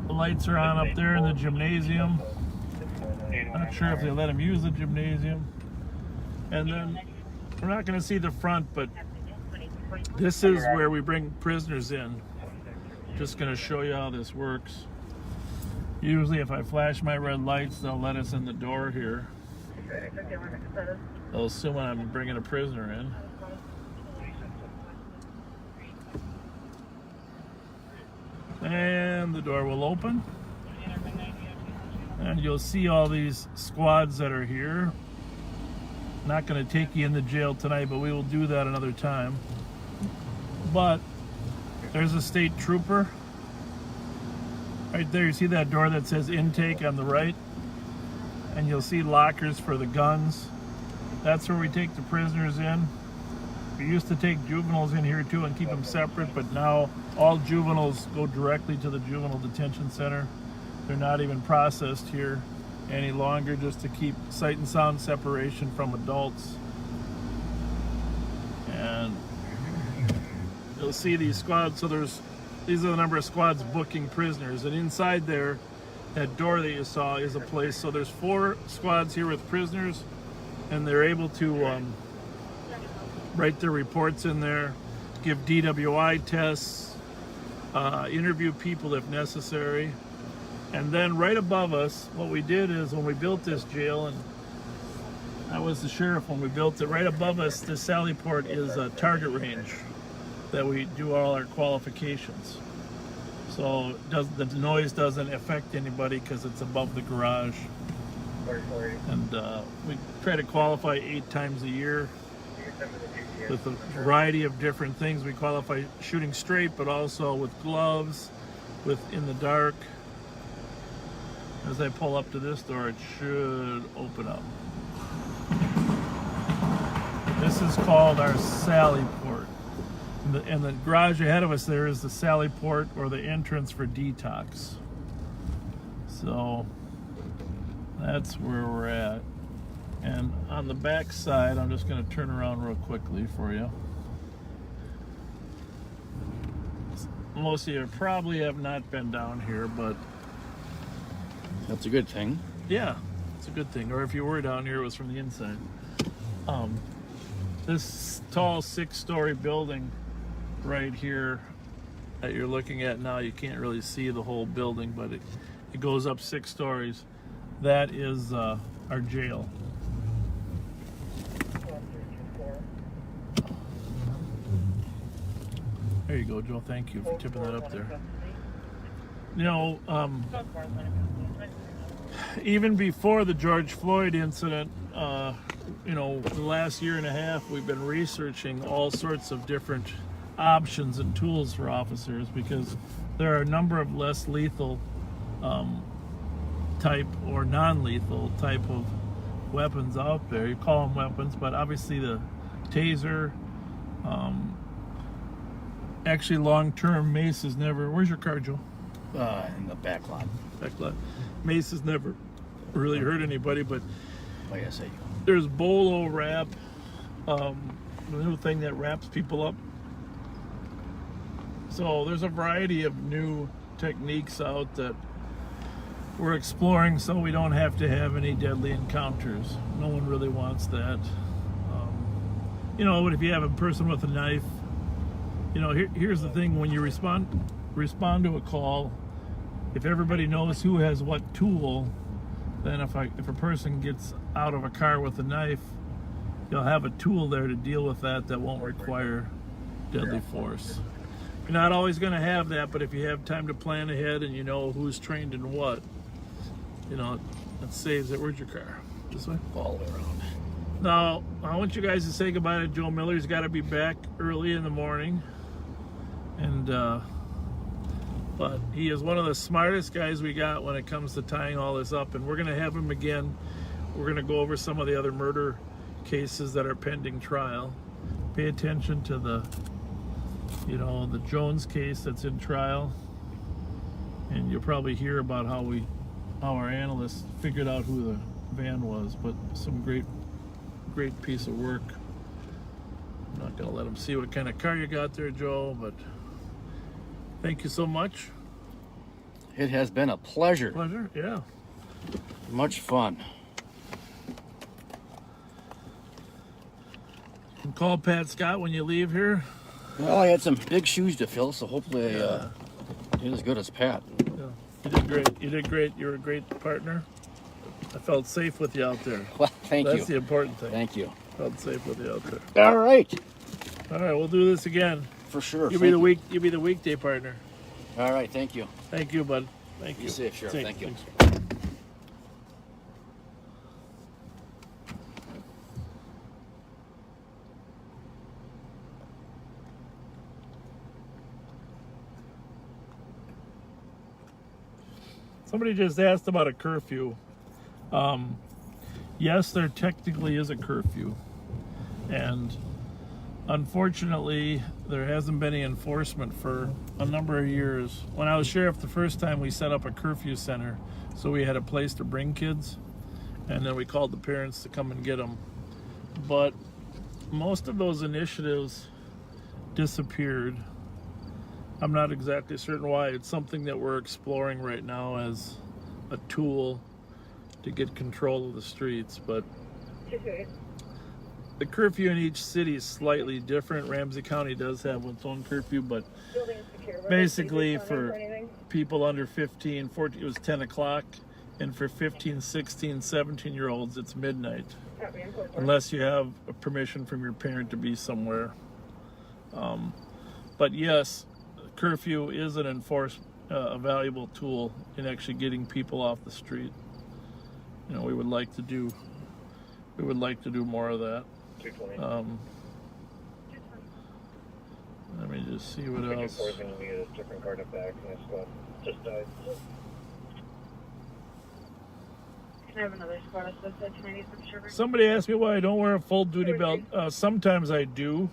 The lights are on up there in the gymnasium. Not sure if they let them use the gymnasium. And then, we're not going to see the front, but this is where we bring prisoners in. Just going to show you how this works. Usually if I flash my red lights, they'll let us in the door here. They'll assume I'm bringing a prisoner in. And the door will open. And you'll see all these squads that are here. Not going to take you in the jail tonight, but we will do that another time. But there's a state trooper. Right there, you see that door that says intake on the right? And you'll see lockers for the guns. That's where we take the prisoners in. We used to take juveniles in here too and keep them separate, but now all juveniles go directly to the juvenile detention center. They're not even processed here any longer, just to keep sight and sound separation from adults. And you'll see these squads, so these are the number of squads booking prisoners, and inside there, that door that you saw is a place. So there's 4 squads here with prisoners, and they're able to write their reports in there, give DWI tests, interview people if necessary. And then right above us, what we did is, when we built this jail, and I was the sheriff when we built it, right above us, this Sally Port is a target range that we do all our qualifications. So the noise doesn't affect anybody because it's above the garage. And we try to qualify 8 times a year. with a variety of different things. We qualify shooting straight, but also with gloves, with in the dark. As I pull up to this door, it should open up. This is called our Sally Port. In the garage ahead of us there is the Sally Port, or the entrance for detox. So that's where we're at. And on the back side, I'm just going to turn around real quickly for you. Most of you probably have not been down here, but That's a good thing. yeah, it's a good thing. Or if you were down here, it was from the inside. This tall 6-story building right here that you're looking at now, you can't really see the whole building, but it goes up 6 stories. That is our jail. There you go, Joe. Thank you for tipping that up there. You know, even before the George Floyd incident, you know, the last year and a half, we've been researching all sorts of different options and tools for officers, because there are a number of less lethal type or non-lethal type of weapons out there. You call them weapons, but obviously the taser, actually long-term mace is never, where's your car, Joe? In the back lot. Back lot. Mace has never really hurt anybody, but YSA. there's bolo wrap, the new thing that wraps people up. So there's a variety of new techniques out that we're exploring, so we don't have to have any deadly encounters. No one really wants that. You know, but if you have a person with a knife, you know, here's the thing: when you respond to a call, if everybody knows who has what tool, then if a person gets out of a car with a knife, you'll have a tool there to deal with that won't require deadly force. You're not always going to have that, but if you have time to plan ahead and you know who's trained in what, you know, it saves it. Where's your car? This way? All the way around. Now, I want you guys to say goodbye to Joe Miller. He's got to be back early in the morning. And, but he is one of the smartest guys we got when it comes to tying all this up. And we're going to have him again. We're going to go over some of the other murder cases that are pending trial. Pay attention to the, you know, the Jones case that's in trial. And you'll probably hear about how our analysts figured out who the van was. But some great piece of work. I'm not going to let them see what kind of car you got there, Joe, but thank you so much. It has been a pleasure. Pleasure, yeah. Much fun. You can call Pat Scott when you leave here. Well, I had some big shoes to fill, so hopefully I did as good as Pat. Yeah. You did great. You did great. You're a great partner. I felt safe with you out there. Well, thank you. That's the important thing. Thank you. Felt safe with you out there. All right. All right, we'll do this again. For sure. You'll be the weekday partner. All right, thank you. Thank you, bud. Thank you. Be safe, Sheriff. Safe. Thank you. Thanks. Somebody just asked about a curfew. Yes, there technically is a curfew, and unfortunately, there hasn't been any enforcement for a number of years. When I was sheriff the first time, we set up a curfew center, so we had a place to bring kids, and then we called the parents to come and get them. But most of those initiatives disappeared. I'm not exactly certain why. It's something that we're exploring right now as a tool to get control of the streets, but the curfew in each city is slightly different. Ramsey County does have its own curfew, but basically for people under 15, 14, it was 10 o'clock, and for 15, 16, 17-year-olds, it's midnight, unless you have a permission from your parent to be somewhere. But yes, curfew is a valuable tool in actually getting people off the street. You know, we would like to do more of that. just see what else. 54 is going to be a different card up back, and this one just died. Can I have another squad assistant tonight from Sherburne? Somebody asked me why I don't wear a full duty belt. Sometimes I do.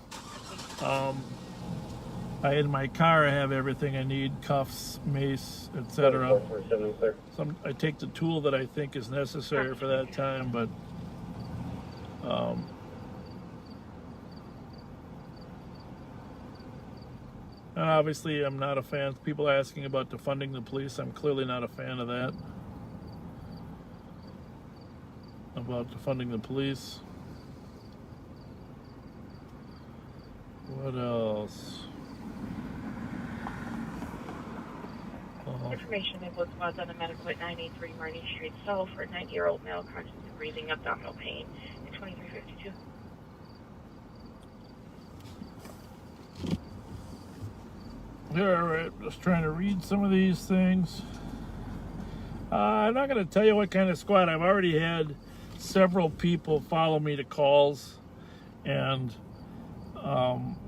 In my car I have everything I need, cuffs, mace, etc. I take the tool that I think is necessary for that time, but and obviously I'm not a fan. People asking about defunding the police, I'm clearly not a fan of that. About defunding the police. What else? Information that was on a medical at 983 Marty Street South for a 90-year-old male conscious of breathing, abdominal pain at 2352. Alright, just trying to read some of these things. I'm not going to tell you what kind of squad. I've already had several people follow me to calls, and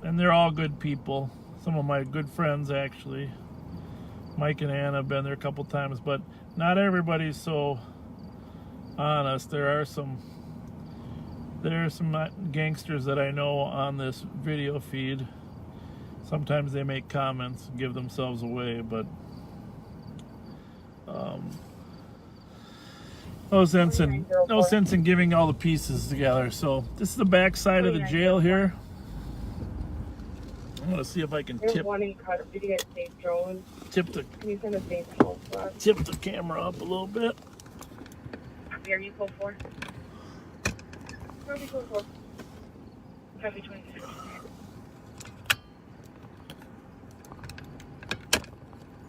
they're all good people. Some of my good friends, actually. Mike and Ann have been there a couple times, but not everybody's so honest. There are some gangsters that I know on this video feed. Sometimes they make comments and give themselves away, but no sense in giving all the pieces together. So this is the back side of the jail here. I'm gonna see if I can tip the camera up a little bit. Are you code 4? Where are we code 4? Copy 26.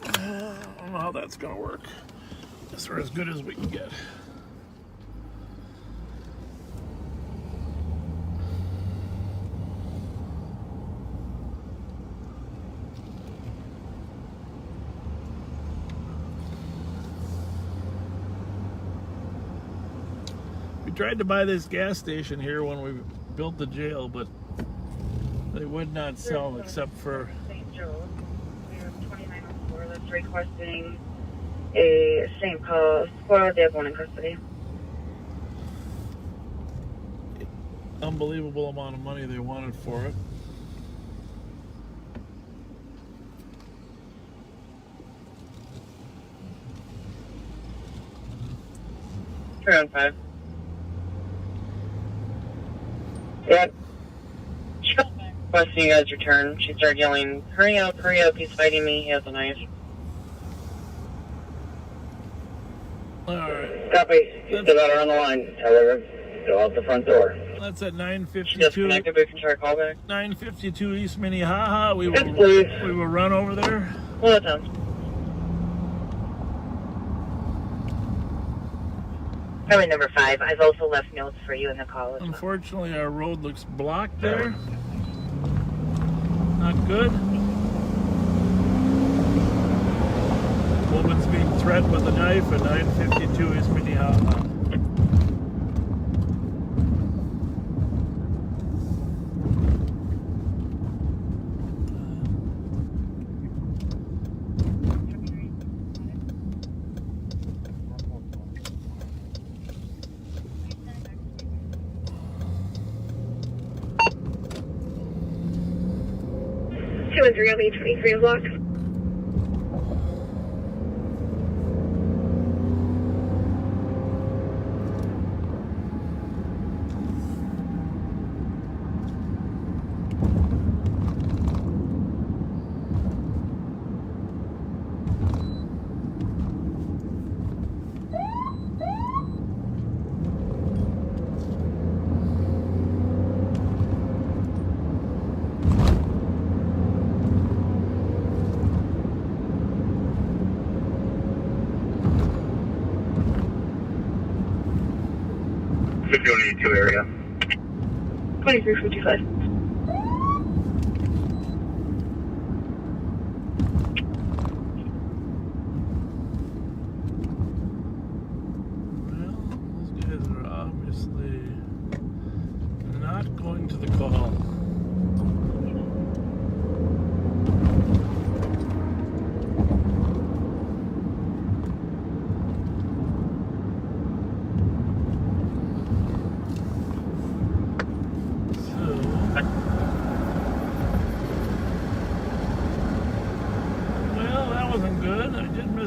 I don't know how that's gonna work. Guess we're as good as we can get. We tried to buy this gas station here when we built the jail, but they would not sell except for St. Joe's. We are 2904. That's requesting a St. Paul squad. They have one in custody. unbelievable amount of money they wanted for it. Turn 5. Yep. She called back requesting you guys return. She started yelling, hurry up, he's fighting me, he has a knife. Alright. Copy. Still got her on the line. Tell her go out the front door. That's at 952. Disconnected, we can try callback. 952 East Minnehaha. We Yes, will please. we will run over there. Well done. Highway number 5. I've also left notes for you in the call as well. Unfortunately, our road looks blocked there. Not good. Woman's being threatened with a knife at 952 East Minnehaha. And 3 on the 23 block. Area. 2355. Well, those guys are obviously not going to the call.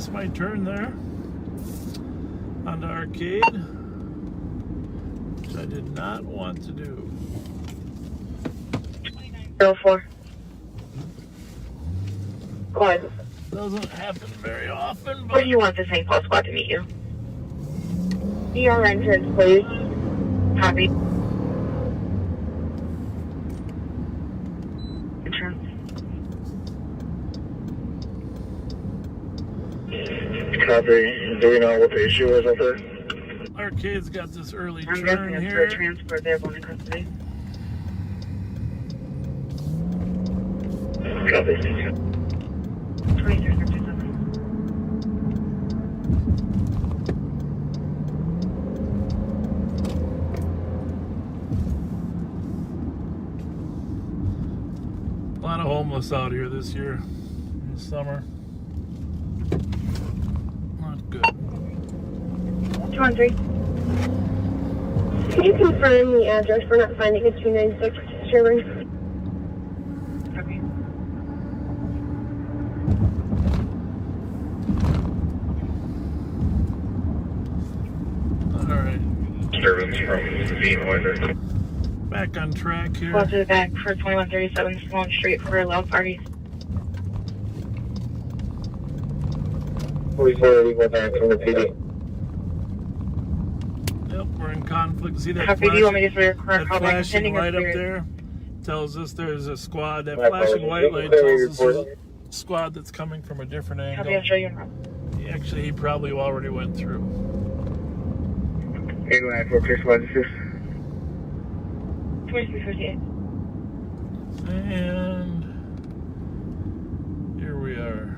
missed my turn there onto Arcade, which I did not want to do. 04. Go ahead. Doesn't happen very often, but... Where do you want the St. Paul squad to meet you? ER entrance, please. Copy. Entrance. Copy. Do we know what the issue is out there? Arcade's got this early I'm turn guessing it's for here. a transport. They're going to custody. Copy. 2357. A lot of homeless out here this year in the summer. Not good. 213. Can you confirm the address for not finding a 296 Sherburne? Copy. All right. Disturbance from the Noiser. Back on track here. Go to the back for 2137 Sloan Street for a loud party. Police already went back from the PD. Yep, we're in conflict. See that Copy. Do you want me to just that call back flashing sending light or up spirit? there tells us there's a squad. That My flashing white apologies. light tells us there's a squad that's coming from a different Copy. I'll show angle. you now. Actually, he probably already went through. 894 clear squad assist. 2358. And here we are.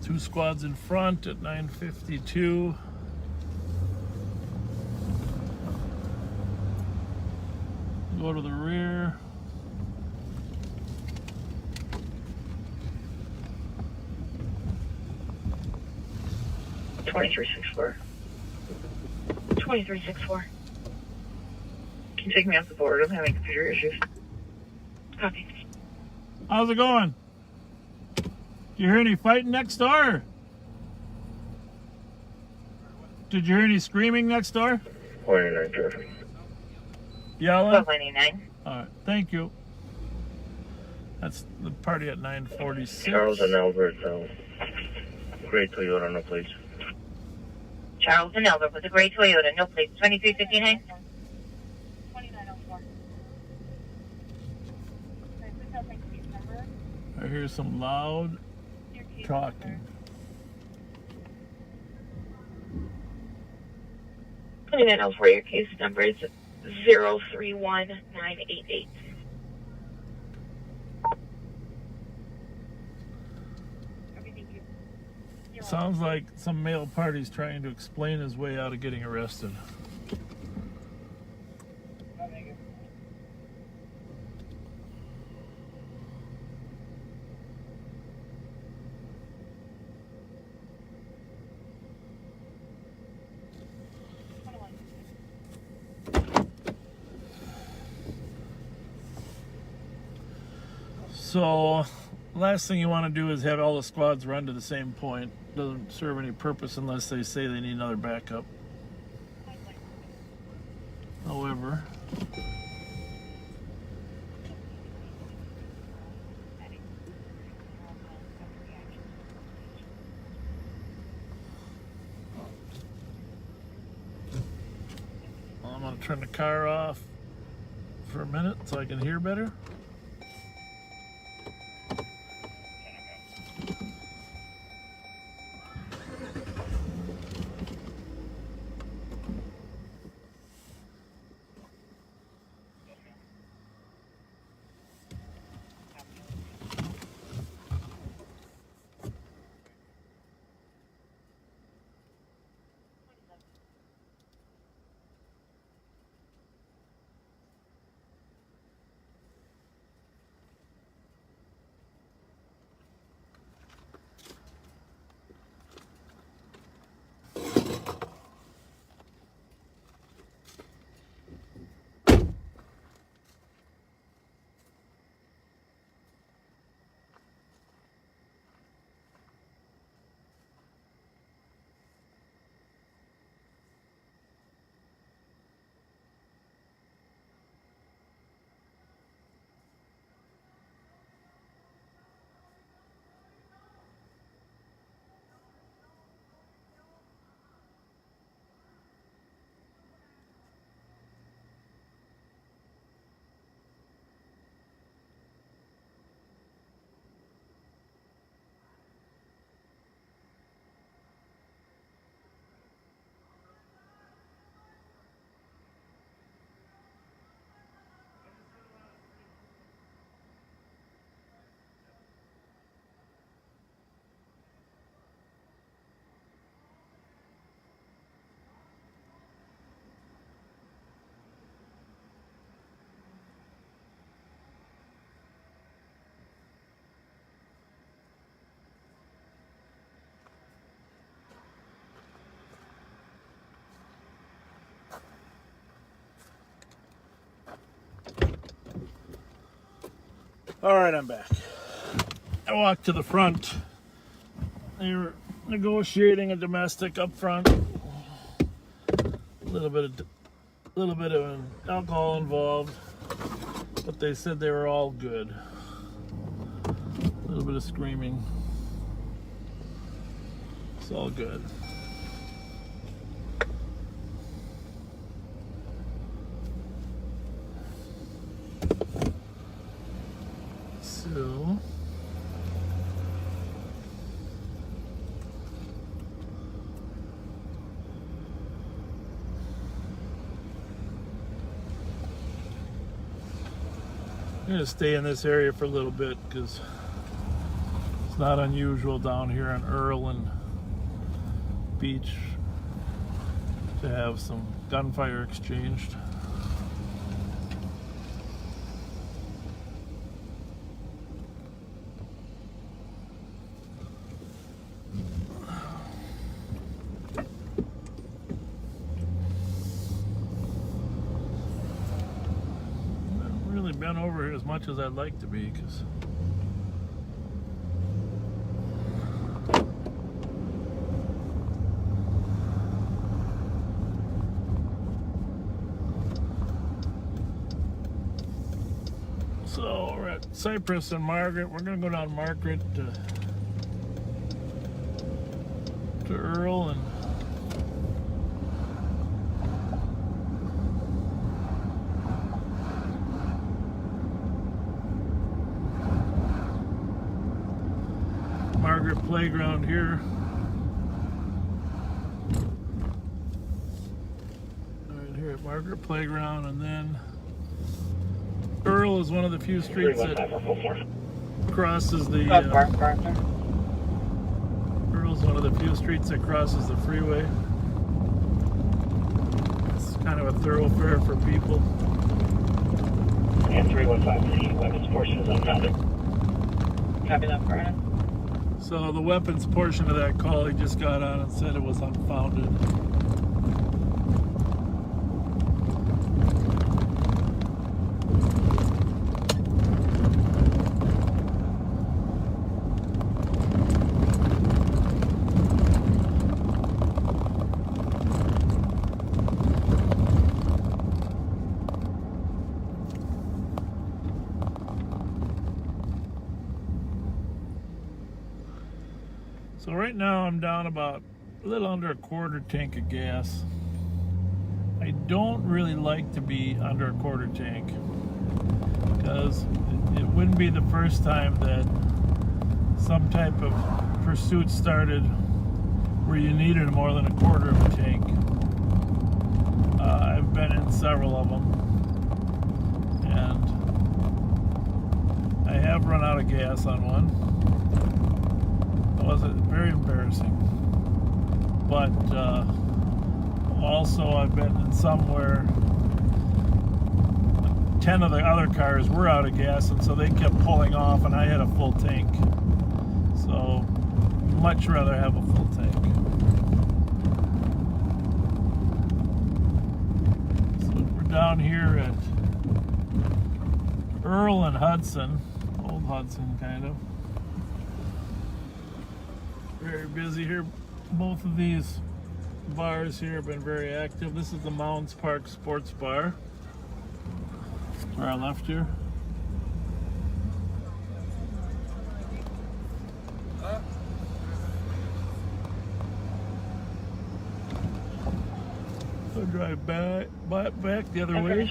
Two squads in front at 9:52. Go to the rear. Twenty-three 6364. Can you take me off the board? I'm having computer issues. Copy. How's it going? You hear any fighting next door? Did you hear any screaming next door? 29 traffic. Yelling? 1299. Alright, thank you. That's the party at 9:46. Charles and Albert, great Toyota, no place. Charles and Elbert with a gray Toyota, no plates, 2359. 2904. I hear some loud talking. 2904, your case number is 031988. Sounds like some male party's trying to explain his way out of getting arrested. So, last thing you want to do is have all the squads run to the same point. Doesn't serve any purpose unless they say they need another backup. However, I'm going to turn the car off for a minute so I can hear better. All right, I'm back. I walked to the front. They were negotiating a domestic up front. A little bit of alcohol involved, but they said they were all good. A little bit of screaming. It's all good. So I'm going to stay in this area for a little bit because it's not unusual down here on Earl and Beach to have some gunfire exchanged. Been over here as much as I'd like to be because so we're at Cypress and Margaret. We're gonna go down Margaret to Earl and Margaret Playground here. Right here at Margaret Playground, and then Earl is one of the few streets that crosses the Earl's one of the few streets that crosses the freeway. It's kind of a thoroughfare for people. And 315, weapons portion is unfounded. Copy that, Brian. So the weapons portion of that call, he just got on and said it was unfounded. So right now I'm down about a little under a quarter tank of gas. I don't really like to be under a quarter tank because it wouldn't be the first time that some type of pursuit started where you needed more than a quarter of a tank. I've been in several of them, and I have run out of gas on one. It was very embarrassing, but also I've been in somewhere 10 of the other cars were out of gas, and so they kept pulling off, and I had a full tank. So much rather have a full tank. So we're down here at Earl and Hudson, old Hudson kind of. Very busy here. Both of these bars here have been very active. This is the Mounds Park Sports Bar to our left here. So drive back the other way.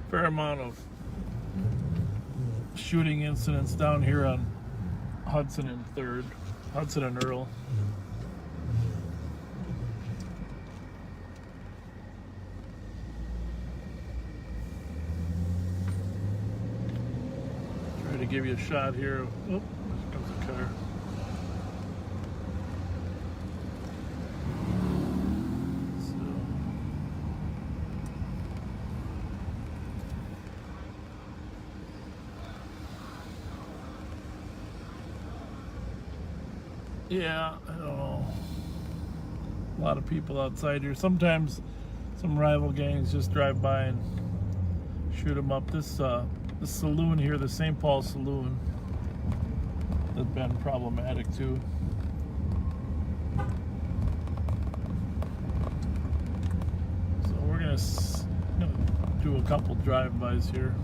Fair amount of shooting incidents down here on Hudson and 3rd, Hudson and Earl. Try to give you a shot here. Oh, there comes a car. Yeah, I don't know. A lot of people outside here. Sometimes some rival gangs just drive by and shoot them up. This saloon here, the St. Paul Saloon, has been problematic too. So we're gonna do a couple drive-bys here.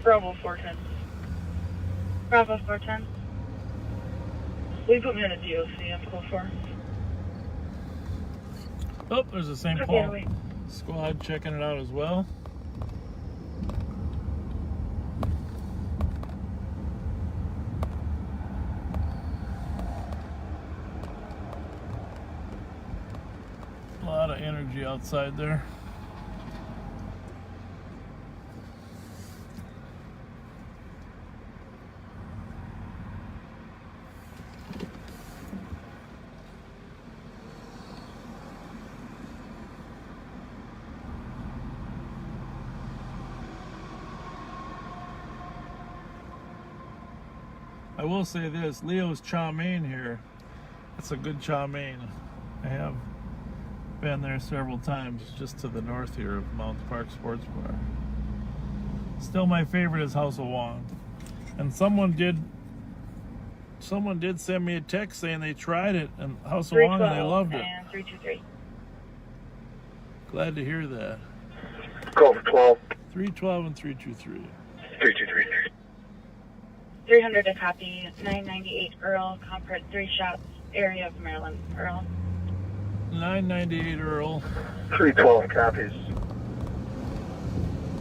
Bravo 410. Bravo 410. Will you put me on a DOC? I'm close for. Oh, there's a St. Paul squad checking it out as well. A lot of energy outside there. I will say this, Leo's chow mein here, that's a good chow mein. I have been there several times, just to the north here of Mounts Park Sports Bar. Still my favorite is House of Wong. And someone did send me a text saying they tried it in House of Wong and they loved it. 323. Glad to hear that. Call for 12. 312 and 323. 323. 300 to copy. 998 Earl, Comfort, 3 shots, area of Maryland. Earl. 998 Earl. 312 copies.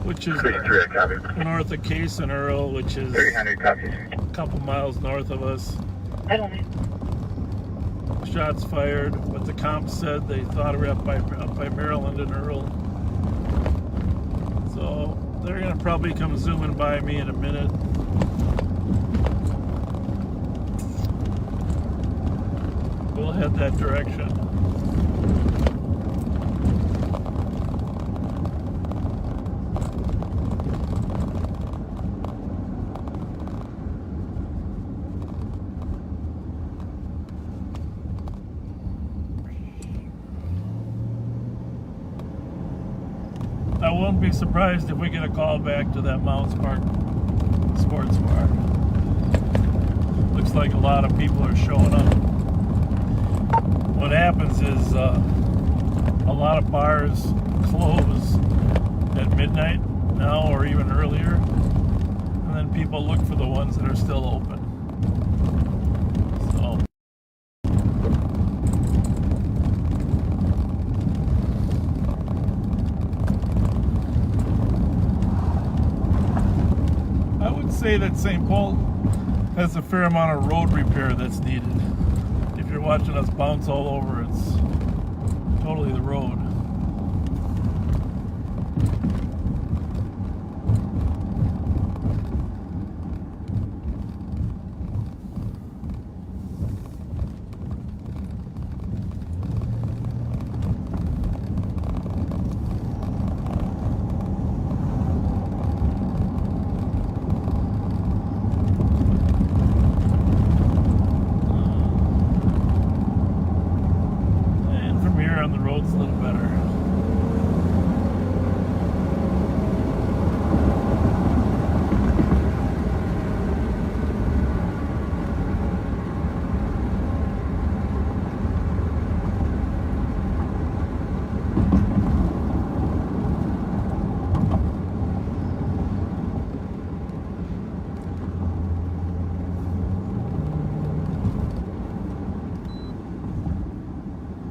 Which is 323 copy. north of Case and Earl, which is 300 copies. a couple miles north of us. I don't know. Shots fired, but the cops said they thought we were up by Maryland and Earl. So they're gonna probably come zooming by me in a minute. We'll head that direction. I won't be surprised if we get a call back to that Mounts Park Sports Bar. Looks like a lot of people are showing up. What happens is a lot of bars close at midnight now or even earlier, and then people look for the ones that are still open. So I would say that St. Paul has a fair amount of road repair that's needed. If you're watching us bounce all over, it's totally the road. On the road's a little better.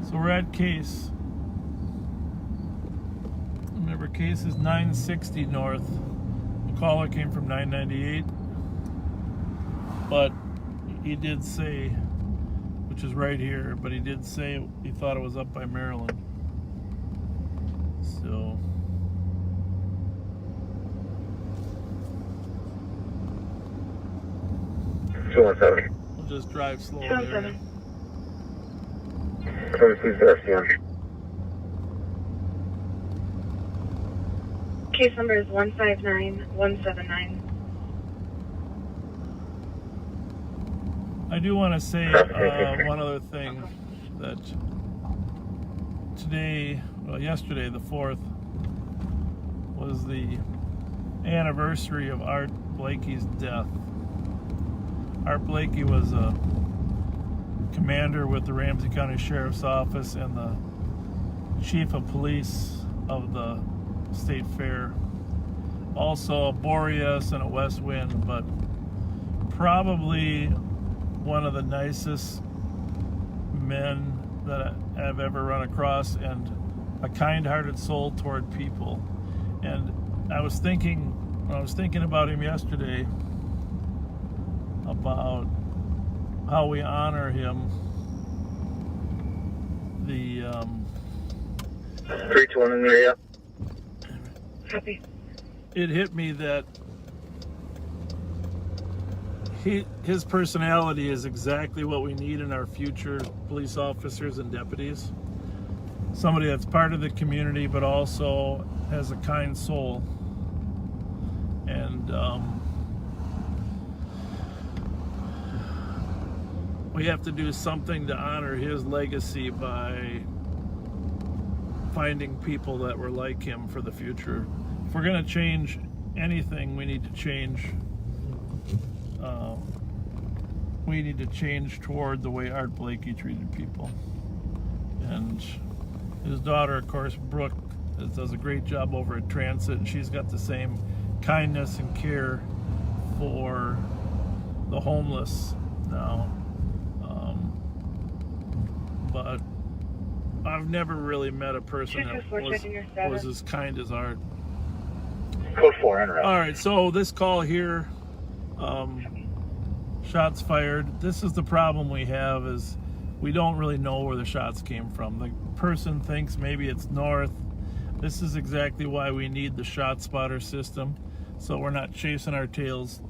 So we're at Case. Remember, Case is 960 north. The caller came from 998. But he did say, which is right here, but he did say he thought it was up by Maryland. So we'll just drive slow there. Case number is 159179. I do want to say one other thing, that yesterday, the 4th, was the anniversary of Art Blakey's death. Art Blakey was a commander with the Ramsey County Sheriff's Office and the chief of police of the State Fair. Also a Boreas and a West Wind, but probably one of the nicest men that I've ever run across, and a kind-hearted soul toward people. And I was thinking about him yesterday, about how we honor him. The 321 in the area. Copy. It hit me that his personality is exactly what we need in our future police officers and deputies. Somebody that's part of the community, but also has a kind soul. And we have to do something to honor his legacy by finding people that were like him for the future. If we're going to change anything, we need to change toward the way Art Blakey treated people. And his daughter, of course, Brooke, does a great job over at Transit, and she's got the same kindness and care for the homeless now. But I've never really met a person that was as kind as Art. Code 4, interrupt. All right, so this call here, shots fired. This is the problem we have, is we don't really know where the shots came from. The person thinks maybe it's north. This is exactly why we need the shot spotter system, so we're not chasing our tails,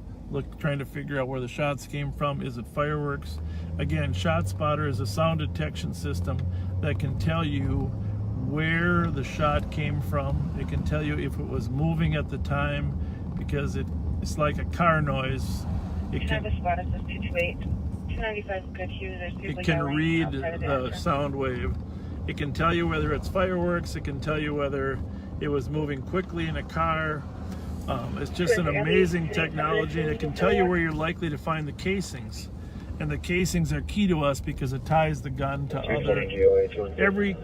trying to figure out where the shots came from. Is it fireworks? Again, Shot Spotter is a sound detection system that can tell you where the shot came from. It can tell you if it was moving at the time, because it's like a car noise. It can read the sound wave. It can tell you whether it's fireworks. It can tell you whether it was moving quickly in a car. It's just an amazing technology, and it can tell you where you're likely to find the casings. And the casings are key to us because it ties the gun to other. Every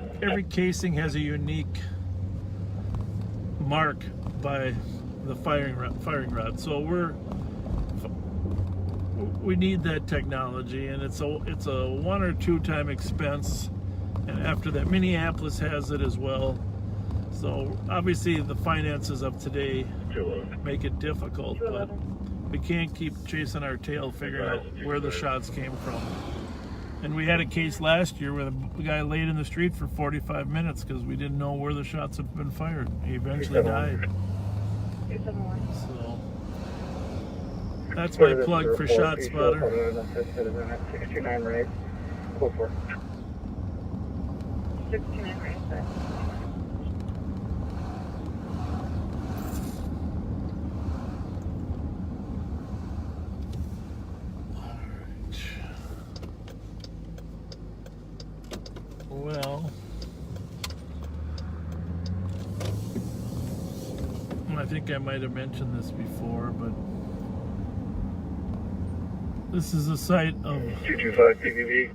casing has a unique mark by the firing rod. So we need that technology, and it's a 1 or 2 time expense. And after that, Minneapolis has it as well. So obviously the finances of today make it difficult, but we can't keep chasing our tail figuring out where the shots came from. And we had a case last year where the guy laid in the street for 45 minutes because we didn't know where the shots had been fired. He eventually died. So that's my plug for Shot Spotter. 629 right. Code 4. 629 right, sir. Well, I think I might have mentioned this before, but this is the site of 225 PVV.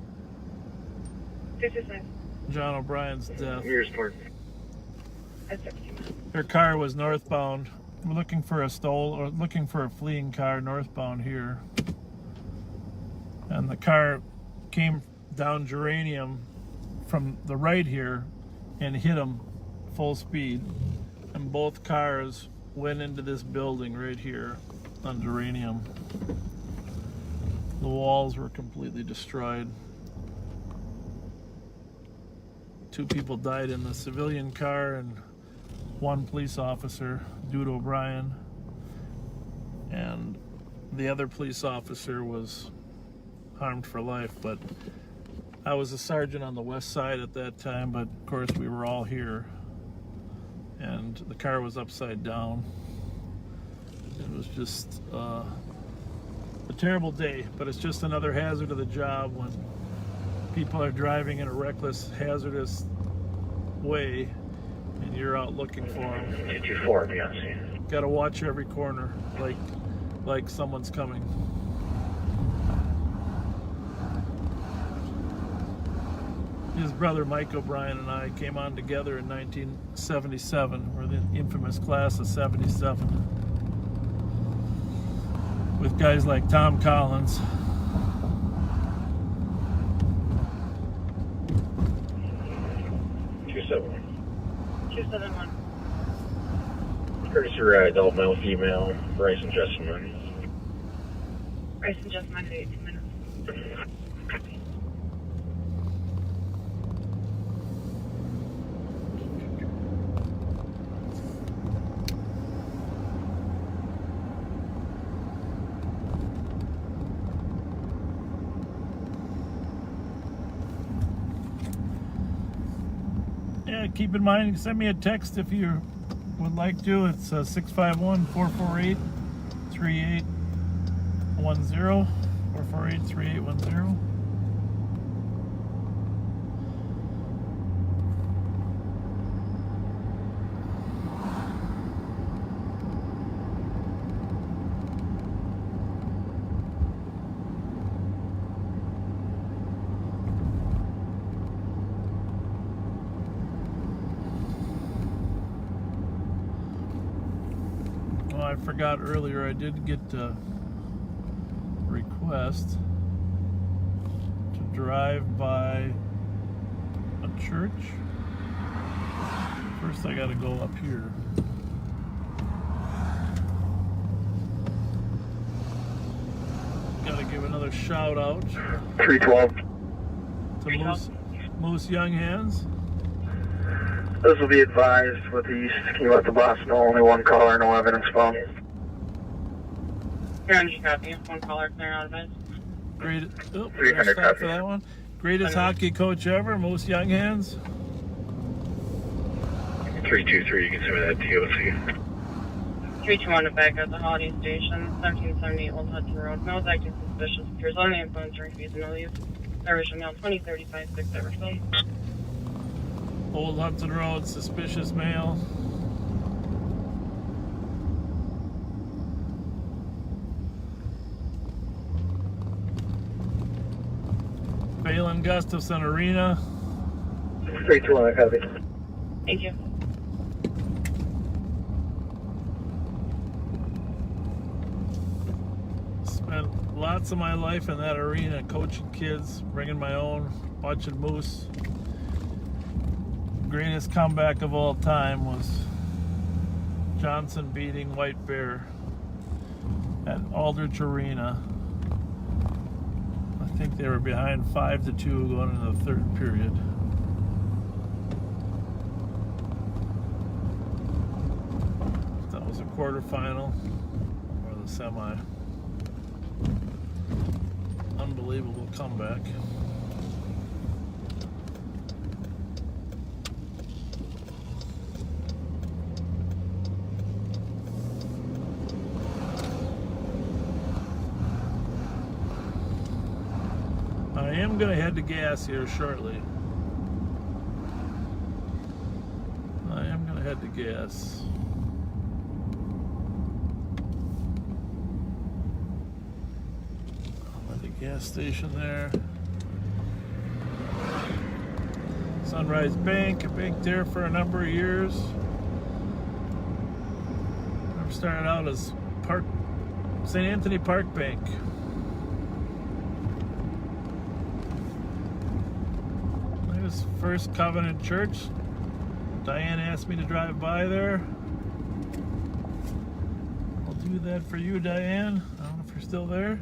225. John O'Brien's death. Here's part. Her car was northbound. We're looking for a fleeing car northbound here. And the car came down Geranium from the right here and hit him full speed. And both cars went into this building right here on Geranium. The walls were completely destroyed. 2 people died in the civilian car and 1 police officer, Dude O'Brien. And the other police officer was harmed for life, but I was a sergeant on the west side at that time, but of course we were all here. and the car was upside down. It was just a terrible day, but it's just another hazard of the job when people are driving in a reckless, hazardous way, and you're out looking for them. 224, beyond. Got to watch every corner, like someone's coming. His brother Mike O'Brien and I came on together in 1977. We're the infamous class of 77. With guys like Tom Collins. Courtesy ride, adult male, female, price adjustment. Price adjustment at 18 minutes. Yeah, keep in mind, send me a text if you would like to. It's 651-448-3810, 448-3810. I forgot earlier, I did get a request to drive by a church. First I gotta go up here. Gotta give another shout out 312 to Moose Young Hands. This will be advised with the east. Can you let the boss know only one caller, no evidence found? Here, I'm just copying. One caller, clear out of it. Great. Oh, 300 stop for that one. Greatest hockey coach ever, Moose Young Hands. 323, you can send me that TOC. 321 to back at the Holiday Station, 1770 Old Hudson Road. Male is acting suspicious. Appears on the influence or refusing to leave. Irish male, 2035-6 Everton. Old Hudson Road, suspicious male. Phelan Gustafson Arena. 321, copy. Thank you. Spent lots of my life in that arena, coaching kids, bringing my own, watching Moose. Greatest comeback of all time was Johnson beating White Bear at Aldrich Arena. I think they were behind 5-2 going into the third period. That was a quarterfinal or the semi. Unbelievable comeback. I am going to head to gas here shortly. I am going to head to gas. I'm at the gas station there. Sunrise Bank, I banked there for a number of years. I started out as St. Anthony Park Bank. First Covenant Church. Diane asked me to drive by there. I'll do that for you, Diane. I don't know if you're still there.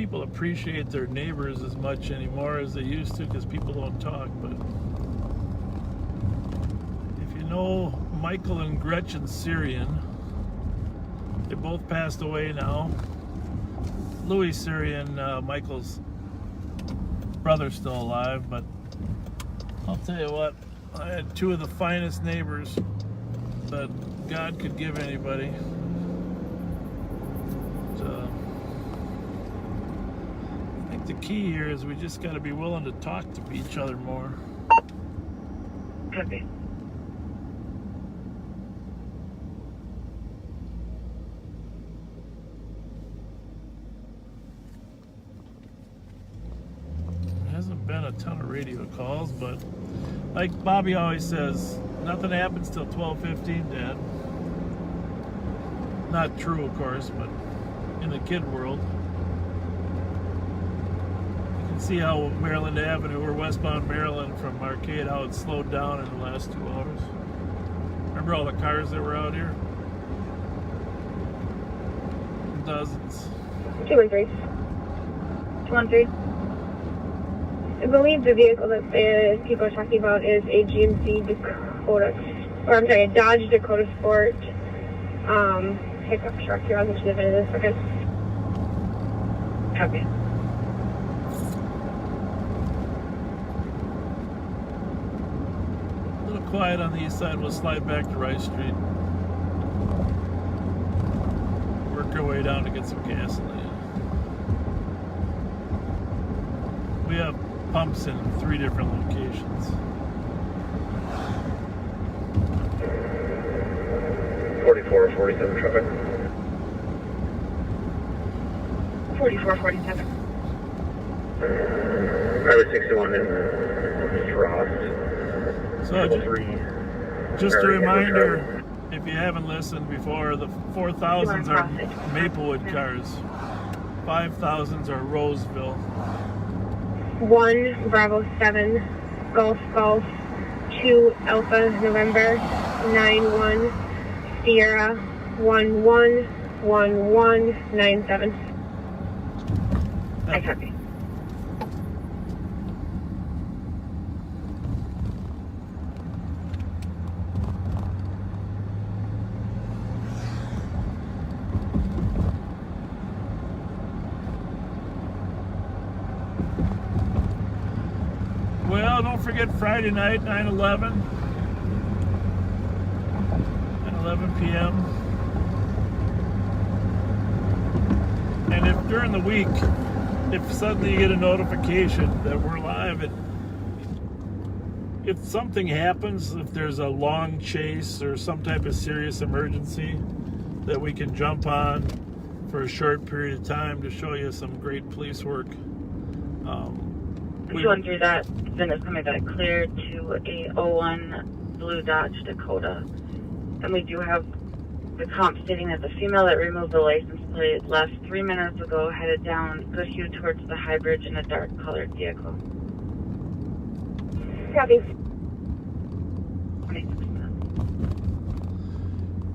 people appreciate their neighbors as much anymore as they used to because people don't talk. But if you know Michael and Gretchen Syrian, they both passed away now. Louis Syrian, Michael's brother's still alive, but I'll tell you what, I had two of the finest neighbors that God could give anybody. So, I think the key here is we just got to be willing to talk to each other more. Copy. Hasn't been a ton of radio calls, but like Bobby always says, nothing happens till 12:15, Dad. Not true, of course, but in the kid world. You can see how Maryland Avenue, or westbound Maryland from Arcade, how it slowed down in the last 2 hours. Remember all the cars that were out here? Dozens. 213. 213. I believe the vehicle that the people are talking about is a GMC Dakota, or I'm sorry, a Dodge Dakota Sport pickup truck. You're on the VIN of this, okay? Copy. A little quiet on the east side. We'll slide back to Rice Street. Work our way down to get some gasoline. We have pumps in 3 different locations. 44, 47 traffic. 44, 47. Highway 61 in Frost. So just a reminder, if you haven't listened before, the 4,000s are Maplewood cars. 5,000s are Roseville. 1 Bravo 7 Golf Golf 2 Alpha November 91 Sierra 111197. I copy. Well, don't forget Friday night, 9/11. 9/11 p.m. And if during the week, if suddenly you get a notification that we're live, if something happens, if there's a long chase or some type of serious emergency, that we can jump on for a short period of time to show you some great police work. If you want to do that, then it's coming back clear to a 01 blue Dodge Dakota. And we do have the comp stating that the female that removed the license plate left 3 minutes ago, headed down Goodhue towards the High Bridge in a dark colored vehicle. Copy. 26 minutes.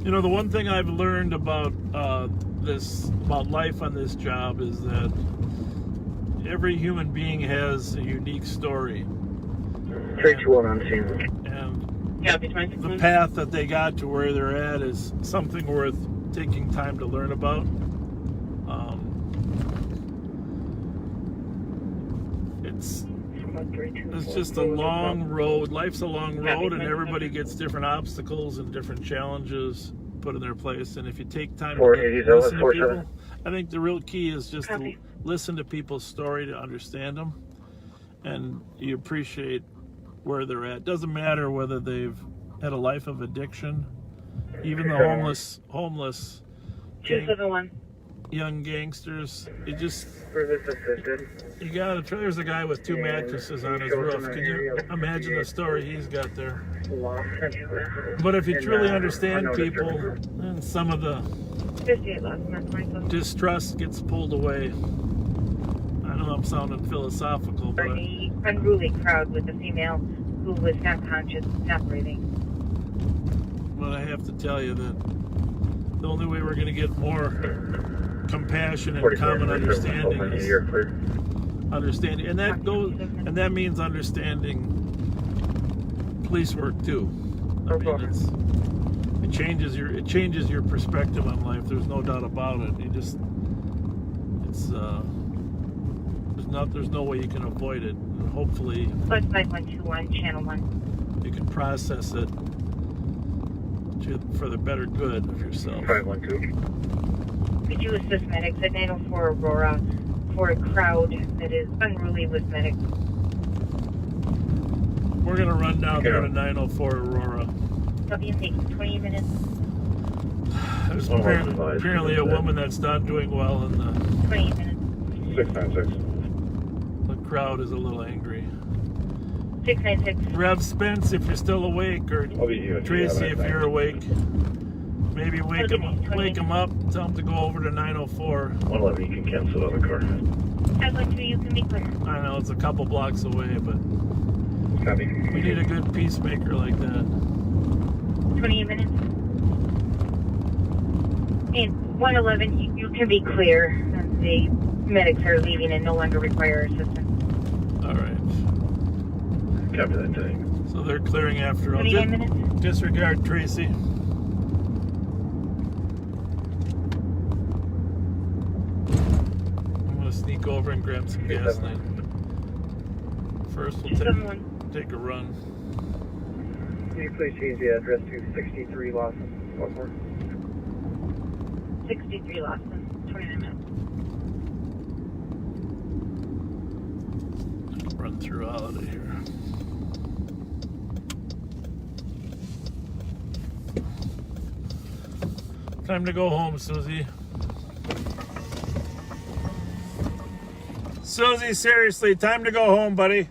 You know, the one thing I've learned about about life on this job is that every human being has a unique story. 321 on scene. And Yeah, the path that they got to where they're at is something worth taking time to learn about. It's just a long road. Life's a long road, and everybody gets different obstacles and different challenges put in their place. And if you take time to listen to people, I think the real key is just to listen to people's story to understand them, and you appreciate where they're at. Doesn't matter whether they've had a life of addiction, even the homeless 271. young gangsters. You just, Service assisted. you gotta try. There's a guy with 2 mattresses on his roof. Can you imagine the story he's got there? But if you truly understand people, then some of the 58 last minute. distrust gets pulled away. I know I'm sounding philosophical, but The unruly crowd with the female who was not conscious, not breathing. I have to tell you that the only way we're going to get more compassion and common understanding. Understanding, and that means understanding police work too. I mean, it changes your perspective on life. There's no doubt about it. There's no way you can avoid it. And hopefully, Plus 5121, channel 1. you can process it for the better good of yourself. 512. Could you assist medics at 904 Aurora for a crowd that is unruly with medics? We're gonna run down there to 904 Aurora. That'll be taking 20 minutes. There's apparently a woman that's not doing well in the 20 minutes. 696. The crowd is a little angry. 696. Rev Spence, if you're still awake, or Tracy, if you're awake, maybe wake them up. Tell them to go over to 904. 111, you can cancel the other car. 512, you can be clear. I know it's a couple blocks away, but Copy. we need a good peacemaker like that. 28 minutes. And 111, you can be clear. The medics are leaving and no longer require assistance. All right. Copy that thing. So they're clearing after all. 29 minutes. Disregard Tracy. I'm gonna sneak over and grab some gas now. First, we'll take a run. Can you please change the address to 63 Lawson? 63 Lawson, 29 minutes. Run through all of here. Time to go home, Susie. Susie, seriously, time to go home, buddy.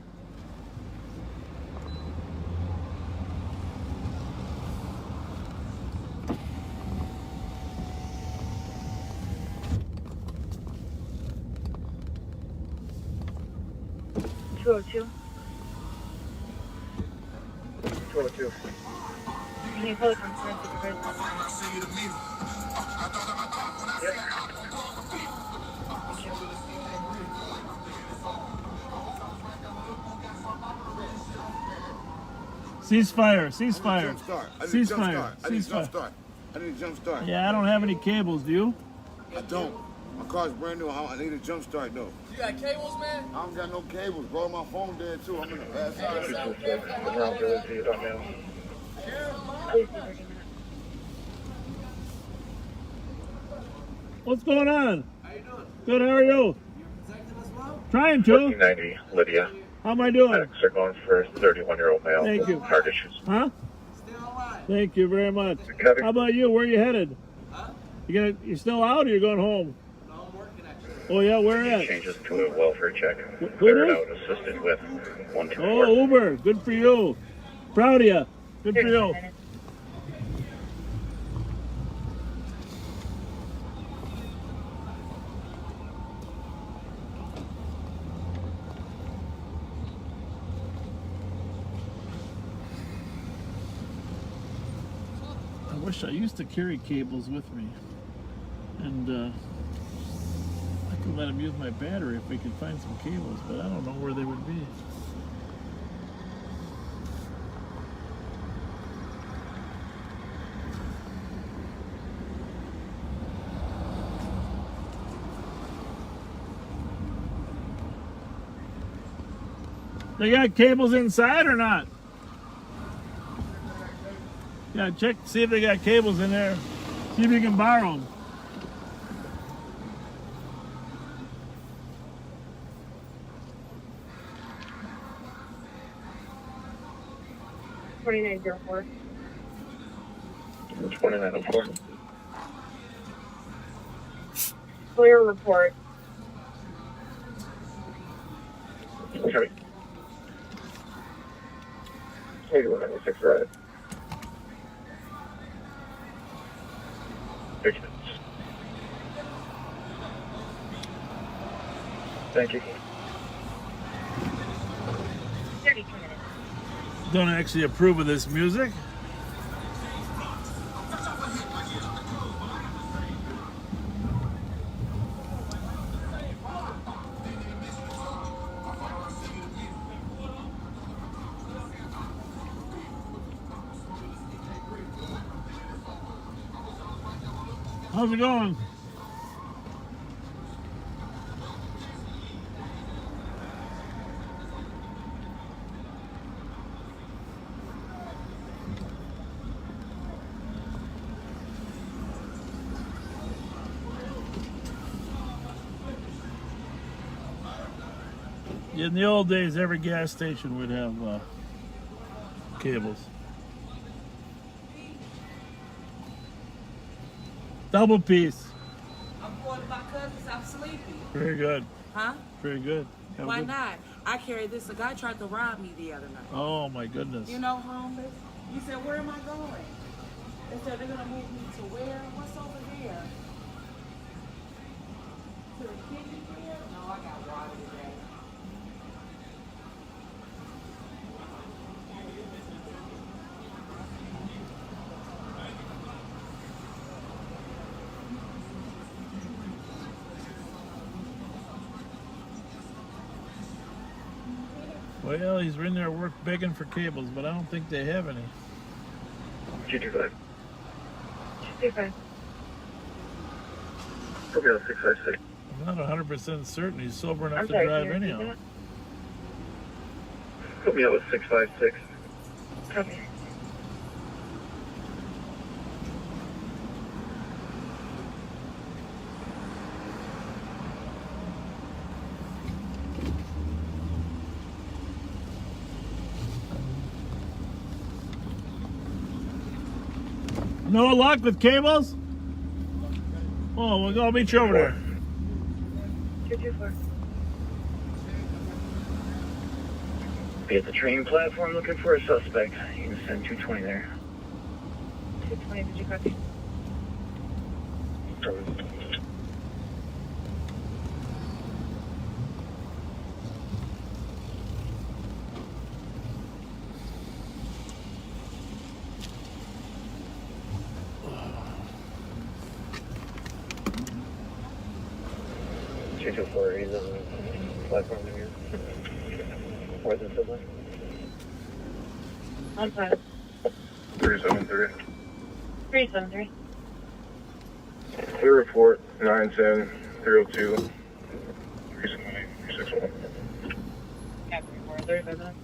Two. 202. Can you hold on for Ceasefire. I need a jump start. Yeah, I don't have any cables, do you? I don't. My car's brand new. I need a jump start though. You got cables, man? I don't got no cables, bro. My phone dead too. I'm in the bad side. What's going on? How you doing? Good, how are you? You protecting us well? Trying to. 1490, Lydia. How am I doing? Medics are going for 31-year-old male. Thank you. Heart issues. Huh? Thank you very much. How about you? Where are you headed? Huh? You still out or you going home? No, I'm working actually. Oh yeah, where at? Changes to a welfare check. Who Cleared is? out, assisted with 124. Oh, Uber. Good for you. Proud of you. Good for you. I used to carry cables with me, and I could let them use my battery if we could find some cables, but I don't know where they would be. They got cables inside or not? Yeah, check, see if they got cables in there. See if you can borrow them. $29.04. 2904. Clear report. Okay. 8196 right. 30 minutes. Thank you. 32 minutes. Don't actually approve of this music. How's it going? In the old days, every gas station would have cables. Double piece. I'm going to my cousin's. I'm sleepy. Very good. Huh? Very good. Have a Why good- not? I carried this. A guy tried to rob me the other night. Oh my goodness. You know, homeless. He said, "Where am I going?" They said they're gonna move me to where? What's over there? To the kitchen here? No, I got water today. Well, he's in there work begging for cables, but I don't think they have any. 225. 225. Copy out 656. I'm not 100% certain he's sober enough I'm to sorry, drive can you anyhow. repeat Put me out with 656. that? Copy. No luck with cables? Oh, we'll go meet you over there. 224. Be at the train platform looking for a suspect. You can send 220 there. 220, did you copy? He's on the platform here. Where's the subway? On file. 373. 373. Clear report 910-302. 361. Captain report, 35 minutes.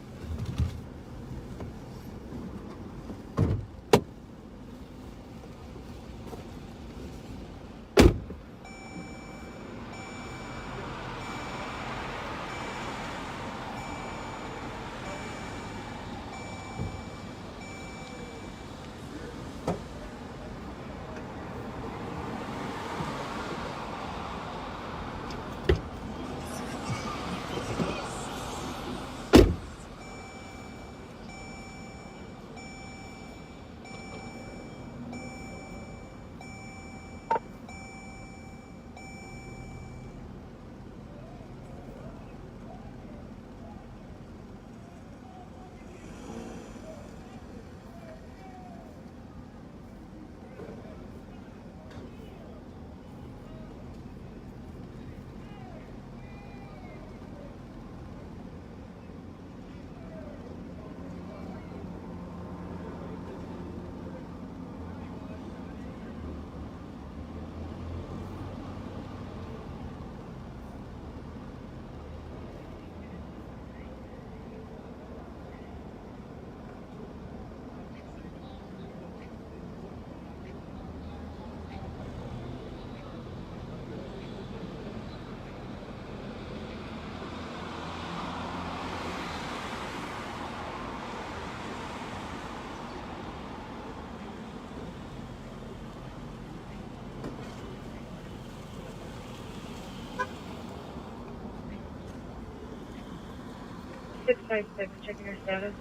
Checking your status.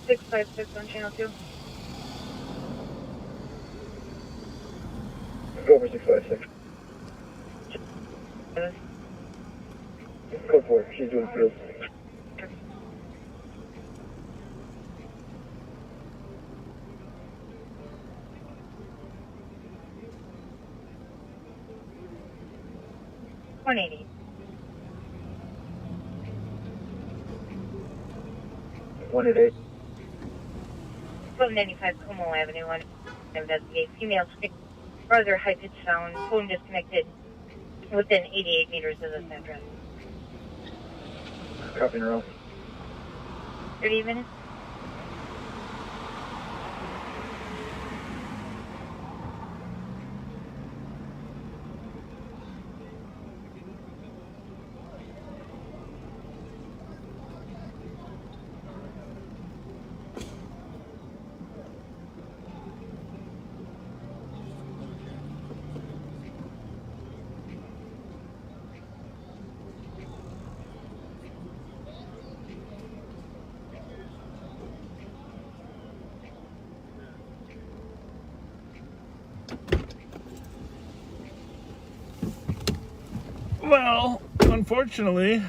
(656) on channel 2. Go over 656. Go for it. She's doing field. 180. 188. 1295 Como Avenue on investigate female or other high-pitched sound, phone disconnected within 88 meters of this address. Copy, Earl. 30 minutes? Well, unfortunately,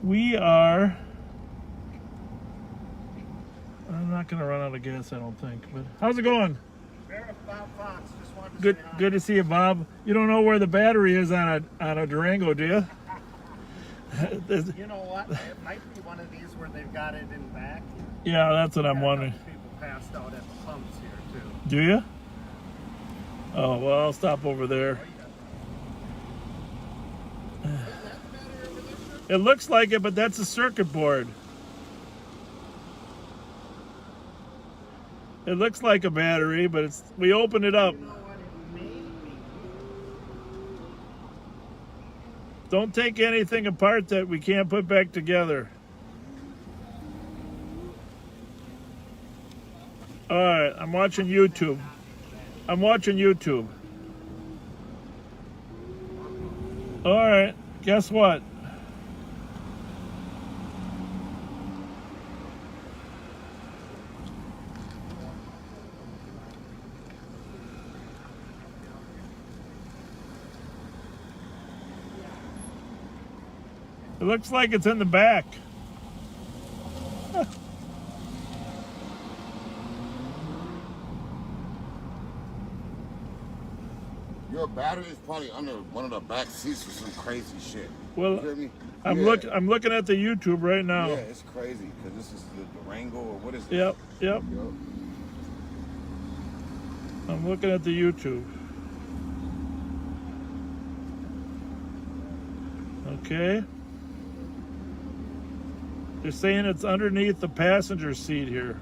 we are... I'm not going to run out of gas, I don't think. But how's it going? Bob Fox, just wanted to Good, say hi. good to see you, Bob. You don't know where the battery is on a Durango, do you? You know what? It might be one of these where they've got it in back. Yeah, that's what I'm Got a wondering. couple people passed out at the pumps here too. Do you? Oh, well, I'll stop over there. It looks like it, but that's a circuit board. It looks like a battery, but it's, we opened it up. Don't take anything apart that we can't put back together. All right, I'm watching YouTube. I'm watching YouTube. All right, guess what? It looks like it's in the back. Your battery is probably under one of the back seats or some crazy shit. Well, you hear me? I'm looking at the YouTube right now. Yeah, it's crazy because this is the Durango or what is it? Yep. I'm looking at the YouTube. Okay. They're saying it's underneath the passenger seat here.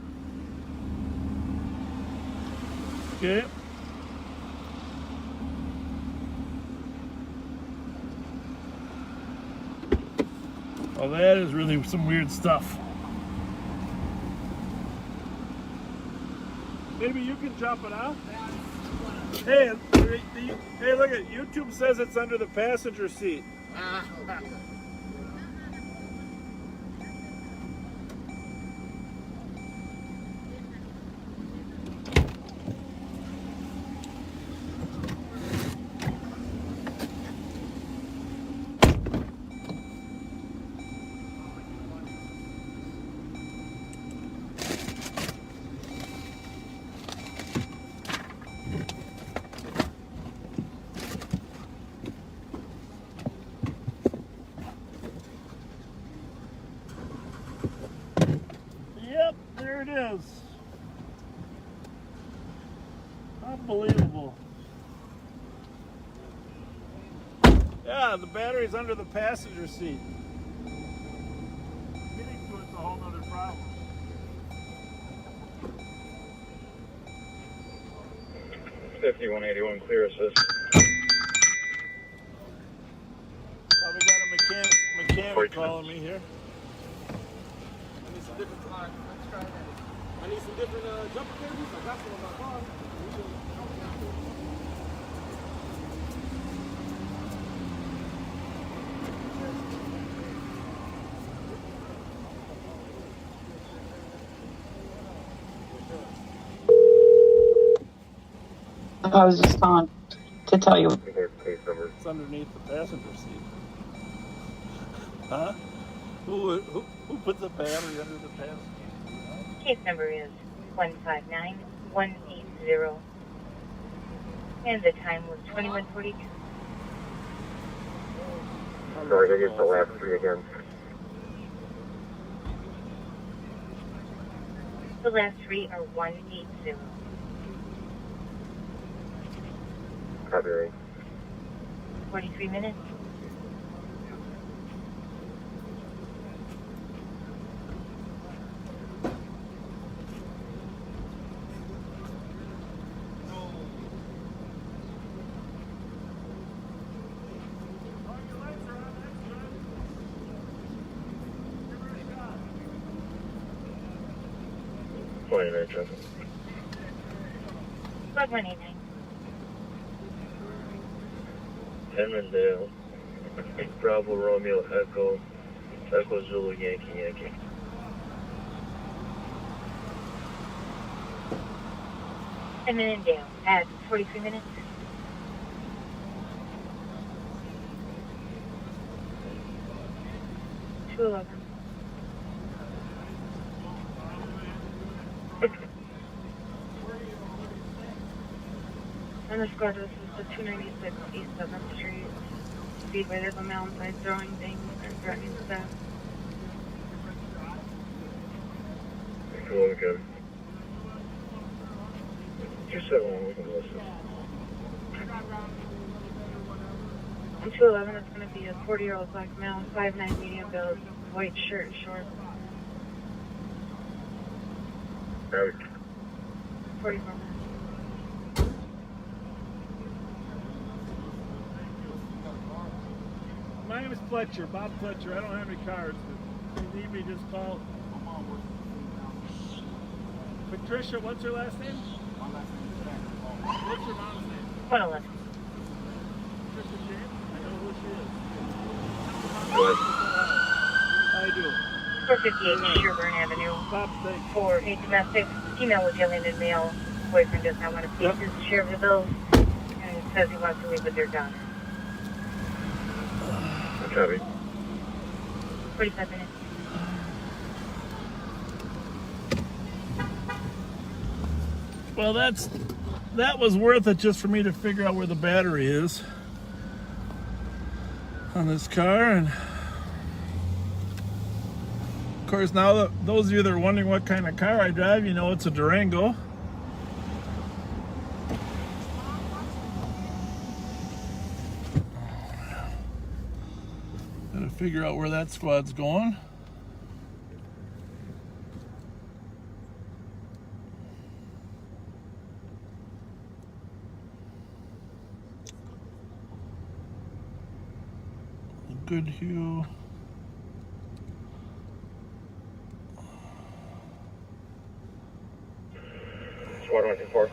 Okay. Well, that is really some weird stuff. Maybe you can jump it out. Hey, look at YouTube says it's under the passenger seat. Yep, there it is. Unbelievable. Yeah, the battery's under the passenger seat. Getting to it's a whole other problem. $5181 clear assist. Oh, we got a mechanic calling me here. I need some different I need some different jumper cables. I got some in my car. I was just on to tell you. It's underneath the passenger seat. Huh? Who put the battery under the passenger seat? Case number is 159180. And the time was 21:42. Sorry, I used the last three again. The last three are 180. Copy. 43 minutes. Plug 189. Emmondale, Bravo Romeo Echo, Echo Zulu Yankee Yankee. Emmondale at 43 minutes. $2.11. And the squad, this is the 296 East 7th Street. Speedway, there's a mountainside throwing things and threatening staff. Cool, good. 271, we can listen. On 211, it's going to be a 40-year-old black male, 5'9" medium build, white shirt and shorts. 44 minutes. My name is Fletcher, Bob Fletcher. I don't have any cards, but if you need me, just call. Patricia, what's her last name? What's your mom's name? 111. Patricia James? I know who she is. Good. How you doing? 458 Sherburne Avenue. Bob, thanks. For a domestic female with alienated male boyfriend does not want to pay his share of the bills and says he wants to live with their daughter. Copy. 45 minutes. Well, that was worth it just for me to figure out where the battery is on this car. And of course, now that those of you that are wondering what kind of car I drive, you know it's a Durango. Gotta figure out where that squad's going. Good Hue. Squad 124.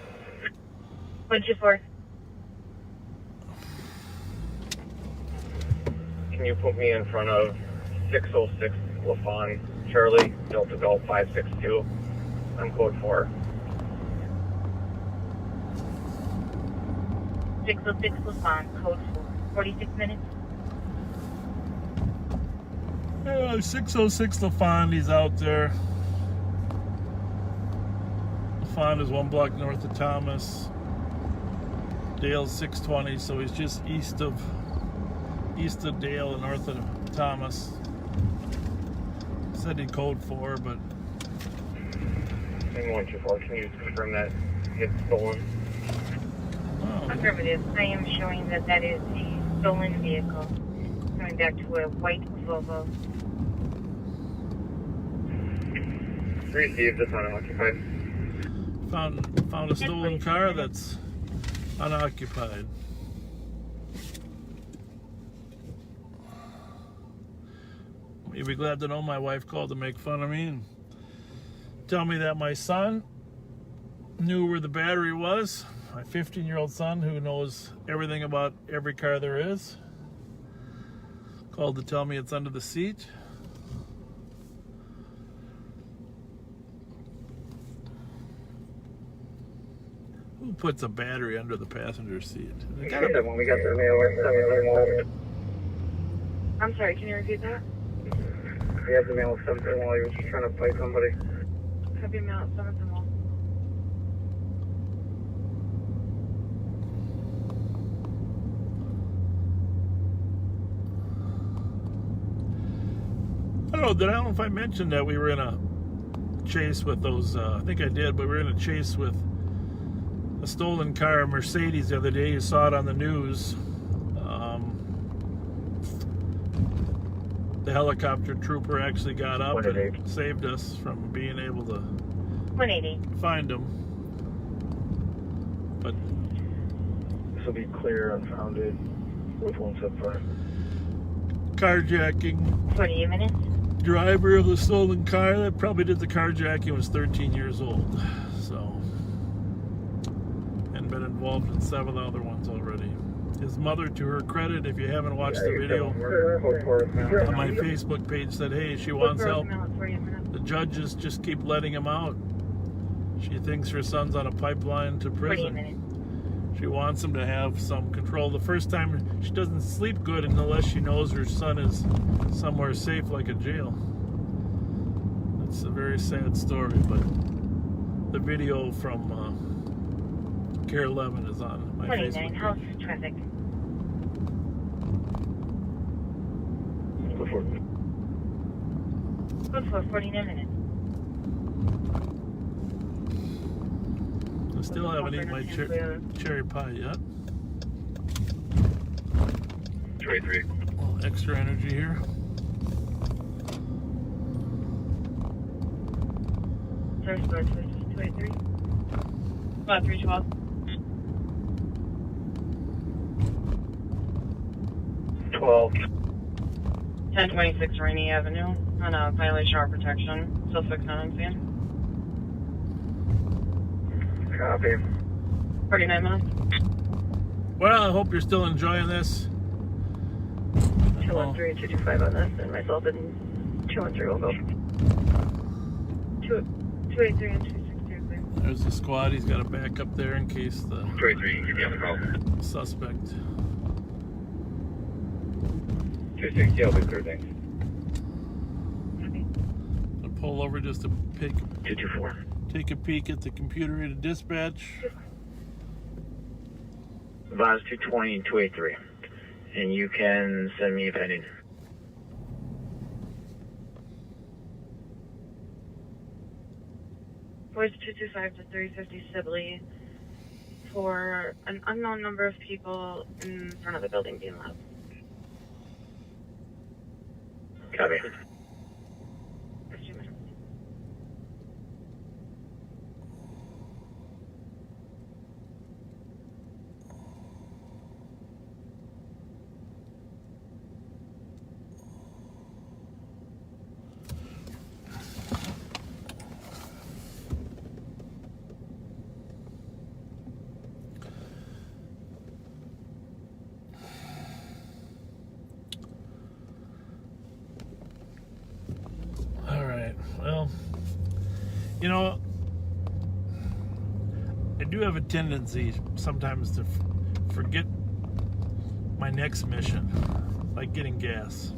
124. Can you put me in front of 606 LaFawn, Charlie, Delta Golf 562? I'm code 4. 606 LaFawn, code 4. 46 minutes. 606 LaFond, he's out there. LaFond is 1 block north of Thomas. Dale's 620, so he's just east of Dale and north of Thomas. Said he code 4, but 124, can you confirm that it's stolen? oh, Affirmative. I am showing that is a stolen vehicle. Going back to a white Volvo. Received, it's unoccupied. Found a stolen car that's unoccupied. You'll be glad to know my wife called to make fun of me and tell me that my son knew where the battery was. My 15-year-old son, who knows everything about every car there is, called to tell me it's under the seat. Who puts a battery under the passenger seat? We got that one. We got the mail. I'm sorry, can you repeat that? We have the mail of 731 while he was just trying to fight somebody. Copy mail at 731. don't know if I mentioned that we were in a chase with those. I think I did, but we were in a chase with a stolen car, a Mercedes, the other day. You saw it on the news. The helicopter trooper actually got up and saved us from being able to 180. find him. But this will be clear, unfounded. With 175. Carjacking. 20 minutes. Driver of the stolen car that probably did the carjacking was 13 years old. So, and been involved in 7 other ones already. His mother, to her credit, if you haven't watched the video, on my Facebook page said, hey, she wants help. The judges just keep letting him out. She thinks her son's on a pipeline to prison. She wants him to have some control. The first time, she doesn't sleep good unless she knows her son is somewhere safe, like a jail. It's a very sad story, but the video from Care 11 is on my 29, Facebook page. how's traffic? Good for 49 minutes. I still haven't eaten my cherry pie yet. 23. Extra energy here. Sorry, 23. 312. 1026 Rainy Avenue on a violation of protection. Suspect not on scene. Copy. 49 minutes. Well, I hope you're still enjoying this. 213 and 225 on this, and myself and 213 will go. 283 and 262. There's the squad. He's got to back up there in case the 23, give me on the call. suspect. 260, I'll be clear, thanks. I'll pull over just to pick. 224. Take a peek at the computer-aided dispatch. Vaz 220 and 283. And you can send me if I need. Voice 225 to 350 Sibley for an unknown number of people in front of the building being loud. Copy. 2 minutes. Well, you know, I do have a tendency sometimes to forget my next mission, like getting gas.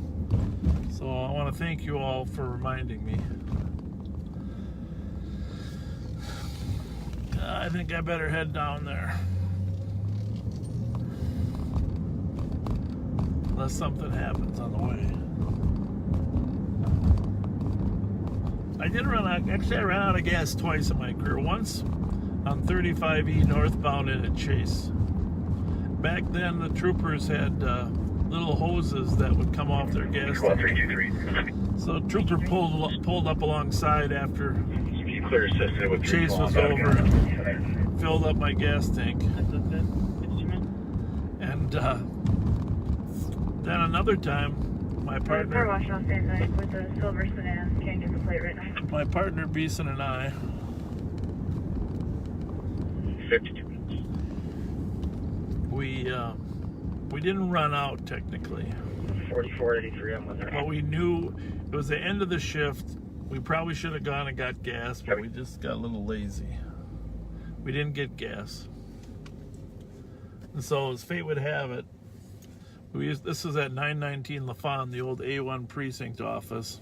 So I want to thank you all for reminding me. I think I better head down there. Unless something happens on the way. I ran out of gas twice in my career. Once on 35E northbound in a chase. Back then, the troopers had little hoses that would come off their gas tank. So the trooper pulled up alongside after chase was over and filled up my gas tank. And then another time, my partner... Car wash off that night with a silver sedan. Can't get the plate right now. My partner, Beeson, and I... 52. We didn't run out, technically. 4483, I'm with her. But we knew it was the end of the shift. We probably should have gone and got gas, but we just got a little lazy. We didn't get gas. And so, as fate would have it, this was at 919 LaFon, the old A1 precinct office.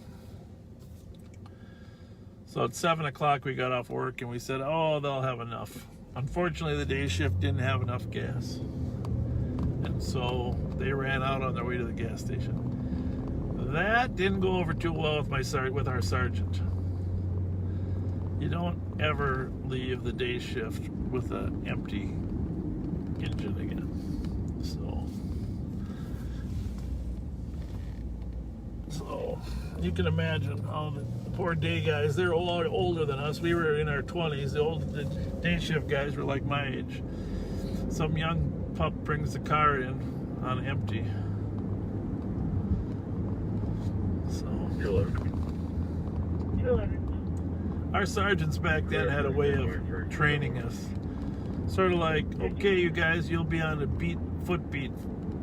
So at 7 o'clock we got off work and we said, oh, they'll have enough. Unfortunately, the day shift didn't have enough gas. And so they ran out on their way to the gas station. That didn't go over too well with our sergeant. You don't ever leave the day shift with an empty engine again. So you can imagine how the poor day guys, they're a lot older than us. We were in our 20s. The day shift guys were like my age. Some young pup brings the car in on empty. So 211. Our sergeants back then had a way of training us. Sort of like, okay, you guys, you'll be on a foot beat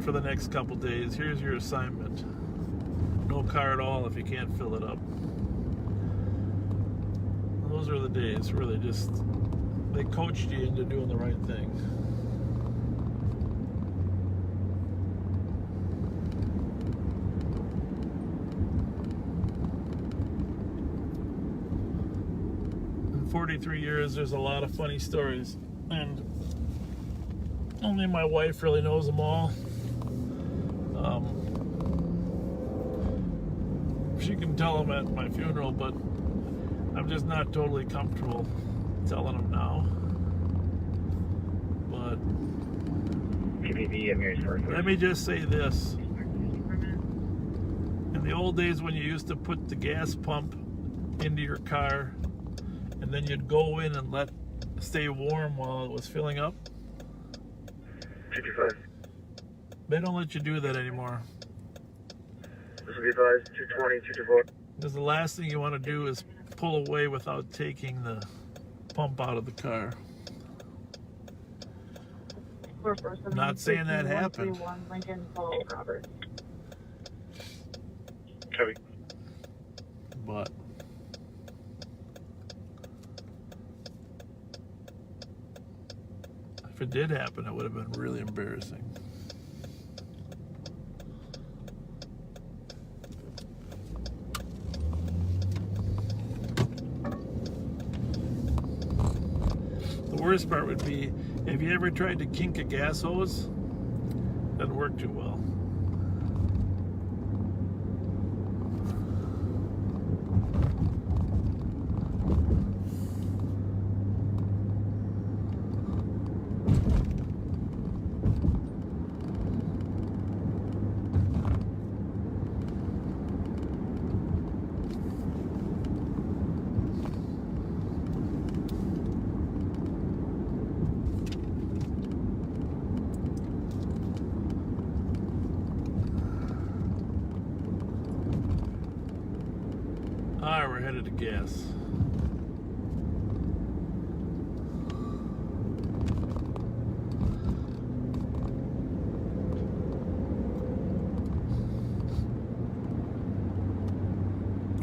for the next couple days. Here's your assignment. No car at all if you can't fill it up. Those are the days where they coached you into doing the right thing. In 43 years, there's a lot of funny stories, and only my wife really knows them all. She can tell them at my funeral, but I'm just not totally comfortable telling them now. But let me just say this. In the old days when you used to put the gas pump into your car and then you'd go in and stay warm while it was filling up, 55. they don't let you do that anymore. This will be advised, 220, 224. Because the last thing you want to do is pull away without taking the pump out of the car. Not saying that happened. Lincoln, Robert. Copy. But if it did happen, it would have been really embarrassing. The worst part would be, have you ever tried to kink a gas hose? Doesn't work too well. Alright, we're headed to gas.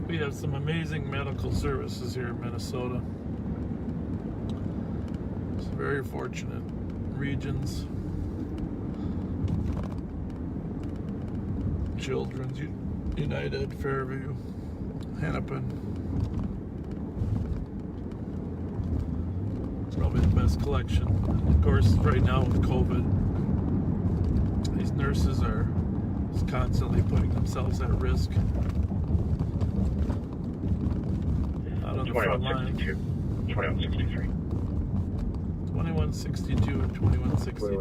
We have some amazing medical services here in Minnesota. It's very fortunate regions. Children's United, Fairview, Hennepin. Probably the best collection. Of course, right now with COVID, these nurses are just constantly putting themselves at risk. Out on the front line. 2163. 2162 and 2163.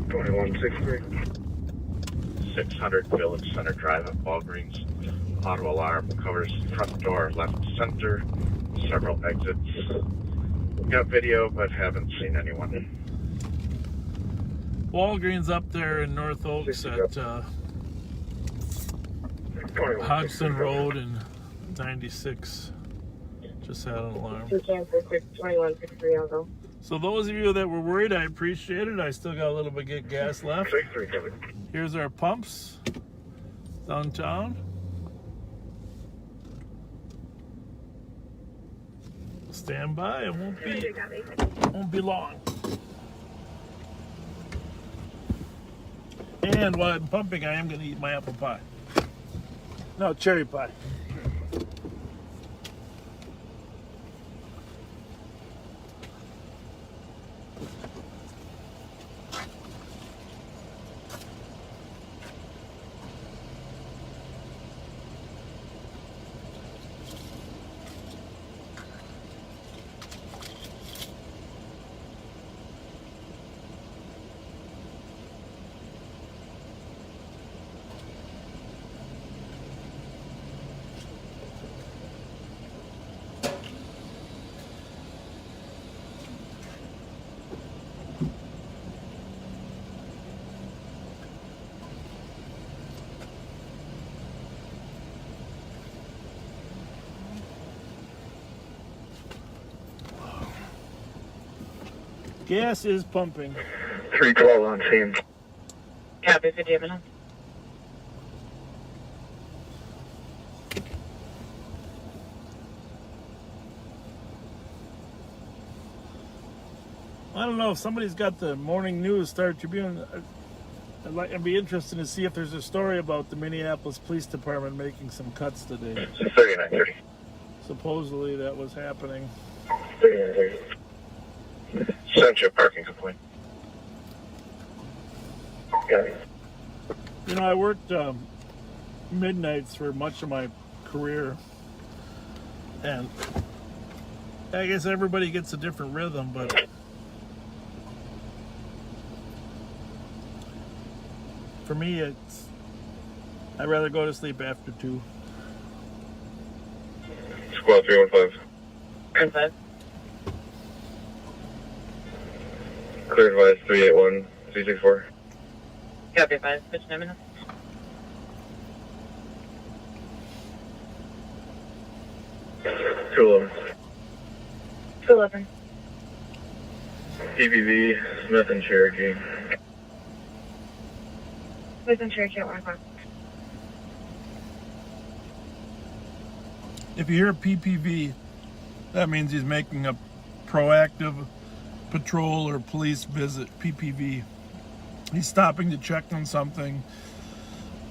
2163. 600 Village Center Drive at Walgreens. Auto alarm covers front door, left center, several exits. We got video, but haven't seen anyone. Walgreens up there in North Oaks at Hodgson Road and 96 just had an alarm. 2163, I'll go. So those of you that were worried, I appreciate it. I still got a little bit of gas left. Here's our pumps downtown. Stand by, it won't be long. And while I'm pumping, I am going to eat my apple pie. No, cherry pie. Gas is pumping. 312 on scene. Copy, 50 minutes. I don't know if somebody's got the morning news Star Tribune. I'd be interested to see if there's a story about the Minneapolis Police Department making some cuts today. 3930. Supposedly that was happening. 3930. Sent you a parking complaint. Got it. You know, I worked midnights for much of my career, and I guess everybody gets a different rhythm, but for me, I'd rather go to sleep after 2. Squad 315. 315. Clear advice 381 364. Copy, 5, 59 minutes. Two 211. PPV, Smith and Cherokee. Smith and Cherokee at 1 o'clock. if you hear PPV, that means he's making a proactive patrol or police visit. PPV. He's stopping to check on something,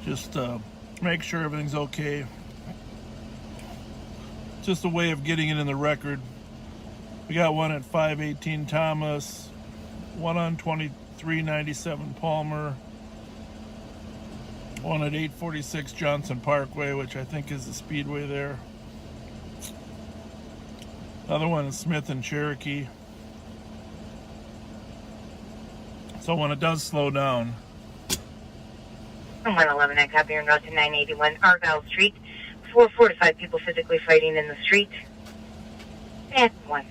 just make sure everything's okay. Just a way of getting it in the record. We got one at 518 Thomas, one on 2397 Palmer, one at 846 Johnson Parkway, which I think is the speedway there. Another one is Smith and Cherokee. So when it does slow down. 111, I copy en route to 981 Argyle Street. 4 to 5 people physically fighting in the street. And 1.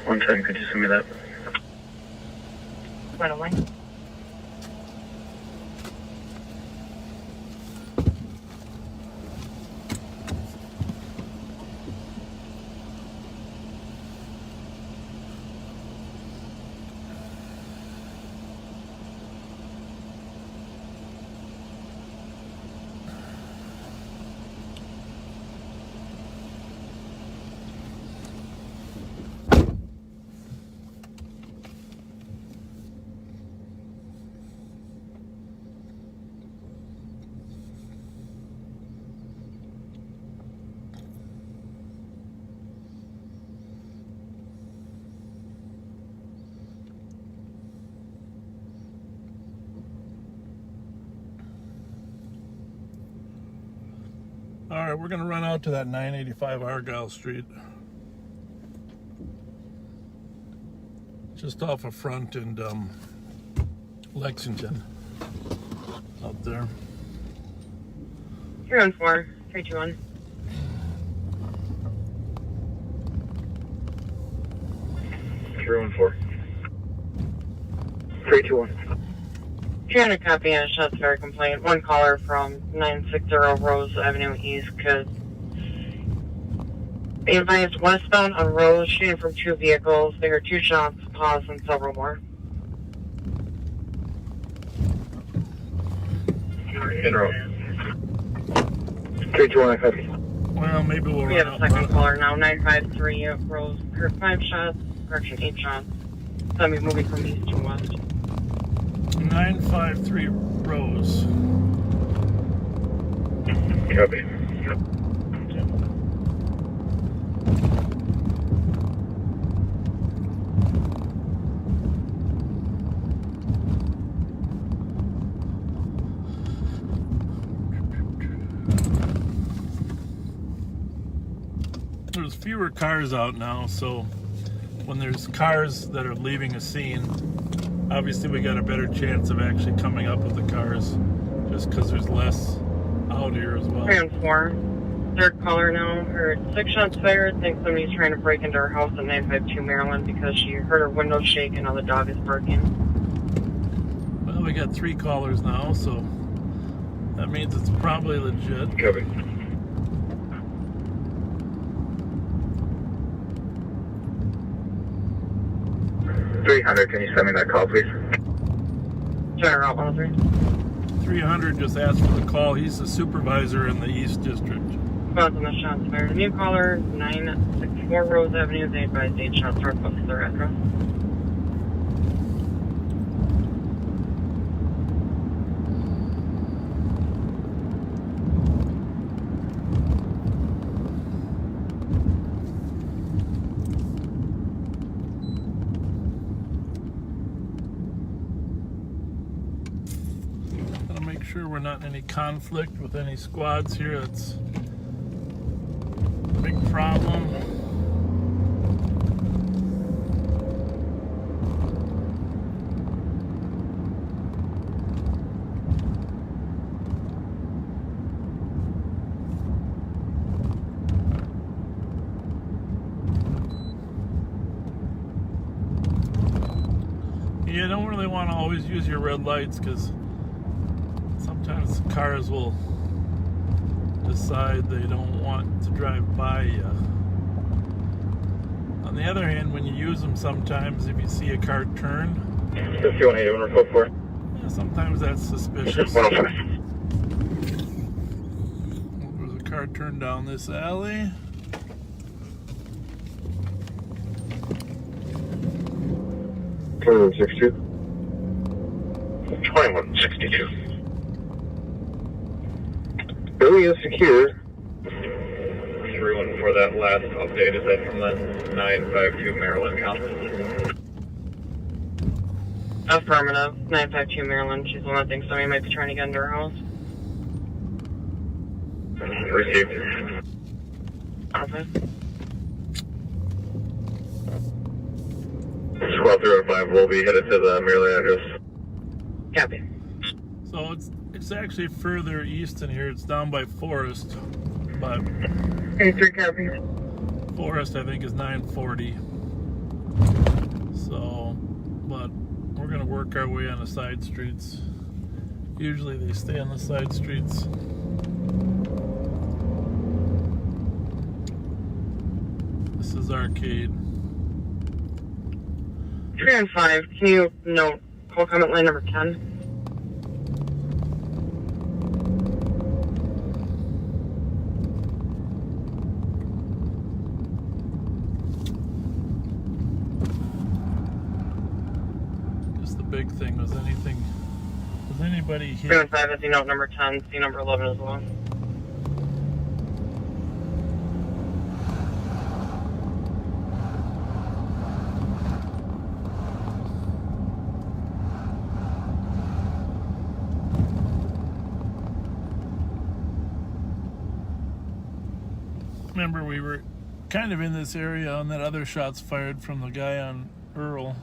110, could you send me that? 101. All right, we're gonna run out to that 985 Argyle Street. Just off of Front and Lexington, out there. 314, 321. Trying to copy on a shots fired complaint. One caller from 960 Rose Avenue East could be advised westbound on Rose, shooting from 2 vehicles. There are 2 shots, pause, and several more. In row. 321, I copy. Well, maybe we'll We have a second caller now, 953 Rose. Heard 5 shots, correction, 8 shots. So I'm moving from east to west. 953 Rose. Copy. There's fewer cars out now, so when there's cars that are leaving a scene, obviously we got a better chance of actually coming up with the cars, just because there's less out here as well. 314. Third caller now heard 6 shots fired. Thinks somebody's trying to break into her house at 952 Maryland because she heard her window shake and now the dog is barking. Well, we got 3 callers now, so that means it's probably legit. Copy. 300, can you send me that call, please? Turn Route 103. 300 just asked for the call. He's the supervisor in the East District. Spots on the shots fired. New caller, 964 Rose Avenue. They advised 8 shots north of their address. Sure we're not in any conflict with any squads here. That's a big problem. You don't really want to always use your red lights because sometimes cars will decide they don't want to drive by you. On the other hand, when you use them sometimes, if you see a car turn, 5181 yeah, sometimes that's suspicious. 105. There's a car turned down this alley. Area secure. 314, that last update, is that from the 952 Maryland County? Affirmative. 952 Maryland. She's the one that thinks somebody might be trying to get into her house. Received. Okay. Squad 305 will be headed to the Maryland address. Copy. So it's actually further east in here. It's down by Forest, but 83 copy. Forest I think is 940. So, but we're gonna work our way on the side streets. Usually they stay on the side streets. This is Arcade. 3 and 5. Can you note call comment line number 10? Big thing was anybody hit? 3 and 5 is the note number 10, C number 11 as well. Remember, we were kind of in this area and that other shots fired from the guy on Earl.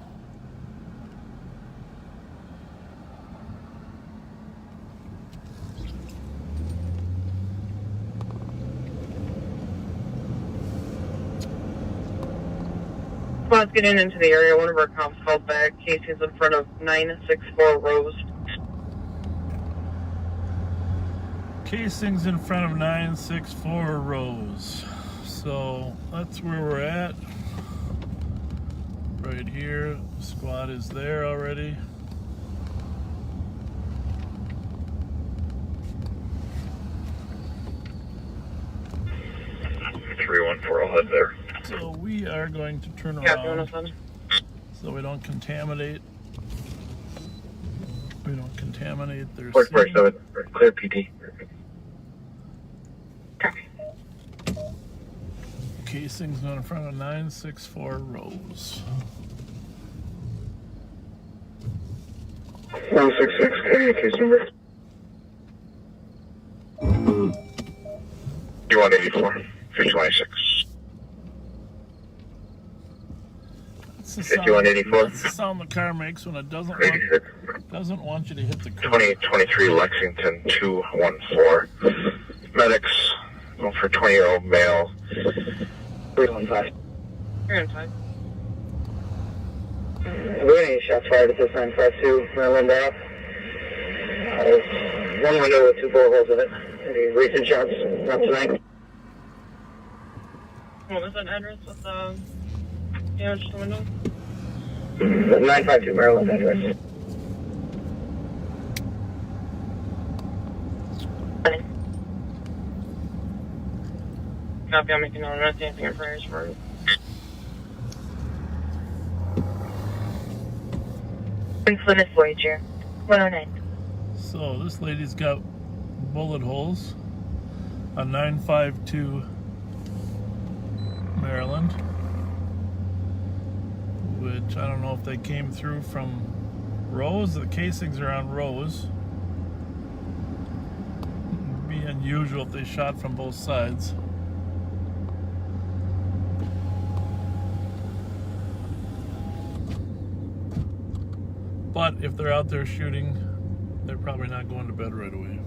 Let's get into the area. One of our cops called back. Casey's in front of 964 Rose. Casing's in front of 964 Rose. So that's where we're at. Right here. Squad is there already. I'll head there. So we are going to turn around so we don't contaminate. We don't contaminate their scene. Clear PT. Casing's in front of 964 Rose. 166, case number. 5184, 5186. 5184. That's the sound the car makes when it doesn't want you to hit the curb. 2023 Lexington 214. Medics going for 20-year-old male. 315. 315. We're getting any shots fired at this 952 Maryland Ave. One window with 2 bullet holes in it. Any recent shots? Not tonight. What was that address with the damage to the window? 952 Maryland address. Copy, I'm making no arrest, anything in prayers for it. Plymouth Voyager, 109. So this lady's got bullet holes on 952 Maryland, which I don't know if they came through from Rose. The casings are on Rose. It'd be unusual if they shot from both sides. But if they're out there shooting, they're probably not going to bed right away.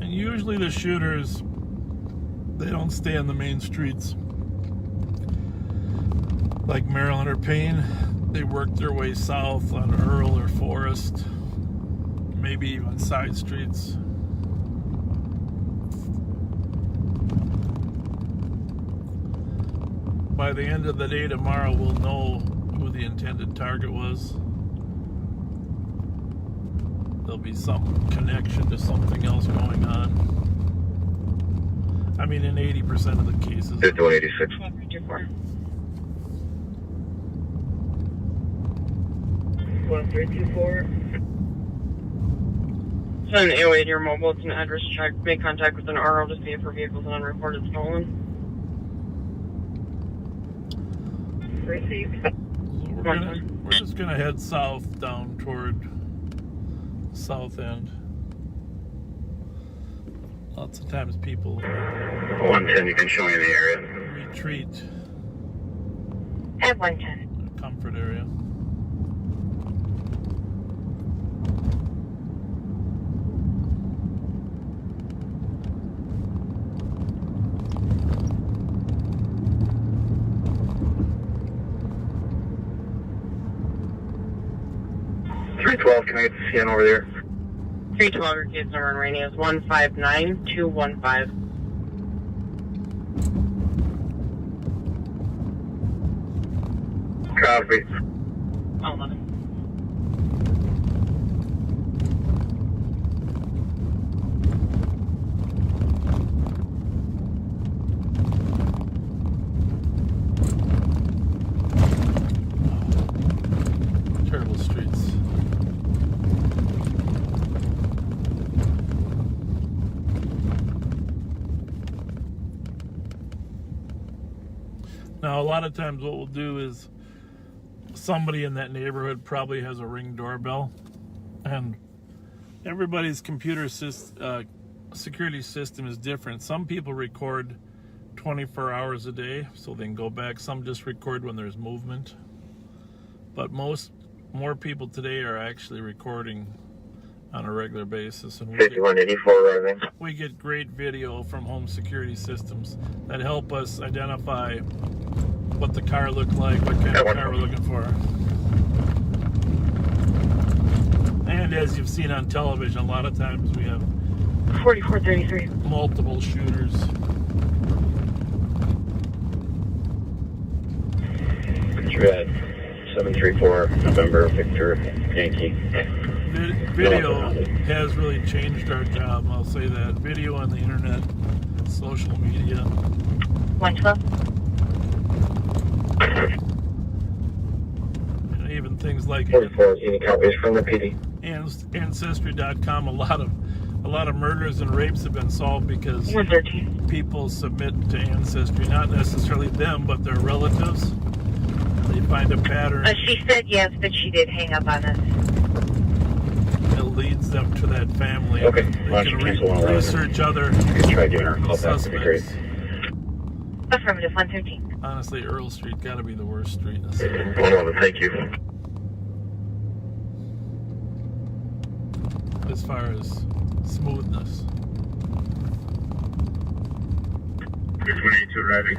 And usually the shooters, they don't stay on the main streets like Maryland or Payne. They work their way south on Earl or Forest, maybe even side streets. By the end of the day tomorrow, we'll know who the intended target was. There'll be some connection to something else going on. I mean, in 80% of the cases. 5186. 1324. Send an AOA to your mobile. It's an address check. Make contact with an RO to see if her vehicle's an unreported stolen. Received. We're just gonna head south down toward south end. Lots of times people 110, you can show me the area. retreat. At 110. Comfort area. Can I get the CN over there? 312, your case number in rainy is 159215. Copy. 11. Terrible streets. Now, a lot of times what we'll do is somebody in that neighborhood probably has a Ring doorbell, and everybody's computer security system is different. Some people record 24 hours a day, so they can go back. Some just record when there's movement. But more people today are actually recording on a regular basis, and 5184 we get great video from home security systems that help us identify what the car looked like, what kind of car we're looking for. And as you've seen on television, a lot of times we have 4433. multiple shooters. Red 734 November Victor Yankee. Video has really changed our job, I'll say that. Video on the internet, social media. 112. And even things like 44, any copies from the PD? Ancestry.com, a lot of murders and rapes have been solved because people submit to Ancestry, not necessarily them, but their relatives. They find a pattern. She said yes, but she did hang up on us. It leads them to that family. Okay, they can research other try giving her a call back. That'd be great. Affirmative, 113. Honestly, Earl Street got to be the worst street in the city. 111, thank you. As far as smoothness. 22 arriving.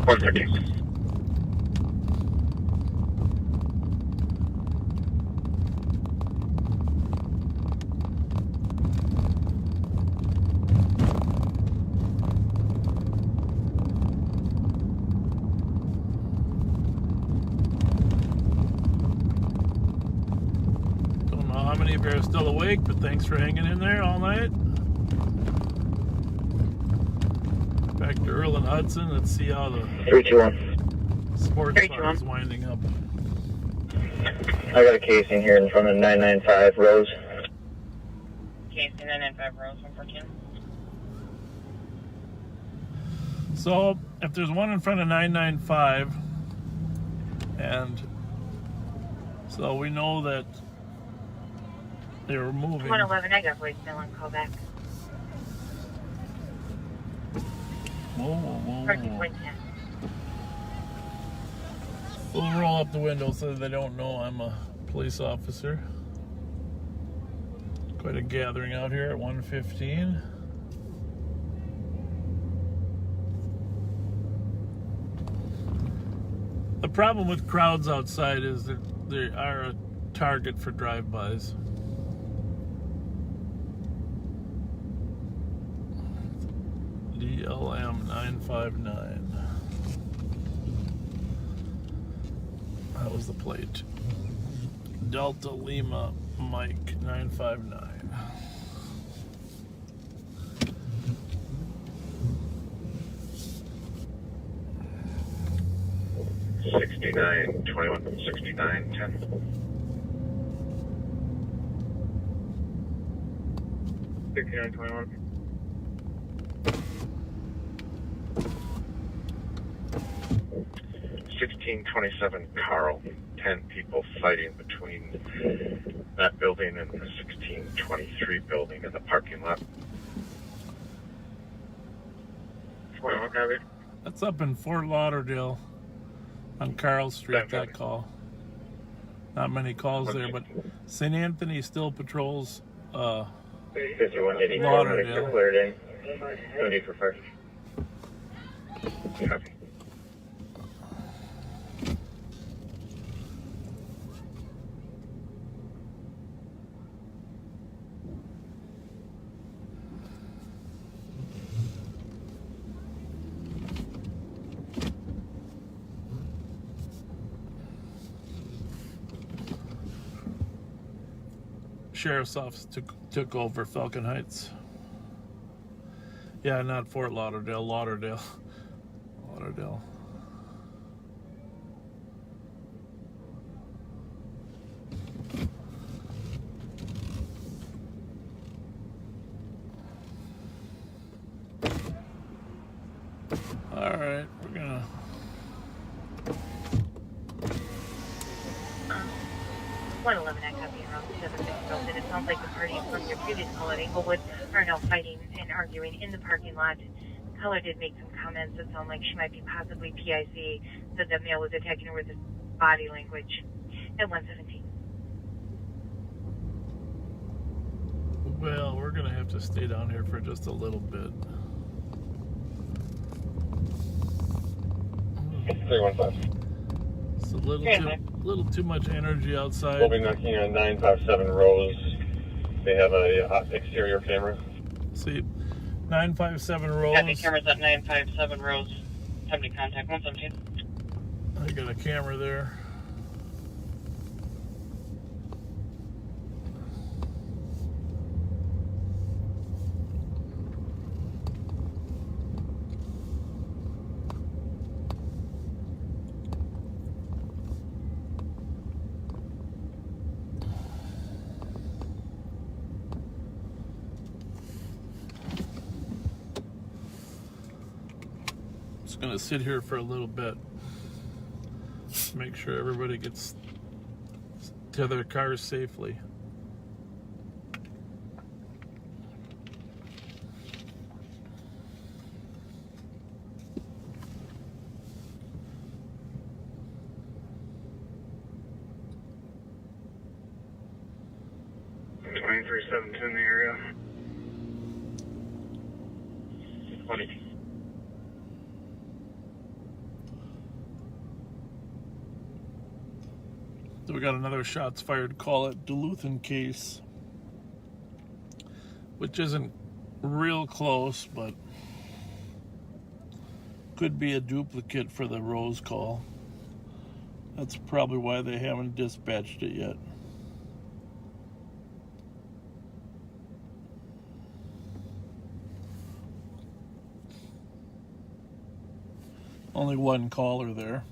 113. you're still awake, but thanks for hanging in there all night. Back to Earl and Hudson. Let's see how the 321. sports bar is winding up. I got a casing here in front of 995 Rose. Casing 995 Rose, 114. So, if there's one in front of 995, and so we know that they were moving. 111, I got voicemail and call back. Whoa. Parking point 10. We'll roll up the window so they don't know I'm a police officer. Quite a gathering out here at 115. The problem with crowds outside is that they are a target for drive-bys. DLM 959. That was the plate. Delta Lima Mike 959. 69, 21, 69, 10. $69, 21. $16.27 Carl. 10 people fighting between that building and the 1623 building in the parking lot. 21, copy. That's up in Fort Lauderdale on Carl Street, that call. Not many calls there, but St. Anthony still patrols 5184, Lauderdale. cleared in. No need for fire. Copy. Sheriff's office took over Falcon Heights. Yeah, not Fort Lauderdale, Lauderdale. All right, we're gonna. 111, I copy around 76 Milton. It sounds like the party from your previous call at Inglewood are now fighting and arguing in the parking lot. Caller did make some comments that sound like she might be possibly PIC, said the male was attacking her with his body language at 117. Well, we're gonna have to stay down here for just a little bit. 315. It's a little too much energy outside. We'll be knocking on 957 Rose. They have a exterior camera. See, 957 Rose. Copy, cameras at 957 Rose. Time to contact 117. I got a camera there. Gonna sit here for a little bit, make sure everybody gets to their cars safely. .2372 in the area. 20. So we got another shots fired call at Duluth case, which isn't real close, but could be a duplicate for the Rose call. That's probably why they haven't dispatched it yet. Only one caller there.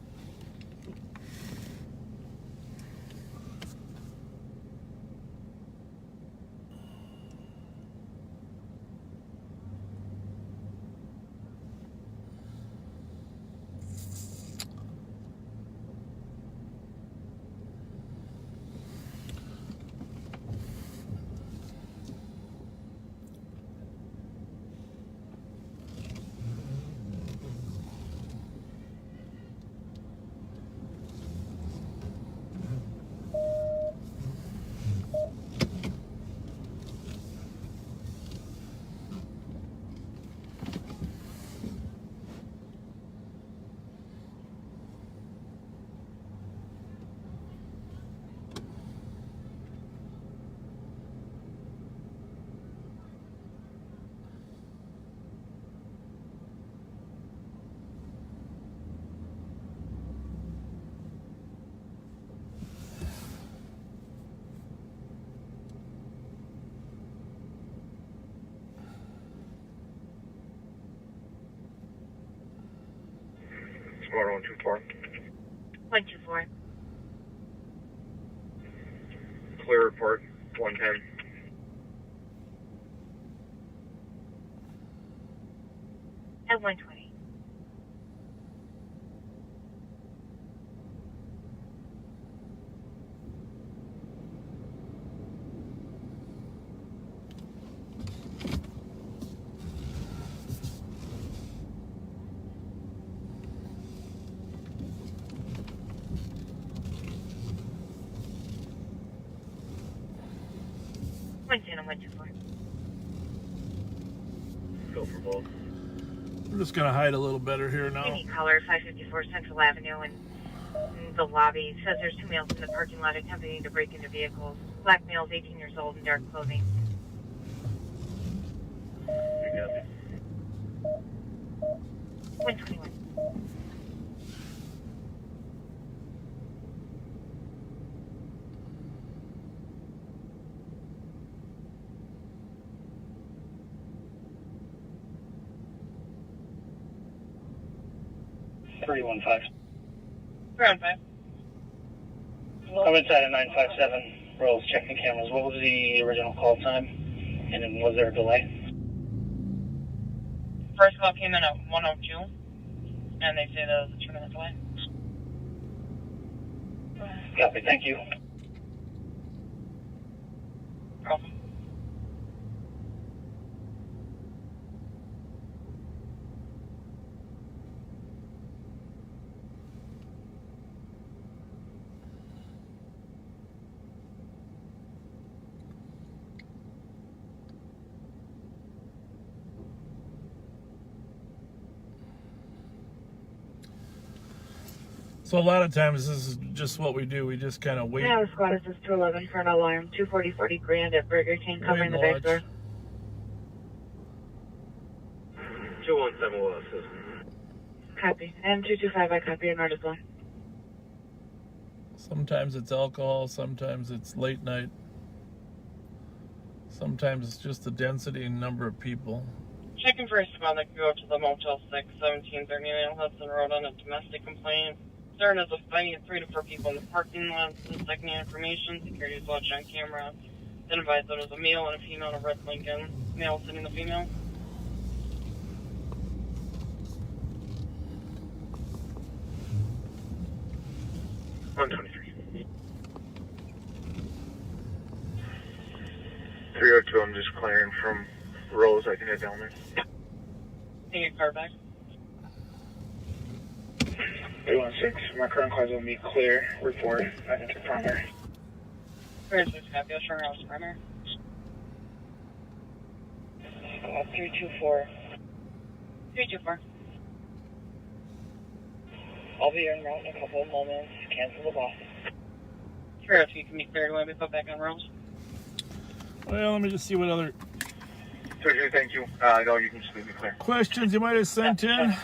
Squad 124. 124. Clear report 110. At 120. And 124. Go for both. I'm just gonna hide a little better here now. Any caller 554 Central Avenue in the lobby says there's 2 males in the parking lot attempting to break into vehicles. Black males, 18 years old, in dark clothing. You got me. 121. Round 5. I'm inside of 957. Rolls checking cameras. What was the original call time? And then was there a delay? First call came in at 1:02, and they say there was a 2-minute delay. Copy, thank you. Problem. So a lot of times this is just what we do. We just kind of wait. Now squad is 211 for an alarm. 240 Grand at Burger King covering the back door. 217 will assist. Copy. And 225, I copy your note as well. Sometimes it's alcohol, sometimes it's late night. Sometimes it's just the density and number of people. Checking for a squad that could go to the Motel 6, 1739 Hudson Road on a domestic complaint. Concern is a fight of 3 to 4 people in the parking lot. Second-hand information, security is watched on camera. Then advised that it was a male and a female in a red Lincoln. Male sitting the female. $123. 302, I'm just clearing from Rose. I can head down there. Take a car back. 316, my current cars will be clear. Report. I can take primary. 306, copy. I'll turn around to primary. 324. 324. I'll be en route in a couple of moments. Cancel the boss. 302, you can be cleared when we put back on roads. Well, let me just see what other Surgery, thank you. No, you can just leave me clear. questions you might have sent in.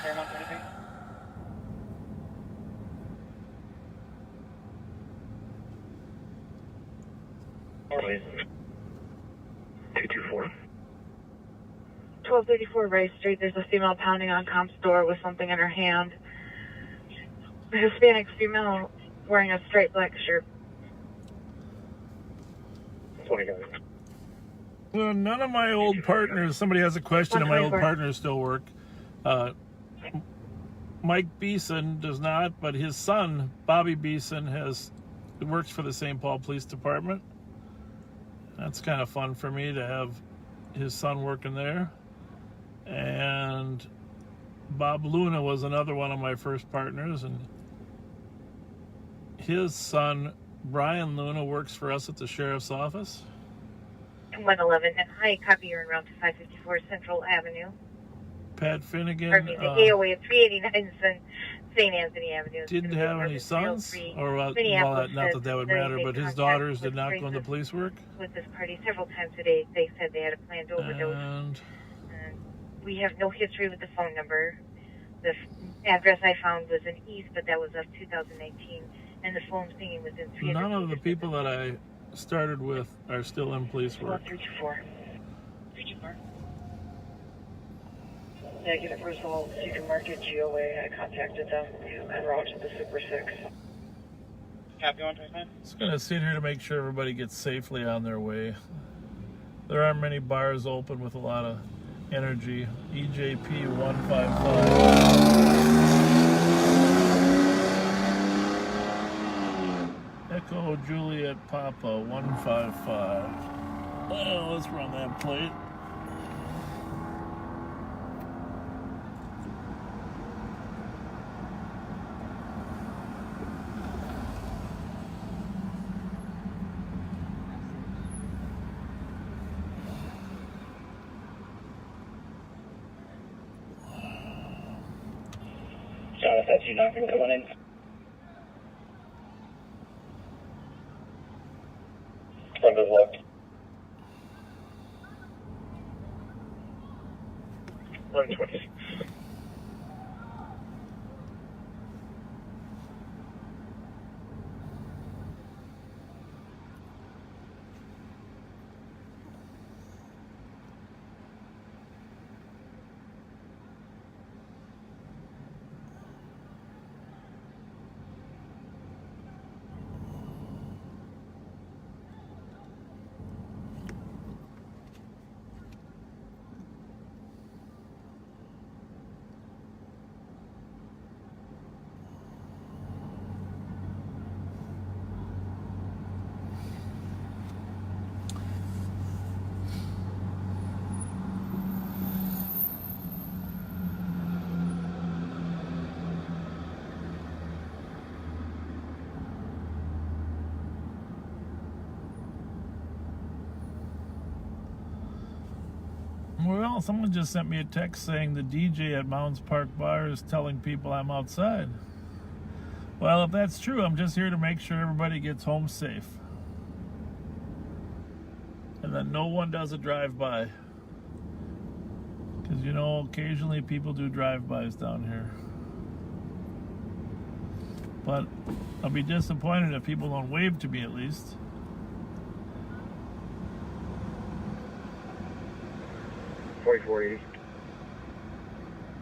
Please. 224. 1234 Rice Street. There's a female pounding on Comp's door with something in her hand. Hispanic female wearing a straight black shirt. 20 guys. Well, none of my old partners, somebody has a question, and my old partners still work. Mike Beeson does not, but his son, Bobby Beeson, works for the St. Paul Police Department. That's kind of fun for me to have his son working there. And Bob Luna was another one of my first partners, and his son, Brian Luna, works for us at the Sheriff's Office. 111, and hi, copy, you're en route to 554 Central Avenue. Pat Finnegan. Pardon me, the AOA of 389 St. Anthony Avenue. Didn't have any sons, or well, not that would matter, but his daughters did not go into police work. With this party several times today, they said they had a planned overdose. And we have no history with the phone number. The address I found was in East, but that was of 2019, and the phone's pinging within 300 None of the people that I started with are still in police work. 324. 324. Negative result. Supermarket GOA. I contacted them en route to the Super 6. Copy 125. Just gonna sit here to make sure everybody gets safely on their way. There aren't many bars open with a lot of energy. EJP 155. Echo Juliet Papa 155. Well, let's run that plate. Jonathan, that's you not going to come in. Front is locked. 120. Well, someone just sent me a text saying the DJ at Mounds Park Bar is telling people I'm outside. Well, if that's true, I'm just here to make sure everybody gets home safe. And that no one does a drive-by. Because, you know, occasionally people do drive-bys down here. But I'll be disappointed if people don't wave to me at least.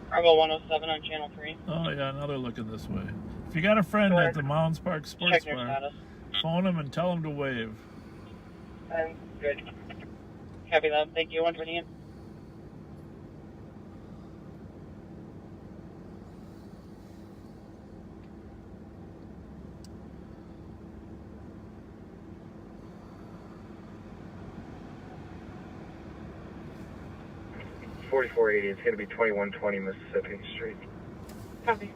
Bravo 107 on channel 3. Oh yeah, now they're looking this way. If you got a friend at the Mounds Park Sports Bar, phone them and tell them to wave. Good. Copy that. Thank you. 128. It's going to be 2120 Mississippi Street. Copy.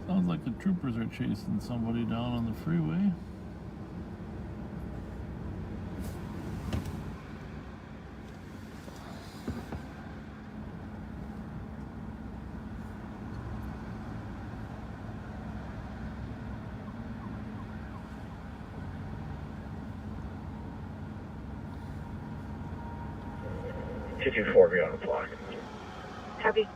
Sounds like the troopers are chasing somebody down on the freeway. 224, be on the block. Copy.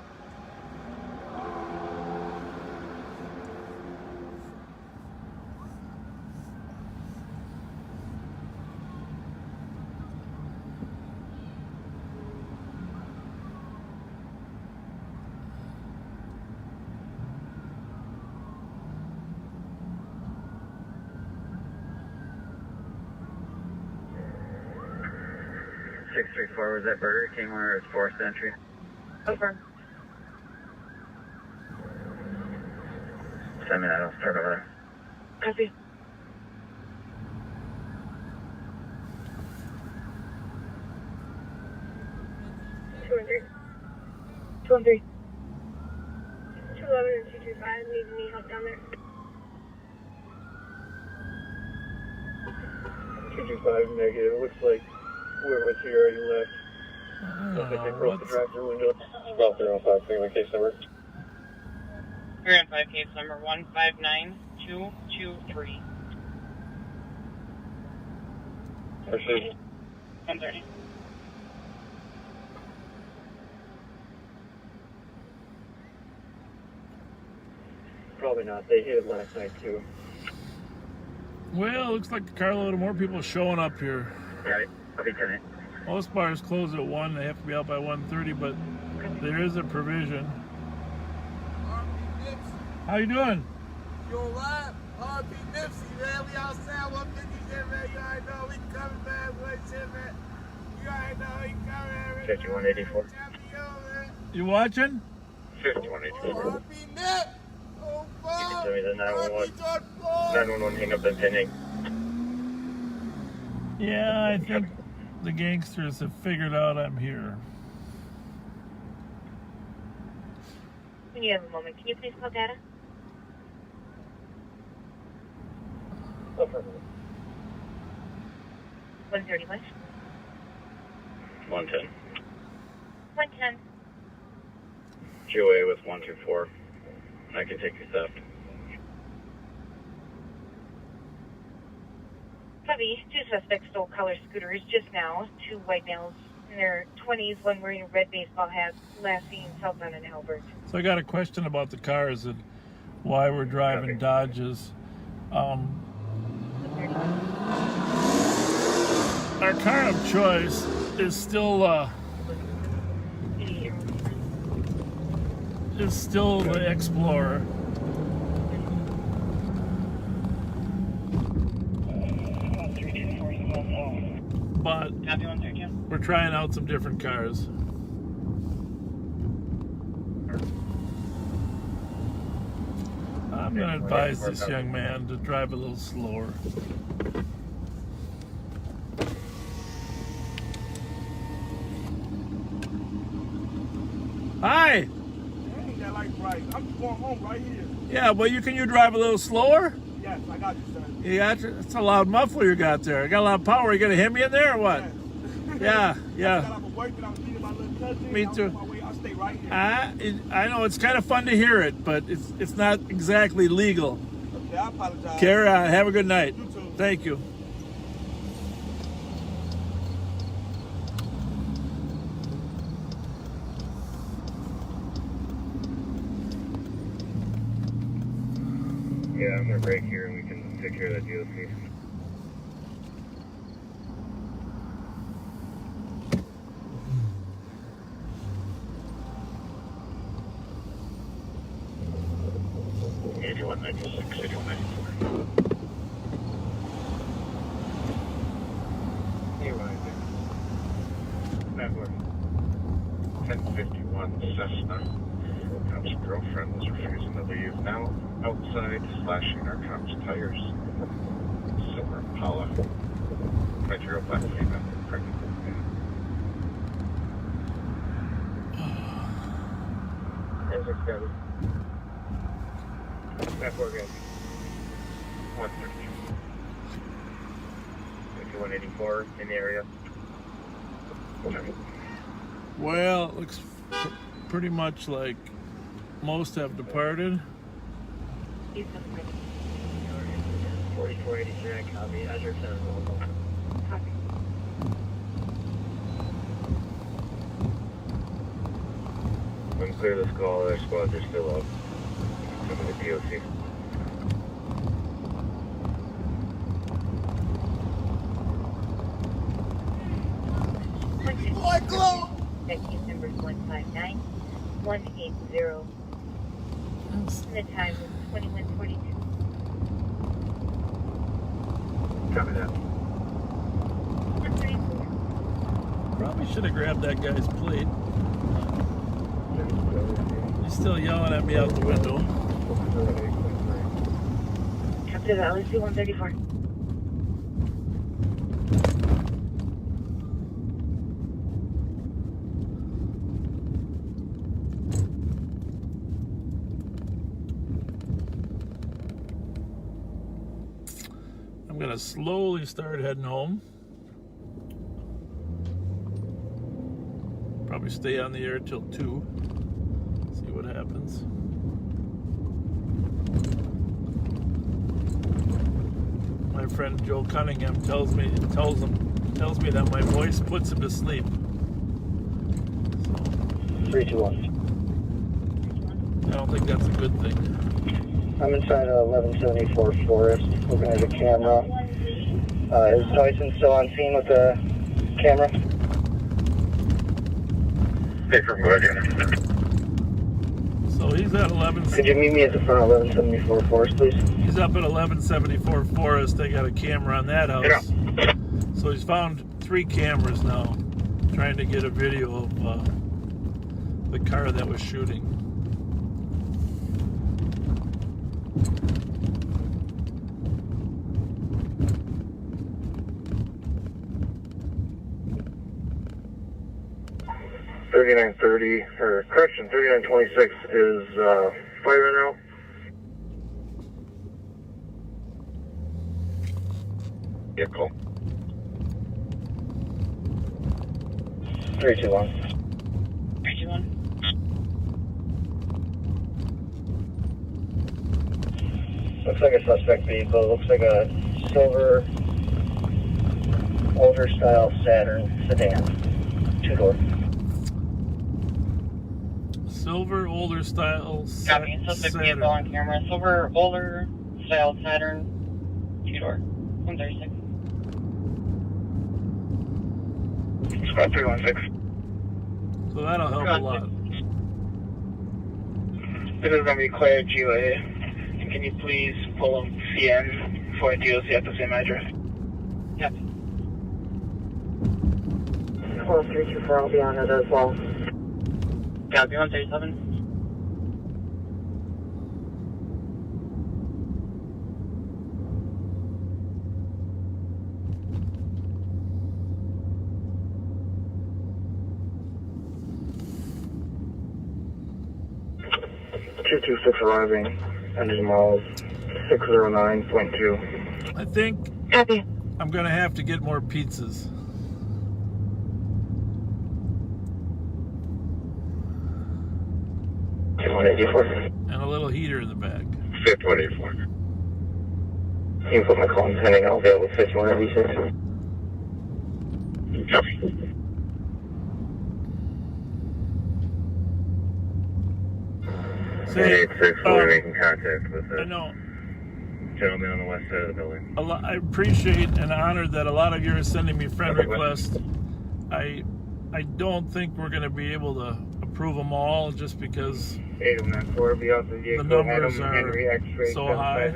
Was that Burger King where it's forced entry? Over. Send me that, I'll start over there. Copy. Two and three. 211 and 225. Need any help down there? 225 negative. It looks like whoever was here already left. Looks like they broke the drive-through window. About 305, the case number. 305 case number 159223. Actually, 130. probably not. They hit it last night too. Well, looks like a carload of more people showing up here. Yeah, I'll be tenant. Most bars close at 1. They have to be out by 1:30, but there is a provision. How you doing? You alright? RP Nipsey, man. We outside 150, man. You already know we coming, man. What shit, man? You already know we coming, man. 5184. You watching? 5184. RP Nip! Oh, fuck! You can tell me the 911. 911 hang up and pending. Yeah, I think the gangsters have figured out I'm here. When you have a moment, can you please call data? 130 West. 110. 110. QA with 124. I can take your theft. Copy. 2 suspects stole color scooters just now. 2 white males in their 20s, one wearing a red baseball hat, last seen southbound in Albert. So I got a question about the cars and why we're driving Dodges. Our car of choice is still the Explorer. But we're trying out some different cars. I'm going to advise this young man to drive a little slower. Hi. I'm going home right here. Yeah, but can you drive a little slower? Yes, I got you, son. You got it's a loud muffler you got there. You got a lot of power. You gonna hit me in there or what? Yes. Yeah. I was working. I was meeting my little cousin. Me too. I'll stay right here. I know it's kind of fun to hear it, but it's not exactly legal. Okay, I apologize. Carry on. Have a good night. You too. Thank you. Yeah, I'm gonna break here and we can take care of that DLC. Hey, Ryan. Network 1051 Cessna. Cop's girlfriend was refusing to leave. Now outside, slashing our cop's tires. Silver Impala. 505 female, pregnant. N67. Network 130. 5184 in the area. Well, it looks pretty much like most have departed. 4483, copy. Azure 7. Copy. Unclear this call, other squads are still up. Some of the DOC. Case numbers 159, 180. The time is 21:42. Copy that. Probably should have grabbed that guy's plate. He's still yelling at me out the window. After that, let's do 134. I'm gonna slowly start heading home. Probably stay on the air till 2. See what happens. My friend Joe Cunningham tells me that my voice puts him to sleep. 321. I don't think that's a good thing. I'm inside 1174 Forest, looking at the camera. Is Tyson still on scene with the camera? Hey, from Guardian. So he's at 11. Could you meet me at the front of 1174 Forest, please? He's up at 1174 Forest. They got a camera on that house. So he's found 3 cameras now, trying to get a video of the car that was shooting. $39.30, or correction, $39.26 is firing out. Vehicle. 321. 321. Looks like a suspect vehicle. Looks like a silver, older style Saturn sedan. 2-door. Silver, older style Copy. Suspect vehicle on camera. Silver, older style Saturn. 2-door. 136. Squad 316. So that'll help a lot. This is going to be Claire GUA. Can you please pull up CN for a DOC at the same address? Yep. 12324, I'll be on it as well. Copy. 137. $226 arriving, engine miles 609.2. I think I'm gonna have to get more pizzas. And a little heater in the back. 5184. You can put my call in pending, I'll be able with 5186. Copy. Say, 886, we're making contact with I know. Gentleman on the west side of the building. I appreciate and honored that a lot of you are sending me friend requests. I don't think we're going to be able to approve them all just because 8094, be off the vehicle. the numbers are so high.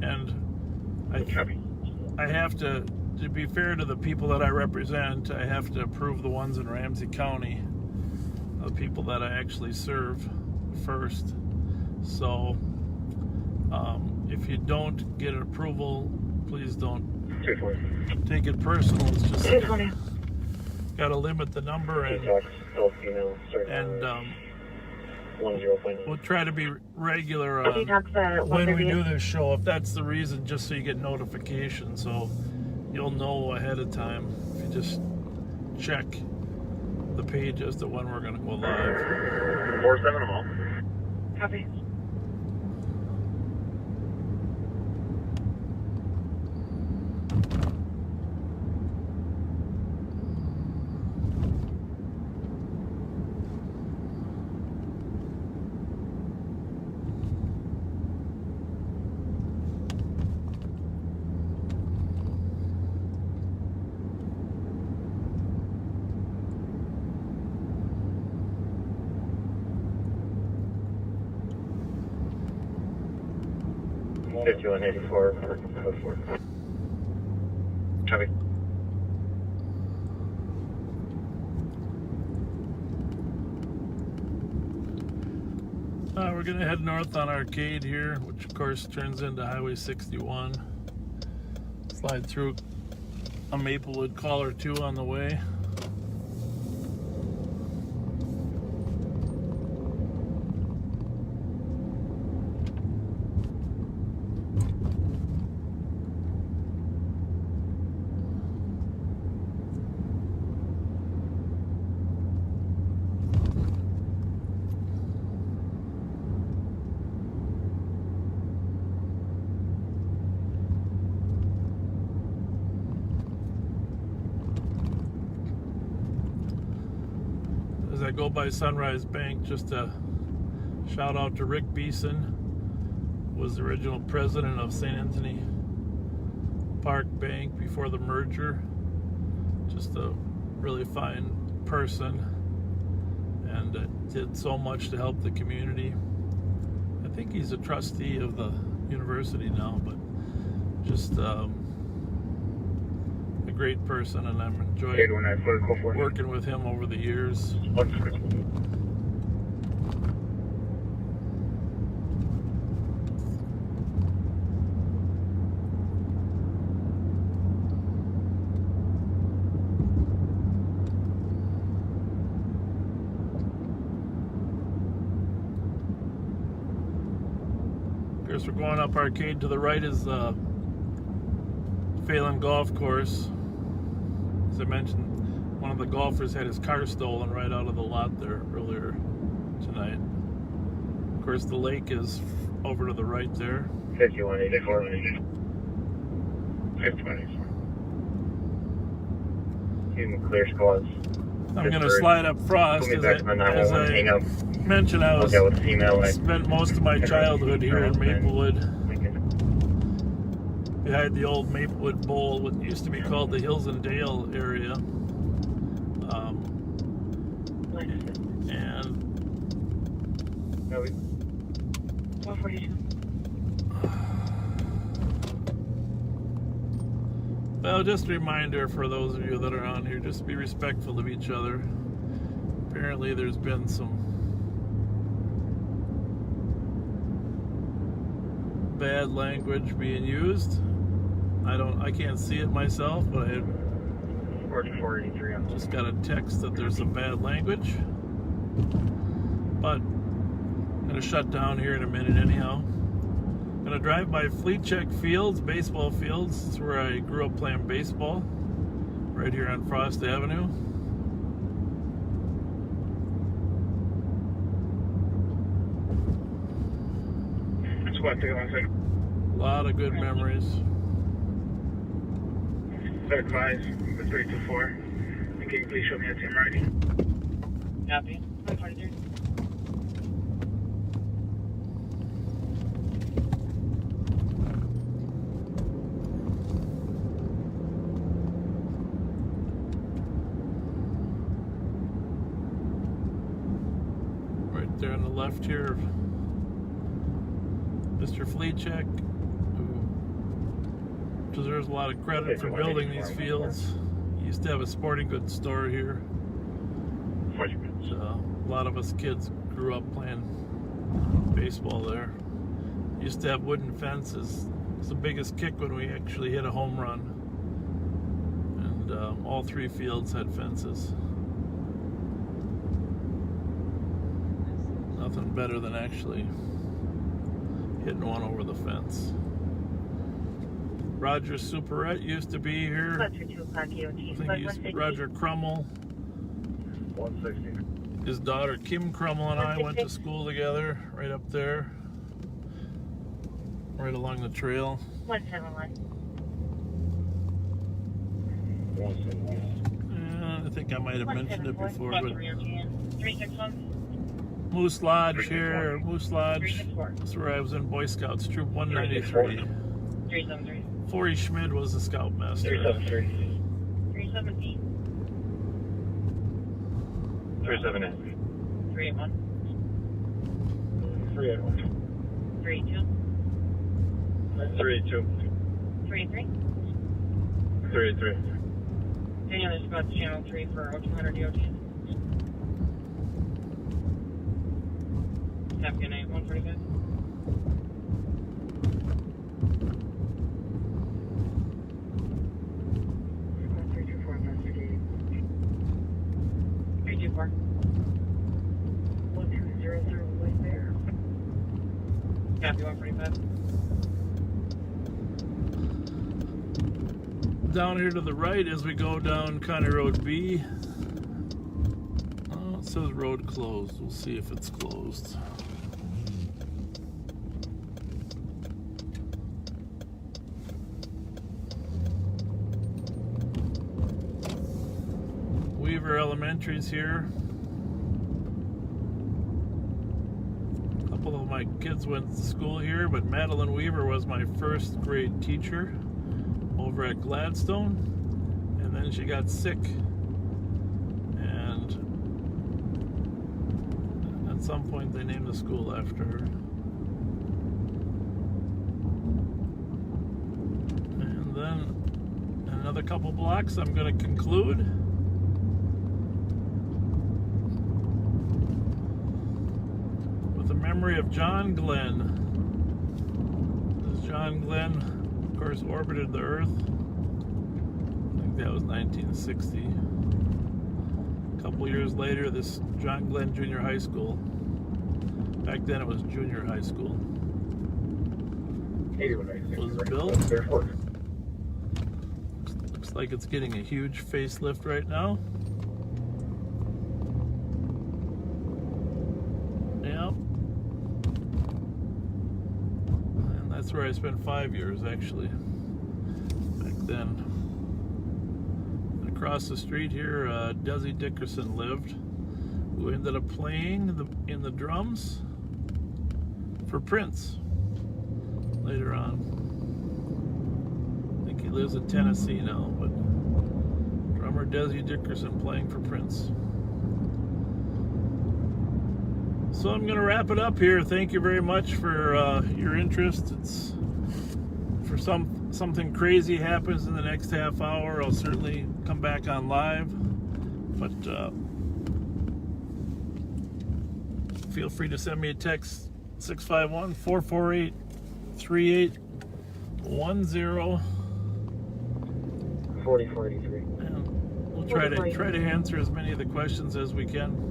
And I have to be fair to the people that I represent, I have to approve the ones in Ramsey County, the people that I actually serve first. So if you don't get an approval, please don't take it personal. It's just got to limit the number, and we'll try to be regular on when we do this show, if that's the reason, just so you get notification, so you'll know ahead of time. If you just check the page as to when we're going to go live. 47 them all. Copy. 5184, code 4. Copy. We're gonna head north on Arcade here, which of course turns into Highway 61. Slide through a Maplewood call or two on the way. As I go by Sunrise Bank, just a shout out to Rick Beeson, was the original president of St. Anthony Park Bank before the merger. Just a really fine person, and did so much to help the community. I think he's a trustee of the university now, but just a great person, and I'm enjoying working with him over the years. We're going up Arcade. To the right is the Phelan Golf Course. As I mentioned, one of the golfers had his car stolen right out of the lot there earlier tonight. Of course, the lake is over to the right there. 5184. 5184. Even clear squads. I'm going to slide up Frost. As I mentioned, I spent most of my childhood here in Maplewood, behind the old Maplewood Bowl, what used to be called the Hills and Dale area. And 142. Well, just a reminder for those of you that are on here, just be respectful of each other. Apparently there's been some bad language being used. I can't see it myself, but I just got a text that there's some bad language. But I'm gonna shut down here in a minute anyhow. I'm gonna drive by Fletcher Fields, baseball fields. It's where I grew up playing baseball, right here on Frost Avenue. Squad 316. A lot of good memories. Third advise, the 324. And can you please show me a team riding? Copy. 123. Right there on the left here, Mr. Fleechek, who deserves a lot of credit for building these fields. He used to have a sporting goods store here. So a lot of us kids grew up playing baseball there. Used to have wooden fences. It was the biggest kick when we actually hit a home run. And all three fields had fences. Nothing better than actually hitting one over the fence. Roger Superette used to be here. I think he's Roger Crummel. 160. His daughter Kim Crummel and I went to school together, right up there, right along the trail. 171. I think I might have mentioned it before, but 361. Moose Lodge here, Moose Lodge. That's where I was in Boy Scouts, Troop 193. 373. Forey Schmid was the scoutmaster. 373. 317. 378. 381. 381. 32. 382. 3-3. 383. Daniel, there's about channel 3 for 0200 DOT. Napkin 8, 145. Four. 1200 right there. Copy 145. Down here to the right as we go down County Road B. Oh, it says road closed. We'll see if it's closed. Weaver Elementary's here. A couple of my kids went to school here, but Madeline Weaver was my first grade teacher over at Gladstone, and then she got sick, and at some point they named the school after her. And then in another couple blocks I'm going to conclude. Memory of John Glenn. This John Glenn, of course, orbited the Earth. I think that was 1960. A couple years later, this John Glenn Junior High School. Back then it was junior high school. Was built. Looks like it's getting a huge facelift right now. Yep. That's where I spent 5 years, actually, back then. Across the street here, Desi Dickerson lived, who ended up playing in the drums for Prince later on. I think he lives in Tennessee now, but drummer Desi Dickerson playing for Prince. So I'm going to wrap it up here. Thank you very much for your interest. It's for something crazy happens in the next half hour, I'll certainly come back on live. But feel free to send me a text 651-448-3810. 4483. And we'll try to answer as many of the questions as we can.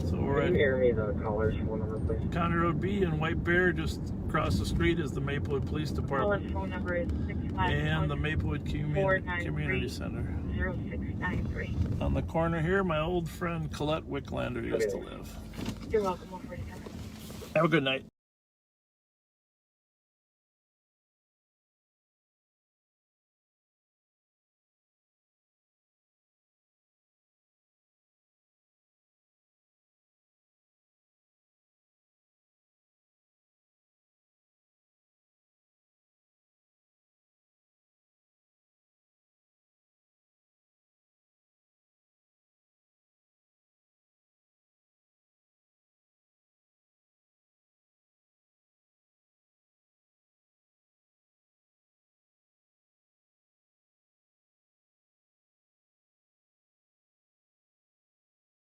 So we're Can at you air me the caller's phone number, please? County Road B in White Bear. Just across the street is the Maplewood Police Department. Caller's phone number is 651 And the Maplewood Community Center. 0693. On the corner here, my old friend Colette Wicklander used to live. You're welcome. 147. Have a good night.